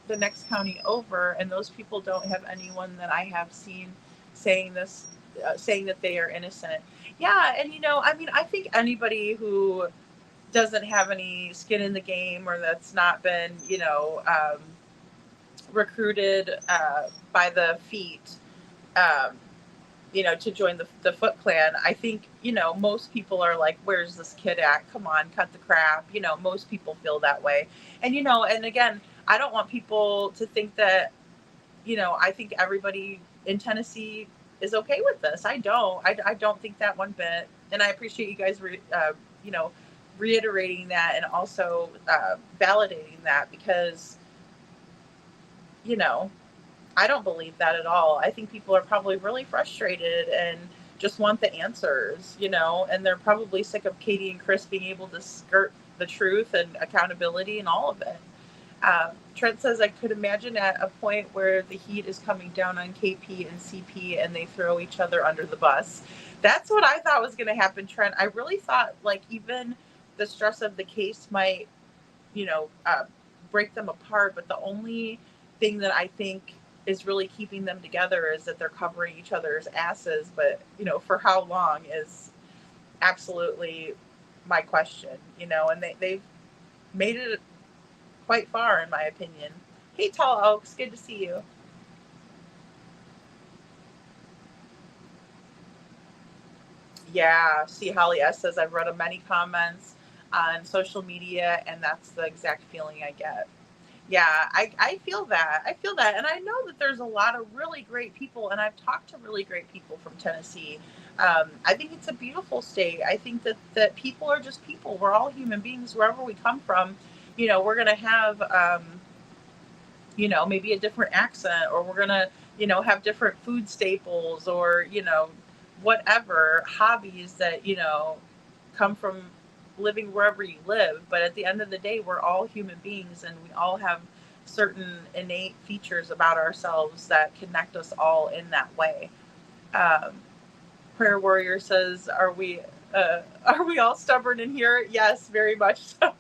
the next county over, and those people don't have anyone that I have seen saying that they are innocent. Yeah, and you know, I mean, I think anybody who doesn't have any skin in the game, or that's not been, you know, recruited by the feet, you know, to join the Foot Clan, I think, you know, most people are like, where's this kid at? Come on, cut the crap. You know, most people feel that way. And, you know, and again, I don't want people to think that, you know, I think everybody in Tennessee is okay with this. I don't think that one bit. And I appreciate you guys, you know, reiterating that and also validating that, because, you know, I don't believe that at all. I think people are probably really frustrated and just want the answers, you know, and they're probably sick of Katie and Chris being able to skirt the truth and accountability and all of it. Trent says, I could imagine at a point where the heat is coming down on KP and CP and they throw each other under the bus. That's what I thought was going to happen, Trent. I really thought, like, even the stress of the case might, you know, break them apart. But the only thing that I think is really keeping them together is that they're covering each other's asses. But, you know, for how long is absolutely my question, you know, and they've made it quite far, in my opinion. Hey, Tall Oaks, good to see you. Yeah, see, Holly S. says, I've read many comments on social media, and that's the exact feeling I get. Yeah, I feel that. I feel that. And I know that there's a lot of really great people, and I've talked to really great people from Tennessee. I think it's a beautiful state. I think that people are just people. We're all human beings, wherever we come from. You know, we're going to have, you know, maybe a different accent, or we're going to, you know, have different food staples, or, you know, whatever hobbies that, you know, come from living wherever you live. But at the end of the day, we're all human beings, and we all have certain innate features about ourselves that connect us all in that way. Prayer Warrior says, are we all stubborn in here? Yes, very much so.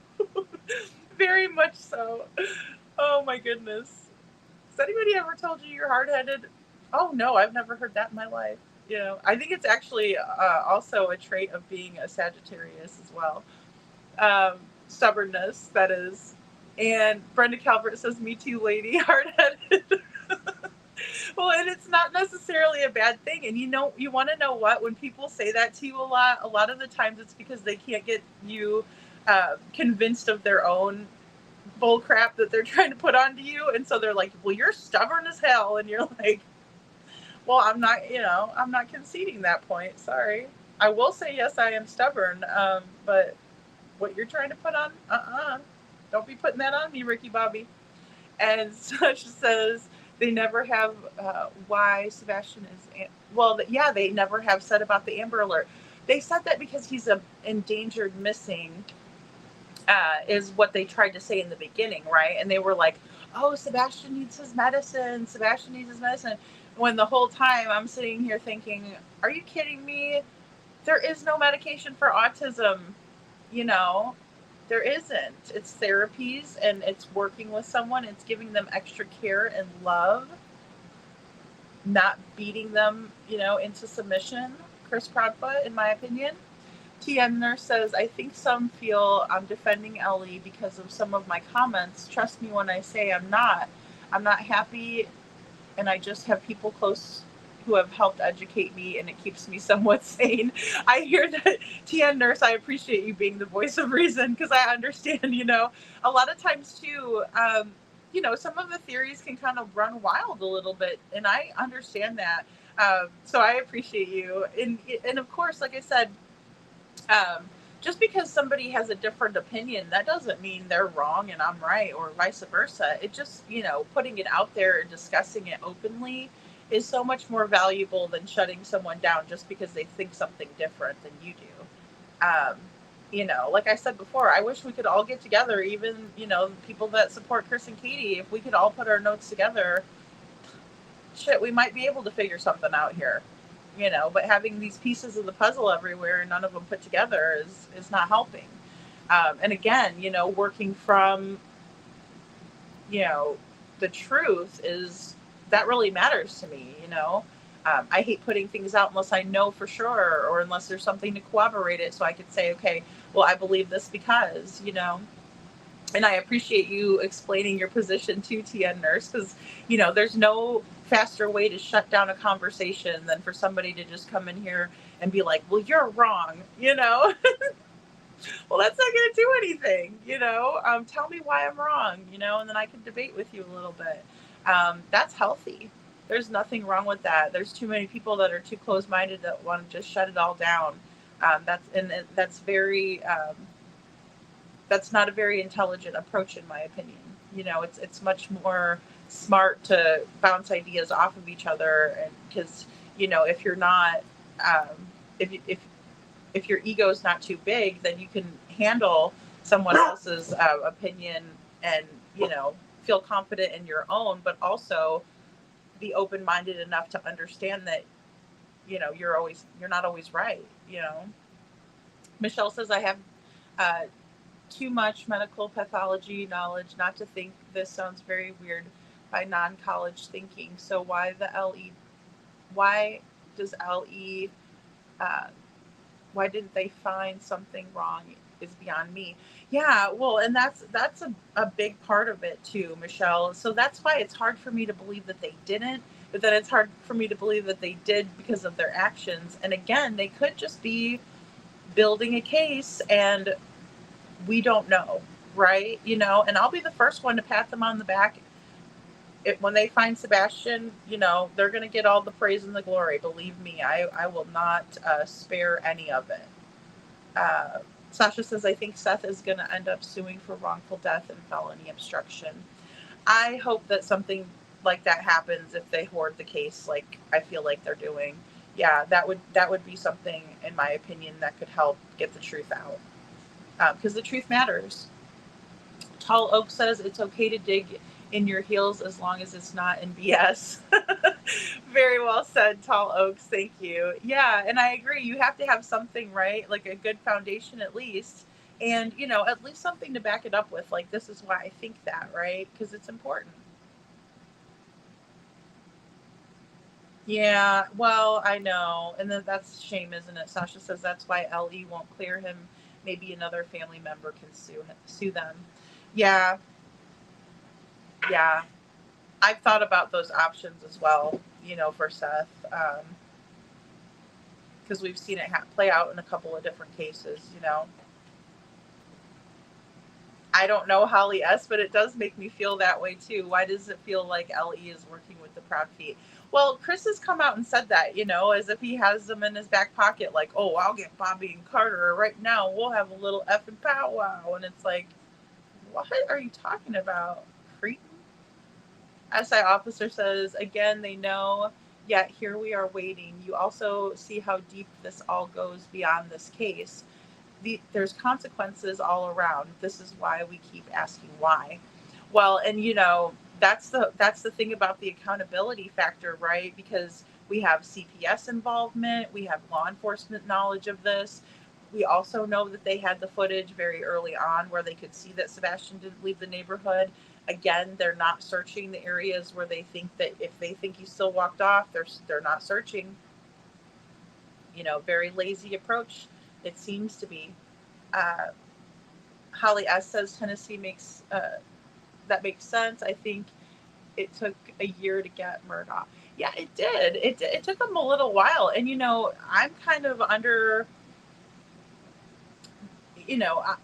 Very much so. Oh my goodness. Has anybody ever told you you're hard-headed? Oh no, I've never heard that in my life. You know, I think it's actually also a trait of being a Sagittarius as well. Stubbornness, that is. And Brenda Calvert says, me too, lady, hard-headed. Well, and it's not necessarily a bad thing. And you know, you want to know what? When people say that to you a lot of the times it's because they can't get you convinced of their own bull crap that they're trying to put onto you. And so they're like, well, you're stubborn as hell. And you're like, well, I'm not conceding that point. Sorry. I will say, yes, I am stubborn. But what you're trying to put on, Don't be putting that on me, Ricky Bobby. And Sasha says they never have why Sebastian is, they never have said about the Amber Alert. They said that because he's a endangered missing, is what they tried to say in the beginning, right? And they were like, oh, Sebastian needs his medicine. Sebastian needs his medicine. When the whole time I'm sitting here thinking, are you kidding me? There is no medication for autism, you know? There isn't. It's therapies and it's working with someone. It's giving them extra care and love, not beating them, into submission. Chris Proudfoot, in my opinion. TN Nurse says, I think some feel I'm defending Ellie because of some of my comments. Trust me when I say I'm not. I'm not happy, and I just have people close who have helped educate me, and it keeps me somewhat sane. I hear that, TN Nurse. I appreciate you being the voice of reason, because I understand, a lot of times too, some of the theories can kind of run wild a little bit, and I understand that. So I appreciate you. And of course, like I said, just because somebody has a different opinion, that doesn't mean they're wrong and I'm right, or vice versa. It just, putting it out there and discussing it openly is so much more valuable than shutting someone down just because they think something different than you do. Like I said before, I wish we could all get together, even, people that support Chris and Katie, if we could all put our notes together, shit, we might be able to figure something out here. But having these pieces of the puzzle everywhere and none of them put together is not helping. And again, working from, the truth that really matters to me, I hate putting things out unless I know for sure, or unless there's something to corroborate it. So I could say, okay, well, I believe this because, and I appreciate you explaining your position to TN Nurse, because, there's no faster way to shut down a conversation than for somebody to just come in here and be like, well, you're wrong, well, that's not going to do anything, tell me why I'm wrong, and then I can debate with you a little bit. That's healthy. There's nothing wrong with that. There's too many people that are too closed-minded that want to just shut it all down. That's very, that's not a very intelligent approach, in my opinion. It's much more smart to bounce ideas off of each other, and because if you're not, if your ego is not too big, then you can handle someone else's opinion and feel confident in your own, but also be open-minded enough to understand that you're not always right. Michelle says, I have too much medical pathology knowledge not to think this sounds very weird by non-college thinking. So why does LE, why didn't they find something wrong is beyond me. Yeah, well, and that's a big part of it too, Michelle. So that's why it's hard for me to believe that they didn't, but then it's hard for me to believe that they did because of their actions. And again, they could just be building a case and we don't know, right? And I'll be the first one to pat them on the back. When they find Sebastian, they're going to get all the praise and the glory. Believe me, I will not spare any of it. Sasha says, I think Seth is going to end up suing for wrongful death and felony obstruction. I hope that something like that happens if they hoard the case like I feel like they're doing. Yeah, that would be something, in my opinion, that could help get the truth out. Because the truth matters. Tall Oak says it's okay to dig in your heels as long as it's not in BS. Very well said, Tall Oaks. Thank you. Yeah, and I agree. You have to have something, right? Like a good foundation at least. And, at least something to back it up with. Like, this is why I think that, right? Because it's important. Yeah, well, I know. And then that's a shame, isn't it? Sasha says that's why LE won't clear him. Maybe another family member can sue them. Yeah. Yeah. I've thought about those options as well, for Seth. Because we've seen it play out in a couple of different cases, I don't know Holly S., but it does make me feel that way too. Why does it feel like LE is working with the Proudfeet? Well, Chris has come out and said that, as if he has them in his back pocket, like, oh, I'll get Bobby and Carter right now. We'll have a little effing powwow. And it's like, what are you talking about? Freak. SI officer says, again, they know, yet here we are waiting. You also see how deep this all goes beyond this case. There's consequences all around. This is why we keep asking why. Well, and that's the thing about the accountability factor, right? Because we have CPS involvement, we have law enforcement knowledge of this. We also know that they had the footage very early on where they could see that Sebastian didn't leave the neighborhood. Again, they're not searching the areas where they think that if they think he still walked off, they're not searching. Very lazy approach, it seems to be. Holly S says Tennessee makes that makes sense. I think it took a year to get Murdaugh. Yeah, it did. It took them a little while, and I'm kind of under.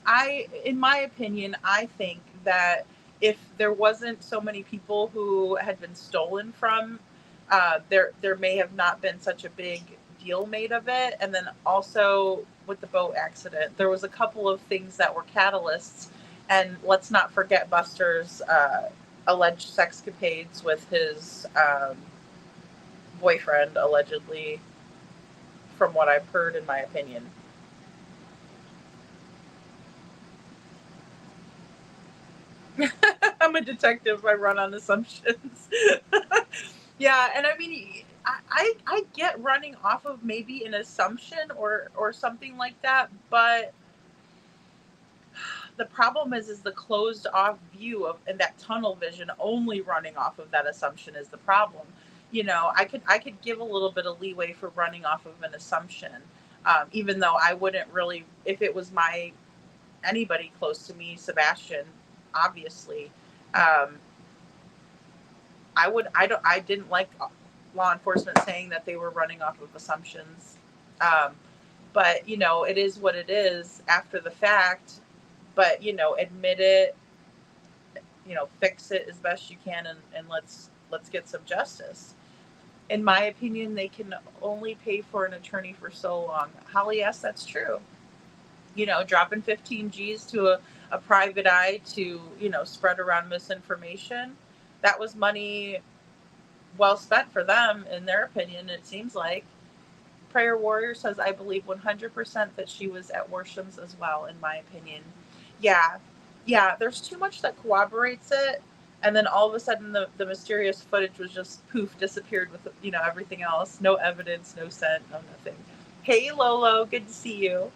I in my opinion, I think that if there wasn't so many people who had been stolen from, there may have not been such a big deal made of it. And then also with the boat accident, there was a couple of things that were catalysts. And let's not forget Buster's alleged sexcapades with his boyfriend, allegedly, from what I've heard, in my opinion. I'm a detective. I run on assumptions. Yeah, and I mean, I get running off of maybe an assumption or something like that, but the problem is the closed off view of and that tunnel vision only running off of that assumption is the problem. I could give a little bit of leeway for running off of an assumption, even though I wouldn't really, if it was anybody close to me, Sebastian, obviously, I didn't like law enforcement saying that they were running off of assumptions, but it is what it is after the fact. But admit it, fix it as best you can, and let's get some justice. In my opinion, they can only pay for an attorney for so long. Holly, yes, that's true. Dropping 15 G's to a private eye to, spread around misinformation, that was money well spent for them, in their opinion, it seems like. Prayer Warrior says, I believe 100% that she was at Worsham's as well, in my opinion. Yeah, there's too much that corroborates it, and then all of a sudden the mysterious footage was just poof, disappeared with, everything else. No evidence, no scent, no nothing. Hey, Lolo, good to see you.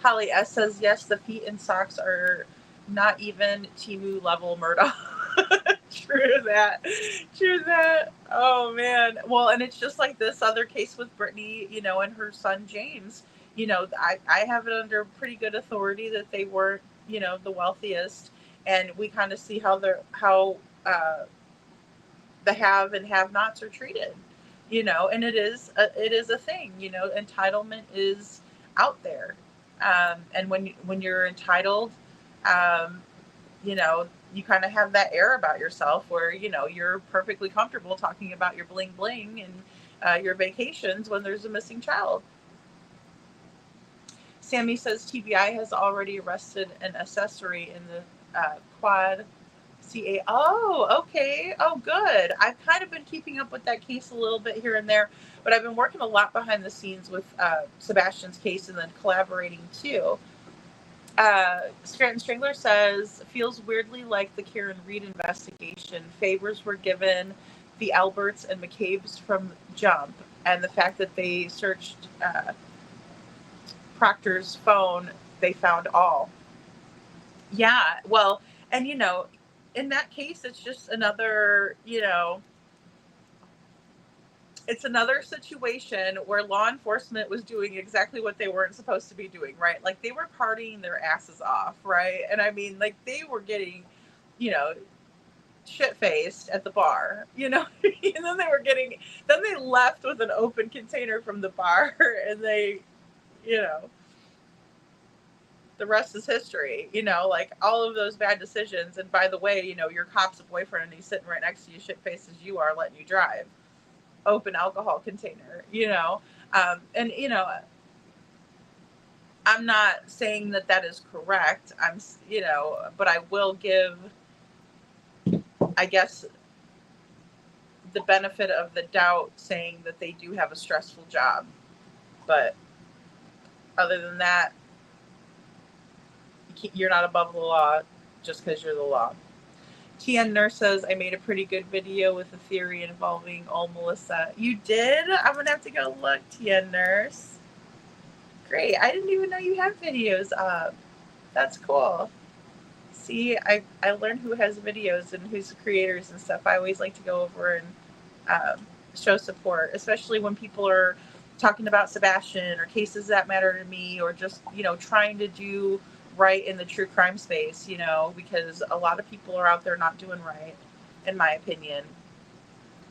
Holly S says, yes, the feet and socks are not even Temu level Murdaugh. True that. Oh, man. Well, and it's just like this other case with Brittany, and her son James. I have it under pretty good authority that they weren't, the wealthiest. And we kind of see how the have and have-nots are treated, and it is a thing, entitlement is out there. And when you're entitled, you kind of have that air about yourself where, you're perfectly comfortable talking about your bling bling and your vacations when there's a missing child. Sammy says TBI has already arrested an accessory in the quad CA. Oh, okay. Oh, good. I've kind of been keeping up with that case a little bit here and there, but I've been working a lot behind the scenes with Sebastian's case and then collaborating too. Scranton Strangler says, feels weirdly like the Karen Reed investigation. Favors were given the Alberts and McCabe's from jump, and the fact that they searched Proctor's phone, they found all. Yeah, well, and in that case, it's just another, it's another situation where law enforcement was doing exactly what they weren't supposed to be doing, right? Like, they were partying their asses off, right? And I mean, like, they were getting, shit-faced at the bar, and then they left with an open container from the bar, and they, the rest is history, like all of those bad decisions. And by the way, your cop's a boyfriend and he's sitting right next to you, shit-faced as you are, letting you drive. Open alcohol container, and I'm not saying that that is correct. But I will give, I guess, the benefit of the doubt, saying that they do have a stressful job. But other than that, you're not above the law just because you're the law. TN Nurse says, I made a pretty good video with a theory involving old Melissa. You did? I'm going to have to go look, TN Nurse. Great. I didn't even know you had videos up. That's cool. See, I learned who has videos and who's the creators and stuff. I always like to go over and show support, especially when people are talking about Sebastian or cases that matter to me, or just, trying to do right in the true crime space, because a lot of people are out there not doing right, in my opinion.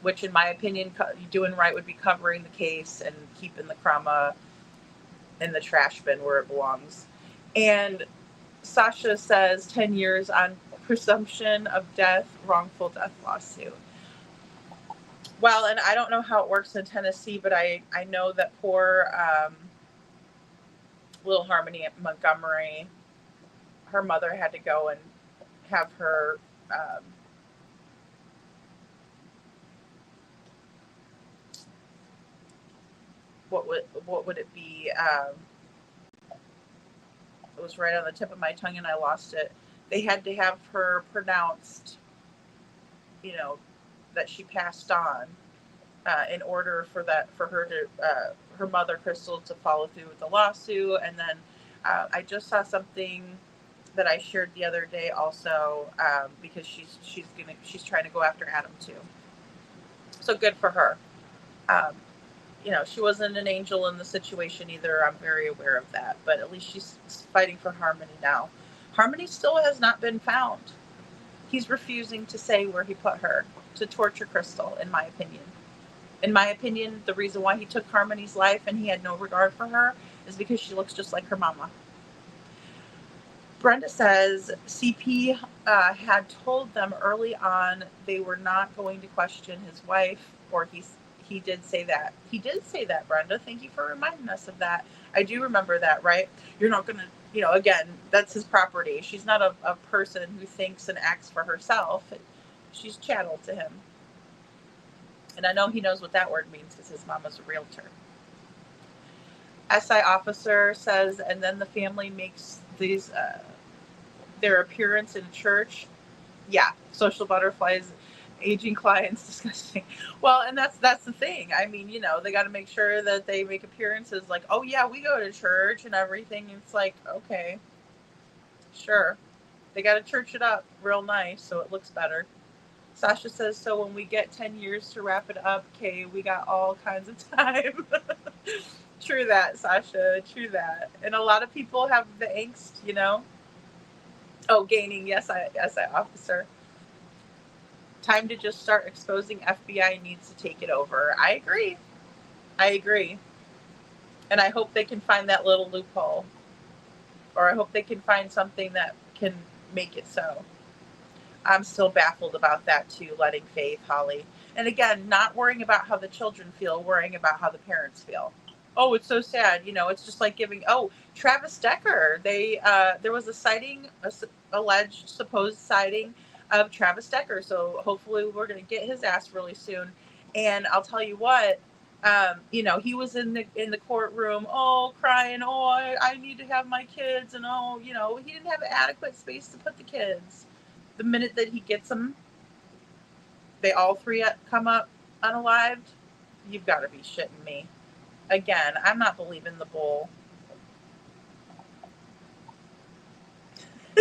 Which, in my opinion, doing right would be covering the case and keeping the crumb in the trash bin where it belongs. And Sasha says 10 years on presumption of death, wrongful death lawsuit. Well, and I don't know how it works in Tennessee, but I know that poor little Harmony at Montgomery, her mother had to go and have her what would it be? It was right on the tip of my tongue and I lost it. They had to have her pronounced, that she passed on, in order for her to, her mother Crystal, to follow through with the lawsuit. And then I just saw something that I shared the other day also, because she's trying to go after Adam too. So good for her. She wasn't an angel in the situation either. I'm very aware of that, but at least she's fighting for Harmony now. Harmony still has not been found. He's refusing to say where he put her to torture Crystal, in my opinion. In my opinion, the reason why he took Harmony's life and he had no regard for her is because she looks just like her mama. Brenda says CP had told them early on they were not going to question his wife, or he did say that. He did say that, Brenda. Thank you for reminding us of that. I do remember that, right? You're not going to, again, that's his property. She's not a person who thinks and acts for herself. She's chattel to him. And I know he knows what that word means because his mama's a realtor. SI officer says, and then the family makes these their appearance in church. Yeah, social butterflies, aging clients, disgusting. Well, and that's the thing. I mean, they got to make sure that they make appearances like, oh yeah, we go to church and everything. It's like, okay, sure. They got to church it up real nice so it looks better. Sasha says, so when we get 10 years to wrap it up, Kay, we got all kinds of time. True that, Sasha. True that. And a lot of people have the angst, Oh, gaining. Yes, I officer. Time to just start exposing. FBI needs to take it over. I agree. And I hope they can find that little loophole. Or I hope they can find something that can make it so. I'm still baffled about that too, letting Faith, Holly. And again, not worrying about how the children feel, worrying about how the parents feel. Oh, it's so sad. It's just like Travis Decker. There was a sighting, alleged supposed sighting of Travis Decker. So hopefully we're going to get his ass really soon. And I'll tell you what, he was in the courtroom, crying, I need to have my kids. And he didn't have adequate space to put the kids. The minute that he gets them, they all three come up unalived. You've got to be shitting me. Again, I'm not believing the bull.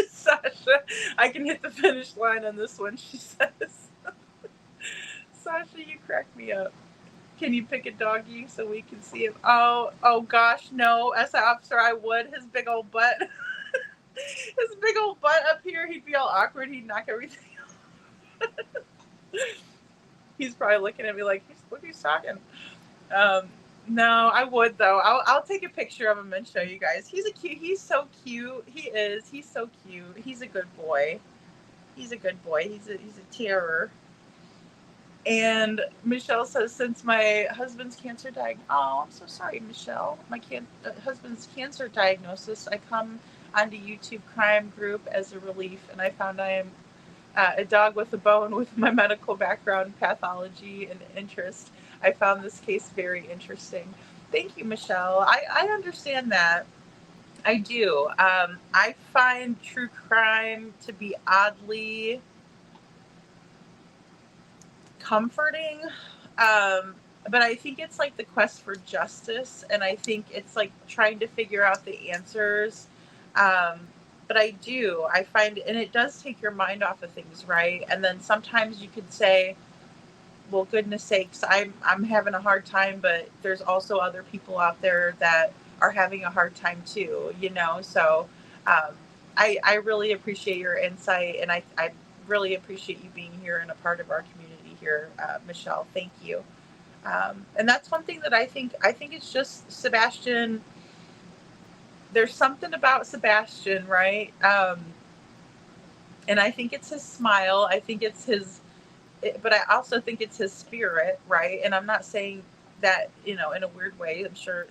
Sasha, I can hit the finish line on this one, she says. Sasha, you crack me up. Can you pick a doggy so we can see him? Oh gosh, no. SI officer, I would. His big old butt. His big old butt up here, he'd be all awkward. He'd knock everything off. He's probably looking at me like, look who's talking. No, I would though. I'll take a picture of him and show you guys. He's so cute. He is. He's so cute. He's a good boy. He's a terror. And Michelle says, since my husband's cancer I'm so sorry, Michelle. My husband's cancer diagnosis, I come onto YouTube Crime Group as a relief, and I found I am a dog with a bone with my medical background, pathology, and interest. I found this case very interesting. Thank you, Michelle. I understand that. I do. I find true crime to be oddly comforting, but I think it's like the quest for justice, and I think it's like trying to figure out the answers. But I find, and it does take your mind off of things, right? And then sometimes you could say, well, goodness sakes, I'm having a hard time, but there's also other people out there that are having a hard time too, So I really appreciate your insight, and I really appreciate you being here and a part of our community here, Michelle. Thank you. And that's one thing that I think it's just Sebastian. There's something about Sebastian, right? And I think it's his smile. I think it's but I also think it's his spirit, right? And I'm not saying that, in a weird way. I'm sure,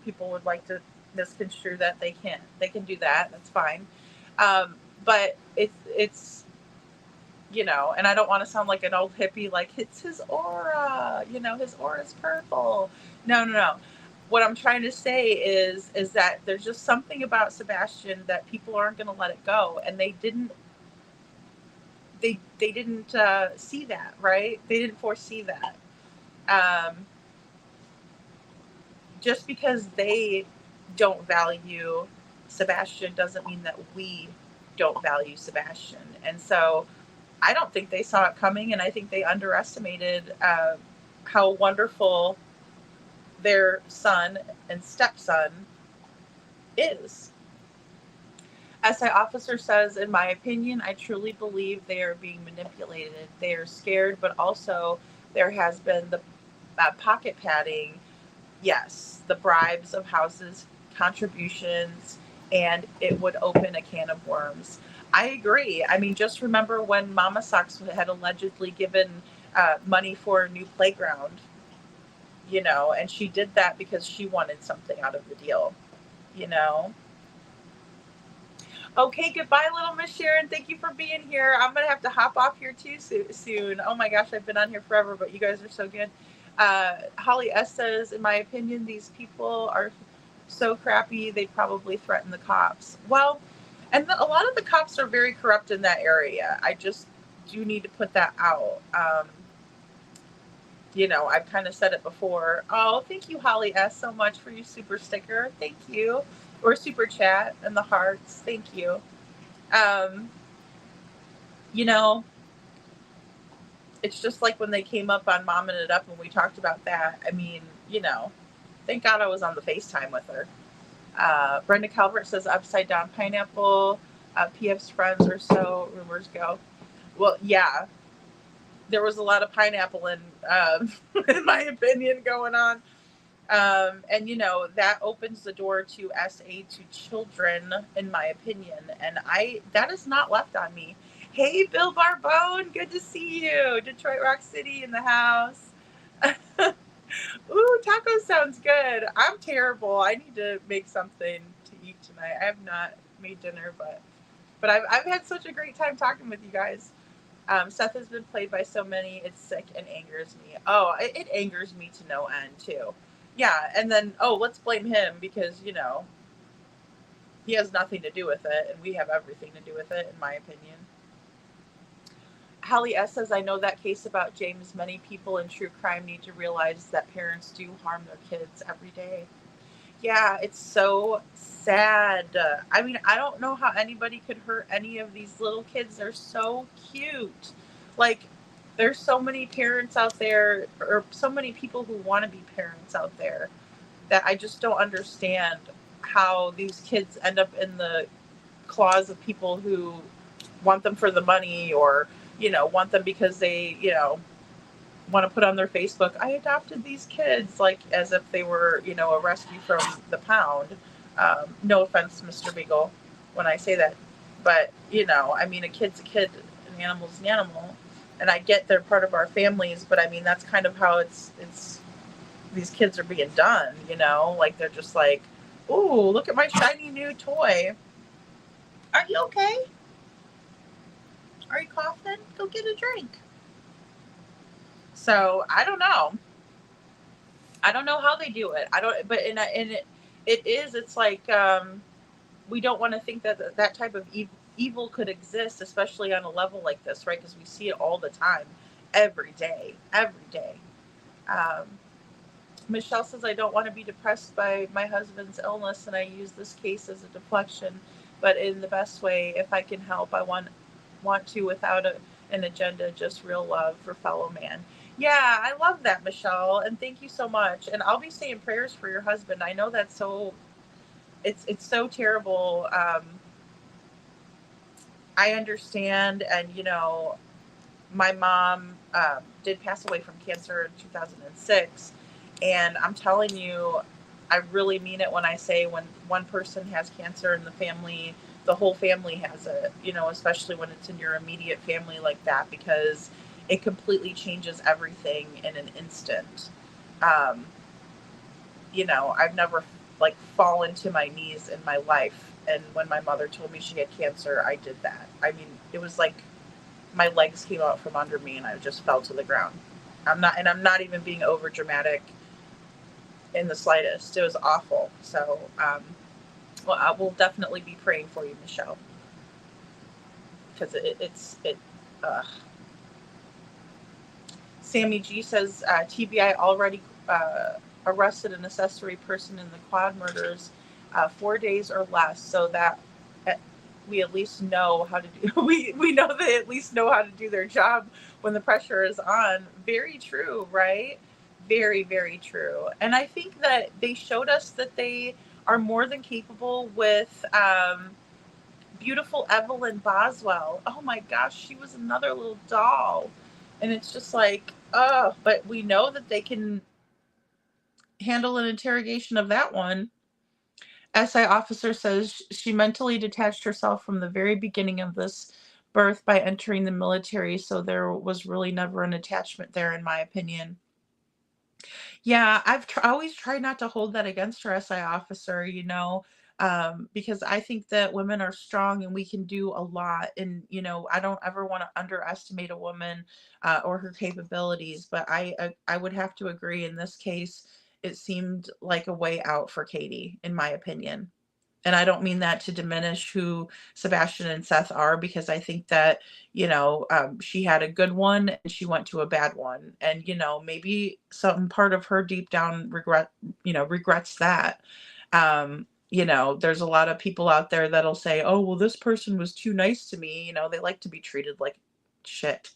people would like to misconstrue that. They can do that. That's fine. But it's, and I don't want to sound like an old hippie, like it's his aura, his aura's purple. No. What I'm trying to say is that there's just something about Sebastian that people aren't going to let it go. And they didn't see that, right? They didn't foresee that. Just because they don't value Sebastian doesn't mean that we don't value Sebastian. And so I don't think they saw it coming, and I think they underestimated how wonderful their son and stepson is. SI officer says, in my opinion, I truly believe they are being manipulated. They are scared, but also there has been the pocket padding. Yes, the bribes of houses, contributions, and it would open a can of worms. I agree. I mean, just remember when Mama Socks had allegedly given money for a new playground, and she did that because she wanted something out of the deal, Okay, goodbye, little Miss Sharon. Thank you for being here. I'm going to have to hop off here too soon. Oh my gosh, I've been on here forever, but you guys are so good. Holly S. says, in my opinion, these people are so crappy, they probably threaten the cops. Well, and a lot of the cops are very corrupt in that area. I just do need to put that out. I've kind of said it before. Oh, thank you, Holly S., so much for your super sticker. Thank you. Or super chat and the hearts. Thank you. It's just like when they came up on Momming It Up and we talked about that. I mean, thank God I was on the FaceTime with her. Brenda Calvert says upside down pineapple. PF's friends or so, rumors go. Well, yeah. There was a lot of pineapple in my opinion, going on. And that opens the door to SA to children, in my opinion. And that is not left on me. Hey, Bill Barbone, good to see you. Detroit Rock City in the house. Ooh, taco sounds good. I'm terrible. I need to make something to eat tonight. I have not made dinner, but I've had such a great time talking with you guys. Seth has been played by so many, it's sick and angers me. Oh, it angers me to no end, too. Yeah, and then, let's blame him because, he has nothing to do with it, and we have everything to do with it, in my opinion. Holly S. says, I know that case about James. Many people in true crime need to realize that parents do harm their kids every day. Yeah, it's so sad. I mean, I don't know how anybody could hurt any of these little kids. They're so cute. Like, there's so many parents out there, or so many people who want to be parents out there, that I just don't understand how these kids end up in the claws of people who want them for the money, or, want them because they, want to put on their Facebook, I adopted these kids, like as if they were, a rescue from the pound. No offense, Mr. Beagle, when I say that. But, I mean, a kid's a kid, an animal's an animal. And I get they're part of our families, but I mean, that's kind of how it's these kids are being done, you know, like they're just like, ooh, look at my shiny new toy. Are you okay? Are you coughing? Go get a drink. So I don't know. I don't know how they do it. I don't, but it's like, we don't want to think that that type of evil could exist, especially on a level like this, right? Because we see it all the time, every day. Michelle says, I don't want to be depressed by my husband's illness, and I use this case as a deflection, but in the best way. If I can help, I want to without an agenda, just real love for fellow man. Yeah, I love that, Michelle, and thank you so much. And I'll be saying prayers for your husband. I know that's so, it's so terrible. I understand, and you know, my mom did pass away from cancer in 2006, and I'm telling you, I really mean it when I say when one person has cancer in the family, the whole family has it, you know, especially when it's in your immediate family like that, because it completely changes everything in an instant. You know, I've never like fallen to my knees in my life, and when my mother told me she had cancer, I did that. I mean, it was like my legs came out from under me and I just fell to the ground. I'm not even being over dramatic in the slightest. It was awful. So, well, I will definitely be praying for you, Michelle, because Sammy G says, TBI already arrested an accessory person in the quad murders, 4 days or less, so that we at least know how to do, we know they at least know how to do their job when the pressure is on. Very true, right? Very, very true. And I think that they showed us that they are more than capable with beautiful Evelyn Boswell. Oh my gosh, she was another little doll. And it's just like, oh, but we know that they can handle an interrogation of that one. SI officer says she mentally detached herself from the very beginning of this birth by entering the military, so there was really never an attachment there, in my opinion. Yeah, I've always tried not to hold that against her, SI officer, you know, because I think that women are strong and we can do a lot. And, you know, I don't ever want to underestimate a woman or her capabilities, but I would have to agree in this case, it seemed like a way out for Katie, in my opinion. And I don't mean that to diminish who Sebastian and Seth are, because I think that, you know, she had a good one and she went to a bad one. And, you know, maybe some part of her deep down regrets that. You know, there's a lot of people out there that'll say, oh, well, this person was too nice to me. You know, they like to be treated like shit,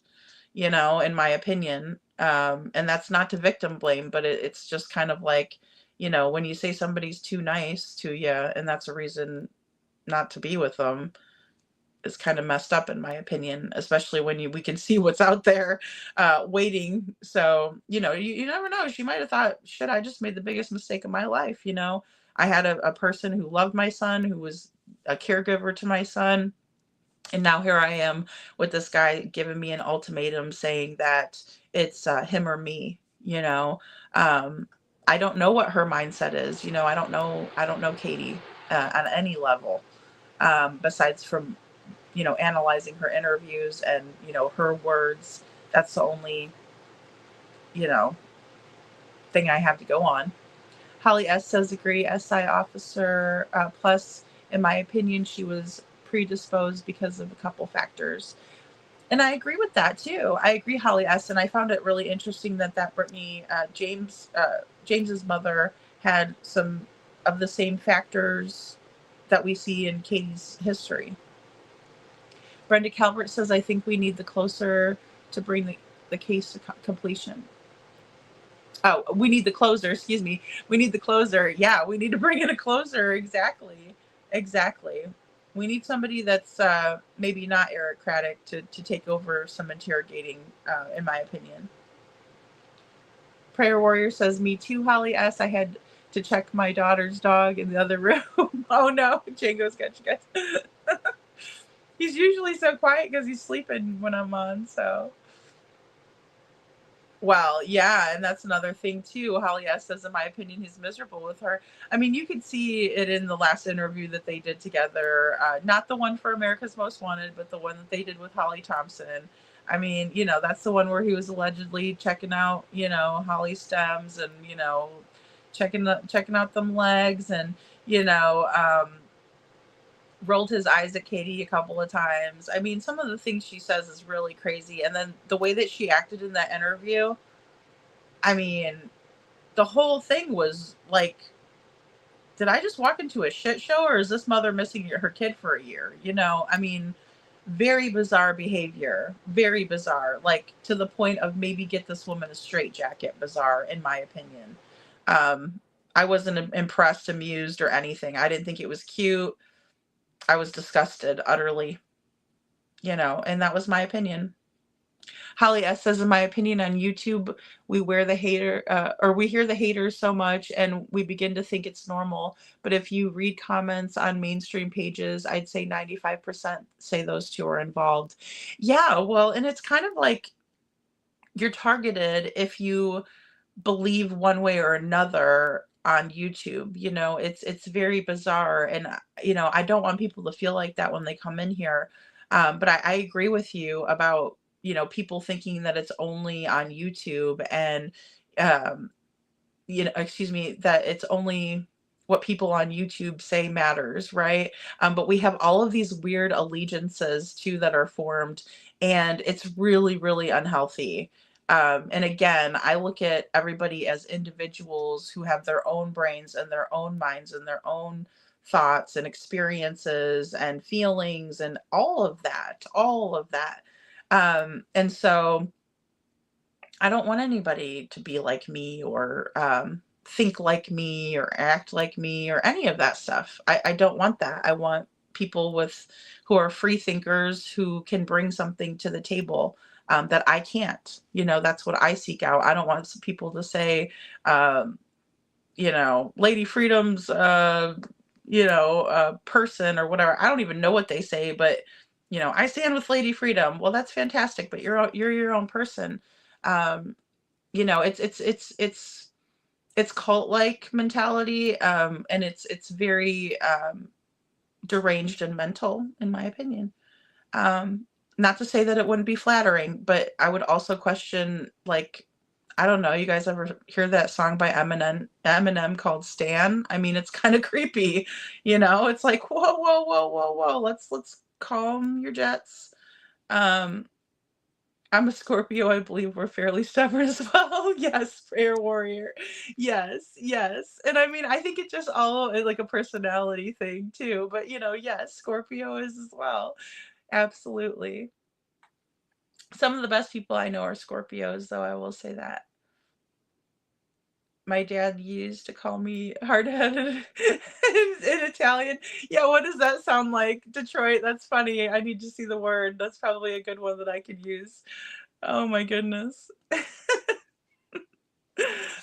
you know, in my opinion. And that's not to victim blame, but it's just kind of like, you know, when you say somebody's too nice to you and that's a reason not to be with them, it's kind of messed up, in my opinion, especially when we can see what's out there waiting. So, you know, you never know. She might have thought, shit, I just made the biggest mistake of my life. You know, I had a person who loved my son, who was a caregiver to my son. And now here I am with this guy giving me an ultimatum saying that it's him or me, you know. I don't know what her mindset is. You know, I don't know Katie on any level, besides from, you know, analyzing her interviews and, you know, her words. That's the only, you know, thing I have to go on. Holly S says agree, SI officer, plus, in my opinion, she was predisposed because of a couple factors. And I agree with that too. I agree, Holly S. And I found it really interesting that Brittany James's mother had some of the same factors that we see in Katie's history. Brenda Calvert says, I think we need the closer to bring the case to completion. Oh, we need the closer, excuse me. We need the closer. Yeah, we need to bring in a closer. Exactly. We need somebody that's maybe not aristocratic to take over some interrogating, in my opinion. Prayer Warrior says, me too, Holly S. I had to check my daughter's dog in the other room. Oh no, Django's got you guys. He's usually so quiet because he's sleeping when I'm on, so. Well, yeah, and that's another thing too. Holly S says, in my opinion, he's miserable with her. I mean, you could see it in the last interview that they did together. Not the one for America's Most Wanted, but the one that they did with Holly Thompson. I mean, you know, that's the one where he was allegedly checking out, you know, Holly's stems and, you know, checking out them legs and, you know, rolled his eyes at Katie a couple of times. I mean, some of the things she says is really crazy. And then the way that she acted in that interview, I mean, the whole thing was like, did I just walk into a shit show, or is this mother missing her kid for a year? You know, I mean, very bizarre behavior, very bizarre, like to the point of maybe get this woman a straitjacket bizarre, in my opinion. I wasn't impressed, amused, or anything. I didn't think it was cute. I was disgusted utterly, you know, and that was my opinion. Holly S says, in my opinion, on YouTube, we hear the haters so much and we begin to think it's normal. But if you read comments on mainstream pages, I'd say 95% say those two are involved. Yeah, well, and it's kind of like you're targeted if you believe one way or another on YouTube. You know, it's very bizarre. And, you know, I don't want people to feel like that when they come in here. But I agree with you about, you know, people thinking that it's only on YouTube and, you know, excuse me, that it's only what people on YouTube say matters, right? But we have all of these weird allegiances too that are formed, and it's really, really unhealthy. And again, I look at everybody as individuals who have their own brains and their own minds and their own thoughts and experiences and feelings and all of that, all of that. And so I don't want anybody to be like me or think like me or act like me or any of that stuff. I don't want that. I want people who are free thinkers who can bring something to the table that I can't. You know, that's what I seek out. I don't want some people to say, you know, Lady Freedom's, person or whatever. I don't even know what they say, but you know, I stand with Lady Freedom. Well, that's fantastic, but you're your own person. You know, it's cult-like mentality, and it's very deranged and mental, in my opinion. Not to say that it wouldn't be flattering, but I would also question, like, I don't know, you guys ever hear that song by Eminem called Stan? I mean, it's kind of creepy, you know? It's like, whoa, whoa, whoa, whoa, whoa. Let's calm your jets. Um, I'm a Scorpio. I believe we're fairly stubborn as well. Yes, prayer warrior. Yes, yes. And I mean, I think it just all is like a personality thing too. But you know, yes, Scorpio is as well. Absolutely. Some of the best people I know are Scorpios, though, I will say that. My dad used to call me hard-headed in Italian. Yeah, what does that sound like? Detroit, that's funny. I need to see the word. That's probably a good one that I could use. Oh my goodness.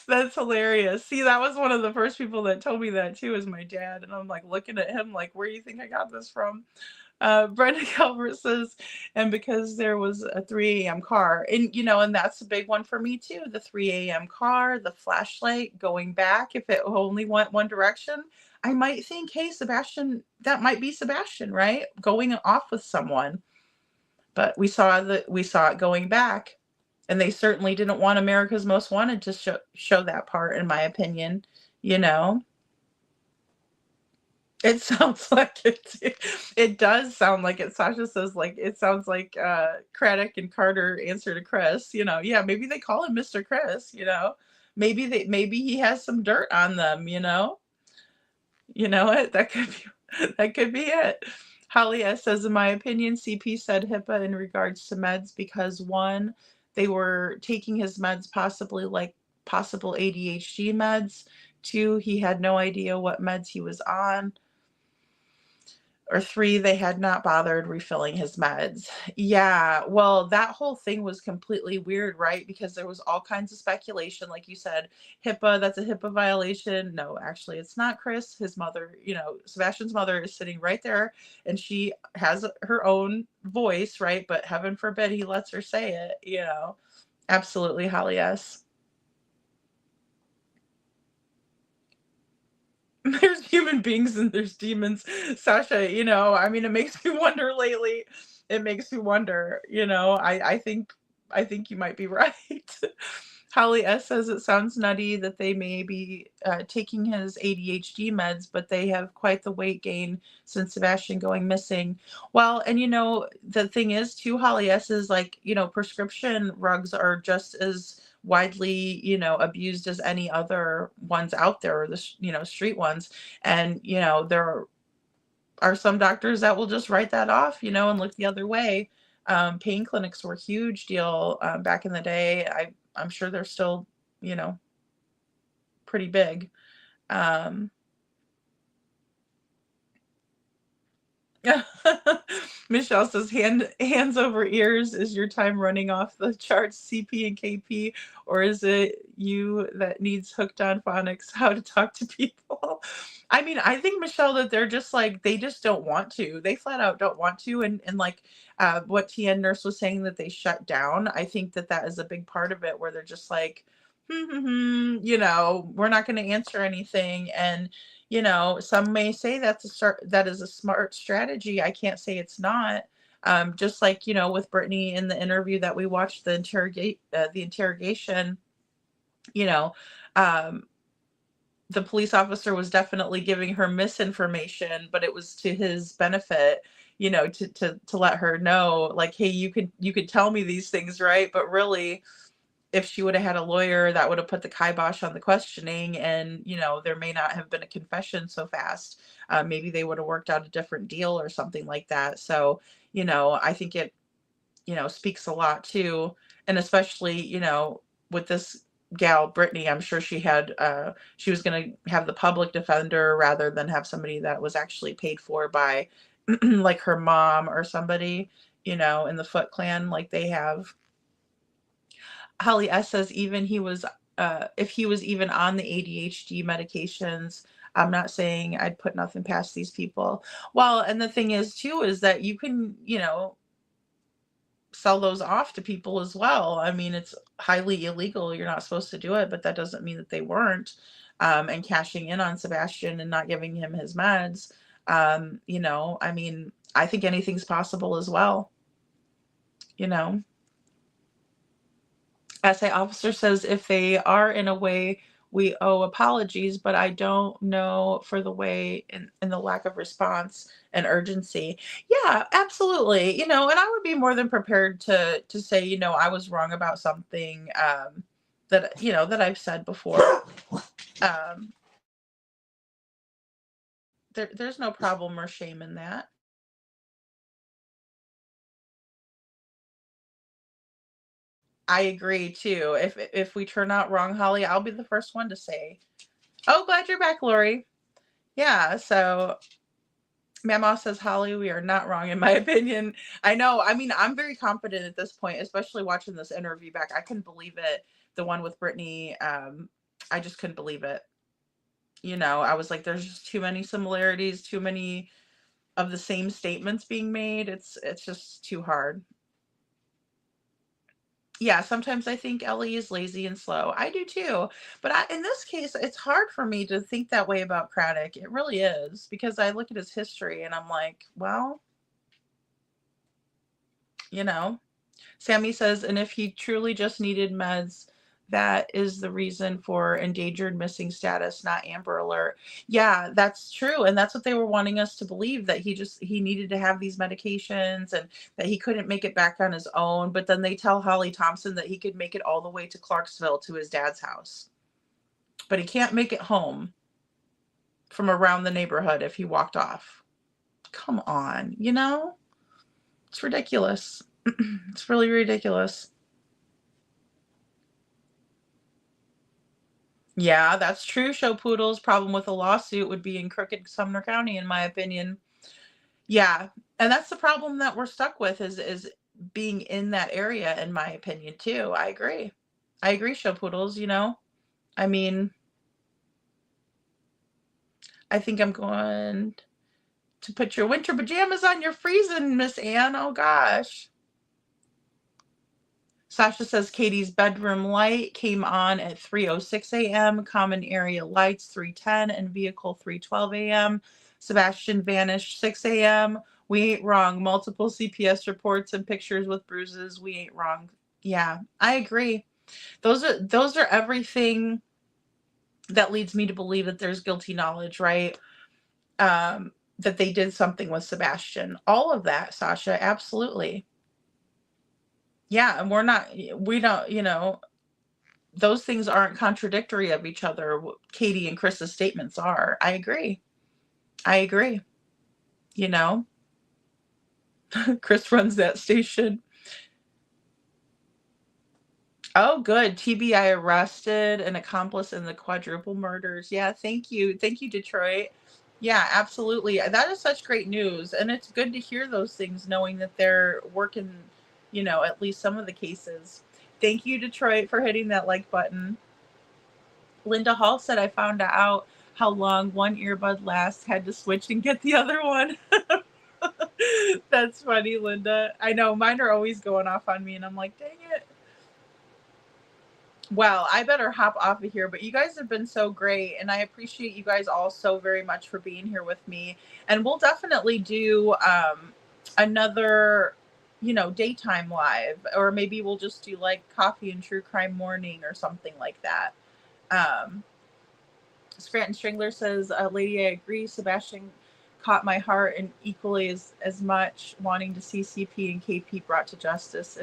That's hilarious. See, that was one of the first people that told me that too, is my dad. And I'm like looking at him like, where do you think I got this from? Brenda Calvert says, and because there was a 3 a.m. car. And, you know, and that's a big one for me too. The 3 a.m. car, the flashlight going back. If it only went one direction, I might think, hey, Sebastian, that might be Sebastian, right? Going off with someone. But we saw it going back. And they certainly didn't want America's Most Wanted to show that part, in my opinion, you know. It sounds like it does sound like it. Sasha says, like, it sounds like Craddock and Carter answer to Chris, you know. Yeah, maybe they call him Mr. Chris, you know. Maybe he has some dirt on them, you know. You know what? That could be it. Holly S says, in my opinion, CP said HIPAA in regards to meds because, one, they were taking his meds possible ADHD meds. 2, he had no idea what meds he was on. Or 3, they had not bothered refilling his meds. Yeah, well, that whole thing was completely weird, right? Because there was all kinds of speculation. Like you said, HIPAA, that's a HIPAA violation. No, actually, it's not, Chris. His mother, you know, Sebastian's mother is sitting right there, and she has her own voice, right? But heaven forbid he lets her say it, you know. Absolutely, Holly S. There's human beings and there's demons. Sasha, I mean, it makes me wonder lately. It makes me wonder, I think you might be right. Holly S says it sounds nutty that they may be taking his ADHD meds, but they have quite the weight gain since Sebastian going missing. Well, and the thing is too, Holly S is like, prescription drugs are just as widely, abused as any other ones out there, or the, street ones. And, there are some doctors that will just write that off, and look the other way. Pain clinics were a huge deal back in the day. I'm sure they're still, you know, pretty big. Um, Michelle says, hands over ears. Is your time running off the charts, CP and KP, or is it you that needs hooked on phonics, how to talk to people? I mean, I think, Michelle, that they're just like, they just don't want to. They flat out don't want to. And like what TN Nurse was saying, that they shut down. I think that is a big part of it, where they're just like, we're not going to answer anything. And some may say that is a smart strategy. I can't say it's not. Just like, with Brittany in the interview that we watched, the interrogation, you know, um, the police officer was definitely giving her misinformation, but it was to his benefit, to let her know, like, hey, you could tell me these things, right? But really, if she would have had a lawyer, that would have put the kibosh on the questioning, and there may not have been a confession so fast. Maybe they would have worked out a different deal or something like that. So I think it speaks a lot too. And especially with this gal Brittany, I'm sure she was going to have the public defender rather than have somebody that was actually paid for by like her mom or somebody in the Foot Clan, like they have. Holly S says, even if he was even on the ADHD medications, I'm not saying I'd put nothing past these people. Well, and the thing is too, is that you can, sell those off to people as well. I mean, it's highly illegal. You're not supposed to do it, but that doesn't mean that they weren't. And cashing in on Sebastian and not giving him his meds. I mean, I think anything's possible as well. SA officer says, if they are in a way, we owe apologies, but I don't know for the way in the lack of response and urgency. Yeah, absolutely. And I would be more than prepared to say, I was wrong about something that I've said before. There's no problem or shame in that. I agree too. If we turn out wrong, Holly, I'll be the first one to say, "Oh, glad you're back, Lori." Yeah, so Mama says, Holly, we are not wrong in my opinion. I know. I mean, I'm very confident at this point, especially watching this interview back. I couldn't believe it. The one with Brittany, I just couldn't believe it. I was like, there's just too many similarities, too many of the same statements being made. It's just too hard. Yeah, sometimes I think Ellie is lazy and slow. I do too. But in this case, it's hard for me to think that way about Craddock. It really is, because I look at his history and I'm like, well, Sammy says, and if he truly just needed meds, that is the reason for endangered missing status, not Amber Alert. Yeah, that's true. And that's what they were wanting us to believe, that he needed to have these medications and that he couldn't make it back on his own. But then they tell Holly Thompson that he could make it all the way to Clarksville to his dad's house. But he can't make it home from around the neighborhood if he walked off. Come on, It's ridiculous. It's really ridiculous. Yeah, that's true. Show Poodle's problem with a lawsuit would be in crooked Sumner County, in my opinion. Yeah, and that's the problem that we're stuck with, is being in that area, in my opinion, too. I agree. Show Poodles, I mean, I think I'm going to put your winter pajamas on. You're freezing, Miss Ann. Oh, gosh. Sasha says Katie's bedroom light came on at 3:06 a.m., common area lights 3:10, and vehicle 3:12 a.m. Sebastian vanished 6 a.m. We ain't wrong. Multiple CPS reports and pictures with bruises. We ain't wrong. Yeah, I agree. Those are everything that leads me to believe that there's guilty knowledge, right? That they did something with Sebastian. All of that, Sasha, absolutely. Yeah, and we don't, those things aren't contradictory of each other. Katie and Chris's statements are. I agree. You know, Chris runs that station. Oh, good. TBI arrested an accomplice in the quadruple murders. Yeah, thank you. Thank you, Detroit. Yeah, absolutely. That is such great news. And it's good to hear those things, knowing that they're working, at least some of the cases. Thank you, Detroit, for hitting that like button. Linda Hall said, I found out how long one earbud lasts, had to switch and get the other one. That's funny, Linda. I know mine are always going off on me, and I'm like, dang it. Well, I better hop off of here, but you guys have been so great, and I appreciate you guys all so very much for being here with me. And we'll definitely do another, daytime live, or maybe we'll just do like coffee and true crime morning or something like that. Scranton Strangler says, lady, I agree. Sebastian caught my heart, and equally as much wanting to see CP and KP brought to justice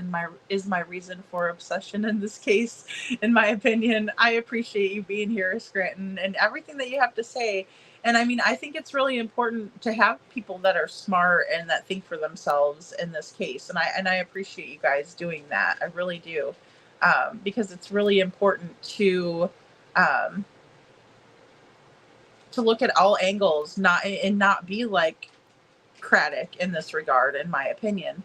is my reason for obsession in this case, in my opinion. I appreciate you being here, Scranton, and everything that you have to say. And I mean, I think it's really important to have people that are smart and that think for themselves in this case. And I appreciate you guys doing that. I really do. Because it's really important to look at all angles, not be like Craddock in this regard, in my opinion.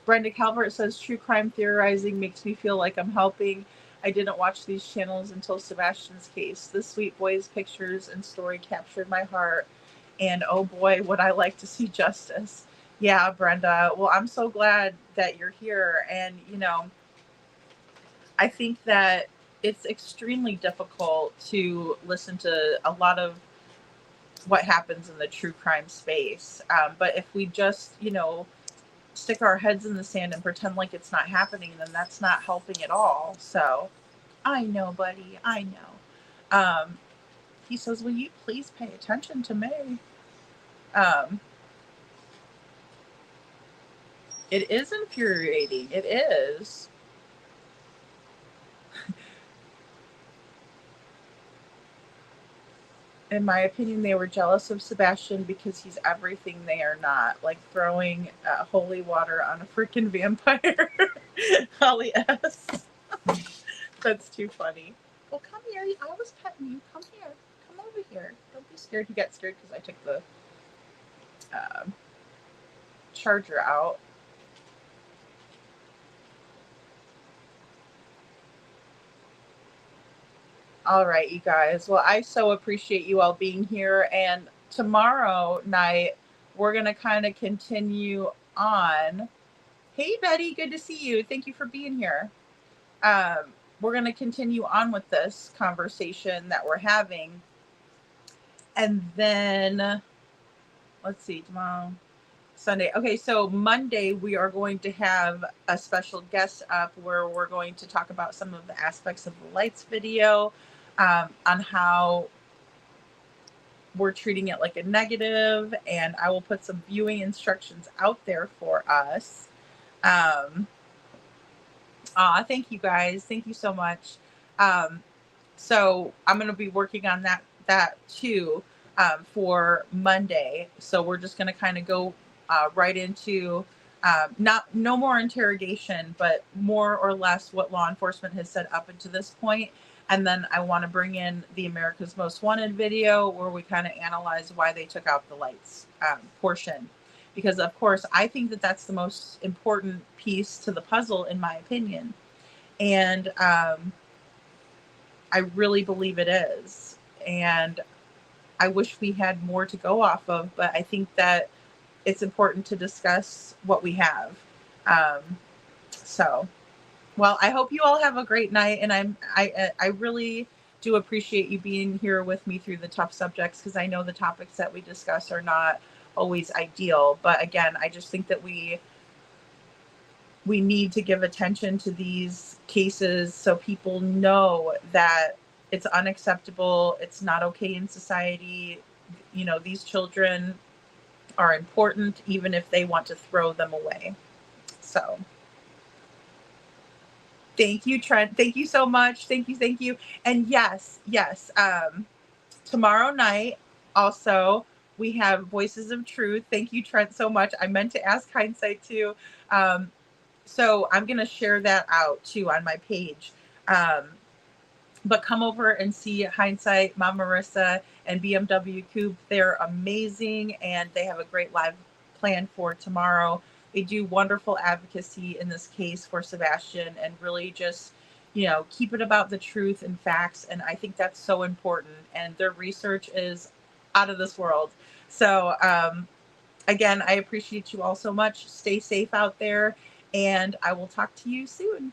Brenda Calvert says, true crime theorizing makes me feel like I'm helping. I didn't watch these channels until Sebastian's case. This sweet boy's pictures and story captured my heart, and oh boy, would I like to see justice. Yeah, Brenda. Well, I'm so glad that you're here. And, I think that it's extremely difficult to listen to a lot of what happens in the true crime space. But if we just, stick our heads in the sand and pretend like it's not happening, then that's not helping at all. So I know, buddy. I know. He says, will you please pay attention to me? It is infuriating. It is. In my opinion, they were jealous of Sebastian because he's everything they are not, like throwing holy water on a freaking vampire. Holly S. That's too funny. Well, come here. I was petting you. Come here. Come over here. Don't be scared. He got scared because I took the charger out. All right, you guys. Well, I so appreciate you all being here. And tomorrow night, we're going to kind of continue on. Hey, Betty. Good to see you. Thank you for being here. We're going to continue on with this conversation that we're having. And then, let's see, tomorrow, Sunday. Okay, so Monday, we are going to have a special guest up where we're going to talk about some of the aspects of the lights video. On how we're treating it like a negative, and I will put some viewing instructions out there for us. Thank you guys. Thank you so much. So I'm going to be working on that too for Monday. So we're just going to kind of go right into no more interrogation, but more or less what law enforcement has said up until this point. And then I want to bring in the America's Most Wanted video where we kind of analyze why they took out the lights portion. Because, of course, I think that that's the most important piece to the puzzle, in my opinion. And I really believe it is. And I wish we had more to go off of, but I think that it's important to discuss what we have. So Well, I hope you all have a great night, and I really do appreciate you being here with me through the tough subjects, because I know the topics that we discuss are not always ideal. But again, I just think that we need to give attention to these cases so people know that it's unacceptable. It's not okay in society. You know, these children are important, even if they want to throw them away. So thank you, Trent. Thank you so much. Thank you. And yes. Tomorrow night, also, we have Voices of Truth. Thank you, Trent, so much. I meant to ask Hindsight too. So I'm going to share that out too on my page. But come over and see Hindsight, Mom Marissa, and BMW Coop. They're amazing, and they have a great live plan for tomorrow. They do wonderful advocacy in this case for Sebastian, and really just, keep it about the truth and facts. And I think that's so important. And their research is out of this world. So, again, I appreciate you all so much. Stay safe out there, and I will talk to you soon.